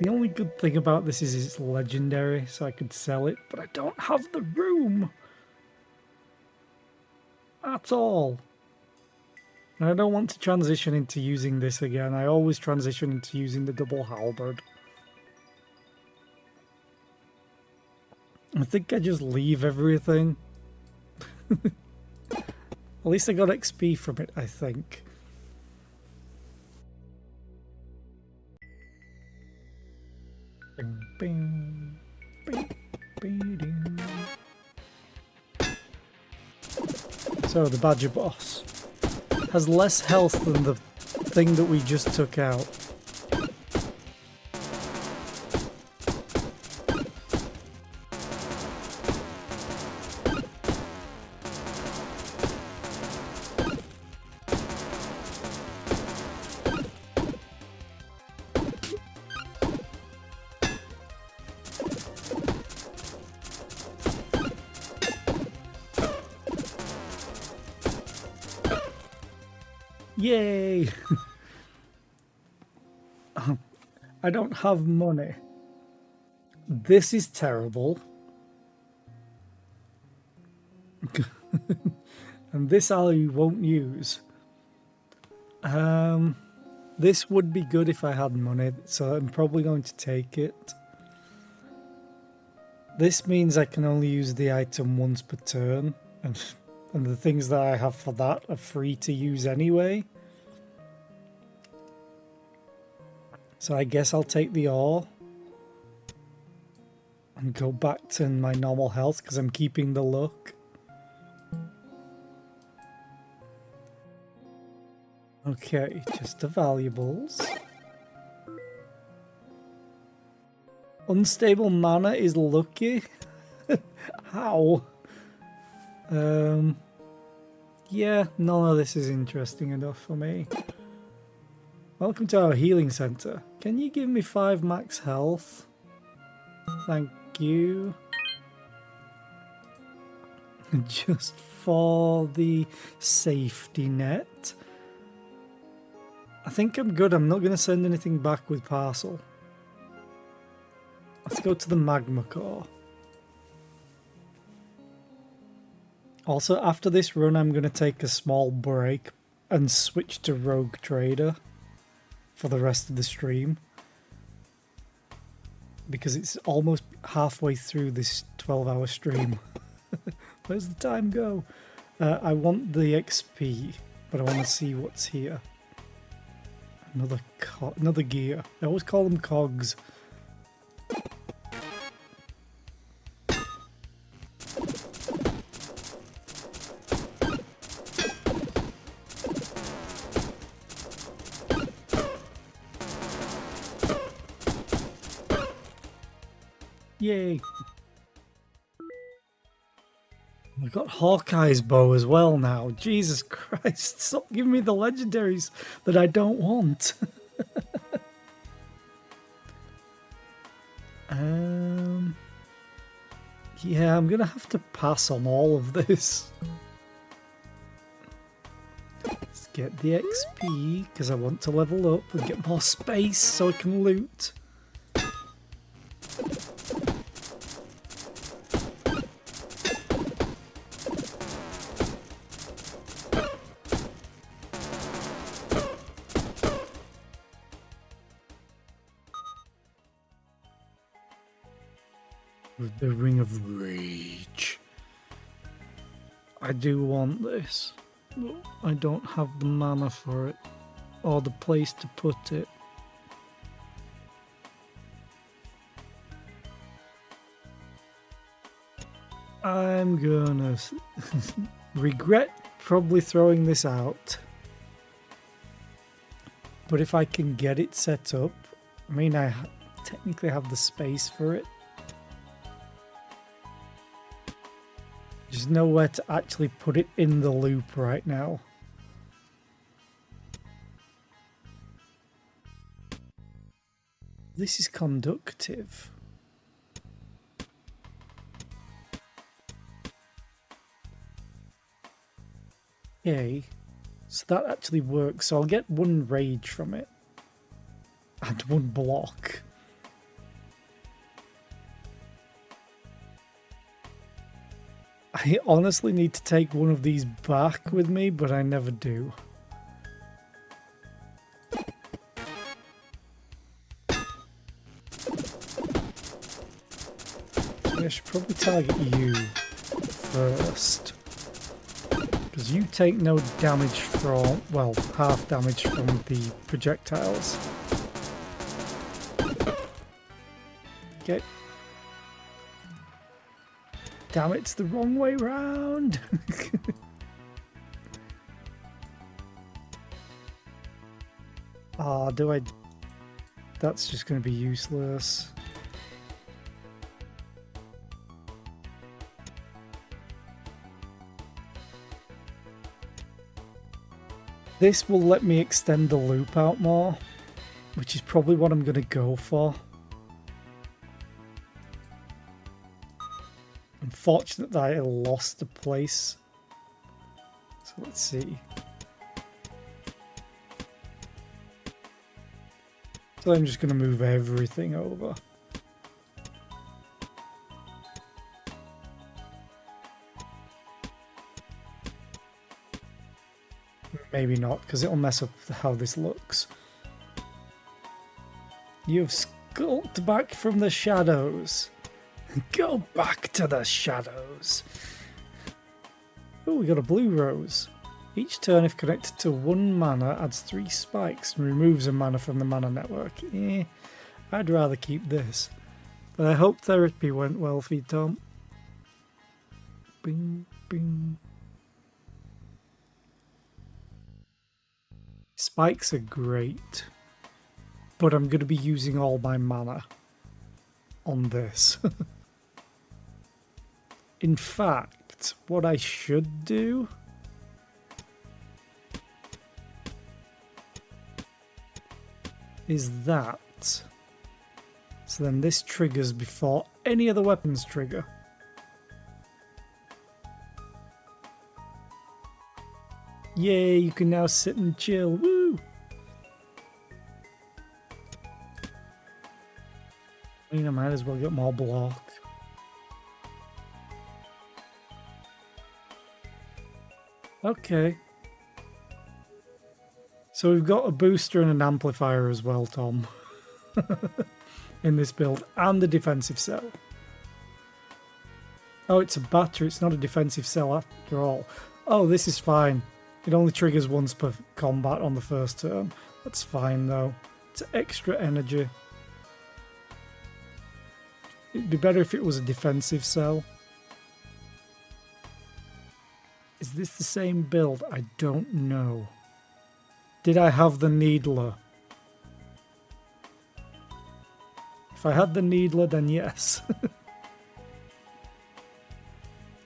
The only good thing about this is it's legendary, so I could sell it, but I don't have the room at all. And I don't want to transition into using this again. I always transition into using the double halberd. I think I just leave everything. At least I got XP from it, I think. Bing, bing, bing, bing. So the Badger boss has less health than the thing that we just took out. Yay! I don't have money. This is terrible. And this I won't use. This would be good if I had money, so I'm probably going to take it. This means I can only use the item once per turn, and the things that I have for that are free to use anyway. So I guess I'll take the ore and go back to my normal health because I'm keeping the luck. Okay, just the valuables. Unstable mana is lucky? How? Yeah, none of this is interesting enough for me. Welcome to our healing center. Can you give me 5 max health? Thank you. Just for the safety net. I think I'm good. I'm not going to send anything back with parcel. Let's go to the magma core. Also, after this run, I'm going to take a small break and switch to Rogue Trader for the rest of the stream. Because it's almost halfway through this 12-hour stream. Where's the time go? I want the XP, but I want to see what's here. Another gear. I always call them cogs. Yay! We've got Hawkeye's bow as well now. Jesus Christ, stop giving me the legendaries that I don't want. Yeah, I'm gonna have to pass on all of this. Let's get the XP, because I want to level up and get more space so I can loot. With the Ring of Rage. I do want this. I don't have the mana for it. Or the place to put it. I'm gonna regret probably throwing this out. But if I can get it set up, I mean I technically have the space for it. There's nowhere to actually put it in the loop right now. This is conductive. Okay, so that actually works. So I'll get 1 rage from it. And 1 block. I honestly need to take one of these back with me, but I never do. So I should probably target you first. Because you take no damage from, well, half damage from the projectiles. Okay. Damn it, it's the wrong way round. Ah, do I... That's just going to be useless. This will let me extend the loop out more, which is probably what I'm going to go for. Unfortunate that I lost the place. So let's see. So I'm just going to move everything over. Maybe not, because it'll mess up how this looks. You've skulked back from the shadows. Go back to the shadows. Oh, we got a blue rose. Each turn, if connected to 1 mana, adds 3 spikes and removes a mana from the mana network. I'd rather keep this. But I hope therapy went well for you, Tom. Bing, bing. Spikes are great, but I'm going to be using all my mana on this. In fact, what I should do is that. So then this triggers before any other weapons trigger. Yay, you can now sit and chill. Woo! I mean, I might as well get more block. Okay. So we've got a booster and an amplifier as well, Tom. In this build. And the defensive cell. Oh, it's a battery. It's not a defensive cell after all. Oh, this is fine. It only triggers once per combat on the first turn. That's fine, though. It's extra energy. It'd be better if it was a defensive cell. Is this the same build? I don't know. Did I have the Needler? If I had the Needler, then yes.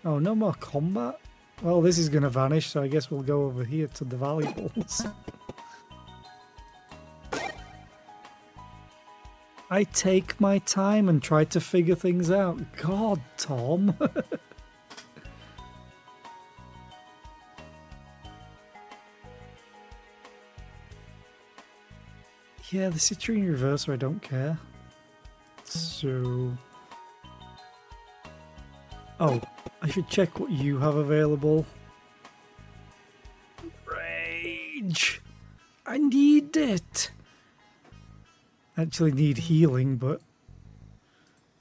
Oh, no more combat? Well, this is going to vanish, so I guess we'll go over here to the valuables. I take my time and try to figure things out. God, Tom. Yeah, the Streamerversary, I don't care. So... Oh, I should check what you have available. Rage! I need it! I actually need healing, but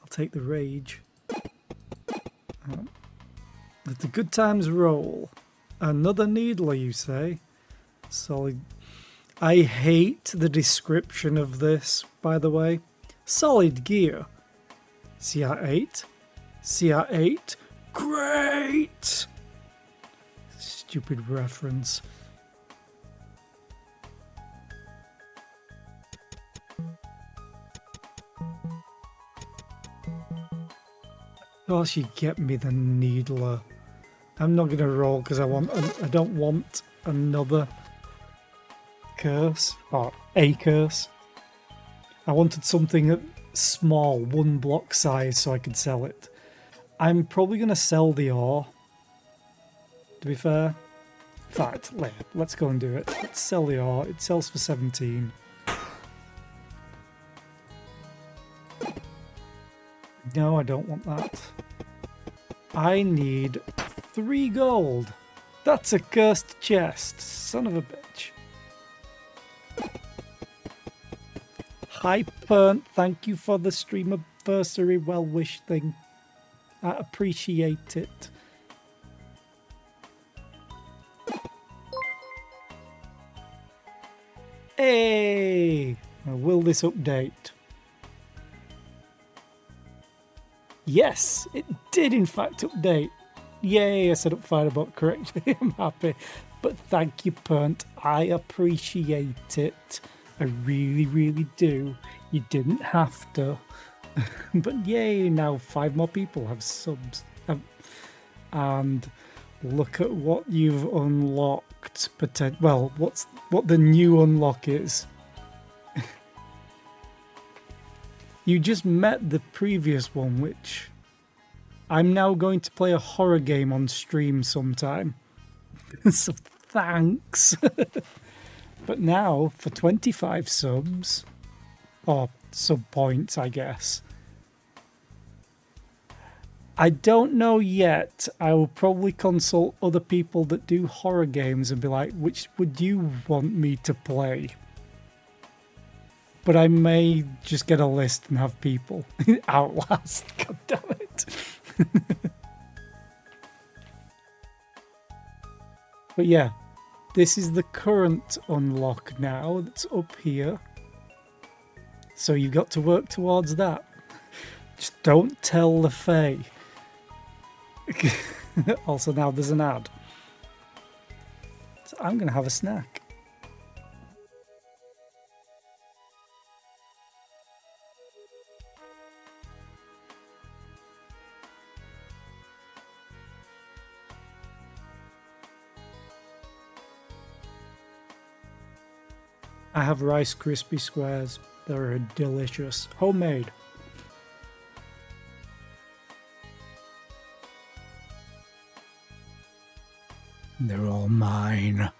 I'll take the rage. Let the good times roll. Another Needler, you say? Solid. I hate the description of this, by the way. Solid gear. CR8. CR8. Great! Stupid reference. Of course you get me the Needler. I'm not gonna roll because I don't want another curse or a curse. I wanted something small, 1 block size, so I could sell it. I'm probably gonna sell the ore, to be fair. In fact, let's go and do it. Let's sell the ore. It sells for 17. No, I don't want that. I need 3 gold. That's a cursed chest. Son of a bitch. Hi, Pernt. Thank you for the Streamerversary well-wish thing. I appreciate it. Hey! Now, will this update? Yes, it did in fact update. Yay, I set up Firebot correctly. I'm happy. But thank you, Pernt. I appreciate it. I really, really do. You didn't have to. But yay, now 5 more people have subs. And look at what you've unlocked. Well, what the new unlock is. You just met the previous one, which I'm now going to play a horror game on stream sometime. So thanks. But now, for 25 subs, or sub points, I guess. I don't know yet. I will probably consult other people that do horror games and be like, which would you want me to play? But I may just get a list and have people. Outlast, god damn it. But yeah, this is the current unlock now that's up here. So you've got to work towards that. Just don't tell the Fae. Also now there's an ad. So I'm going to have a snack. I have Rice Krispie squares. They're delicious. Homemade. They're all mine.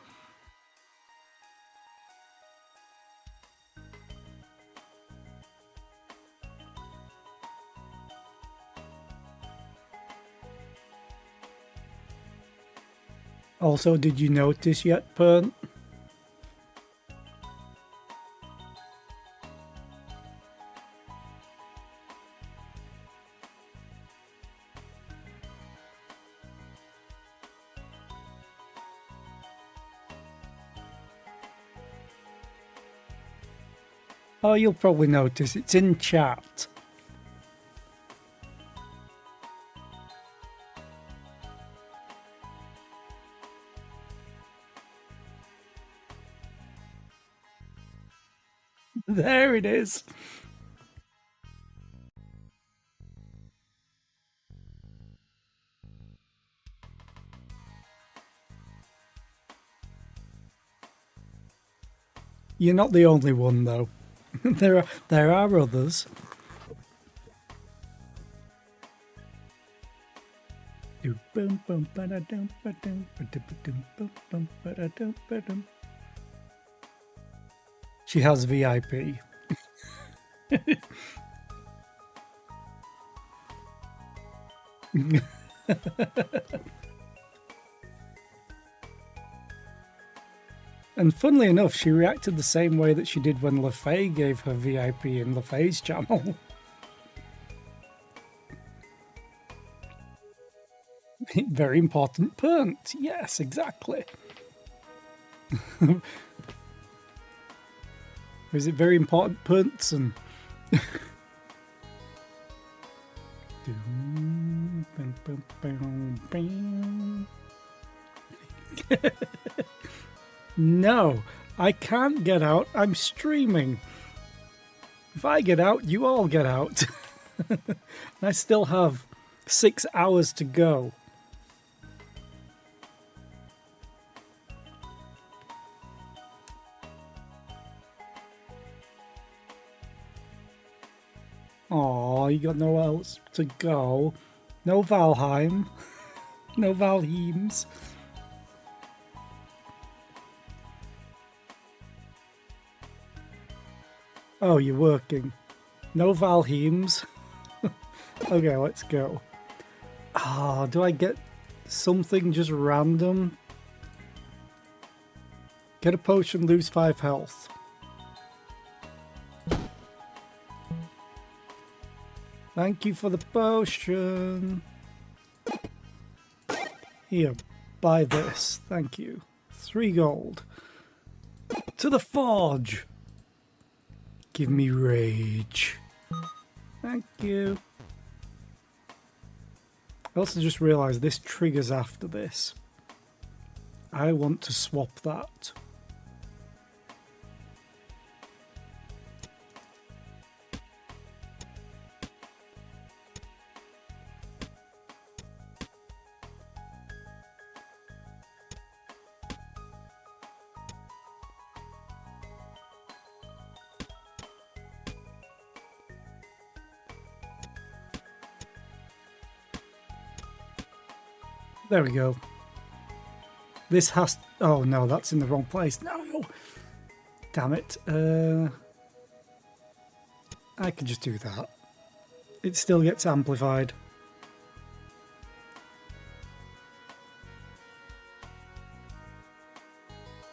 Also, did you notice yet, Pern? Oh, you'll probably notice it's in chat. There it is. You're not the only one, though. there are others. She has VIP. And funnily enough, she reacted the same way that she did when LaFay gave her VIP in LaFay's channel. Very important point. Yes, exactly. Is it very important punts and no, I can't get out. I'm streaming. If I get out, you all get out. I still have 6 hours to go. Oh, you got nowhere else to go. No Valheim. No Valheims. Oh, you're working. No Valheims. Okay, let's go. Ah, do I get something just random? Get a potion, lose 5 health. Thank you for the potion. Here, buy this. Thank you. 3 gold. To the forge. Give me rage. Thank you. I also just realised this triggers after this. I want to swap that. There we go. This has... Oh no, that's in the wrong place. No! Damn it. I could just do that. It still gets amplified.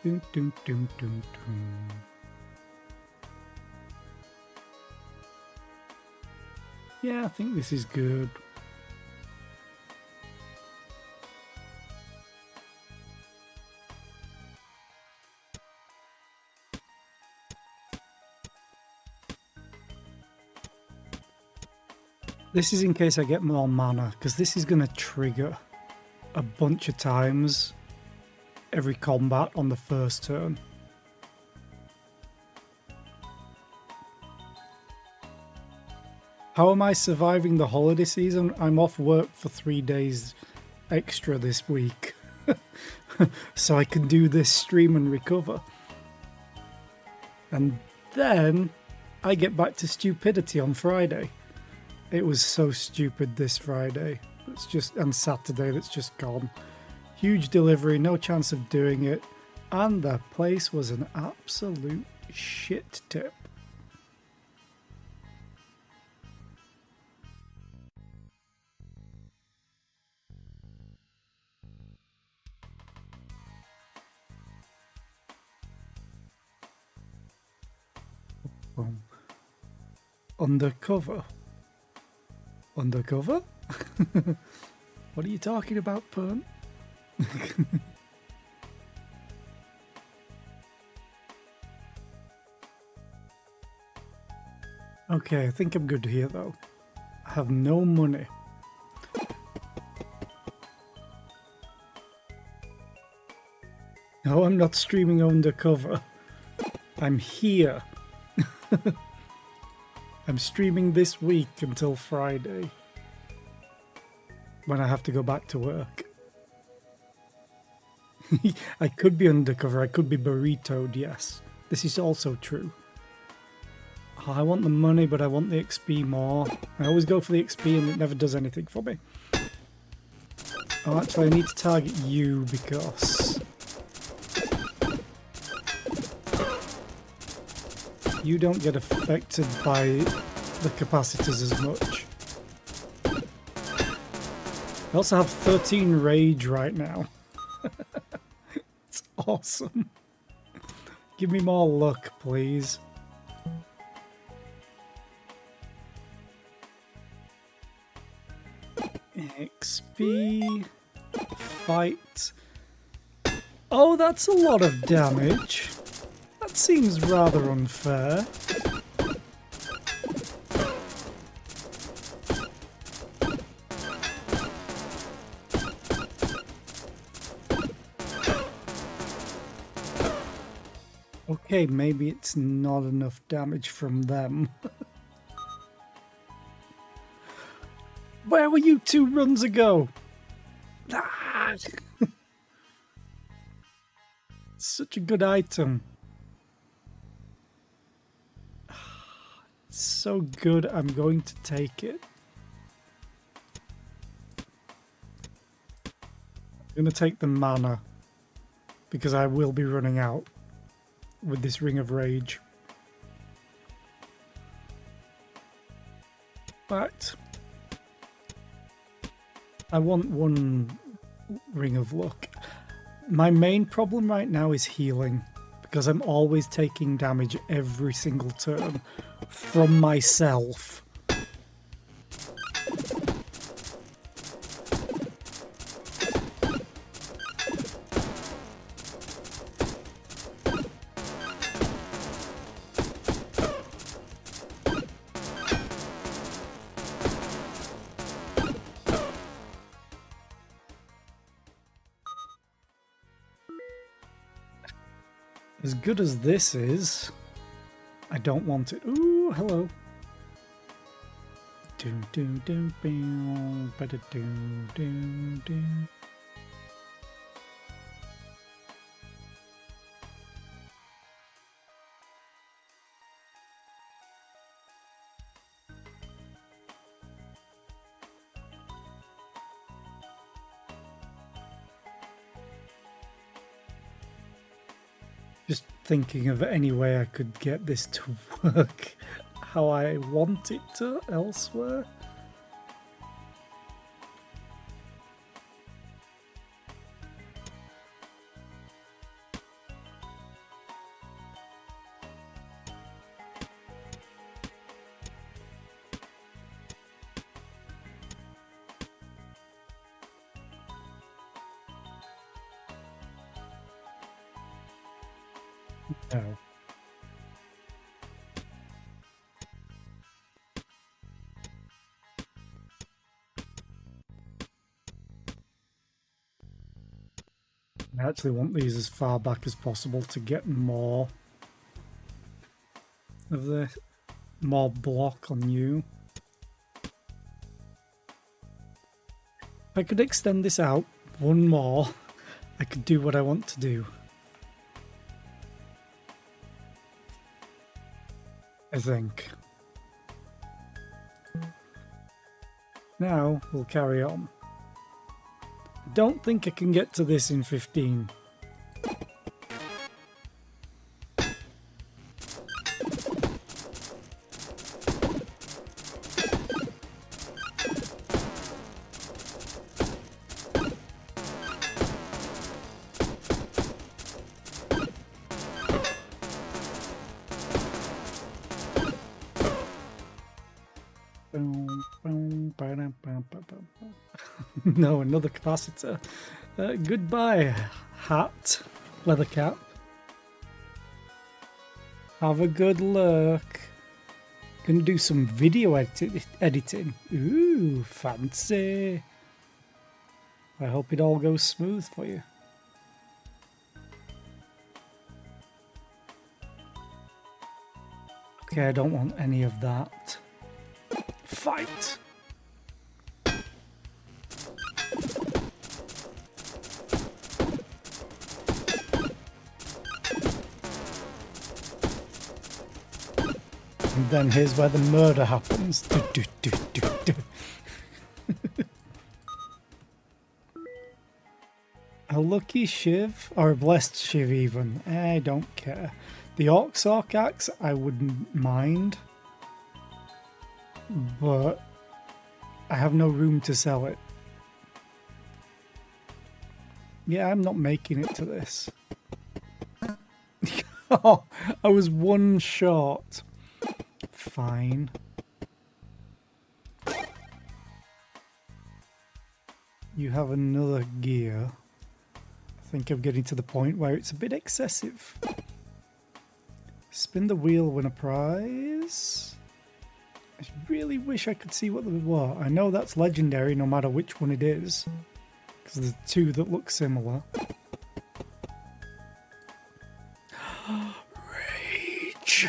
Dun, dun, dun, dun, dun. Yeah, I think this is good. This is in case I get more mana, because this is going to trigger a bunch of times every combat on the first turn. How am I surviving the holiday season? I'm off work for 3 days extra this week. So I can do this stream and recover. And then I get back to stupidity on Friday. It was so stupid this Friday. And Saturday that's just gone. Huge delivery, no chance of doing it. And the place was an absolute shit tip. Undercover? Undercover? What are you talking about, Pern? Okay, I think I'm good here though. I have no money. No, I'm not streaming undercover. I'm here. I'm streaming this week until Friday, when I have to go back to work. I could be undercover, I could be burritoed, yes. This is also true. Oh, I want the money, but I want the XP more. I always go for the XP and it never does anything for me. Oh, actually I need to target you because you don't get affected by the capacitors as much. I also have 13 rage right now. It's awesome. Give me more luck, please. XP. Fight. Oh, that's a lot of damage. That seems rather unfair. Okay, maybe it's not enough damage from them. Where were you 2 runs ago? Ah! Such a good item. It's so good, I'm going to take it. I'm going to take the mana, because I will be running out with this Ring of Rage. But I want 1 Ring of Luck. My main problem right now is healing, because I'm always taking damage every single turn from myself. As good as this is, I don't want it. Ooh, hello. Do do do do, better do do do. Just thinking of any way I could get this to work how I want it to elsewhere. No. I actually want these as far back as possible to get more of the more block on you. If I could extend this out 1 more, I could do what I want to do. I think. Now, we'll carry on. I don't think I can get to this in 15. No, another capacitor. Goodbye, hat, leather cap. Have a good look. Gonna do some video editing. Ooh, fancy. I hope it all goes smooth for you. Okay, I don't want any of that. Fight! And then here's where the murder happens. Do, do, do, do, do. A lucky shiv, or a blessed shiv even. I don't care. The Orc axe I wouldn't mind, but I have no room to sell it. Yeah, I'm not making it to this. Oh, I was one short. Fine. You have another gear. I think I'm getting to the point where it's a bit excessive. Spin the wheel, win a prize. I really wish I could see what they were. I know that's legendary no matter which one it is, because there's two that look similar. Rage!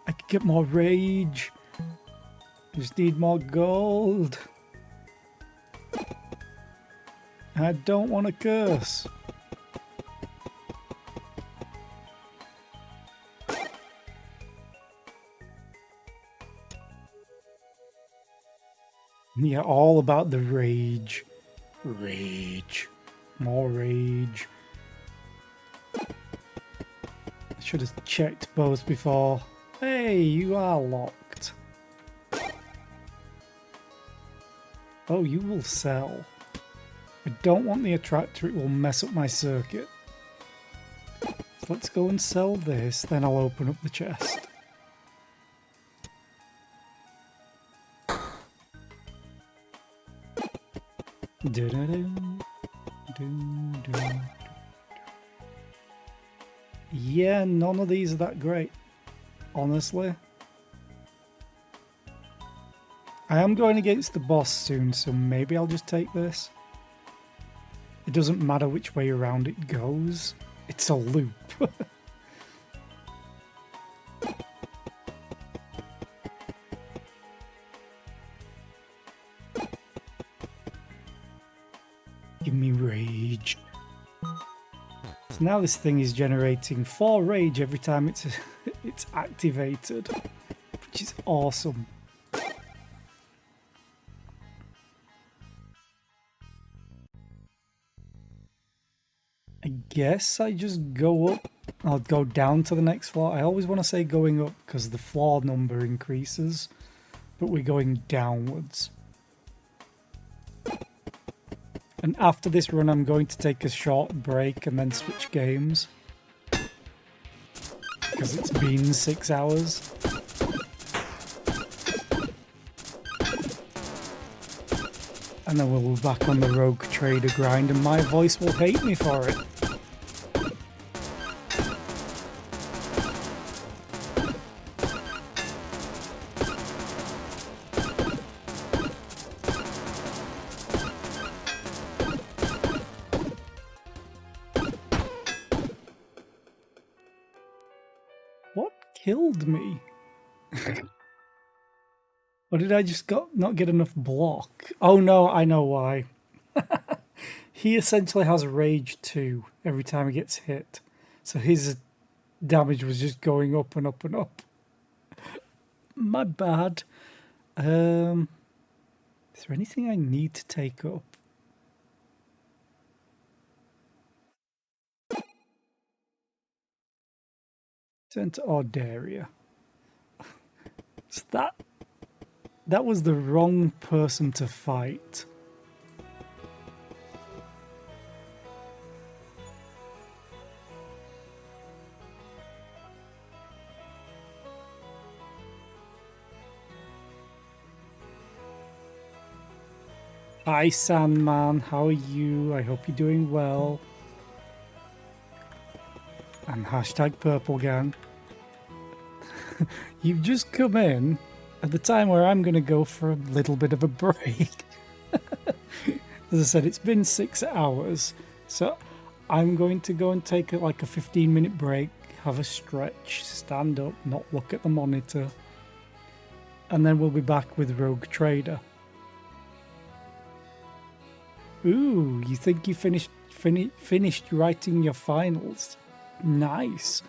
I could get more rage. I just need more gold. I don't want to curse. Yeah, all about the rage. Rage. More rage. I should have checked both before. Hey, you are locked. Oh, you will sell. I don't want the attractor, it will mess up my circuit. So let's go and sell this, then I'll open up the chest. Yeah, none of these are that great, honestly. I am going against the boss soon, so maybe I'll just take this. It doesn't matter which way around it goes. It's a loop. Give me rage. So now this thing is generating 4 rage every time it's activated, which is awesome. I guess I just go up. I'll go down to the next floor. I always want to say going up because the floor number increases, but we're going downwards. And after this run, I'm going to take a short break and then switch games. Because it's been 6 hours. And then we'll be back on the Rogue Trader grind and my voice will hate me for it. What killed me? Or did I just not get enough block? Oh no, I know why. He essentially has rage 2 every time he gets hit. So his damage was just going up and up and up. My bad. Is there anything I need to take up? Turn to odd area. So that was the wrong person to fight. Hi Sandman, how are you? I hope you're doing well. And hashtag Purple Gang. You've just come in at the time where I'm going to go for a little bit of a break. As I said, it's been 6 hours, so I'm going to go and take like a 15-minute break, have a stretch, stand up, not look at the monitor, and then we'll be back with Rogue Trader. Ooh, you think you finished writing your finals? Nice.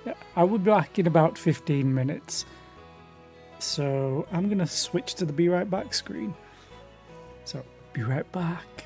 Yeah, I will be back in about 15 minutes. So I'm going to switch to the Be Right Back screen. So, be right back.